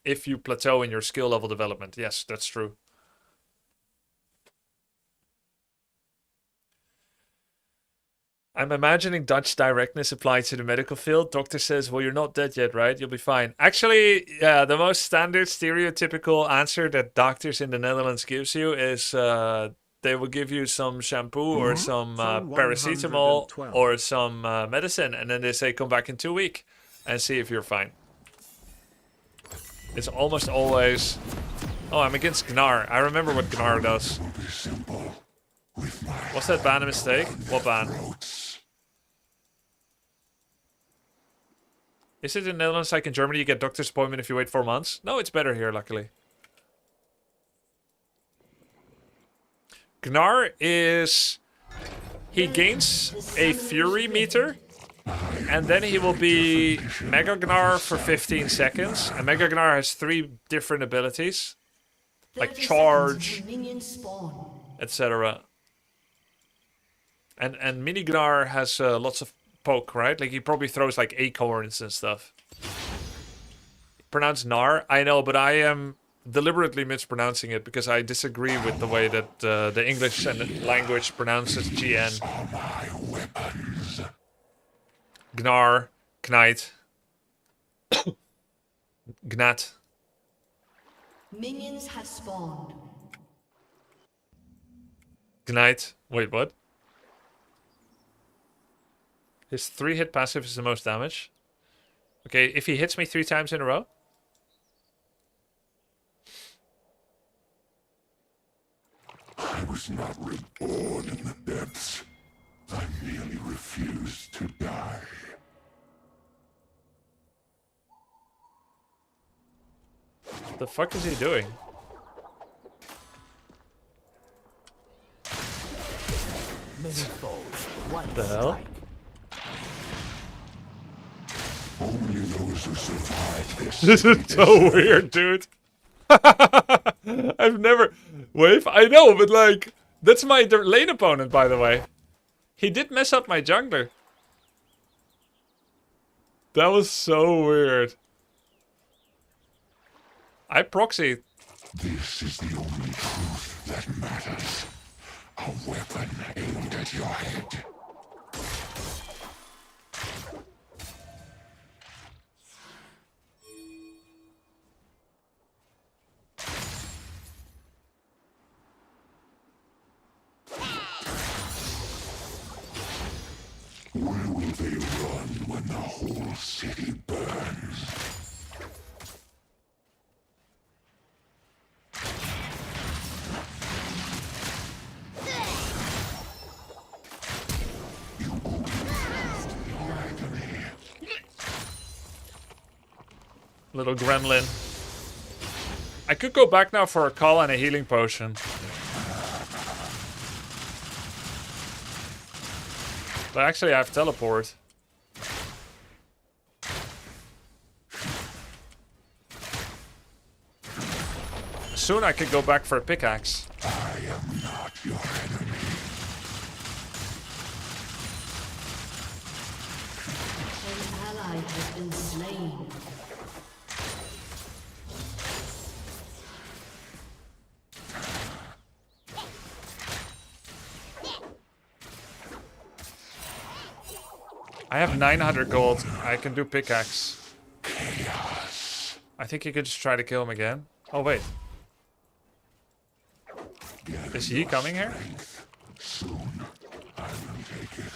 if you plateau in your skill level development. Yes, that's true. I'm imagining Dutch directness applied to the medical field. Doctor says, well, you're not dead yet, right? You'll be fine. Actually, yeah, the most standard stereotypical answer that doctors in the Netherlands gives you is they will give you some shampoo or some paracetamol or some medicine. And then they say, come back in 2 weeks and see if you're fine. It's almost always... Oh, I'm against Gnar. I remember what Gnar does. Was that ban a mistake? What ban? Is it in the Netherlands like in Germany you get doctor's appointment if you wait 4 months? No, it's better here, luckily. Gnar is... He gains a Fury meter, and then he will be Mega Gnar for 15 seconds. And Mega Gnar has 3 different abilities, like charge, etc. And Mini Gnar has lots of poke, right? Like he probably throws like acorns and stuff. Pronounced Gnar, I know, but I am deliberately mispronouncing it because I disagree with the way that the English and the language pronounces GN. Gnar, Knight, Gnat. Minions have spawned. Knight. Wait, what? His 3-hit passive is the most damage. Okay, if he hits me 3 times in a row. I was not reborn in the depths. I merely refused to die. What the fuck is he doing? What the hell? Only those who survive this. This is so weird, dude. I've never... Wave? I know, but like... That's my lane opponent, by the way. He did mess up my jungler. That was so weird. I proxied. This is the only truth that matters. A weapon aimed at your head. Where will they run when the whole city burns? You only trust your agony. Little gremlin. I could go back now for a call and a healing potion. But actually I have teleport. Soon I could go back for a pickaxe. I am not your enemy. An ally has been slain. I have 900 gold. I can do pickaxe. Chaos. I think you could just try to kill him again. Oh, wait. Is he coming here? Soon, I will take it.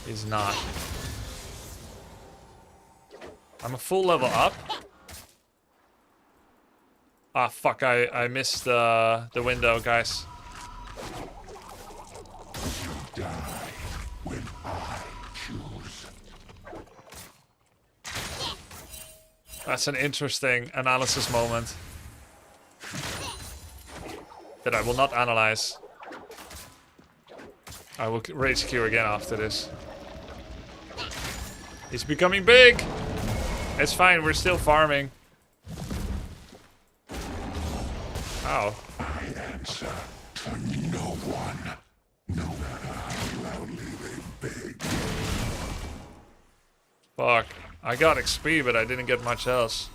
He's not. I'm a full level up. Ah, fuck. I missed the window, guys. Die when I choose. That's an interesting analysis moment. That I will not analyze. I will rage Q again after this. He's becoming big. It's fine, we're still farming. Ow. I answer to no one, no matter how loudly they beg. Fuck. I got XP, but I didn't get much else.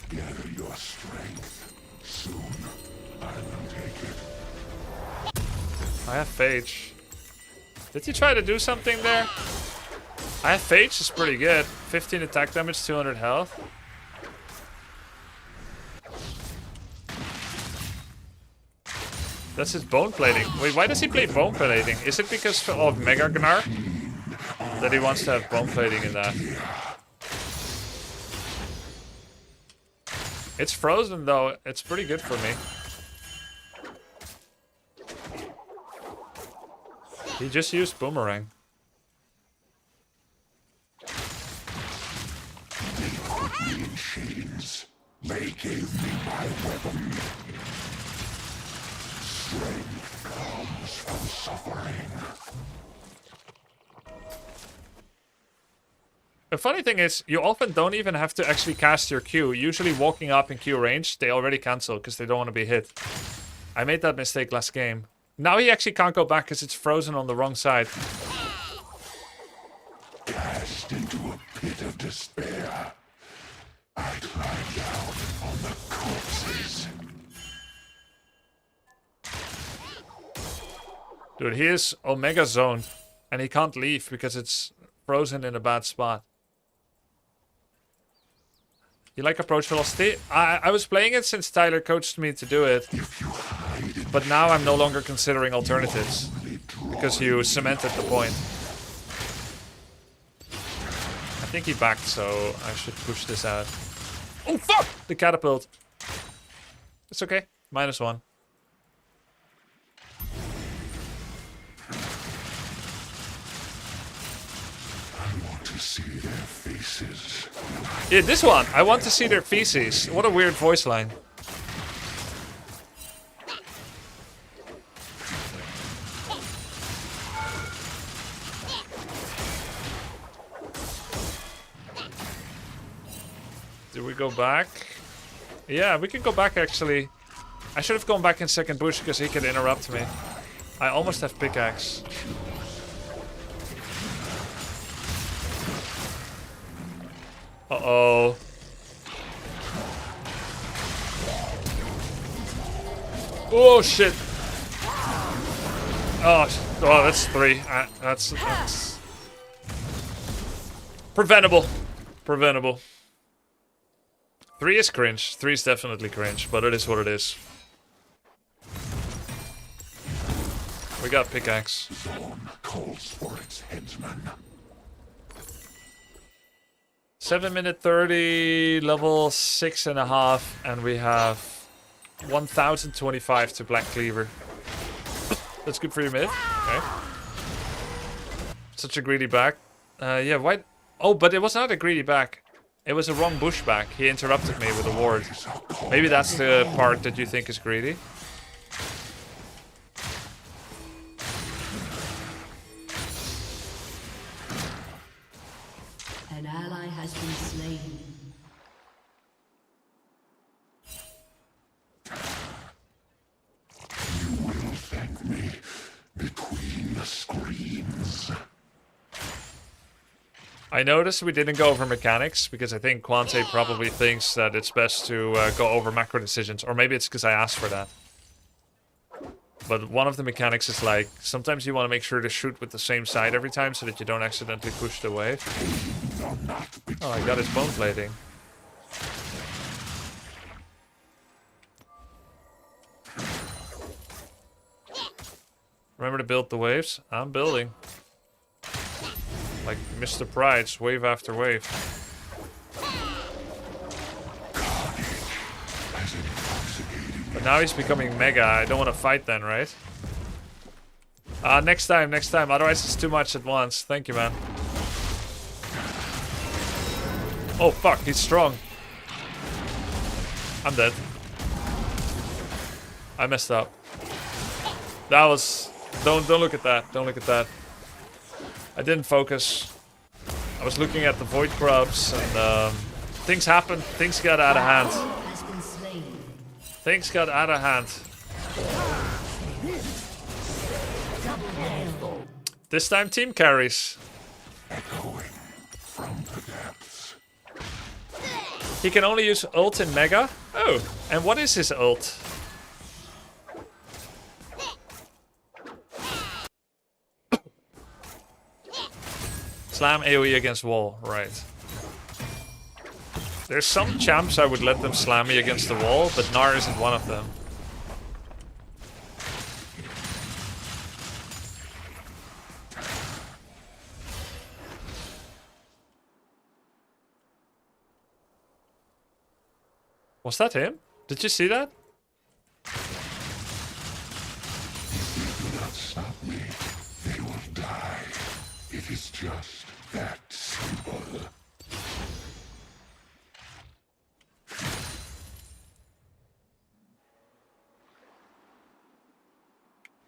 Gather your strength. Soon, I will take it. I have Phage. Did he try to do something there? I have Phage, is pretty good. 15 attack damage, 200 health. That's his bone plating. Wait, why does he play bone plating? Is it because of Mega Gnar? That he wants to have bone plating in that? It's frozen though, it's pretty good for me. He just used Boomerang. They put me in chains. They gave me my weapon. Strength comes from suffering. The funny thing is, you often don't even have to actually cast your Q. Usually walking up in Q range, they already cancel because they don't want to be hit. I made that mistake last game. Now he actually can't go back because it's frozen on the wrong side. Cast into a pit of despair. I climbed down on the corpses. Dude, he is Omega zoned. And he can't leave because it's frozen in a bad spot. You like approach velocity? I was playing it since Tyler coached me to do it. But now I'm no longer considering alternatives. Because you cemented the point. I think he backed, so I should push this out. Oh, fuck! The catapult. It's okay. -1. See their faces. Yeah, this one. I want to see their feces. What a weird voice line. Do we go back? Yeah, we can go back actually. I should have gone back in second bush because he could interrupt me. I almost have pickaxe. Uh-oh. Oh, shit. Oh, that's 3. That's... Preventable. Preventable. 3 is cringe. 3 is definitely cringe, but it is what it is. We got pickaxe. Zone calls for its headsman. 7 minute 30, level 6.5, and we have 1025 to Black Cleaver. That's good for your mid. Okay. Such a greedy back. Yeah, why? Oh, but it was not a greedy back. It was a wrong bush back. He interrupted me with a ward. Maybe that's the part that you think is greedy. An ally has been slain. You will thank me between the screams. I noticed we didn't go over mechanics because I think Quante probably thinks that it's best to go over macro decisions. Or maybe it's because I asked for that. But one of the mechanics is like, sometimes you want to make sure to shoot with the same side every time so that you don't accidentally push the wave. Oh, I got his bone plating. Remember to build the waves? I'm building. Like Mr. Pride's, wave after wave. But now he's becoming mega. I don't want to fight then, right? Next time. Otherwise it's too much at once. Thank you, man. Oh, fuck. He's strong. I'm dead. I messed up. That was... Don't look at that. Don't look at that. I didn't focus. I was looking at the Void Grubs and things happened. Things got out of hand. Has been slain. Things got out of hand. This time team carries. Echoing from the depths. He can only use ult in Mega. Oh, and what is his ult? Slam AoE against wall, right. There's some champs I would let them slam me against the wall, but Gnar isn't one of them. Was that him? Did you see that? If they do not stop me, they will die. It is just that simple.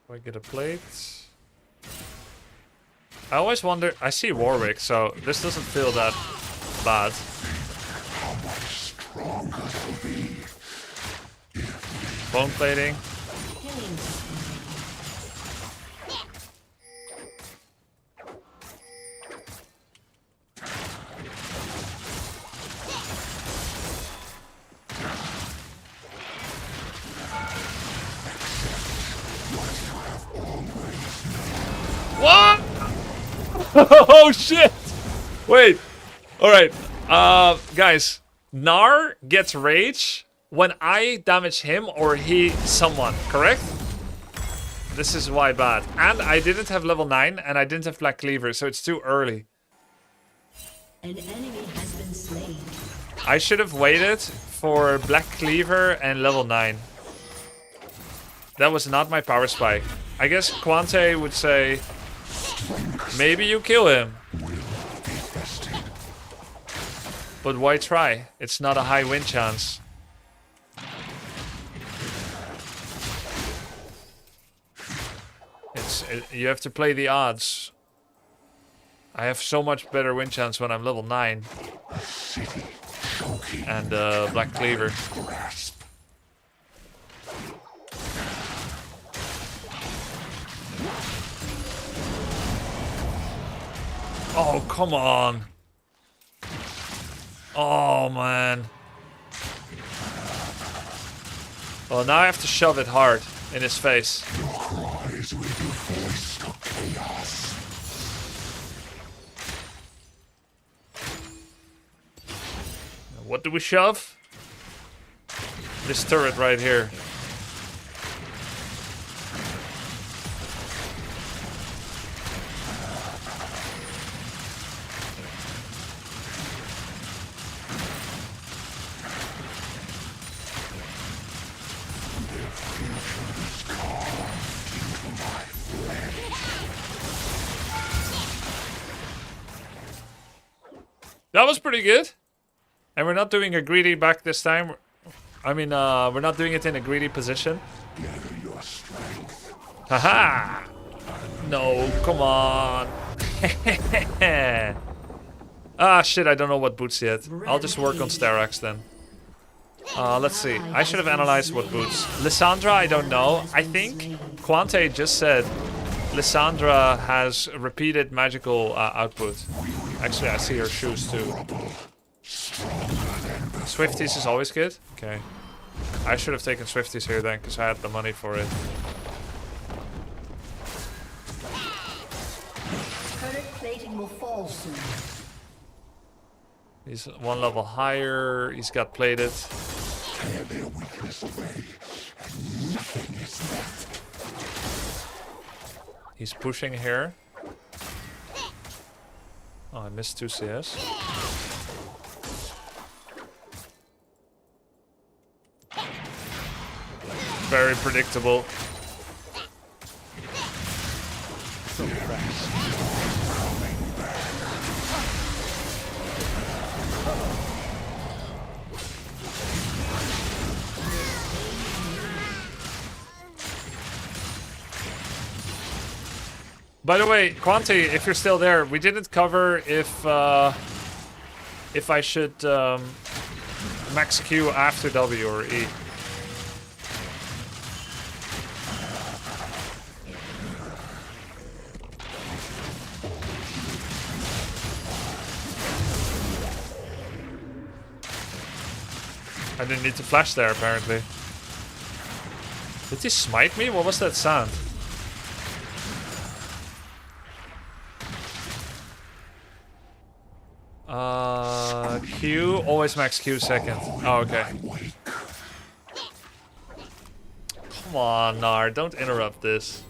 Do I get a plate? I always wonder. I see Warwick, so this doesn't feel that bad. How much stronger they'll be. Bone plating. What? Oh shit! Wait. Alright. Guys. Gnar gets rage when I damage him or he someone, correct? This is why bad. And I didn't have level 9 and I didn't have Black Cleaver, so it's too early. An enemy has been slain. I should have waited for Black Cleaver and level 9. That was not my power spike. I guess Quante would say, maybe you kill him. But why try? It's not a high win chance. You have to play the odds. I have so much better win chance when I'm level 9. And Black Cleaver. Oh, come on. Oh, man. Well, now I have to shove it hard in his face. Your cries will be voice to chaos. What do we shove? This turret right here. That was pretty good. And we're not doing a greedy back this time. I mean, we're not doing it in a greedy position. Gather your strength. Haha! No, come on. Ah, shit, I don't know what boots yet. I'll just work on Starax then. Let's see. I should have analyzed what boots. Lissandra, I don't know. I think Quante just said Lissandra has repeated magical output. Actually, I see her shoes too. Swifties is always good? Okay. I should have taken Swifties here then, because I had the money for it. Turret plating will fall soon. He's one level higher. He's got plated. Tear their weakness away, and nothing is left. He's pushing here. Oh, I missed 2 CS. Very predictable. By the way, Quanti, if you're still there, we didn't cover if I should max Q after W or E. I didn't need to flash there, apparently. Did he smite me? What was that sound? Q, always max Q second. Oh, okay. Come on, Nar, don't interrupt this.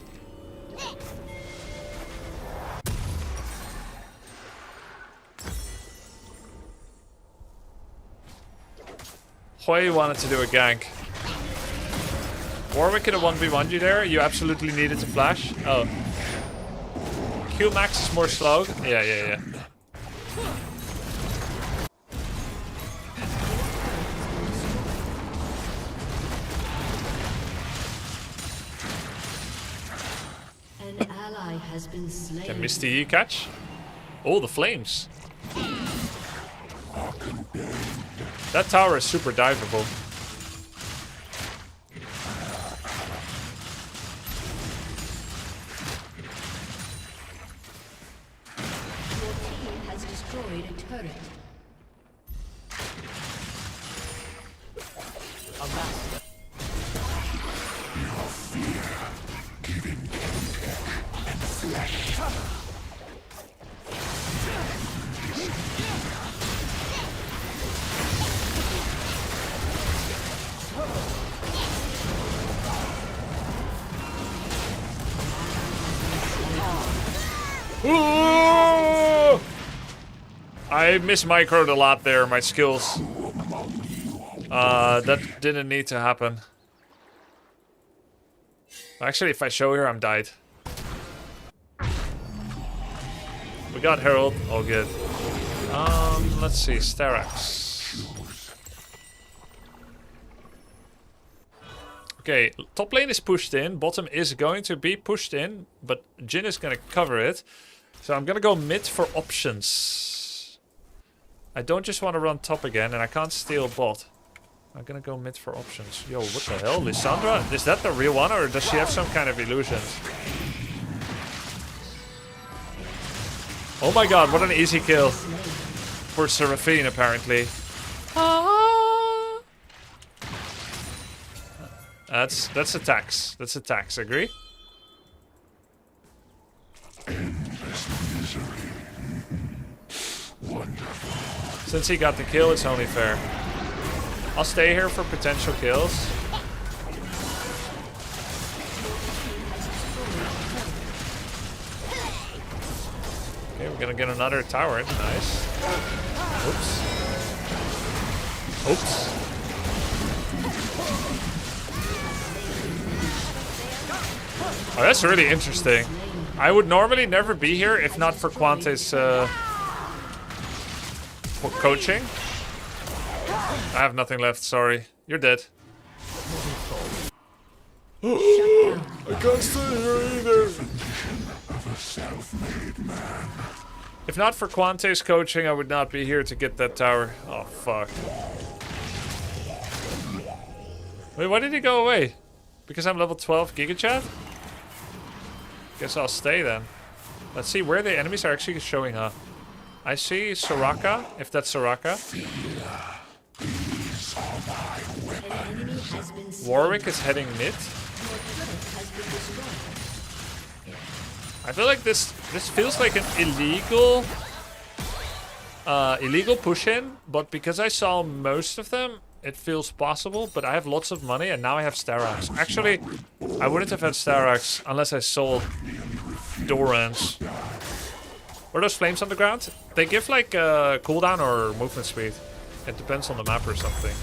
Hui wanted to do a gank. Warwick could have 1v1'd you there. You absolutely needed to flash. Oh. Q max is more slow. Yeah. An ally has been slain. Can Misty E catch? Oh, the flames. That tower is super diveable. Your team has destroyed a turret. Ooh! I mismicroed a lot there, my skills. That didn't need to happen. Actually, if I show here, I'm died. We got Herald, all good. Let's see, Starax. Okay, top lane is pushed in, bottom is going to be pushed in, but Jhin is gonna cover it. So I'm gonna go mid for options. I don't just want to run top again, and I can't steal bot. I'm gonna go mid for options. Yo, what the hell? Lissandra? Is that the real one, or does she have some kind of illusions? Oh my god, what an easy kill. For Seraphine, apparently. That's a tax. That's a tax, agree? Since he got the kill, it's only fair. I'll stay here for potential kills. Okay, we're gonna get another tower. Nice. Oops. Oops. Oh, that's really interesting. I would normally never be here if not for Quante's for coaching. I have nothing left, sorry. You're dead. I can't stay here either. If not for Quante's coaching, I would not be here to get that tower. Oh, fuck. Wait, why did he go away? Because I'm level 12 Gigachat? Guess I'll stay then. Let's see where the enemies are actually showing up. I see Soraka, if that's Soraka. An enemy has been slain. Warwick is heading mid. Your turret has been destroyed. I feel like this feels like an illegal push in, but because I saw most of them, it feels possible. But I have lots of money and now I have Starax. Actually, I wouldn't have had Starax unless I sold Doran's. What are those flames on the ground? They give like cooldown or movement speed. It depends on the map or something.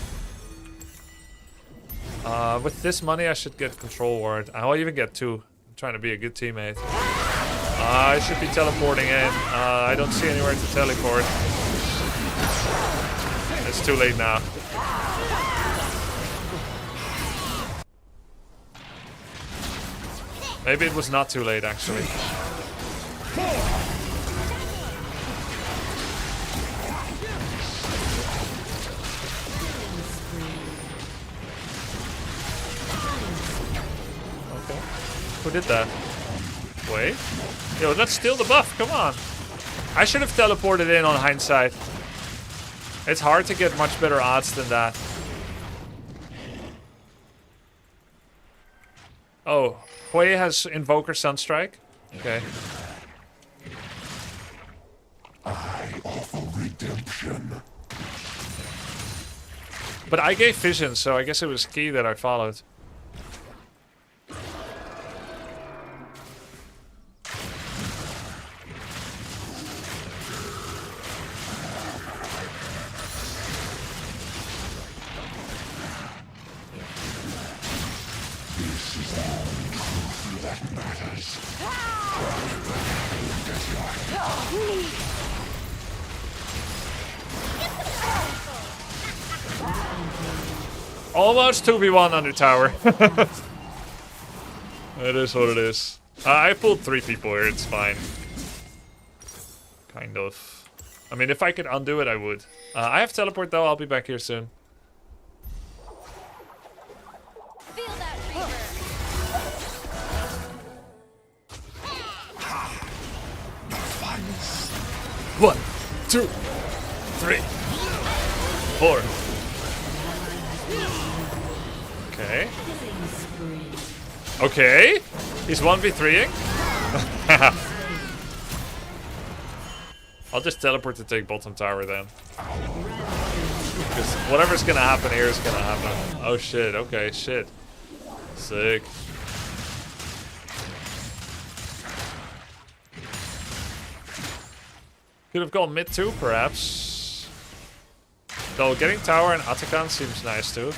With this money, I should get control ward. I'll even get 2. I'm trying to be a good teammate. I should be teleporting in. I don't see anywhere to teleport. It's too late now. Maybe it was not too late, actually. Who did that? Wait. Yo, let's steal the buff. Come on. I should have teleported in on hindsight. It's hard to get much better odds than that. Oh, Hui has Invoker Sunstrike. Okay. I offer redemption. But I gave Vision, so I guess it was key that I followed. This is the only truth that matters. Almost 2v1 under tower. It is what it is. I pulled 3 people here, it's fine. Kind of. I mean, if I could undo it, I would. I have teleport though, I'll be back here soon. Feel that fever. 1, 2, 3, 4. Okay. Okay. He's 1v3ing. I'll just teleport to take bottom tower then. Because whatever's gonna happen here is gonna happen. Oh shit, okay, shit. Sick. Could have gone mid too, perhaps. Though getting tower and Atakan seems nice too.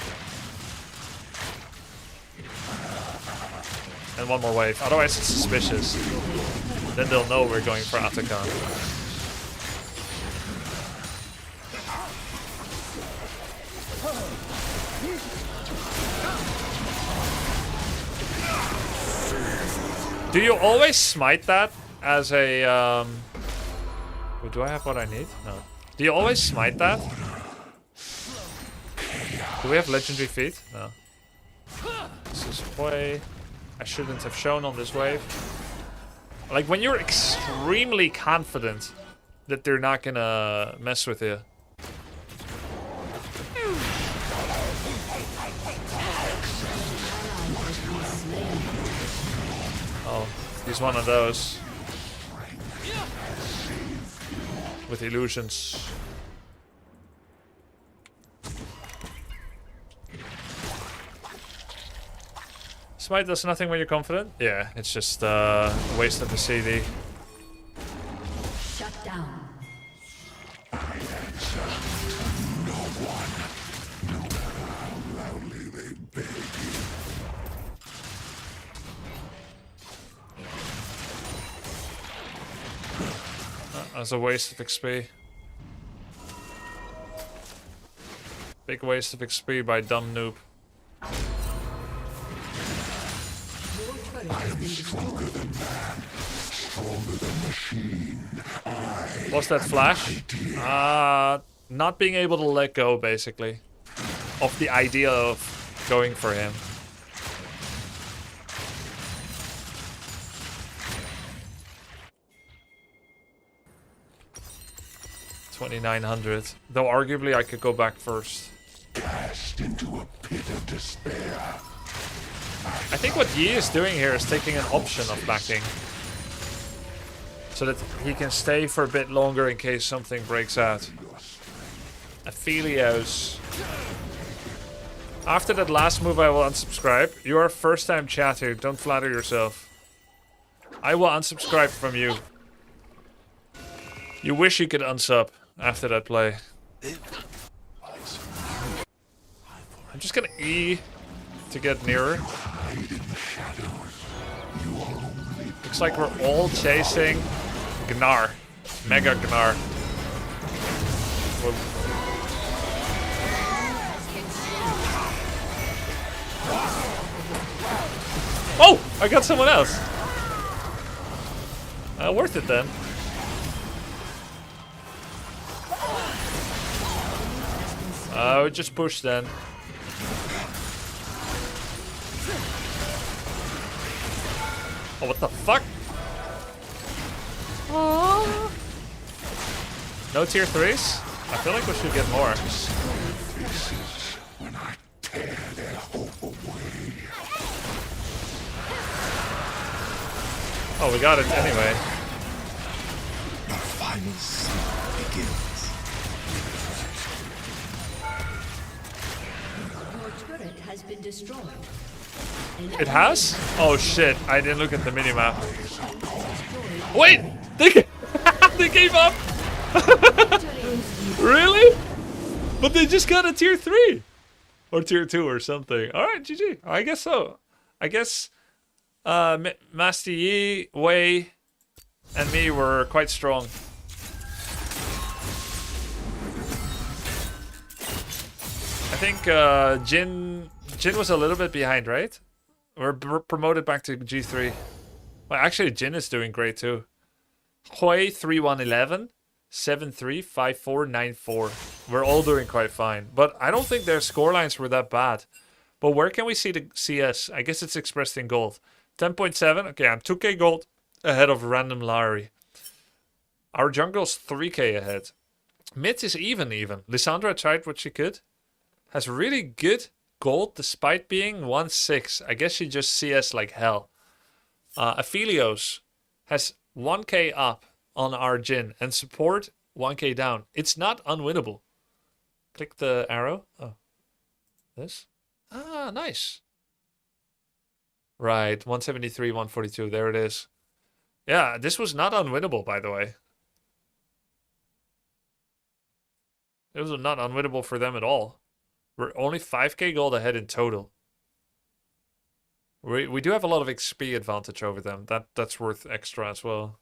And one more wave, otherwise it's suspicious. Then they'll know we're going for Atakan. Do you always smite that as a Wait, do I have what I need? No. Do you always smite that? Do we have legendary feet? No. This is way I shouldn't have shown on this wave. Like when you're extremely confident that they're not gonna mess with you. Oh, he's one of those. With illusions. Smite does nothing when you're confident? Yeah, it's just a waste of the CD. Shut down. No one, no matter how loudly they beg you. That's a waste of XP. Big waste of XP by dumb noob. I'm stronger than man, stronger than machine. What's that flash? Not being able to let go, basically, of the idea of going for him. $2,900. Though arguably I could go back first. Cast into a pit of despair. I think what Yi is doing here is taking an option of backing. So that he can stay for a bit longer in case something breaks out. Aphelios. After that last move I will unsubscribe. You are a first time chatter, don't flatter yourself. I will unsubscribe from you. You wish you could unsub after that play. I'm just gonna E to get nearer. Looks like we're all chasing Gnar. Mega Gnar. Oh! I got someone else. Worth it then. We just push then. Oh, what the fuck? Oh. No tier 3s? I feel like we should get more. This is when I tear their hope away. Oh, we got it anyway. The final scene begins. Your turret has been destroyed. It has? Oh shit, I didn't look at the minimap. Wait! They, they gave up! Really? But they just got a tier 3! Or tier 2 or something. Alright, GG. I guess so. I guess Master Yi, Wei, and me were quite strong. I think Jin was a little bit behind, right? We're promoted back to G3. Well, actually, Jin is doing great too. Hui 3111, 73, 54, 94. We're all doing quite fine, but I don't think their scorelines were that bad. But where can we see the CS? I guess it's expressed in gold. 10.7. Okay, I'm 2k gold ahead of Random Larry. Our jungle's 3k ahead. Mid is even. Lissandra tried what she could. Has really good gold despite being 1-6. I guess she just CS like hell. Aphelios has 1k up on our Jin and support 1k down. It's not unwinnable. Click the arrow. Oh. This? Ah, nice. Right, 173, 142. There it is. Yeah, this was not unwinnable, by the way. It was not unwinnable for them at all. We're only 5k gold ahead in total. We do have a lot of XP advantage over them. That's worth extra as well.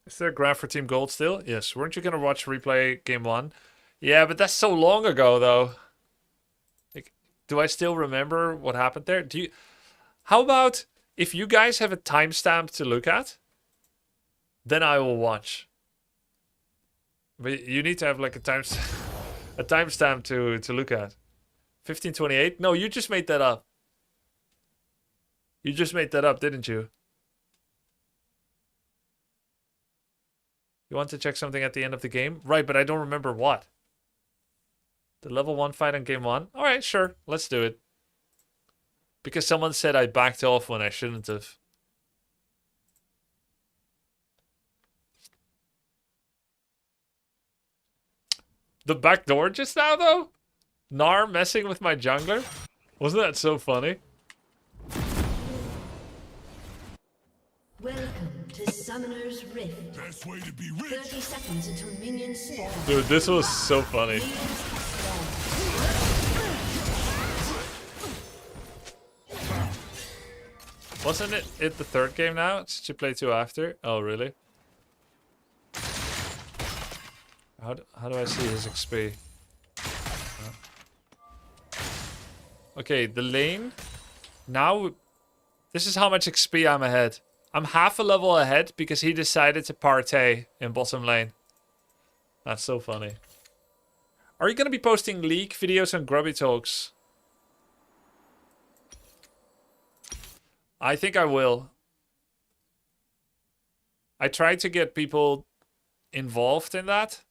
Is there a graph for Team Gold still? Yes. Weren't you gonna watch replay game 1? Yeah, but that's so long ago though. Like, do I still remember what happened there? How about if you guys have a timestamp to look at? Then I will watch. But you need to have like a timestamp to look at. 1528? No, you just made that up. You just made that up, didn't you? You want to check something at the end of the game? Right, but I don't remember what. The level 1 fight on game 1? Alright, sure. Let's do it. Because someone said I backed off when I shouldn't have. The back door just now, though? Gnar messing with my jungler? Wasn't that so funny? Welcome to Summoner's Rift. Best way to be rich. 30 seconds until minions spawn. Dude, this was so funny. Wasn't it the third game now? Did you play 2 after? Oh, really? How do I see his XP? Okay, the lane. Now, this is how much XP I'm ahead. I'm half a level ahead because he decided to partay in bottom lane. That's so funny. Are you going to be posting League videos on Grubby Talks? I think I will. I tried to get people involved in that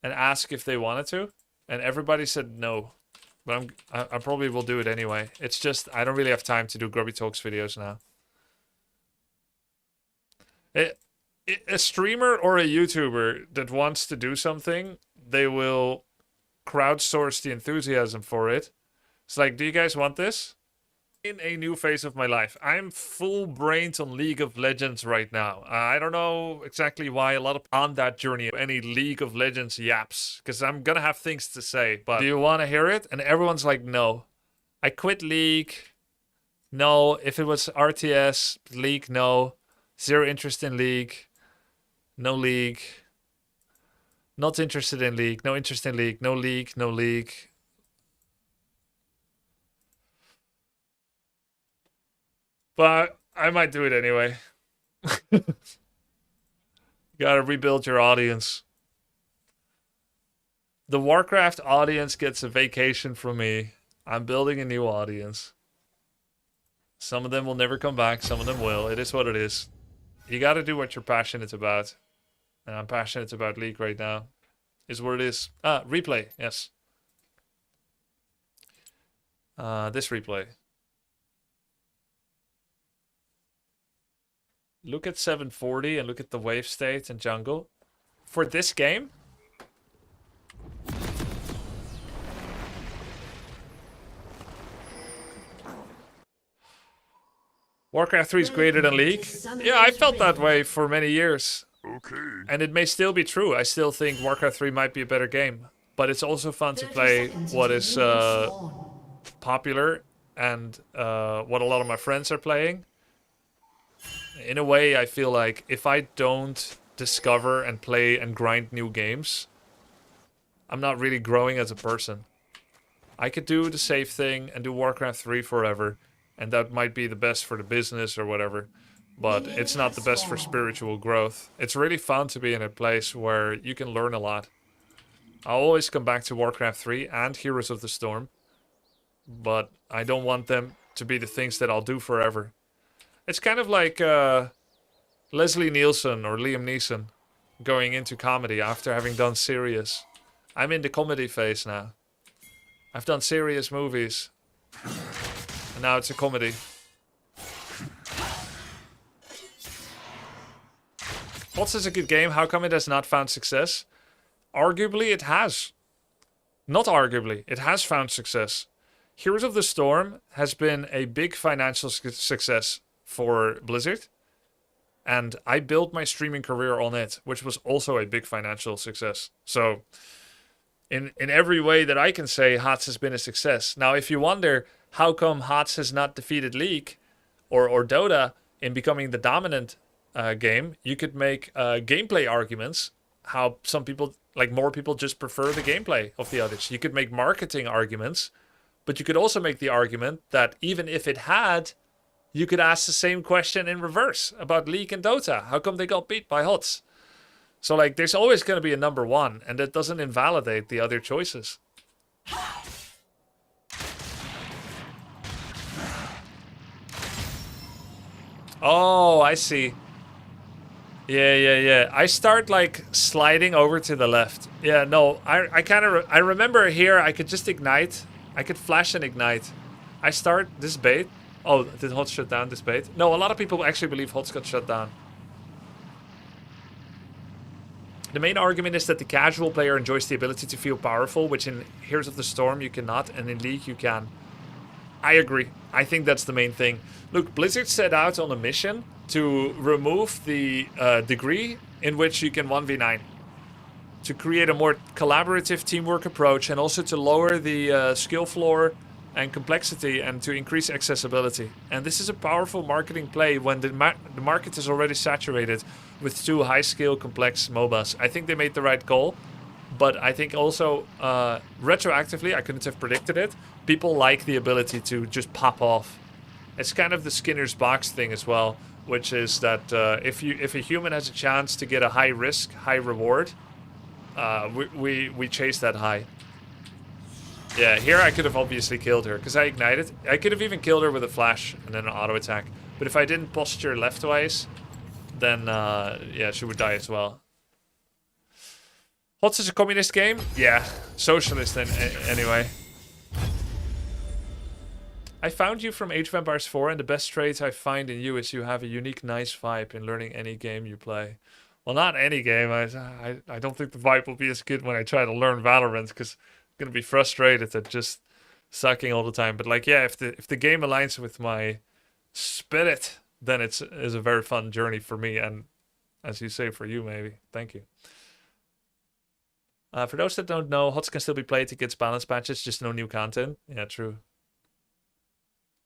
and ask if they wanted to, and everybody said no. But I probably will do it anyway. It's just I don't really have time to do Grubby Talks videos now. A streamer or a YouTuber that wants to do something, they will crowdsource the enthusiasm for it. It's like, do you guys want this? In a new phase of my life. I'm full brained on League of Legends right now. I don't know exactly why a lot of on that journey, any League of Legends yaps, because I'm gonna have things to say, but do you want to hear it? And everyone's like, no. I quit League. No. If it was RTS, League, no. Zero interest in League. No League. Not interested in League. No interest in League. No League. No League. But I might do it anyway. Gotta rebuild your audience. The Warcraft audience gets a vacation from me. I'm building a new audience. Some of them will never come back. Some of them will. It is what it is. You got to do what you're passionate about. And I'm passionate about League right now. Is what it is. Ah, replay. Yes. This replay. Look at 740 and look at the wave state and jungle. For this game, Warcraft 3 is greater than League. Yeah, I felt that way for many years. Okay. And it may still be true. I still think Warcraft 3 might be a better game. But it's also fun to play what is popular and what a lot of my friends are playing. In a way, I feel like if I don't discover and play and grind new games, I'm not really growing as a person. I could do the safe thing and do Warcraft 3 forever, and that might be the best for the business or whatever, but it's not the best for spiritual growth. It's really fun to be in a place where you can learn a lot. I'll always come back to Warcraft 3 and Heroes of the Storm, but I don't want them to be the things that I'll do forever. It's kind of like Leslie Nielsen or Liam Neeson going into comedy after having done serious. I'm in the comedy phase now. I've done serious movies, and now it's a comedy. HOTS is a good game. How come it has not found success? Arguably, it has. Not arguably, it has found success. Heroes of the Storm has been a big financial success for Blizzard, and I built my streaming career on it, which was also a big financial success. So, in every way that I can say, HOTS has been a success. Now, if you wonder how come HOTS has not defeated League or Dota in becoming the dominant game, you could make gameplay arguments. How some people, like more people, just prefer the gameplay of the others. You could make marketing arguments, but you could also make the argument that even if it had, you could ask the same question in reverse about League and Dota. How come they got beat by HOTS? So, like, there's always going to be a number one, and that doesn't invalidate the other choices. Oh, I see. Yeah. I start, like, sliding over to the left. Yeah, no, I kind of... I remember here I could just ignite. I could flash and ignite. I start this bait. Oh, did HOTS shut down this bait? No, a lot of people actually believe HOTS got shut down. The main argument is that the casual player enjoys the ability to feel powerful, which in Heroes of the Storm you cannot, and in League you can. I agree. I think that's the main thing. Look, Blizzard set out on a mission to remove the degree in which you can 1v9. To create a more collaborative teamwork approach, and also to lower the skill floor and complexity, and to increase accessibility. And this is a powerful marketing play when the market is already saturated with two high-skill, complex MOBAs. I think they made the right call, but I think also retroactively, I couldn't have predicted it, people like the ability to just pop off. It's kind of the Skinner's box thing as well, which is that if a human has a chance to get a high risk, high reward, we chase that high. Yeah, here I could have obviously killed her, because I ignited. I could have even killed her with a flash and then an auto attack. But if I didn't posture leftwise, then yeah, she would die as well. HOTS is a communist game? Yeah, socialist anyway. I found you from Age of Empires 4, and the best trait I find in you is you have a unique, nice vibe in learning any game you play. Well, not any game. I don't think the vibe will be as good when I try to learn Valorant, because I'm gonna be frustrated at just sucking all the time. But like, yeah, if the game aligns with my spirit, then it's a very fun journey for me, and as you say, for you maybe. Thank you. For those that don't know, HOTS can still be played against balance patches, just no new content. Yeah, true.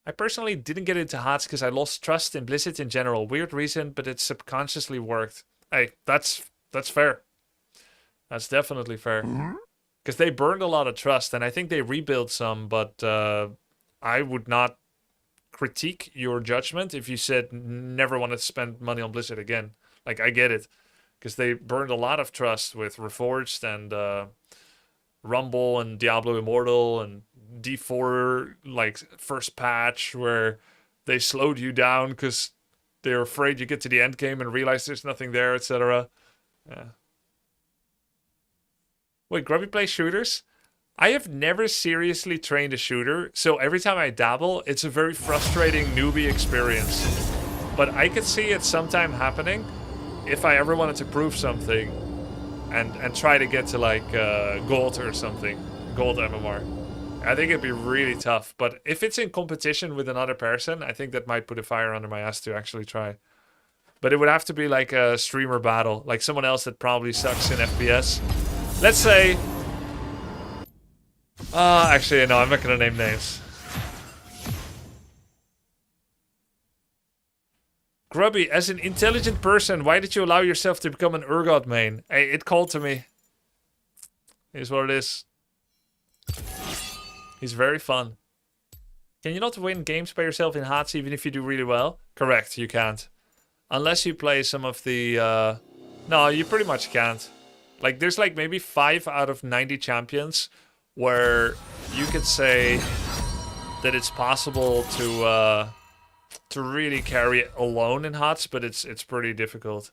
I personally didn't get into HOTS because I lost trust in Blizzard in general. Weird reason, but it subconsciously worked. Hey, that's fair. That's definitely fair. Because they burned a lot of trust, and I think they rebuilt some, but I would not critique your judgment if you said never want to spend money on Blizzard again. Like, I get it. Because they burned a lot of trust with Reforged and Rumble and Diablo Immortal and D4 like first patch where they slowed you down because they're afraid you get to the end game and realize there's nothing there, etc. Yeah. Wait, Grubby plays shooters? I have never seriously trained a shooter, so every time I dabble, it's a very frustrating newbie experience. But I could see it sometime happening if I ever wanted to prove something and try to get to like gold or something, gold MMR. I think it'd be really tough, but if it's in competition with another person, I think that might put a fire under my ass to actually try. But it would have to be like a streamer battle, like someone else that probably sucks in FPS. Let's say... actually, no, I'm not gonna name names. Grubby, as an intelligent person, why did you allow yourself to become an URGOT main? Hey, it called to me. Here's what it is. He's very fun. Can you not win games by yourself in HOTS even if you do really well? Correct, you can't. Unless you play some of the... No, you pretty much can't. Like, there's like maybe 5 out of 90 champions where you could say that it's possible to really carry it alone in HOTS, but it's pretty difficult.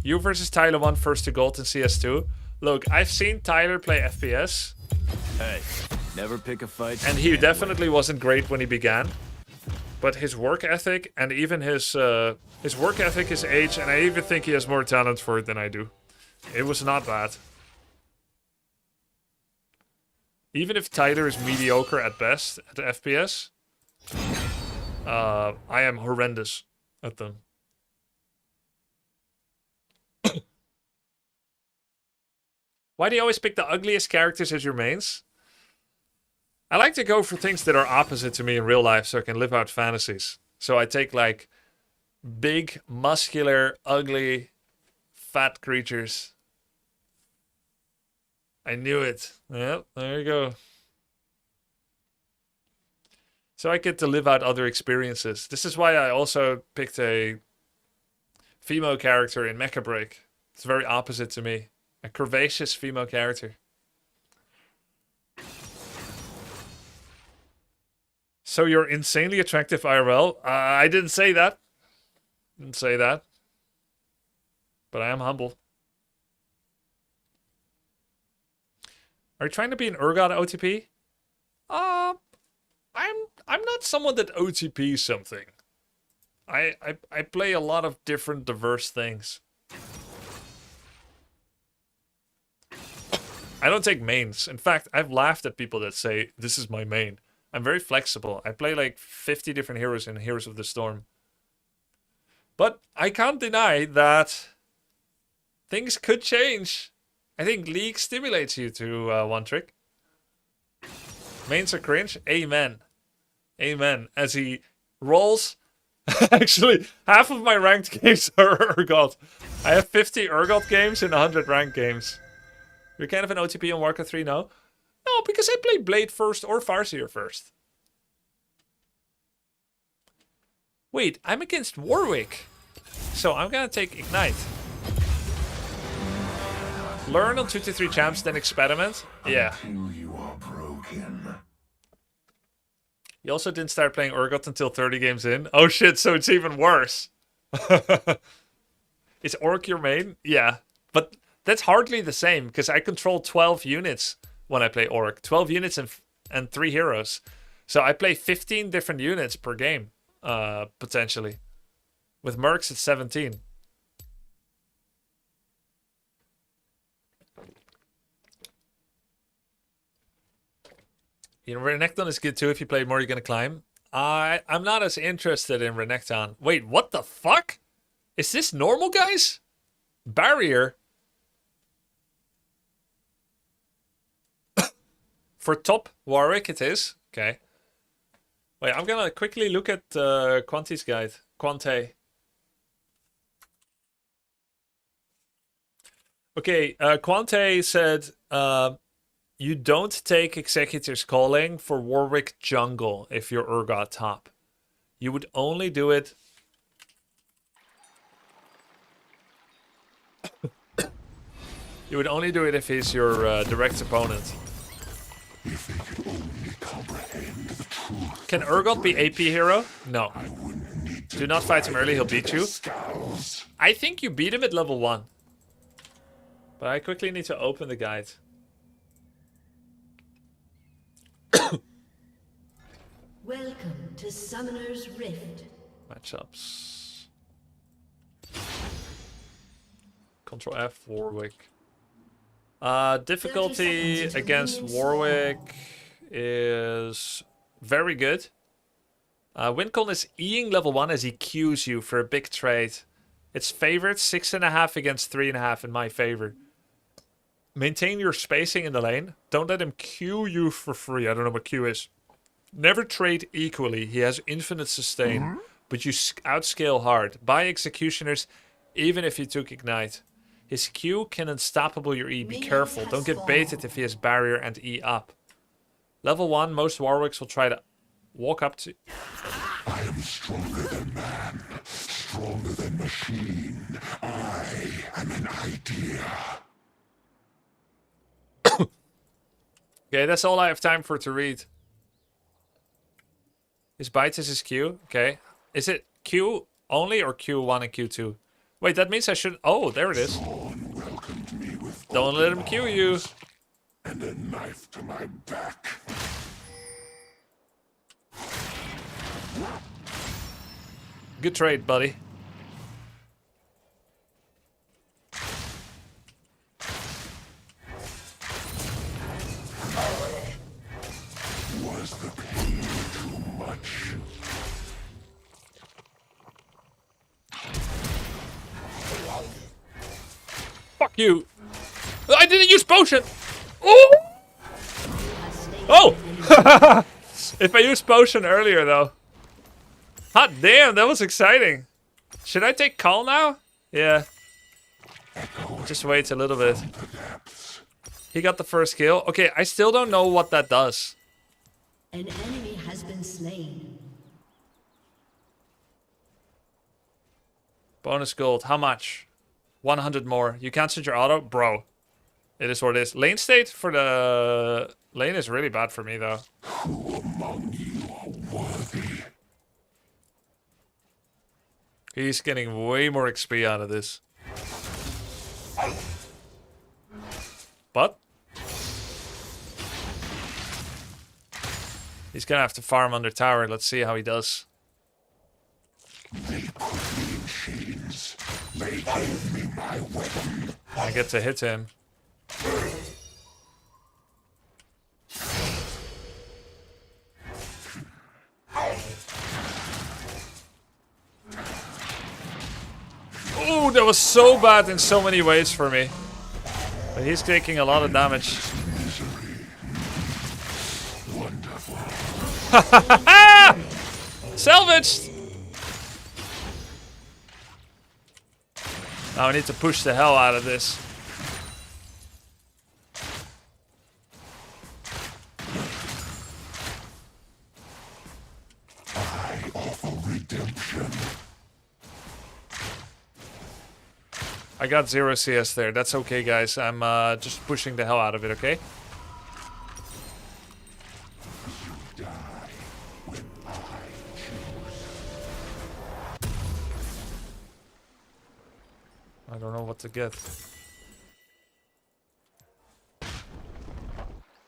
You versus Tyler won first to gold in CS2. Look, I've seen Tyler play FPS. Hey, never pick a fight. And he definitely wasn't great when he began. But his work ethic and even his work ethic, his age, and I even think he has more talent for it than I do. It was not bad. Even if Tyler is mediocre at best at the FPS, I am horrendous at them. Why do you always pick the ugliest characters as your mains? I like to go for things that are opposite to me in real life so I can live out fantasies. So I take like big, muscular, ugly, fat creatures. I knew it. Yep, there you go. So I get to live out other experiences. This is why I also picked a female character in Mecha Break. It's very opposite to me. A curvaceous female character. So you're insanely attractive IRL? I didn't say that. Didn't say that. But I am humble. Are you trying to be an URGOT OTP? I'm not someone that OTPs something. I play a lot of different diverse things. I don't take mains. In fact, I've laughed at people that say, this is my main. I'm very flexible. I play like 50 different heroes in Heroes of the Storm. But I can't deny that things could change. I think League stimulates you to one trick. Mains are cringe. Amen. Amen. As he rolls. Actually, half of my ranked games are URGOT. I have 50 URGOT games and 100 ranked games. You're kind of an OTP on Warcraft 3 now? No, because I play Blade first or Farseer first. Wait, I'm against Warwick. So I'm gonna take Ignite. Learn on 2 to 3 champs, then experiment. Yeah. Until you are broken. You also didn't start playing URGOT until 30 games in. Oh shit, so it's even worse. Is Orc your main? Yeah, but that's hardly the same, because I control 12 units when I play Orc. 12 units and 3 heroes. So I play 15 different units per game, potentially. With Mercs, it's 17. You know, Renekton is good too. If you play more, you're going to climb. I'm not as interested in Renekton. Wait, what the fuck? Is this normal, guys? Barrier? For top Warwick, it is. Okay. Wait, I'm gonna quickly look at Quante's guide. Quante. Okay, Quante said you don't take Executor's Calling for Warwick Jungle if you're URGOT top. You would only do it... You would only do it if he's your direct opponent. If they could only comprehend the truth. Can URGOT be AP hero? No. I wouldn't need to Do not fight him early, he'll dive beat into you. their skulls. I think you beat him at level 1. But I quickly need to open the guide. Welcome to Summoner's Rift. Matchups. Control F, Warwick. Difficulty 30 seconds until against minions Warwick is very good. Wincon is Eing level 1 as he queues you for a big trade. It's favored 6.5 against 3.5 in my favor. Maintain your spacing in the lane. Don't let him queue you for free. I don't know what Q is. Never trade equally. He has infinite sustain, but you outscale hard. Buy executioners even if he took ignite. His Q can unstoppable your E. Be Minions careful. has Don't get fallen. baited if he has barrier and E up. Level 1, most Warwicks will try to walk up to... I am stronger than man, stronger than machine. I am an idea. Okay, that's all I have time for to read. His bite is his Q. Okay. Is it Q only or Q1 and Q2? Wait, that means I should... Oh, there it is. Dawn welcomed me with Don't let him Q you. and a knife to my back. Good trade, buddy. Was the pain too much? Fuck you. I didn't use potion. Oh! Oh! If I used potion earlier, though. Hot damn, that was exciting. Should I take call now? Yeah. Just wait a little bit. He got the first kill. Okay, I still don't know what that does. An enemy has been slain. Bonus gold. How much? 100 more. You canceled your auto? Bro. It is what it is. Lane state for the... Lane is really bad for me, though. Who among you are worthy? He's getting way more XP out of this. But... he's gonna have to farm under tower. Let's see how he does. They put me in chains. They gave me my weapon. I get to hit him. Ooh, that was so bad in so many ways for me. But he's taking a lot of damage. Wonderful. Salvaged! Now I need to push the hell out of this. I offer redemption. I got 0 CS there. That's okay, guys. I'm just pushing the hell out of it, okay? Die when I choose. I don't know what to get.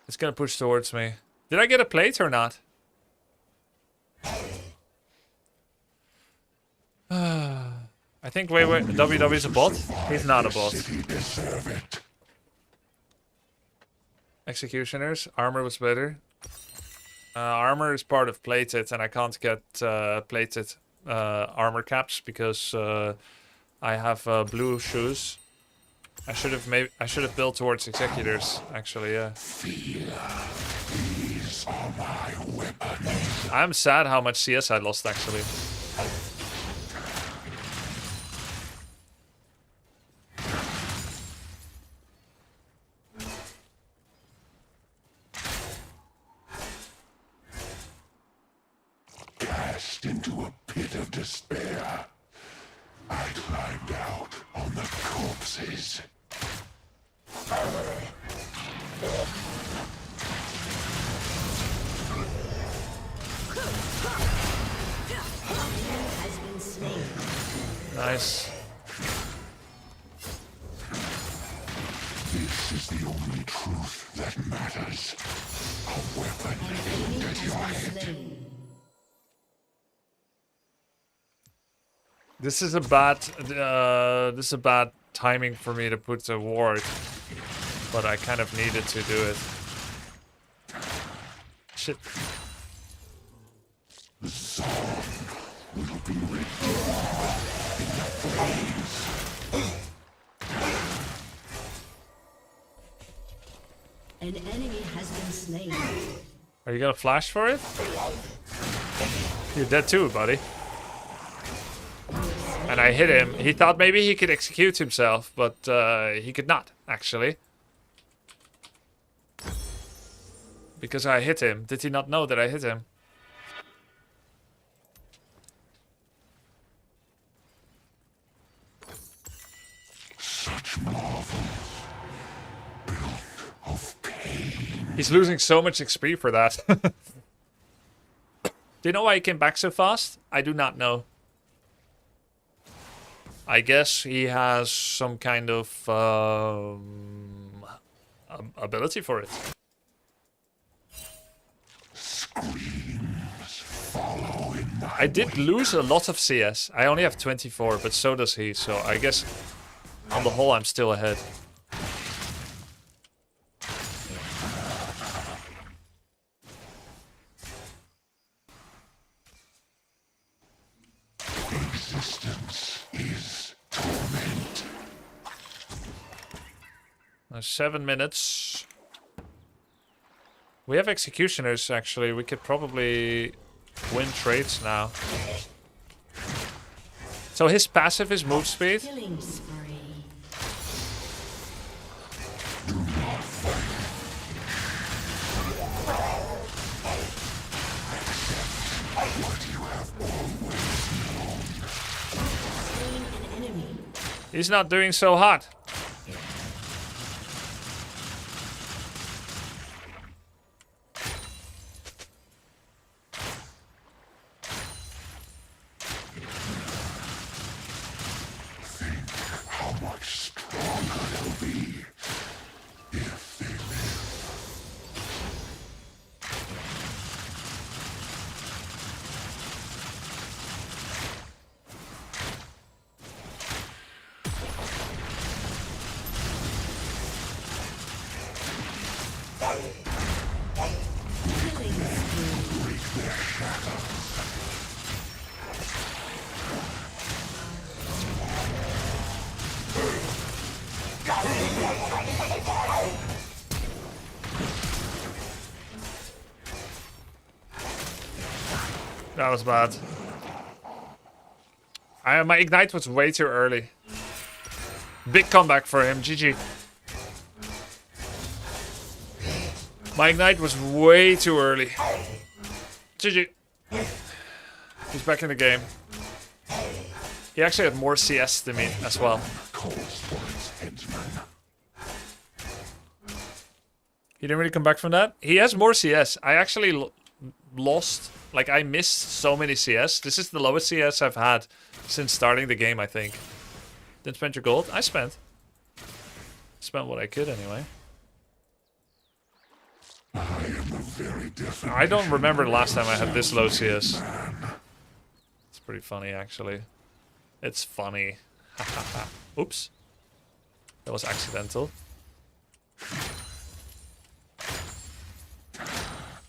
It's gonna push towards me. Did I get a plate or not? I think, wait, WW is a bot? He's not a bot. City deserve it. Executioners. Armor was better. Armor is part of plated, and I can't get plated armor caps because I have blue shoes. I should have built towards executors, actually, yeah. These are my weapons. I'm sad how much CS I lost, actually. Cast into a pit of despair. I climbed out on the corpses. Nice. This is the only truth that matters. A weapon An aimed enemy at has your been head. slain. This is a bad timing for me to put a ward, but I kind of needed to do it. Shit. The song will be withdrawn in the flames. An enemy has been slain. Are you gonna flash for it? You're dead too, buddy. And I hit him. He thought maybe he could execute himself, but he could not, actually. Because I hit him. Did he not know that I hit him? Such marvels, built of pain. He's losing so much XP for that. Do you know why he came back so fast? I do not know. I guess he has some kind of ability for it. Screams follow in my I did lose a lot of CS. I only have 24, but so does he. So I guess on the whole, I'm still ahead. existence is torment. 7 minutes. We have executioners, actually. We could probably win trades now. So his passive is move speed. Killing spree. Do not fight. Accept what you have always known. Slain an enemy. He's not doing so hot. Think how much stronger they'll be if they live. Killing spree. Break their shadows. That was bad. My ignite was way too early. Big comeback for him. GG. My ignite was way too early. GG. He's back in the game. He actually had more CS than me as well. Calls for its headsman. He didn't really come back from that. He has more CS. I actually lost. Like, I missed so many CS. This is the lowest CS I've had since starting the game, I think. Didn't spend your gold? I spent. Spent what I could, anyway. I am the very definition. I don't remember the last time I had this low of CS. man. It's pretty funny, actually. It's funny. Oops. That was accidental.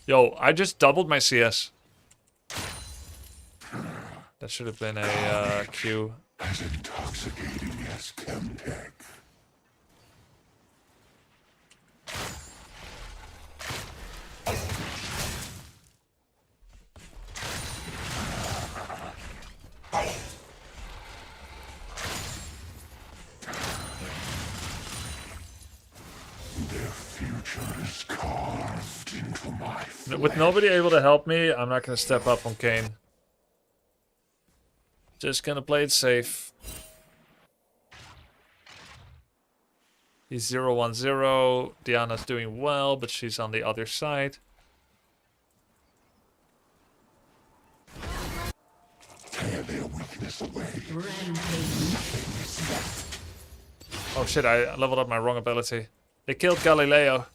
Yo, I just doubled my CS. That should have been a Q. As intoxicating as Chemtech. Their future is carved into my flesh. With nobody able to help me, I'm not going to step up on Kane. Just going to play it safe. He's 0-1-0. Diana's doing well, but she's on the other side. Tear their weakness away. Rampage. Oh shit, I leveled up my wrong ability. They killed Galileo.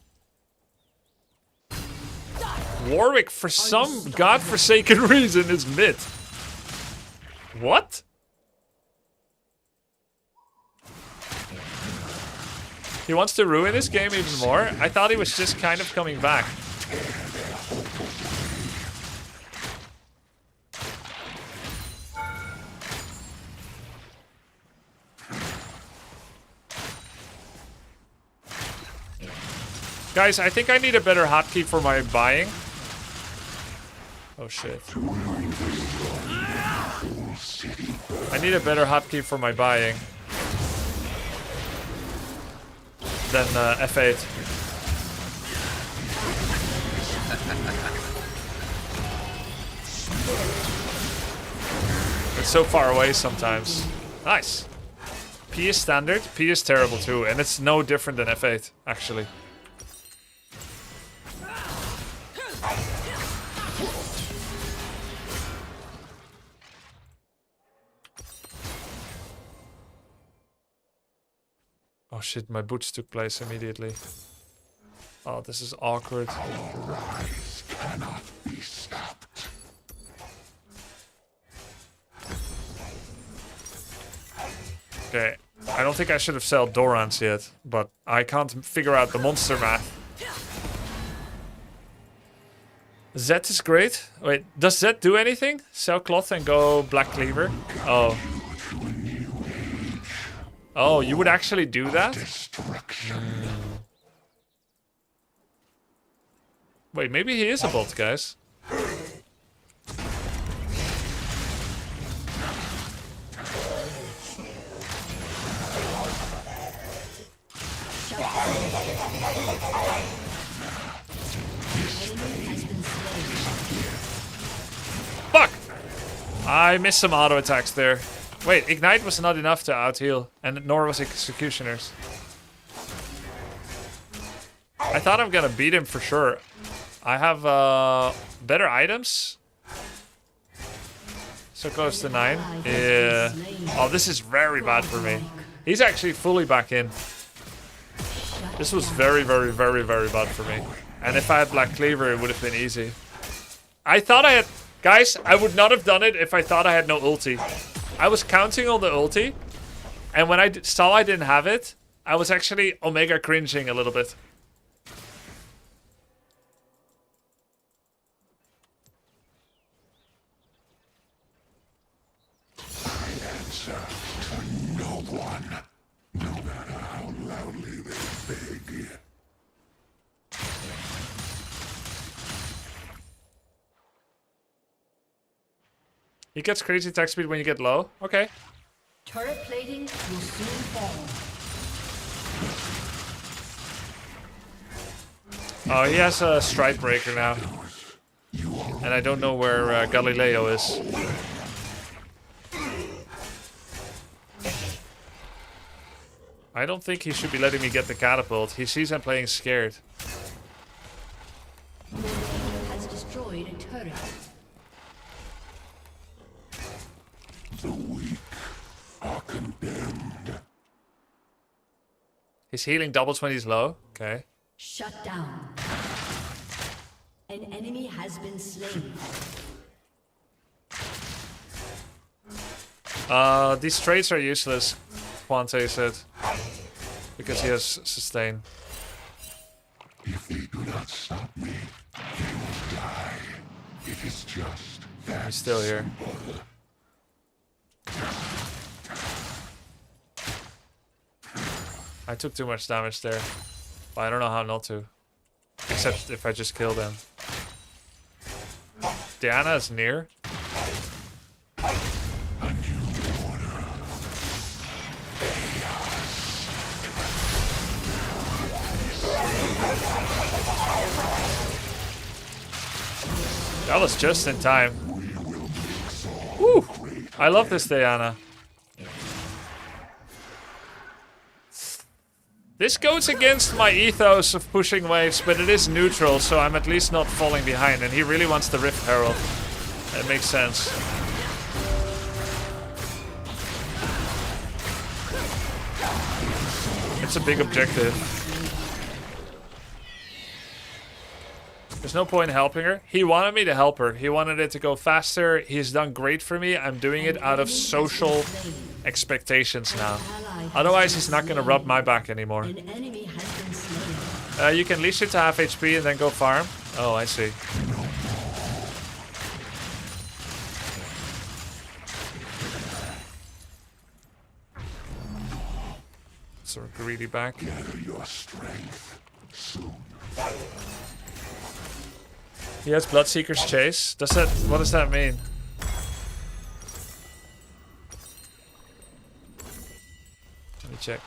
Warwick, for some godforsaken reason, is mid. What? He wants to ruin this game even more? I thought he was just kind of coming back. Guys, I think I need a better hotkey for my buying. Oh shit. I need a better hotkey for my buying than F8. It's so far away sometimes. Nice. P is standard, P is terrible too, and it's no different than F8, actually. Oh shit, my boots took place immediately. Oh, this is awkward. Our rise cannot be stopped. Okay, I don't think I should have sold Dorans yet, but I can't figure out the monster math. Z is great. Wait, does Z do anything? Sell cloth and go Black Cleaver? Oh. Oh, you would actually do that? Wait, maybe he is a bot, guys. Fuck! I missed some auto attacks there. Wait, Ignite was not enough to out-heal, and nor was Executioners. I thought I'm gonna beat him for sure. I have better items. So close to 9. Yeah. Oh, this is very bad for me. He's actually fully back in. This was very, very, very, very bad for me. And if I had Black Cleaver, it would have been easy. I thought I had... Guys, I would not have done it if I thought I had no ulti. I was counting on the ulti, and when I saw I didn't have it, I was actually Omega cringing a little bit. I answer to no one, no matter how loudly they beg. He gets crazy attack speed when you get low. Okay. Turret plating will soon fall. Oh, he has a Strike Breaker now. And I don't know where Galileo is. I don't think he should be letting me get the catapult. He sees I'm playing scared. Has destroyed a turret. The weak are condemned. He's healing doubles when he's low. Okay. Shut down. An enemy has been slain. These traits are useless, Quante said. Because he has sustain. If they do not stop me, they will die. It is just that He's still here. simple. I took too much damage there. But I don't know how not to. Except if I just kill them. Diana is near. That was just in time. Woo! I love this Diana. This goes against my ethos of pushing waves, but it is neutral, so I'm at least not falling behind. And he really wants the Rift Herald. That makes sense. It's a big objective. There's no point in helping her. He wanted me to help her. He wanted it to go faster. He's done great for me. I'm doing it out of social expectations now. Otherwise, he's not going to rub my back anymore. An enemy has been slain. You can leash it to half HP and then go farm. Oh, I see. So greedy back. Gather your strength soon. He has Bloodseeker's Chase. What does that mean? Let me check.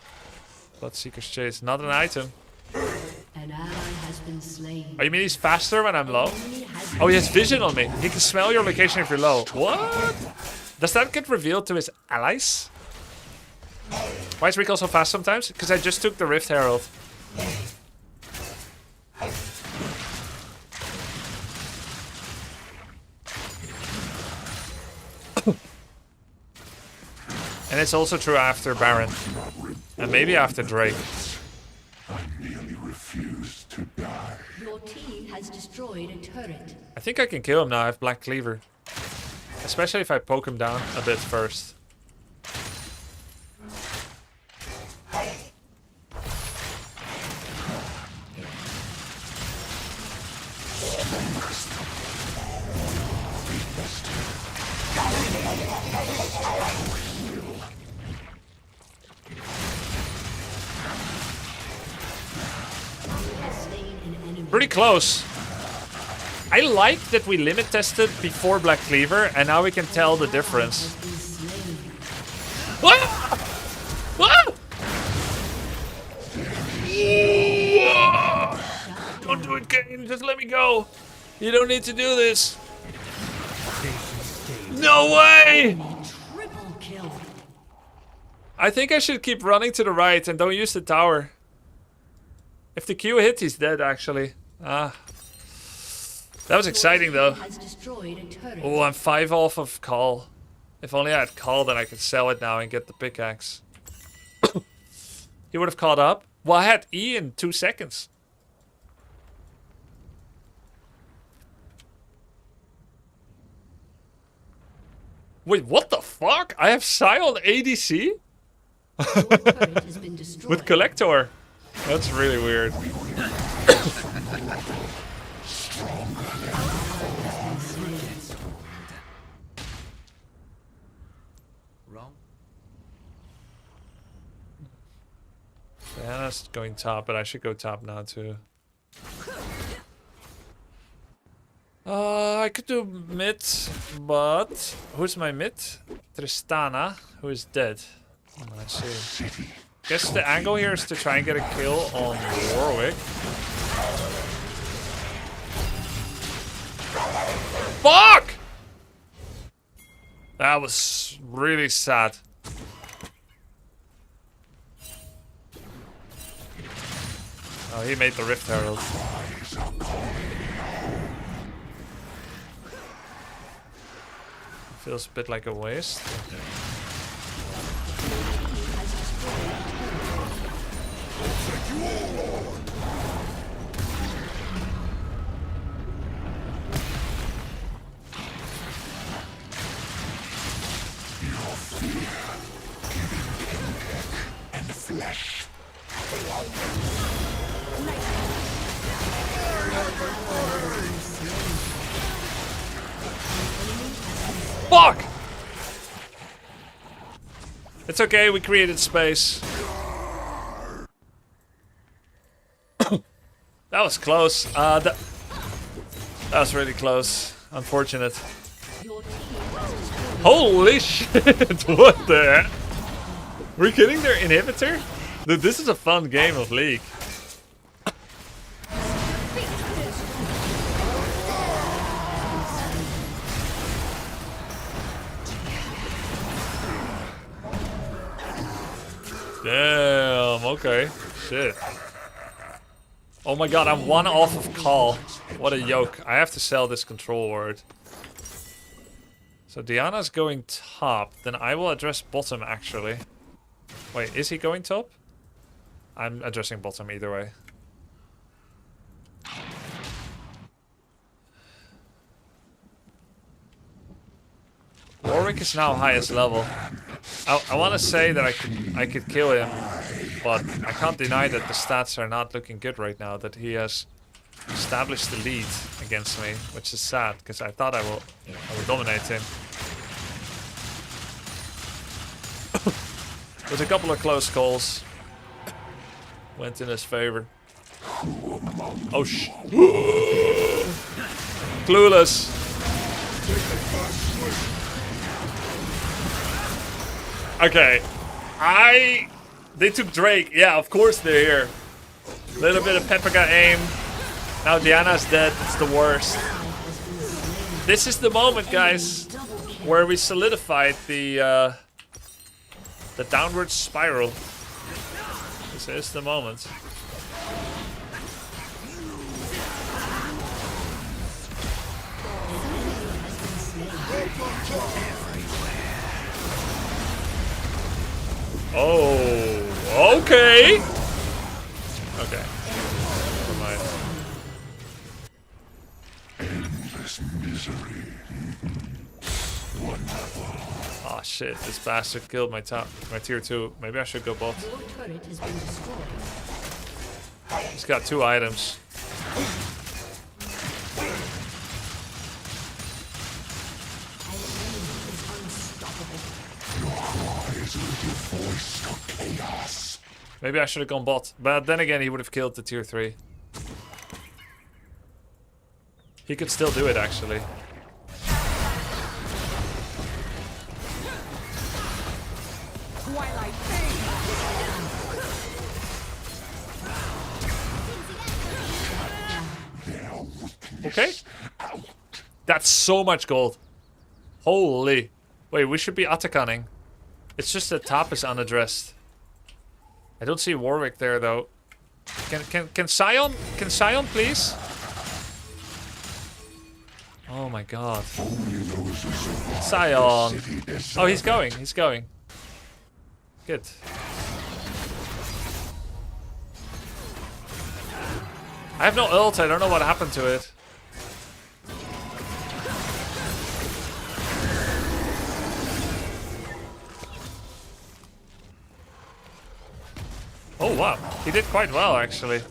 Bloodseeker's Chase. Not an item. An ally has been slain. Oh, you mean he's faster when I'm low? Oh, he has vision on me. He can smell your location if you're low. What? Does that get revealed to his allies? Why is Recall so fast sometimes? Because I just took the Rift Herald. And it's also true after Baron. And maybe after Drake. I merely refuse to die. Your team has destroyed a turret. I think I can kill him now. I have Black Cleaver. Especially if I poke him down a bit first. Pretty close. I like that we limit tested before Black Cleaver, and now we can tell the difference. What? What? Don't do it, Kane. Just let me go. You don't need to do this. No way! Triple kill. I think I should keep running to the right and don't use the tower. If the Q hit, he's dead, actually. Ah. That was exciting, though. Has destroyed a turret. Oh, I'm 5 off of Call. If only I had Call, then I could sell it now and get the pickaxe. He would have caught up. Well, I had E in 2 seconds. Wait, what the fuck? I have Scion ADC? Your turret has been destroyed. With Collector. That's really weird. Wrong. Diana's going top, but I should go top now too. I could do mid, but who's my mid? Tristana, who is dead. I see. Guess the angle here is to try and get a kill on Warwick. Fuck! That was really sad. Oh, he made the Rift Herald. Feels a bit like a waste. Flesh. Fuck! It's okay, we created space. That was close. That was really close. Unfortunate. Holy shit! What the heck? We're getting their inhibitor? Dude, this is a fun game of League. Damn, okay. Shit. Oh my god, I'm 1 off of Call. What a yoke. I have to sell this control word. So Diana's going top. Then I will address bottom, actually. Wait, is he going top? I'm addressing bottom either way. Warwick is now highest level. I want to say that I could kill him, but I can't deny that the stats are not looking good right now. That he has established the lead against me, which is sad because I thought I will dominate him. There's a couple of close calls. Went in his favor. Oh Clueless. Okay. They took Drake. Yeah, of course they're here. Little bit of Pepega aim. Now Diana's dead. It's the worst. This is the moment, guys, where we solidified the downward spiral. This is the moment. Oh, okay. Okay. Never mind. Endless misery. Wonderful. Oh shit, this bastard killed my tier 2. Maybe I should go bot. Your turret has been destroyed. He's got 2 items. Maybe I should have gone bot. But then again, he would have killed the tier 3. He could still do it, actually. Okay. That's so much gold. Holy. Wait, we should be Atakanning. It's just that top is unaddressed. I don't see Warwick there though. Can Sion please? Oh my god. Sion. Oh, he's going. He's going. Good. I have no ult. I don't know what happened to it. Oh wow, he did quite well actually.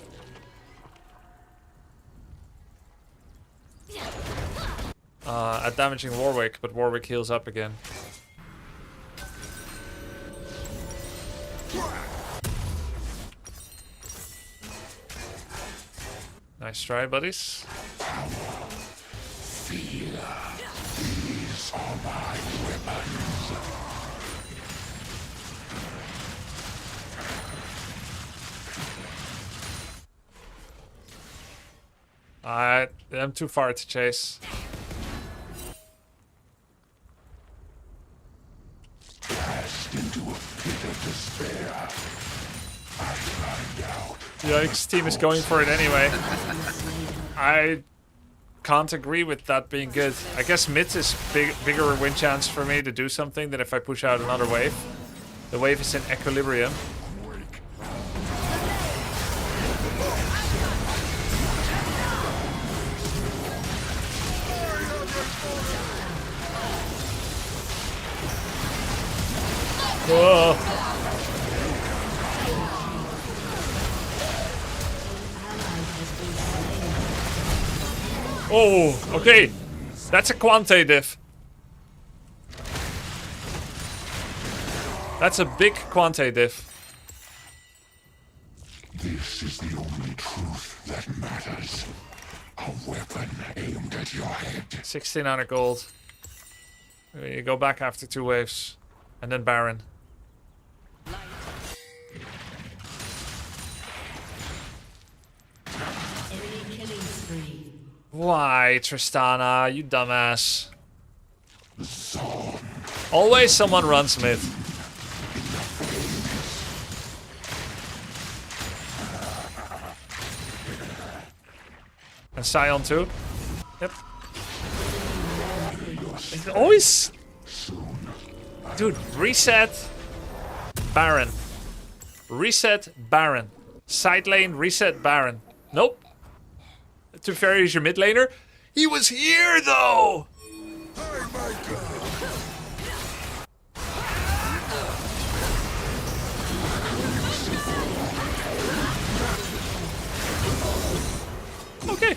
At damaging Warwick, but Warwick heals up again. Nice try, buddies. These are my weapons. I'm too far to chase. Cast into a pit of despair. I find out. Yikes, team is going for it anyway. I can't agree with that being good. I guess mid is bigger win chance for me to do something than if I push out another wave. The wave is in equilibrium. Whoa. Oh, okay. That's a Quante diff. That's a big Quante diff. This is the only truth that matters. A weapon aimed at your head. 1600 gold. You go back after 2 waves. And then Baron. Enemy killing spree. Why, Tristana? You dumbass. Always someone runs mid. And Sion too. Yep. It's always... Dude, reset Baron. Reset Baron. Side lane, reset Baron. Nope. To be fair, he's your mid laner. He was here though! Okay.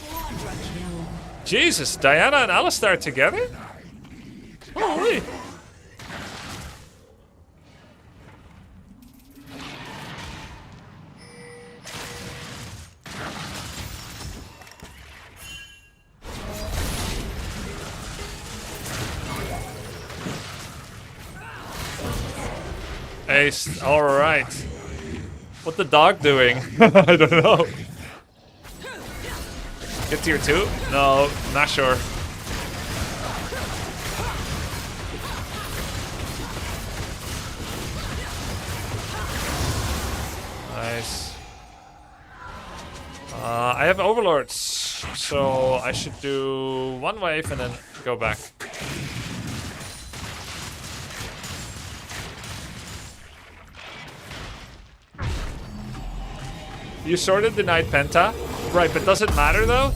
Jesus, Diana and Alistar together? Holy. Ace, alright. What the dog doing? I don't know. Get tier 2? No, not sure. Nice. I have overlords, so I should do one wave and then go back. You sorted the Knight Penta. Right, but does it matter though?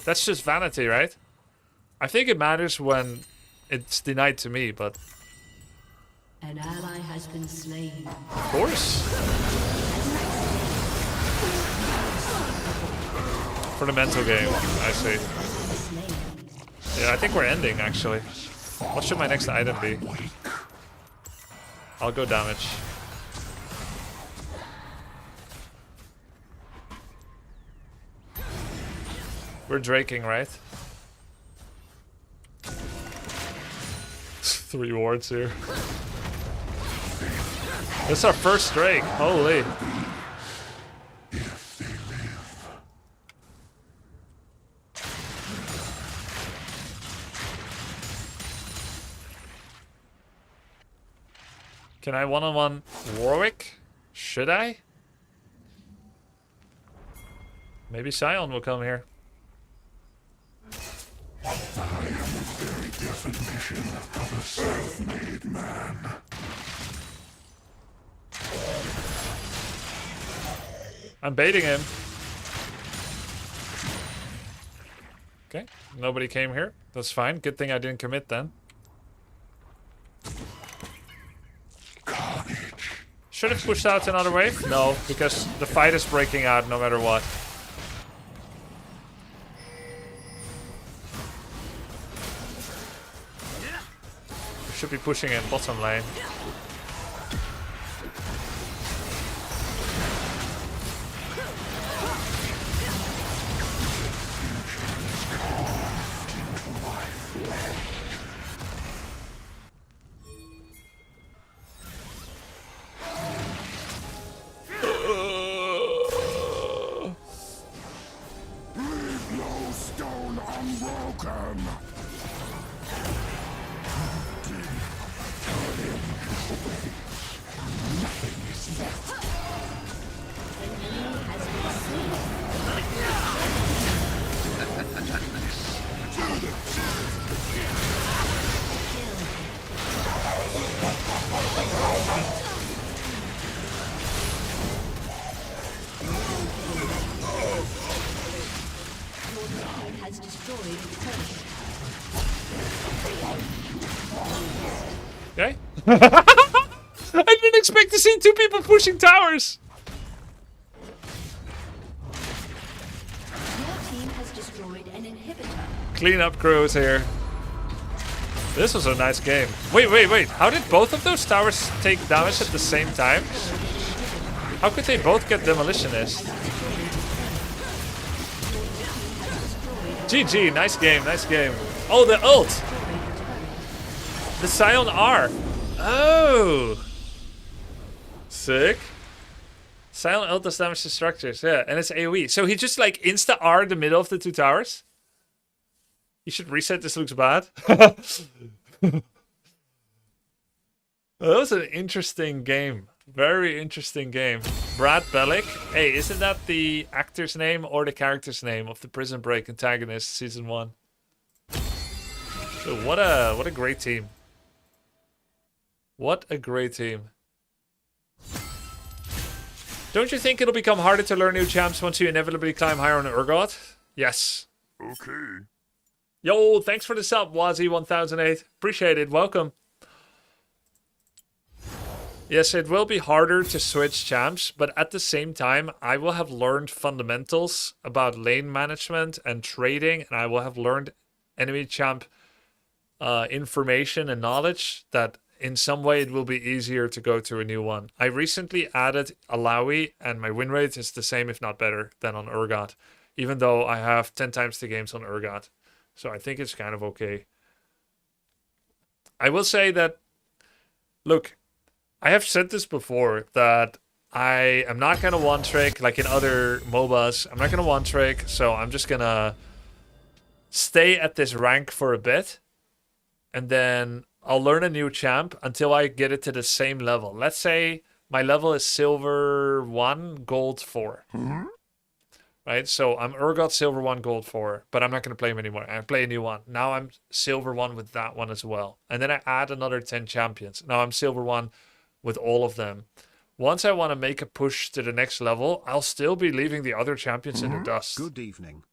That's just vanity, right? I think it matters when it's denied to me, but... An ally has been slain. Of course. For the mental game, I see. Yeah, I think we're ending, actually. What should my next item be? I'll go damage. We're draking, right? 3 wards here. This is our first drake. Holy. Can I one-on-one Warwick? Should I? Maybe Sion will come here. I am the very definition of a self-made man. I'm baiting him. Okay, nobody came here. That's fine. Good thing I didn't commit then. Should have pushed out another wave? No, because the fight is breaking out no matter what. Should be pushing in bottom lane. Leave no stone unbroken. Has destroyed a turret. Okay. I didn't expect to see 2 people pushing towers. Your team has destroyed an inhibitor. Clean up crews here. This was a nice game. Wait. How did both of those towers take damage at the same time? How could they both get demolitionist? GG, nice game, nice game. Oh, the ult! The Sion R. Oh! Sick. Sion ult does damage to structures, yeah, and it's AoE. So he just like insta R the middle of the 2 towers? You should reset, this looks bad. That was an interesting game. Very interesting game. Brad Bellick. Hey, isn't that the actor's name or the character's name of the Prison Break antagonist season 1? So what a great team. What a great team. Don't you think it'll become harder to learn new champs once you inevitably climb higher on URGOT? Yes. Okay. Yo, thanks for the sub, Wazi1008. Appreciate it. Welcome. Yes, it will be harder to switch champs, but at the same time, I will have learned fundamentals about lane management and trading, and I will have learned enemy champ information and knowledge that in some way it will be easier to go to a new one. I recently added Alawi, and my win rate is the same, if not better, than on URGOT, even though I have 10 times the games on URGOT. So I think it's kind of okay. I will say that, look, I have said this before, that I am not going to one-trick like in other MOBAs. I'm not going to one-trick, so I'm just going to stay at this rank for a bit. And then I'll learn a new champ until I get it to the same level. Let's say my level is Silver 1, Gold 4. Right? So I'm URGOT Silver 1, Gold 4. But I'm not going to play him anymore. I play a new one. Now I'm Silver 1 with that one as well. And then I add another 10 champions. Now I'm Silver 1 with all of them. Once I want to make a push to the next level, I'll still be leaving the other champions in the dust. Good evening.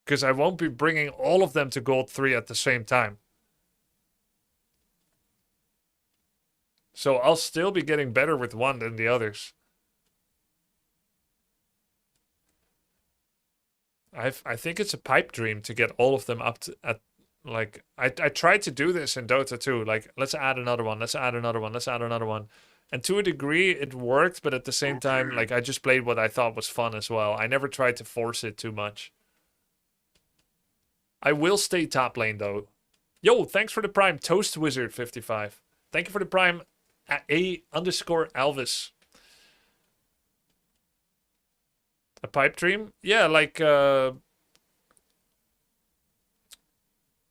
Because I won't be bringing all of them to Gold 3 at the same time. So I'll still be getting better with one than the others. I think it's a pipe dream to get all of them up to, at, like, I tried to do this in Dota 2. Like, let's add another one, let's add another one, let's add another one. And to a degree, it worked, but at the same time, like, I just played what I thought was fun as well. I never tried to force it too much. I will stay top lane, though. Yo, thanks for the prime, Toast Wizard 55. Thank you for the prime, _Elvis. A pipe dream? Yeah, like,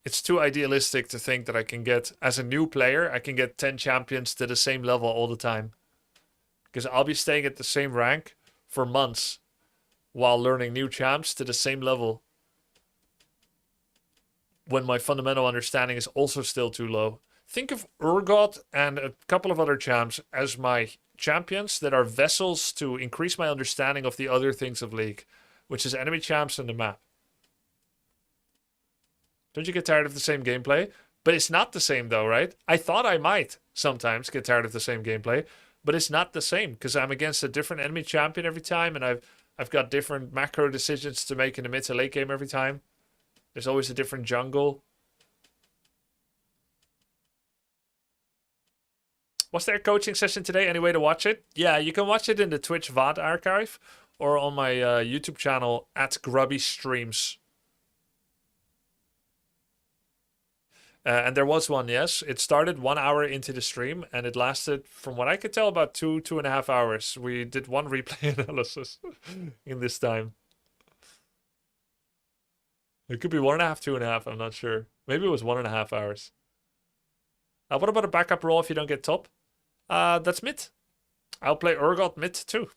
it's too idealistic to think that I can get, as a new player, I can get 10 champions to the same level all the time. Because I'll be staying at the same rank for months while learning new champs to the same level. When my fundamental understanding is also still too low. Think of URGOT and a couple of other champs as my champions that are vessels to increase my understanding of the other things of League, which is enemy champs and the map. Don't you get tired of the same gameplay? But it's not the same though, right? I thought I might sometimes get tired of the same gameplay, but it's not the same because I'm against a different enemy champion every time, and I've got different macro decisions to make in the mid to late game every time. There's always a different jungle. Was there a coaching session today? Any way to watch it? Yeah, you can watch it in the Twitch VOD archive or on my YouTube channel at Grubby Streams. And there was one, yes. It started 1 hour into the stream and it lasted, from what I could tell, about 2.5 hours. We did one replay analysis in this time. It could be 1.5, 2.5, I'm not sure. Maybe it was 1.5 hours. What about a backup role if you don't get top? That's mid. I'll play URGOT mid too.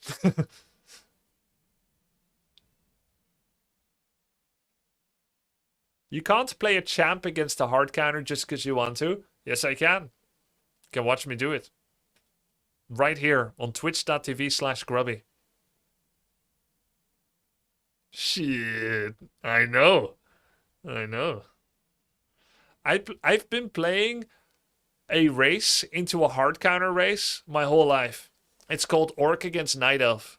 You can't play a champ against a hard counter just because you want to. Yes, I can. You can watch me do it. Right here on twitch.tv/grubby. Shit. I know. I've been playing a race into a hard counter race my whole life. It's called Orc against Night Elf.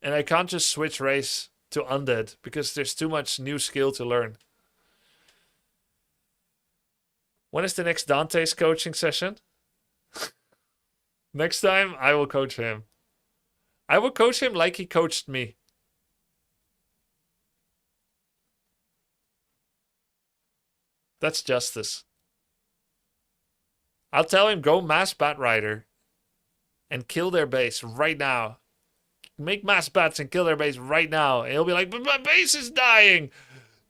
And I can't just switch race to Undead because there's too much new skill to learn. When is the next Dante's coaching session? Next time I will coach him. I will coach him like he coached me. That's justice. I'll tell him, go mass Bat Rider and kill their base right now. Make mass bats and kill their base right now. And he'll be like, but my base is dying.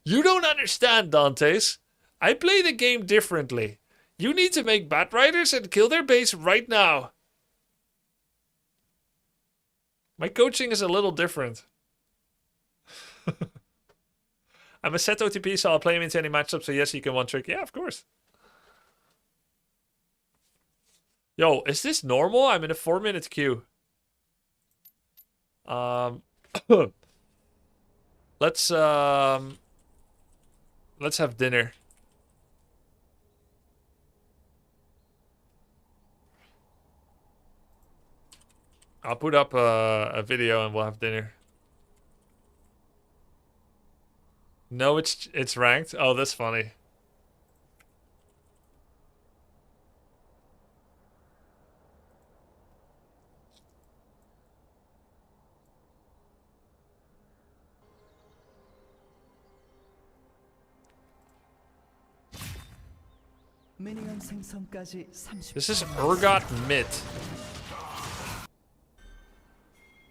You don't understand, Dantes. I play the game differently. You need to make Bat Riders and kill their base right now. My coaching is a little different. I'm a set OTP, so I'll play him into any matchup. So yes, you can one trick. Yeah, of course. Yo, is this normal? I'm in a 4-minute queue. Let's have dinner. I'll put up a video and we'll have dinner. No, it's ranked. Oh, that's funny. 미니언 생성까지 30초. This is URGOT mid.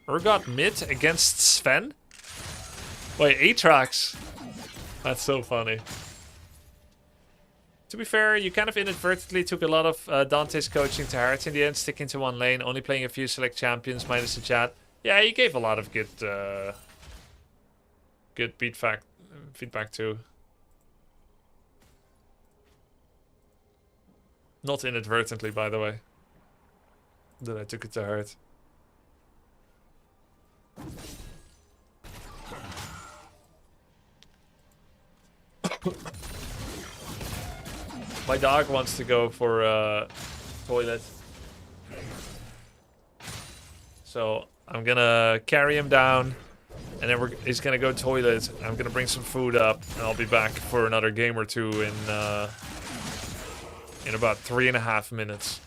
URGOT mid against Sven? Wait, Aatrox. That's so funny. To be fair, you kind of inadvertently took a lot of Dante's coaching to heart in the end, sticking to one lane, only playing a few select champions minus the chat. Yeah, he gave a lot of good feedback too. Not inadvertently, by the way. That I took it to heart. My dog wants to go for toilet. So I'm gonna carry him down, and then he's gonna go toilet. I'm gonna bring some food up, and I'll be back for another game or two in about 3.5 minutes.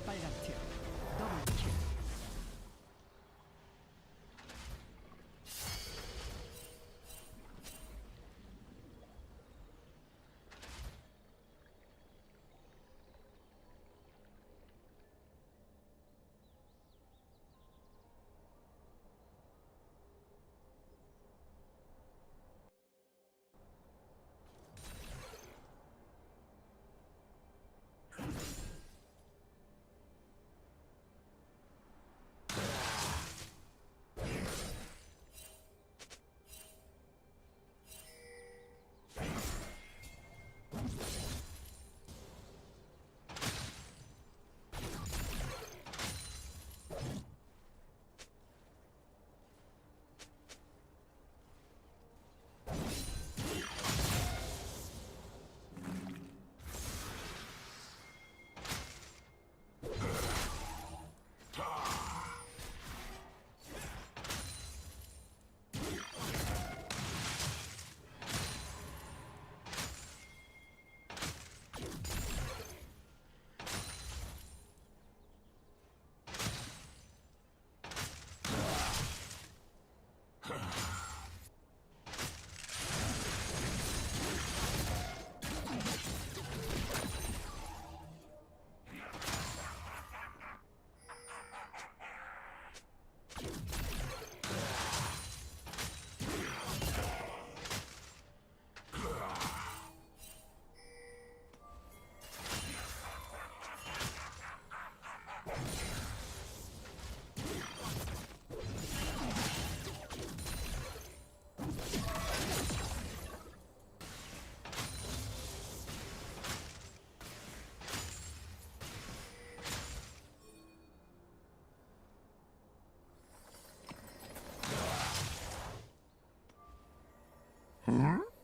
빨간 팀 더블킬.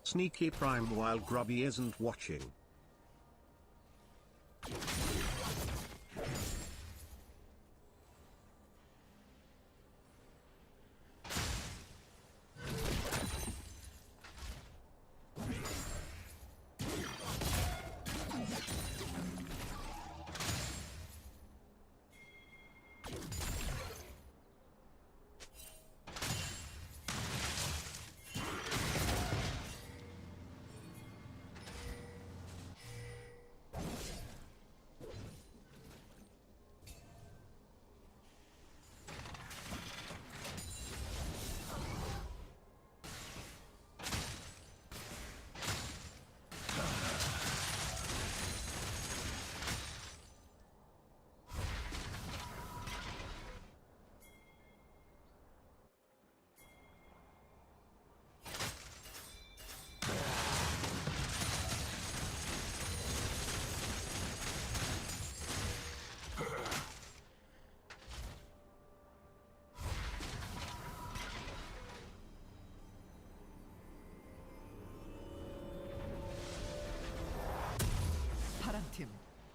Sneaky Prime while Grubby isn't watching.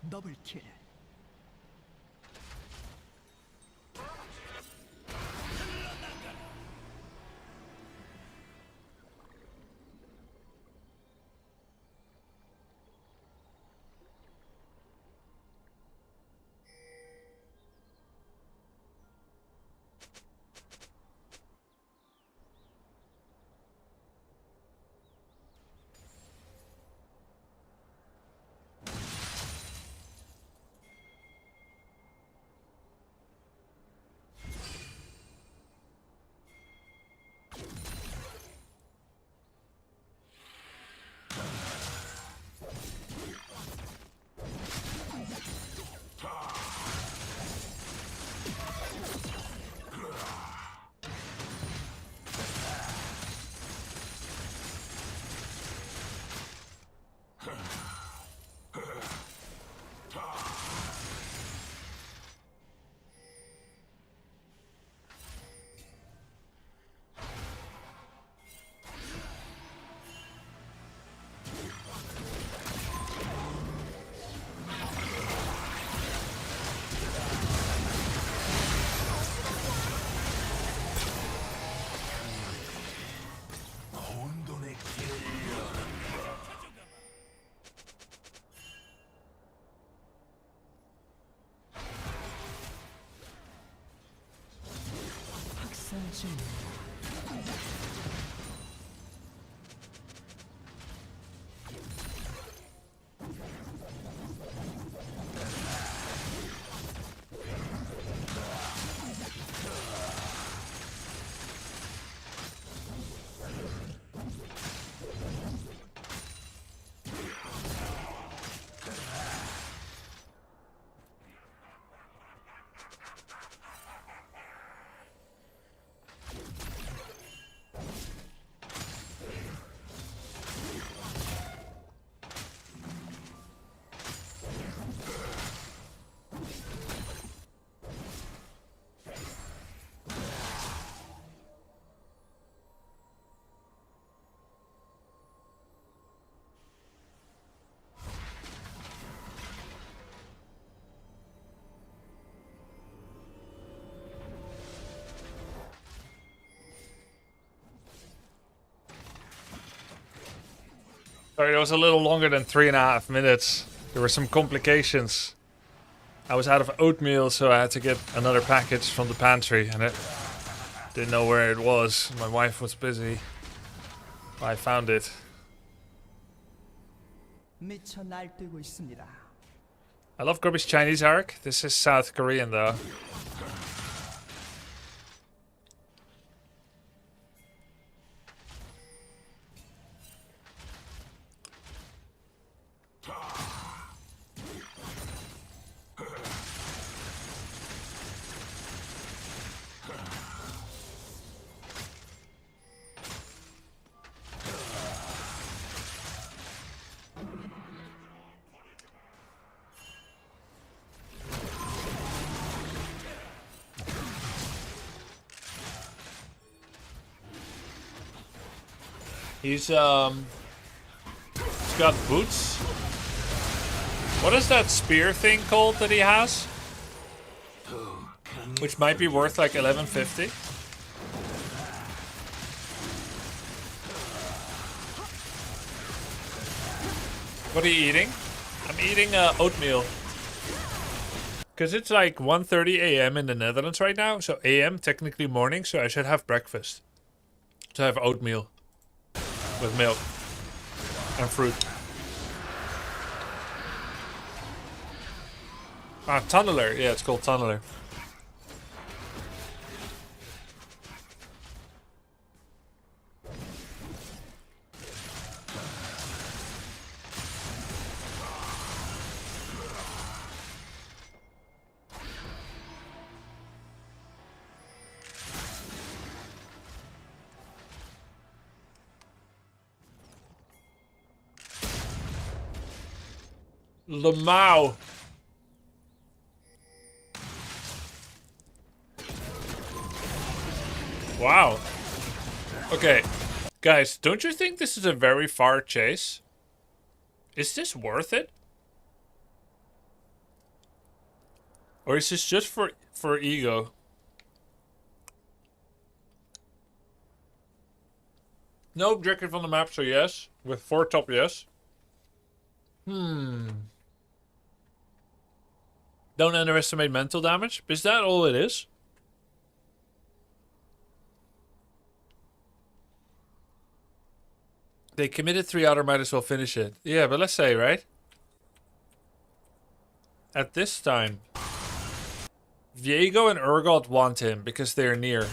더블킬. 학살 중. Sorry, it was a little longer than 3.5 minutes. There were some complications. I was out of oatmeal, so I had to get another package from the pantry, and I didn't know where it was. My wife was busy. I found it. 미쳐 날뛰고 있습니다. I love Grubby's Chinese arc. This is South Korean, though. He's got boots. What is that spear thing called that he has? Which might be worth like 1150. What are you eating? I'm eating oatmeal. Because it's like 1:30 a.m. in the Netherlands right now. So a.m. technically morning. So I should have breakfast. So I have oatmeal. With milk. And fruit. Ah, tunneler. Yeah, it's called tunneler. Lamau. Wow. Okay. Guys, don't you think this is a very far chase? Is this worth it? Or is this just for ego? No objective on the map, so yes. With 4 top, yes. Don't underestimate mental damage. Is that all it is? They committed 3 out, or might as well finish it. Yeah, but let's say, right? At this time, Viego and URGOT want him because they're near.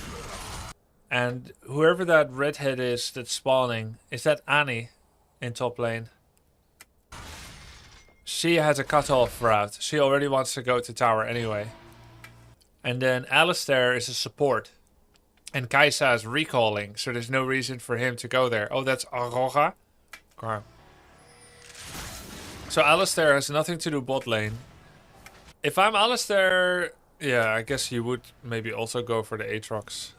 And whoever that redhead is that's spawning, is that Annie in top lane? She has a cutoff route. She already wants to go to tower anyway. And then Alistair is a support. And Kaisa is recalling, so there's no reason for him to go there. Oh, that's Aroga? Okay. So Alistair has nothing to do bot lane. If I'm Alistair, yeah, I guess you would maybe also go for the Aatrox.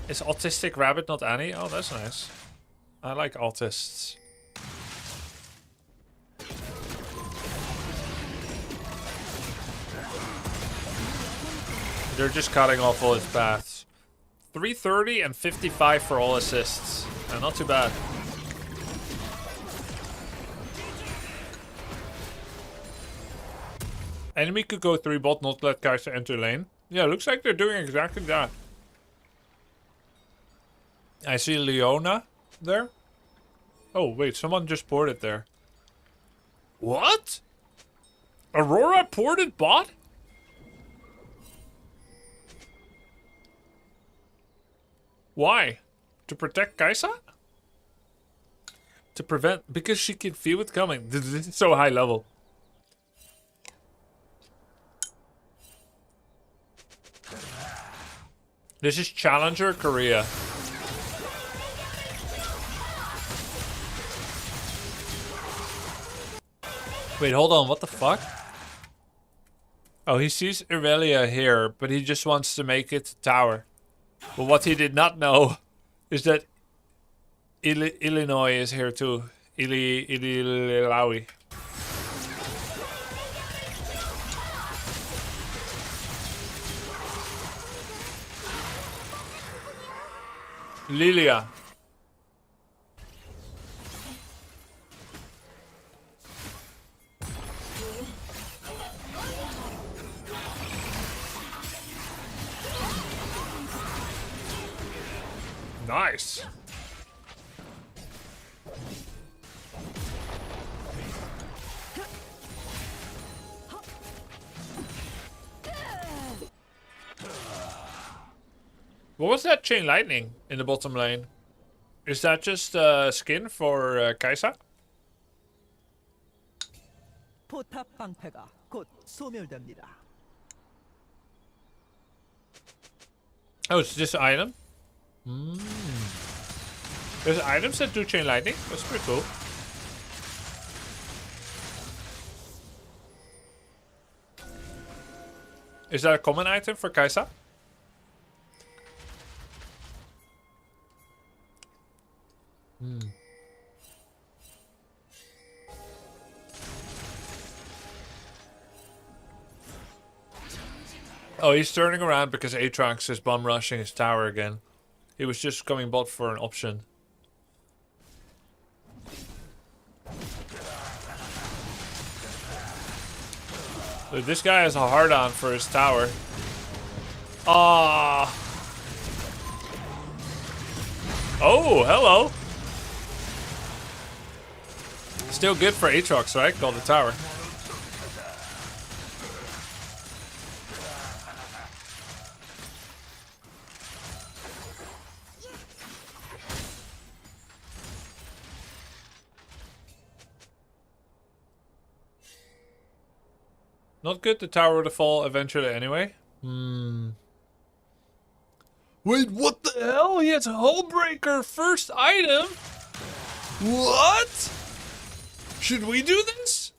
Is Autistic Rabbit not Annie? Oh, that's nice. I like autists. They're just cutting off all his paths. 330 and 55 for all assists. Not too bad. Enemy could go 3 bot, not let Kai'Sa enter lane. Yeah, looks like they're doing exactly that. I see Leona there. Oh, wait, someone just ported there. What? Aurora ported bot? Why? To protect Kaisa? To prevent... Because she can feel it coming. This is so high level. This is Challenger Korea. Wait, hold on. What the fuck? Oh, he sees Irelia here, but he just wants to make it to tower. But what he did not know is that Illinois is here too. Illinois. Lilia. Nice. What was that chain lightning in the bottom lane? Is that just skin for Kaisa? 포탑 방패가 곧 소멸됩니다. Oh, it's just an item? There's items that do chain lightning? That's pretty cool. Is that a common item for Kaisa? Oh, he's turning around because Aatrox is bum rushing his tower again. He was just coming bot for an option. Dude, this guy has a hard on for his tower. Ah. Oh, hello. Still good for Aatrox, right? Call the tower. Not good, the tower to fall eventually anyway. Wait, what the hell? He has Hullbreaker first item? What? Should we do this?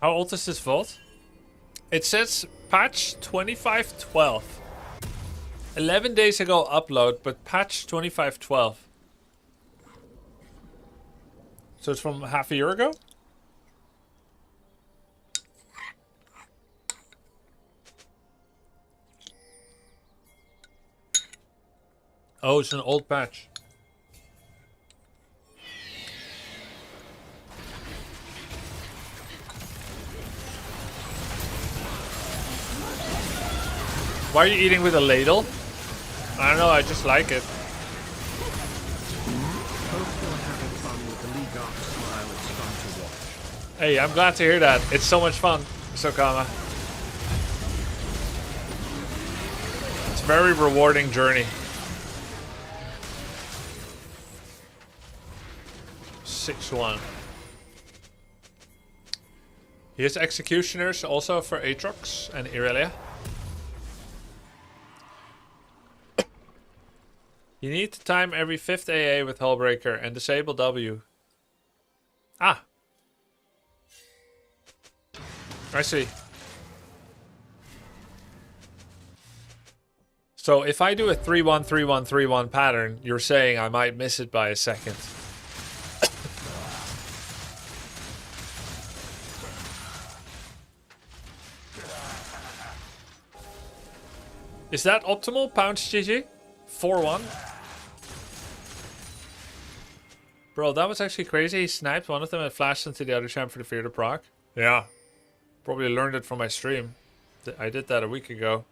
How old is this vault? It says patch 2512. 11 days ago upload, but patch 2512. So it's from half a year ago? Oh, it's an old patch. Why are you eating with a ladle? I don't know, I just like it. Hope you're having fun with the League Arc smile. It's fun to watch. Hey, I'm glad to hear that. It's so much fun, Sokama. It's a very rewarding journey. 6-1. He has executioners also for Aatrox and Irelia. You need to time every 5th AA with Hullbreaker and disable W. Ah. I see. So if I do a 3-1, 3-1, 3-1 pattern, you're saying I might miss it by a second. Is that optimal, Pounce GG? 4-1? Bro, that was actually crazy. He sniped one of them and flashed into the other champ for the fear to proc. Yeah. Probably learned it from my stream. I did that a week ago.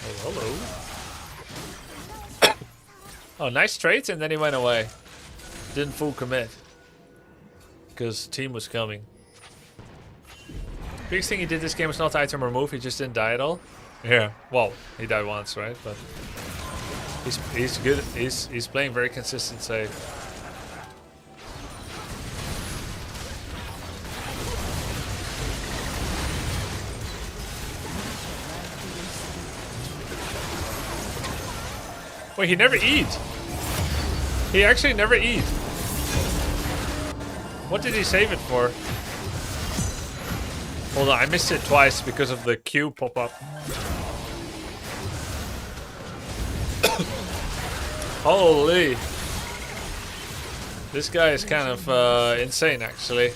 Oh, hello. Oh, nice trades, and then he went away. Didn't full commit. Because team was coming. Biggest thing he did this game was not item remove, he just didn't die at all. Yeah, well, he died once, right? But he's good. He's playing very consistent save. Wait, he never eat. He actually never eat. What did he save it for? Hold on, I missed it twice because of the Q pop-up. Holy. This guy is kind of insane, actually.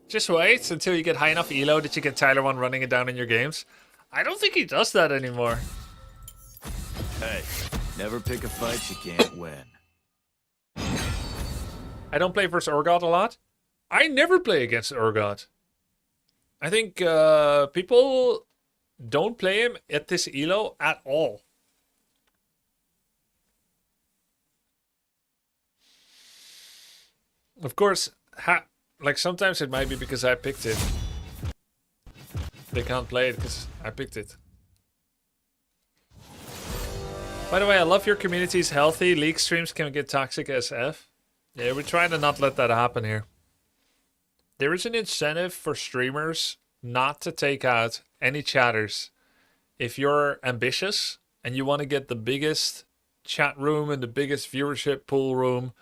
Just wait until you get high enough elo that you get Tyler 1 running it down in your games. I don't think he does that anymore. Hey, never pick a fight you can't win. I don't play versus URGOT a lot. I never play against URGOT. I think people don't play him at this elo at all. Of course, like sometimes it might be because I picked it. They can't play it because I picked it. By the way, I love your community's healthy. League streams can get toxic SF. Yeah, we're trying to not let that happen here. There is an incentive for streamers not to take out any chatters. If you're ambitious and you want to get the biggest chat room and the biggest viewership pool room,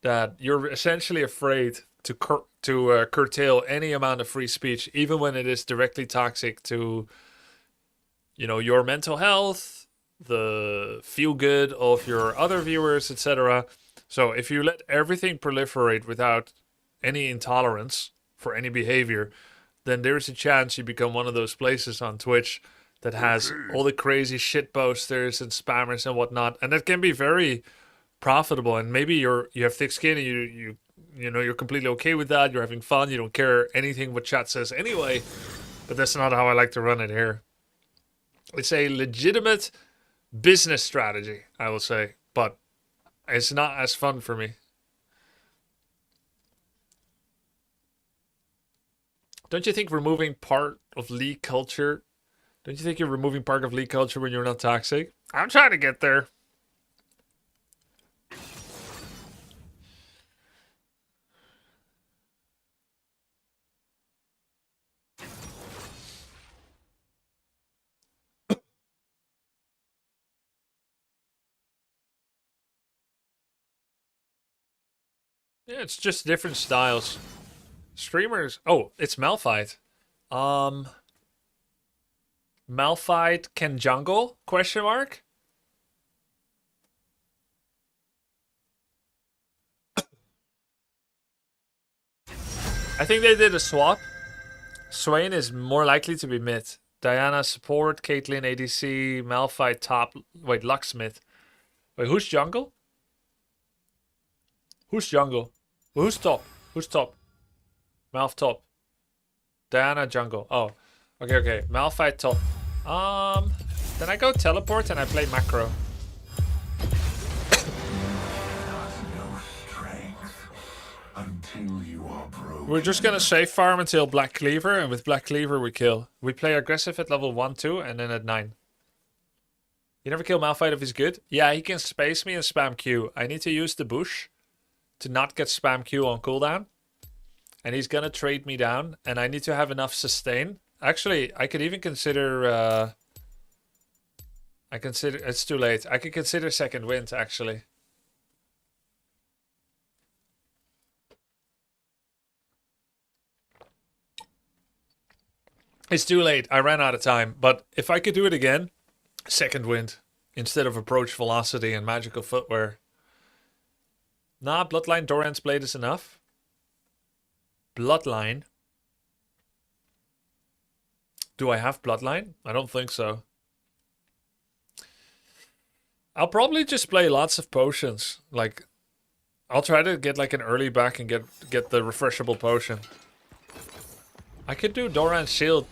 that you're essentially afraid to curtail any amount of free speech, even when it is directly toxic to, you know, your mental health, the feel good of your other viewers, etc. So if you let everything proliferate without any intolerance for any behavior, then there's a chance you become one of those places on Twitch that has all the crazy shit posters and spammers and whatnot, and that can be very profitable. And maybe you have thick skin and you know you're completely okay with that. You're having fun. You don't care anything what chat says anyway. But that's not how I like to run it here. It's a legitimate business strategy, I will say, but it's not as fun for me. Don't you think removing part of league culture? Don't you think you're removing part of league culture when you're not toxic? I'm trying to get there. Yeah, it's just different styles. Streamers. Oh, it's Malphite. Malphite can jungle? Question mark. I think they did a swap. Swain is more likely to be mid. Diana support, Caitlyn ADC, Malphite top. Wait, Lucksmith. Wait, who's jungle? Who's jungle? Who's top? Who's top? Malph top. Diana jungle. Oh, okay. Malphite top. Then I go teleport and I play macro. Until you are broken. We're just gonna safe farm until Black Cleaver, and with Black Cleaver we kill. We play aggressive at level 1, 2, and then at 9. You never kill Malphite if he's good? Yeah, he can space me and spam Q. I need to use the bush to not get spam Q on cooldown. And he's gonna trade me down, and I need to have enough sustain. Actually, I could even consider... It's too late. I could consider second wind, actually. It's too late. I ran out of time. But if I could do it again, second wind instead of approach velocity and magical footwear. Nah, Bloodline Doran's Blade is enough. Bloodline. Do I have Bloodline? I don't think so. I'll probably just play lots of potions. Like, I'll try to get like an early back and get the refreshable potion. I could do Doran's Shield.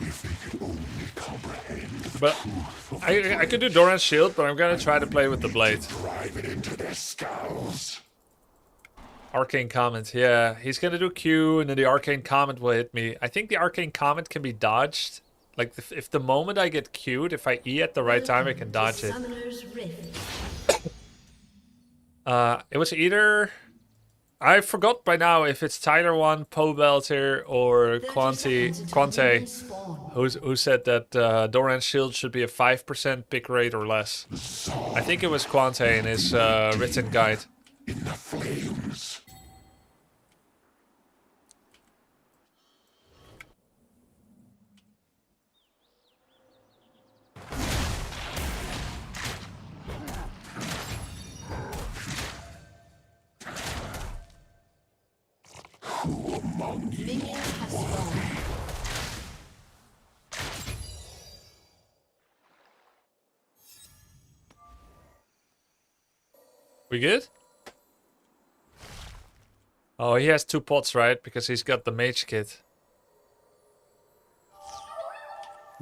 If they could only comprehend the But truth of I could do Doran's Shield, but I'm gonna try to play with the blade. drive it into their skulls. Arcane Comment, yeah. He's gonna do Q, and then the Arcane Comment will hit me. I think the Arcane Comment can be dodged. Like, if the moment I get Q'd, if I E at the right time, I can dodge it. Summoner's Rift. It was either... I forgot by now if it's Tyler 1, Pobelter, or 30 Quante, seconds until minions spawn. who said that Doran's Shield should be a 5% pick rate or less. I think it was Quante in his written guide. In the flames. Who among you? Minions have spawned. We good? Oh, he has 2 pots, right? Because he's got the mage kit.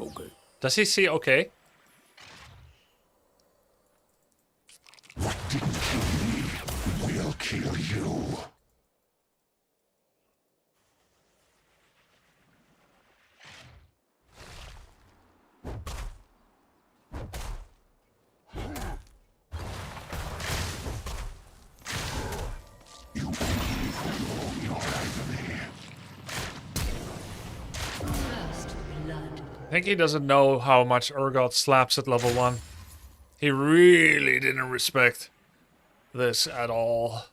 Okay. Does he see okay? What didn't kill me will kill you. You only prolong your agony. First blood. I think he doesn't know how much URGOT slaps at level 1. He really didn't respect this at all.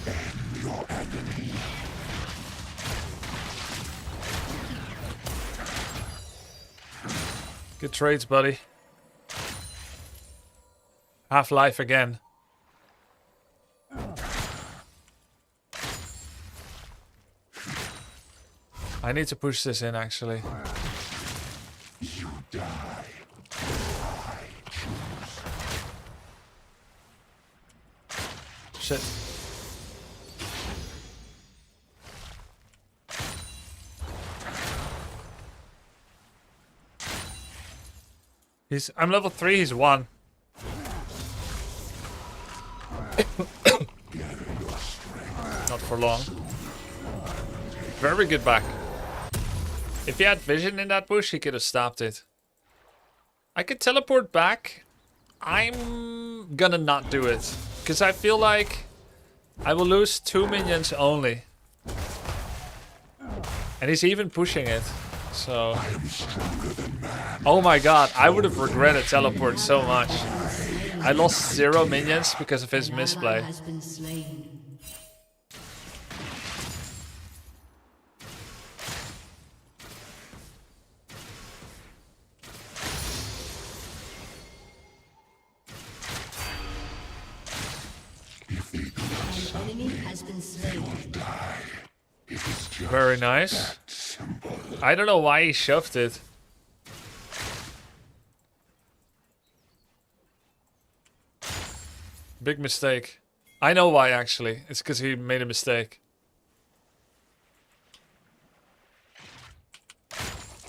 End your agony. Good trades, buddy. Half-life again. I need to push this in, actually. You die. I choose. Shit. I'm level 3, he's 1. Not for long. Very good back. If he had vision in that bush, he could have stopped it. I could teleport back. I'm gonna not do it. Because I feel like I will lose 2 minions only. And he's even pushing it. So... Oh my god, I would have regretted teleport so much. I lost 0 minions because of his An ally misplay. has been slain. An enemy has been slain. Very nice. I don't know why he shoved it. Big mistake. I know why, actually. It's because he made a mistake.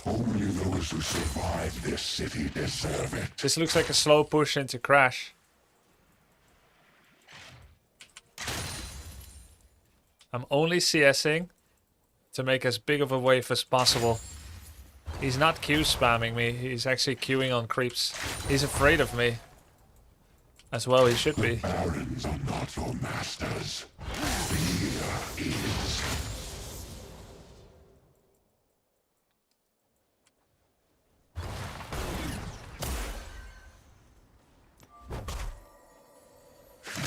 Only those who survive this city deserve it. This looks like a slow push into Crash. I'm only CSing to make as big of a wave as possible. He's not Q spamming me, he's actually queuing on creeps. He's afraid of me. As well he should be. Barons are not your masters. Fear is.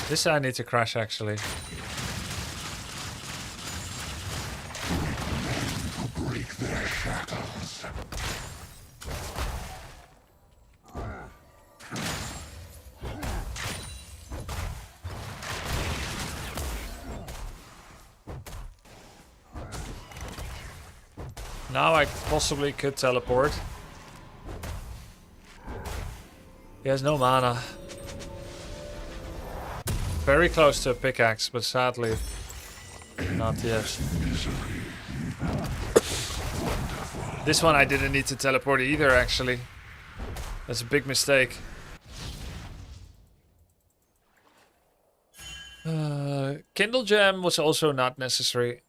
This I need to Crash actually. Break their shackles. Now I possibly could teleport. He has no mana. Very close to a pickaxe, but sadly not yet. This one I didn't need to teleport either, actually. That's a big mistake. Kindle Gem was also not necessary.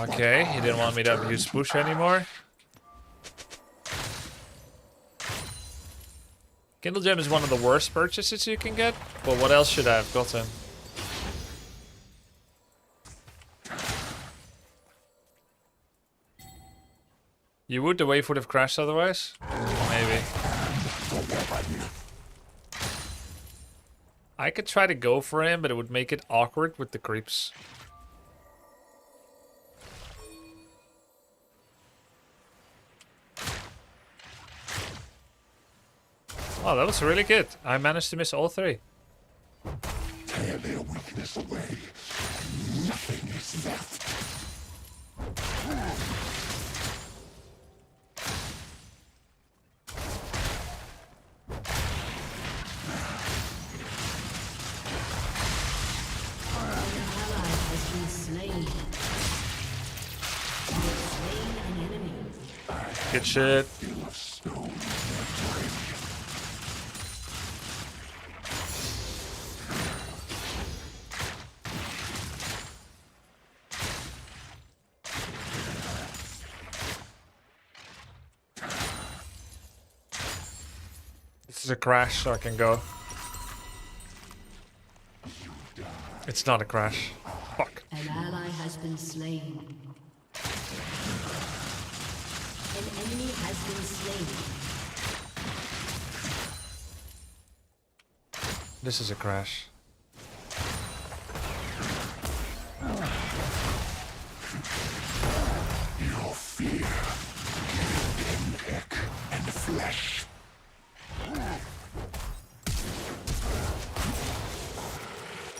Okay, he didn't want me to abuse push anymore. Kindle Gem is one of the worst purchases you can get, but what else should I have gotten? You would, the wave would have crashed otherwise? Maybe. I could try to go for him, but it would make it awkward with the creeps. Oh, that was really good. I managed to miss all 3. Tear their weakness away. Nothing is left. Good shit. This is a crash, so I can go. It's not a crash. Fuck. An ally has been slain. An enemy has been slain. This is a crash. Your fear. Neck and flesh.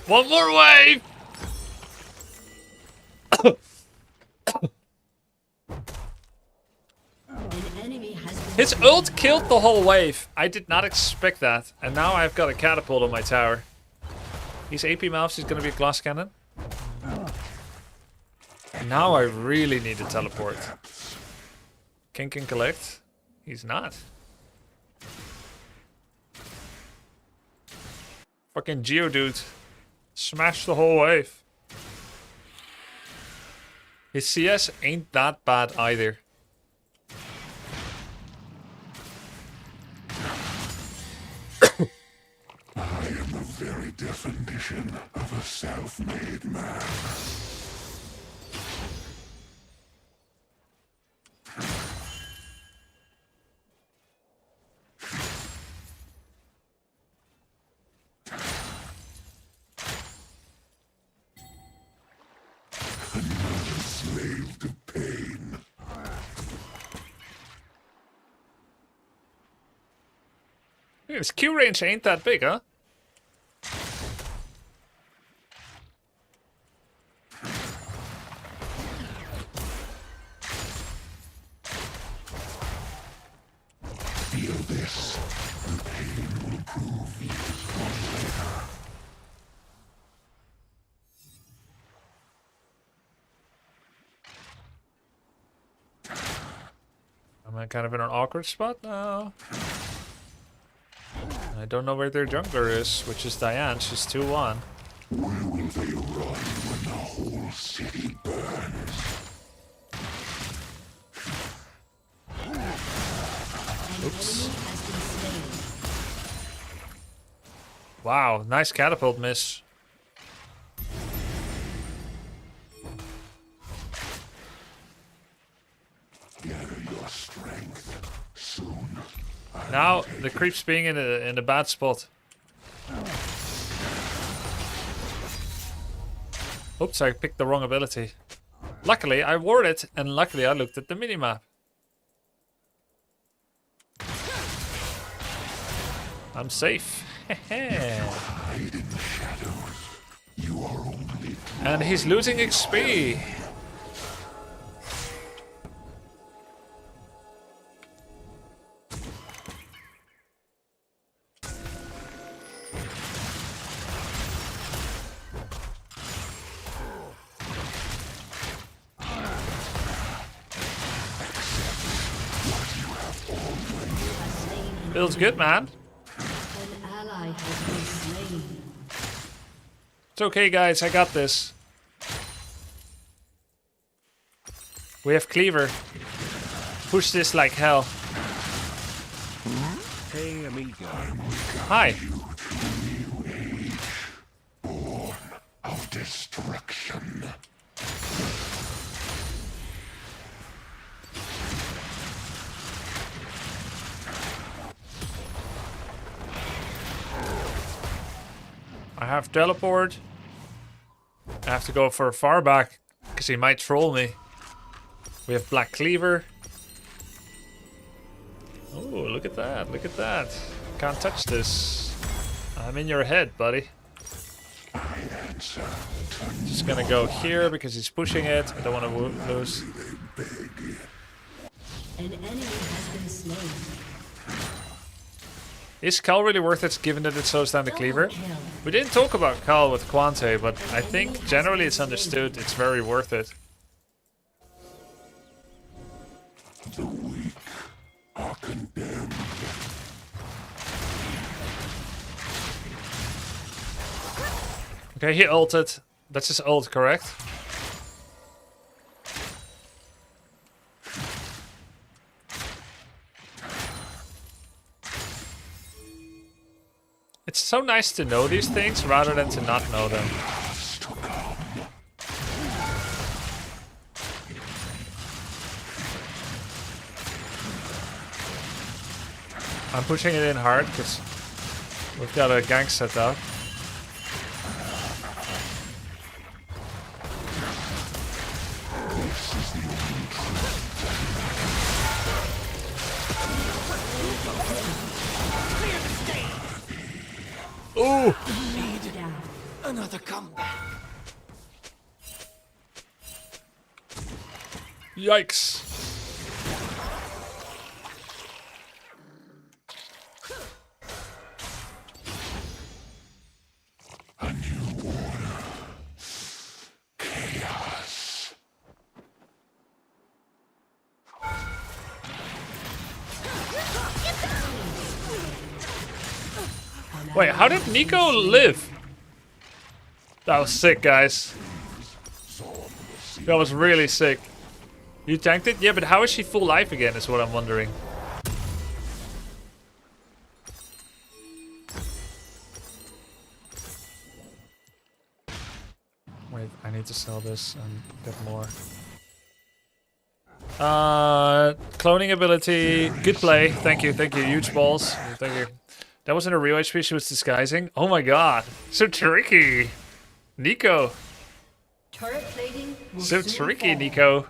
One more wave! His ult killed the whole wave. I did not expect that. And now I've got a catapult on my tower. He's AP Mouse, he's gonna be a glass cannon. Now I really need to teleport. King can collect. He's not. Fucking Geodude. Smash the whole wave. His CS ain't that bad either. I am the very definition of a self-made man. Another slave to pain. His Q range ain't that big, huh? Feel this. The pain will prove useful later. I'm kind of in an awkward spot now. I don't know where their jungler is, which is Diane. She's 2-1. Where will they run when the whole city burns? Oops. Wow, nice catapult miss. Gather your strength. Soon. Now the creep's being in a bad spot. Oops, I picked the wrong ability. Luckily, I wore it, and luckily I looked at the minimap. I'm safe. Hide in the shadows. You are only And he's losing XP. Feels good, man. An ally has been slain. It's okay, guys. I got this. We have Cleaver. Push this like hell. Hey amigo. Hi. new age. Born of destruction. I have teleport. I have to go for far back because he might troll me. We have Black Cleaver. Oh, look at that. Look at that. Can't touch this. I'm in your head, buddy. Just gonna go here because he's pushing it. I don't want to lose. An enemy has been slain. Is Cal really worth it given that it slows down the Cleaver? We didn't talk about Cal with Quante, but I think generally it's understood it's very worth it. The weak are condemned. Okay, he ulted. That's his ult, correct? It's so nice to know these things rather than to not know them. I'm pushing it in hard because we've got a gank set up. Ooh! Another comeback. Yikes! A new order. Chaos. Wait, how did Nico live? That was sick, guys. That was really sick. You tanked it? Yeah, but how is she full life again is what I'm wondering. I need to sell this and get more. Cloning ability. Good play. Thank you. Thank you. Huge balls. Thank you. That wasn't a real HP she was disguising. Oh my god. So tricky. Nico. Turret plating will So soon tricky, fall. Nico.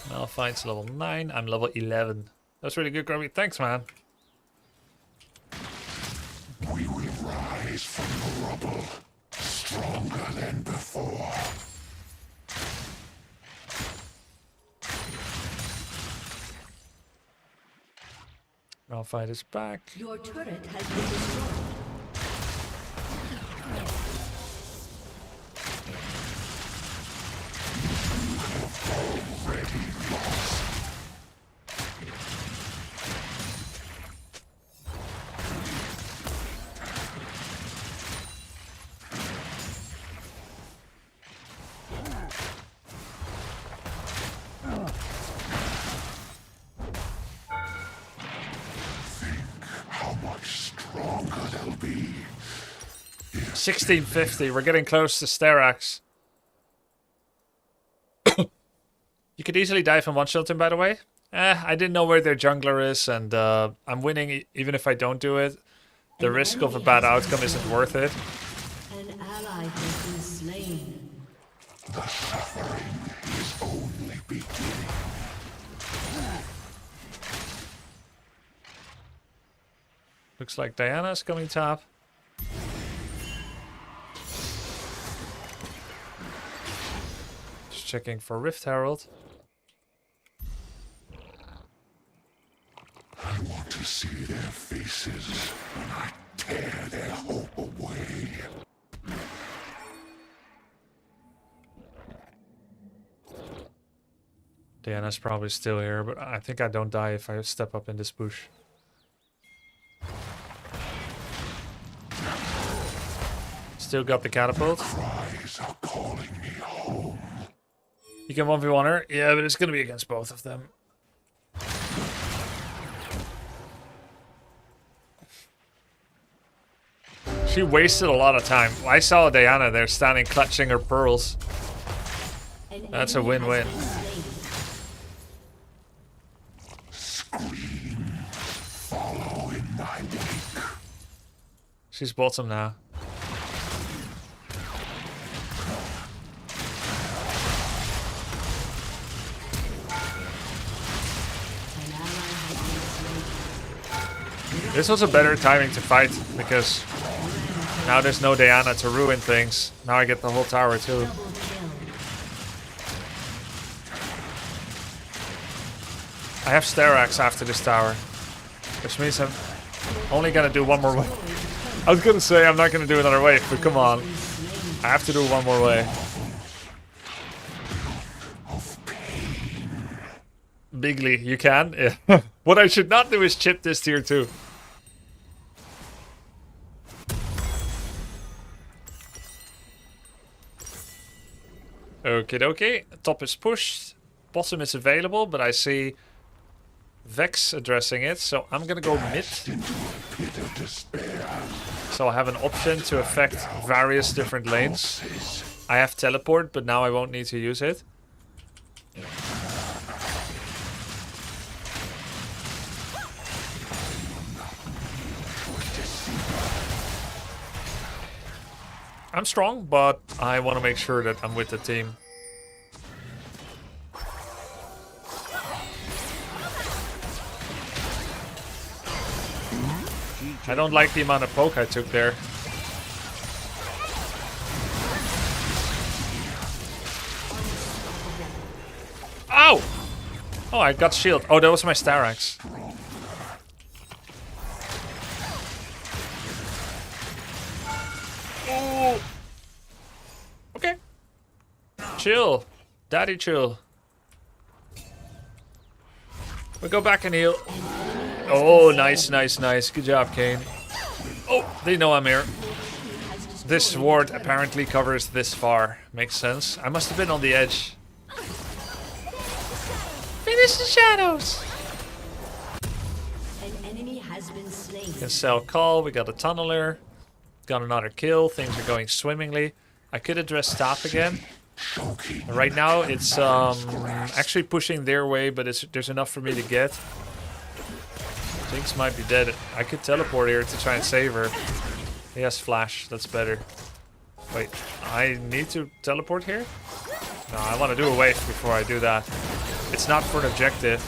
Malphite's level 9. I'm level 11. That's really good, Grubby. Thanks, man. We will rise from the rubble, stronger than before. Malphite is back. Your turret has been destroyed. How much stronger they'll be. 1650. We're getting close to Sterax. You could easily die from one-shot him, by the way. I didn't know where their jungler is, and I'm winning even if I don't do it. The risk of a bad outcome isn't worth it. An ally has been slain. The suffering is only beginning. Looks like Diana's coming top. Just checking for Rift Herald. I want to see their faces when I tear their hope away. Diana's probably still here, but I think I don't die if I step up in this bush. Still got the catapult. Cries are calling me home. You can 1v1 her. Yeah, but it's gonna be against both of them. She wasted a lot of time. I saw Diana there standing clutching her pearls. An That's a enemy has win-win. been slain. Scream. Follow in my wake. She's bottom now. An ally has been slain. This was a better timing to fight because now there's no Diana to ruin things. Now I get the whole tower too. Double kill. I have Sterax after this tower, which means I'm only gonna do one more wave. I was gonna say I'm not gonna do another wave, but come on. I have to do one more wave. Bigly, you can? Yeah. What I should not do is chip this tier 2. Okie dokie. Top is pushed. Bottom is available, but I see Vex addressing it, so I'm gonna go mid. So I have an option to affect various different lanes. I have teleport, but now I won't need to use it. I'm strong, but I want to make sure that I'm with the team. I don't like the amount of poke I took there. Ow! Oh, I got shield. Oh, that was my Starax. Oh. Okay. Chill. Daddy chill. We go back and heal. Oh, nice, nice, nice. Good job, Kane. Oh, they know I'm here. This ward apparently covers this far. Makes sense. I must have been on the edge. Finish the shadows! An enemy has been slain. Can sell call. We got a tunneler. got another kill. Things are going swimmingly. I could address top again. Right now, it's actually pushing their way, but there's enough for me to get. Jinx might be dead. I could teleport here to try and save her. He has flash. That's better. Wait, I need to teleport here? No, I want to do a wave before I do that. It's not for an objective.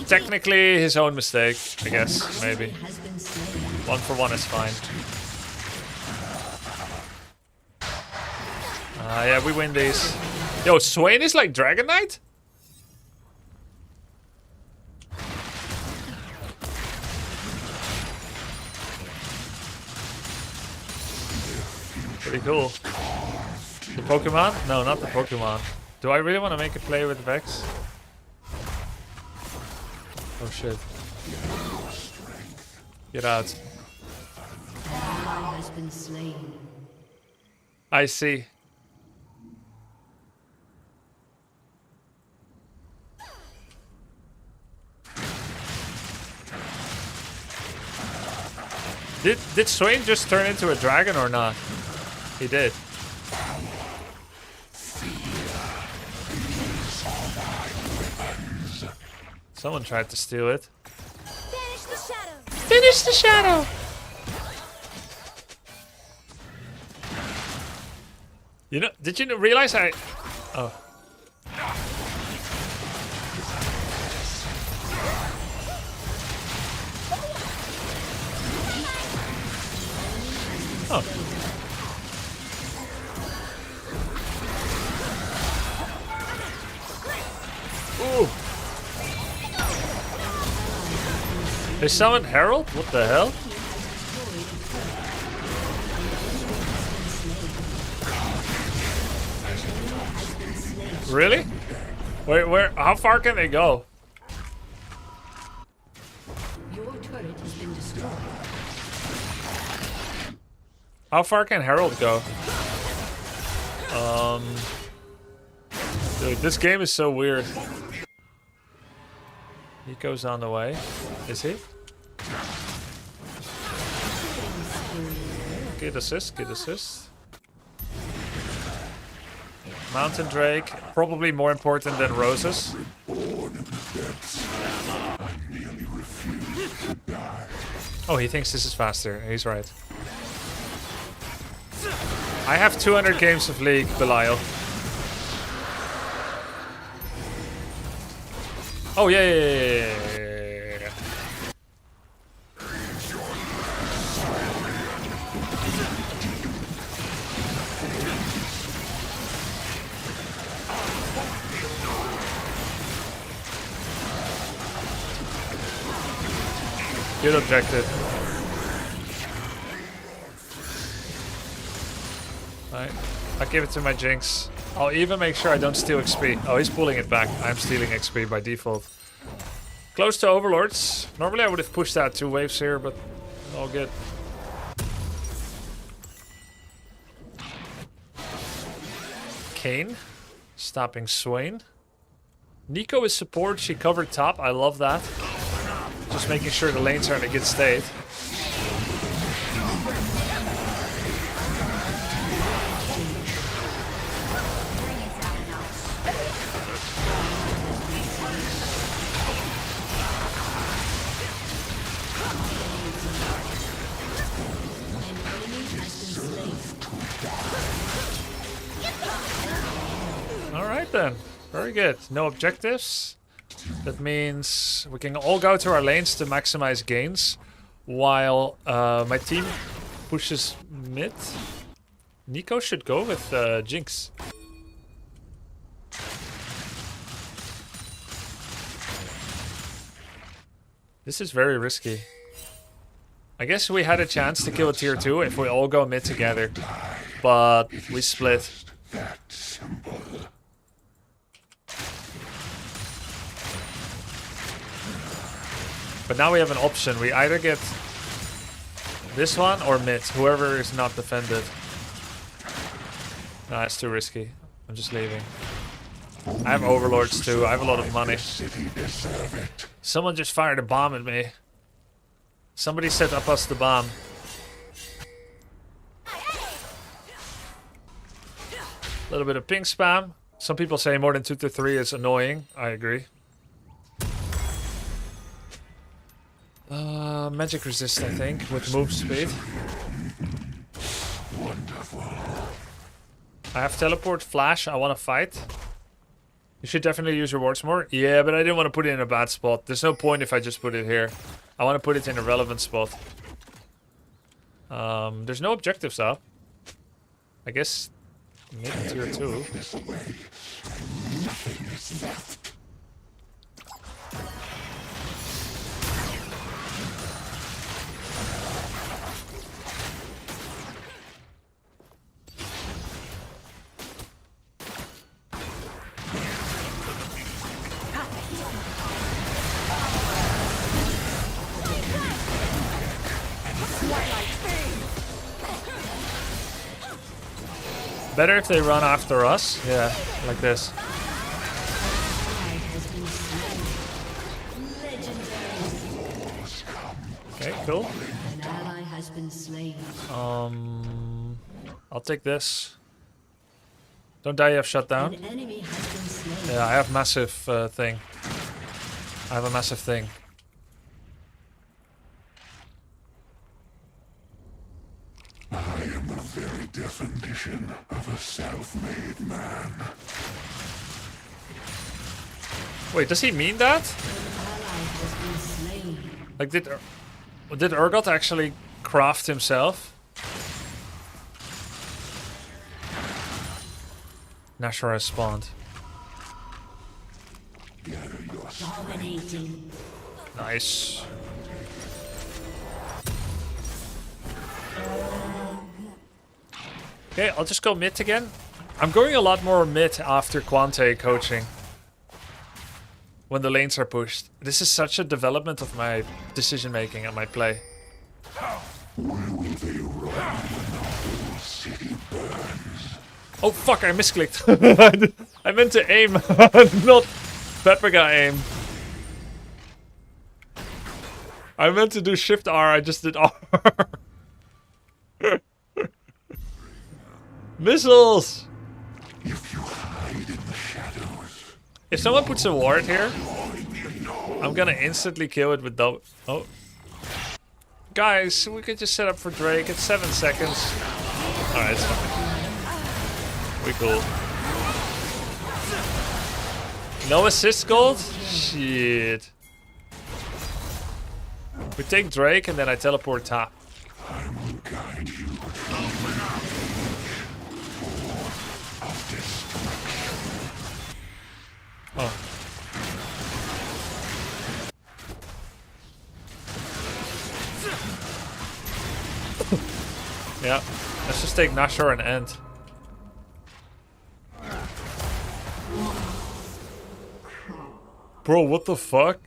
Technically, his own mistake, I guess, maybe. 1 for 1 is fine. Yeah, we win these. Yo, Swain is like Dragon Knight? Pretty cool. The Pokemon? No, not the Pokemon. Do I really want to make a play with Vex? Oh shit. Get out. Has been slain. I see. Did Swain just turn into a dragon or not? He did. Someone tried to steal it. Banish the shadow. Finish the shadow! You know, did you realize I... Oh. Oh. Ooh. They summoned Herald? What the hell? Really? Where? How far can they go? Your turret has been destroyed. How far can Herald go? Dude, this game is so weird. Nico's on the way. Is he? Good assist, good assist. Mountain Drake, probably more important than Roses. Oh, he thinks this is faster. He's right. I have 200 games of League, Belial. Oh, yeah. Good objective. Alright, I'll give it to my Jinx. I'll even make sure I don't steal XP. Oh, he's pulling it back. I'm stealing XP by default. Close to Overlords. Normally I would have pushed out 2 waves here, but all good. Kane. Stopping Swain. Nico is support. She covered top. I love that. Just making sure the lanes are in a good state. Alright then. Very good. No objectives. That means we can all go to our lanes to maximize gains, while my team pushes mid. Nico should go with Jinx. This is very risky. I guess we had a chance to kill a tier 2 if we all go mid together, but we split. That simple. But now we have an option. We either get this one or mid, whoever is not defended. Nah, it's too risky. I'm just leaving. I have overlords too. I have a lot of money. Someone just fired a bomb at me. Somebody set up us the bomb. A little bit of ping spam. Some people say more than 2 to 3 is annoying. I agree. Magic resist, I think, with move speed. Wonderful. I have teleport, flash. I want to fight. You should definitely use rewards more. Yeah, but I didn't want to put it in a bad spot. There's no point if I just put it here. I want to put it in a relevant spot. There's no objectives up. I guess mid tier 2. This way. Nothing is left. Better if they run after us. Yeah, like this. Okay, cool. An ally has been slain. I'll take this. Don't die, you have shut down. An enemy has been slain. Yeah, I have massive thing. I have a massive thing. I am the very definition of a self-made man. Wait, does he mean that? Ally has been slain. Like, did URGOT actually craft himself? Nashor has spawned. Gather your Dominating. Nice. Okay, I'll just go mid again. I'm going a lot more mid after Quante coaching. When the lanes are pushed. This is such a development of my decision making and my play. Where will they run when the whole city burns? Oh fuck, I misclicked. I meant to aim, not Pepperga aim. I meant to do Shift R, I just did R. Missiles! If you hide in the shadows, If someone puts a ward here, I'm gonna instantly kill it with double. Oh. Guys, we could just set up for Drake. It's 7 seconds. Alright, it's fine. We cool. No assist gold? Shit. We take Drake and then I teleport top. I will guide you of destruction. Oh. Yeah, let's just take Nashor and end. Bro, what the fuck?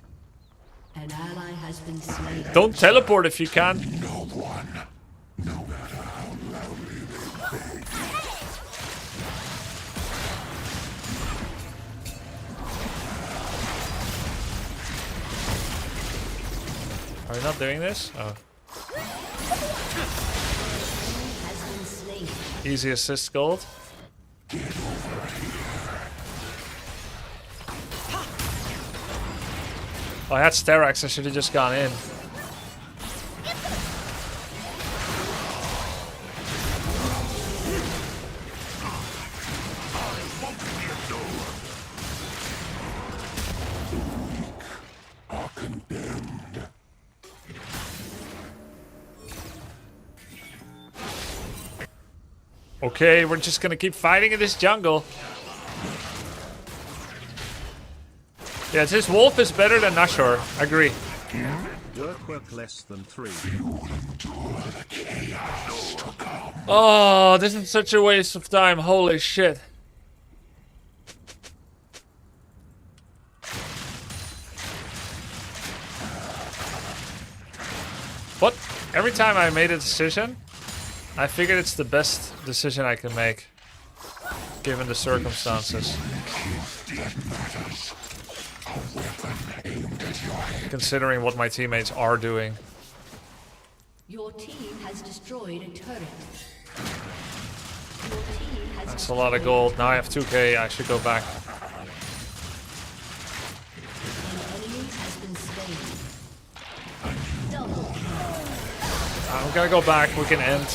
An ally has been slain. Don't teleport if you can. No one, no matter how loudly they beg. Are we not doing this? Oh. Has been slain. Easy assist gold. Get over here. Oh, I had Sterax, I should have just gone in. Are condemned. Okay, we're just gonna keep fighting in this jungle. Yeah, this wolf is better than Nashor. Agree. Work less than 3. Oh, this is such a waste of time. Holy shit. What? Every time I made a decision, I figured it's the best decision I can make, given the circumstances. Considering what my teammates are doing. Your team has destroyed a turret. Your team has That's a lot of gold. Now I have 2k. I should go back. I'm gonna go back. We can end.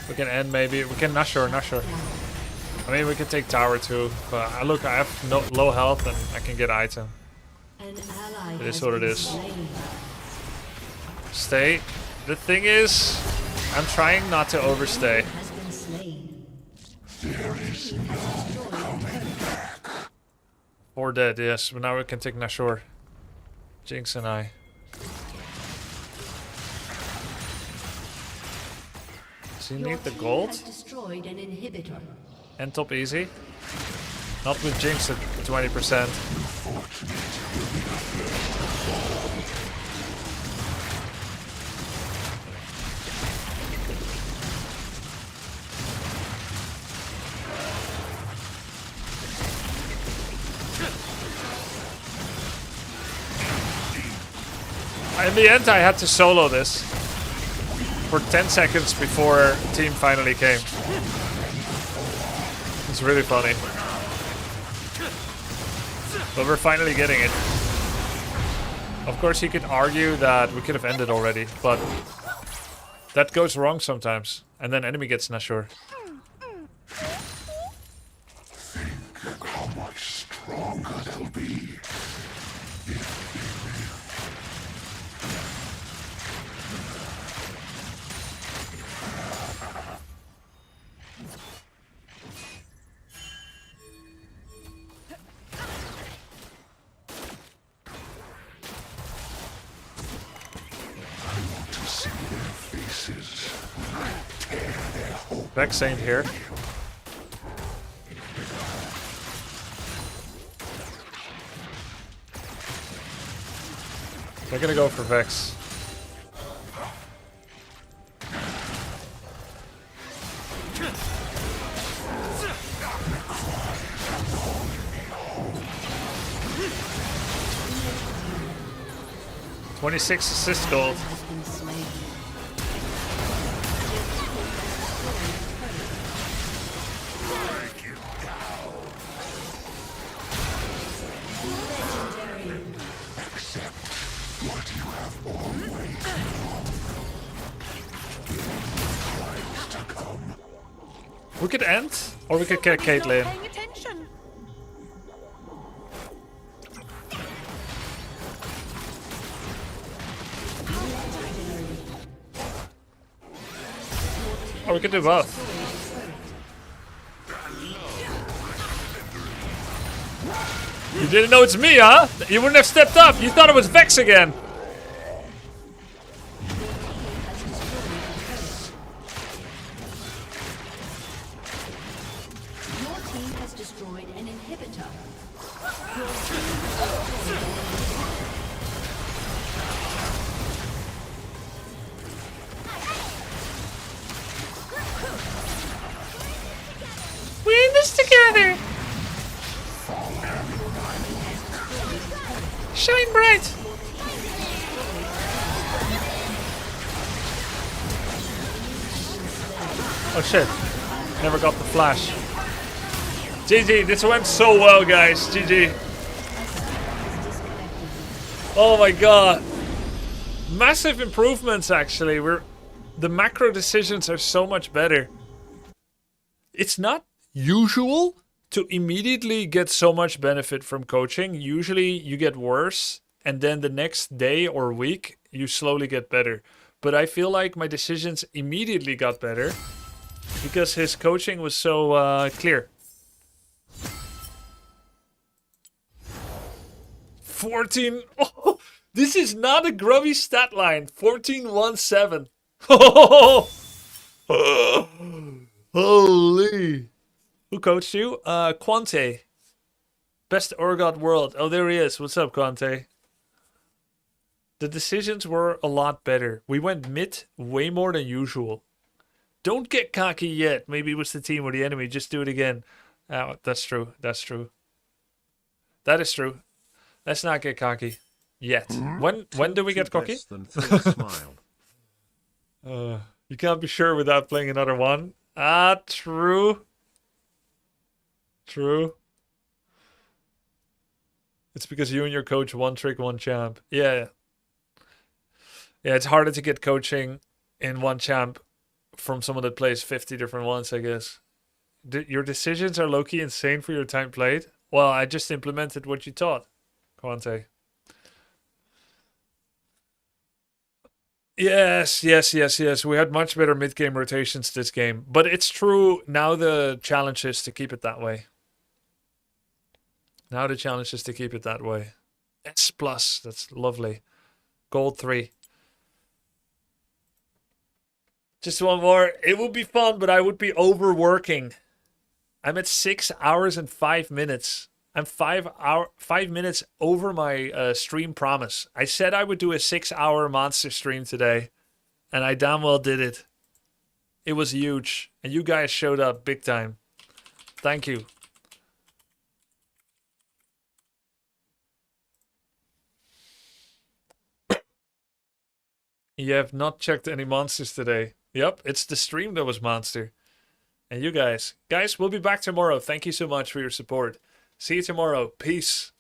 We can end maybe. We can Nashor. I mean, we can take tower too. But look, I have no low health and I can get item. It is what it is. Stay. The thing is, I'm trying not to overstay. There is no coming back. 4 dead, yes. But now we can take Nashor. Jinx and I. Does he need the gold? Destroyed an inhibitor. And top easy. Not with Jinx at 20%. In the end, I had to solo this for 10 seconds before team finally came. It's really funny. But we're finally getting it. Of course, you could argue that we could have ended already, but that goes wrong sometimes. And then enemy gets Nashor. Think how much stronger they'll be. Vex ain't here. They're gonna go for Vex. $26 assist gold. We could end, or we could get Caitlyn. Or we could do both. You didn't know it's me, huh? You wouldn't have stepped up. You thought it was Vex again. We're in this together. Shine bright. Oh shit. Never got the flash. GG, this went so well, guys. GG. Oh my god. Massive improvements, actually. The macro decisions are so much better. It's not usual to immediately get so much benefit from coaching. Usually you get worse, and then the next day or week you slowly get better. But I feel like my decisions immediately got better because his coaching was so clear. 14. Oh, this is not a Grubby stat line. 14-1-7. Holy. Who coached you? Quante. Best URGOT world. Oh, there he is. What's up, Quante? The decisions were a lot better. We went mid way more than usual. Don't get cocky yet. Maybe it was the team or the enemy. Just do it again. Oh, that's true. That's true. That is true. Let's not get cocky yet. When do we get cocky? You can't be sure without playing another one. Ah, true. True. It's because you and your coach one trick, one champ. Yeah. Yeah, it's harder to get coaching in one champ from someone that plays 50 different ones, I guess. Your decisions are low-key insane for your time played. Well, I just implemented what you taught, Quante. Yes. We had much better mid-game rotations this game. But it's true, now the challenge is to keep it that way. Now the challenge is to keep it that way. S+, that's lovely. Gold 3. Just one more. It would be fun, but I would be overworking. I'm at 6 hours and 5 minutes. I'm 5 minutes over my stream promise. I said I would do a 6-hour monster stream today, and I damn well did it. It was huge, and you guys showed up big time. Thank you. You have not checked any monsters today. Yep, it's the stream that was monster. And you guys. Guys, we'll be back tomorrow. Thank you so much for your support. See you tomorrow. Peace.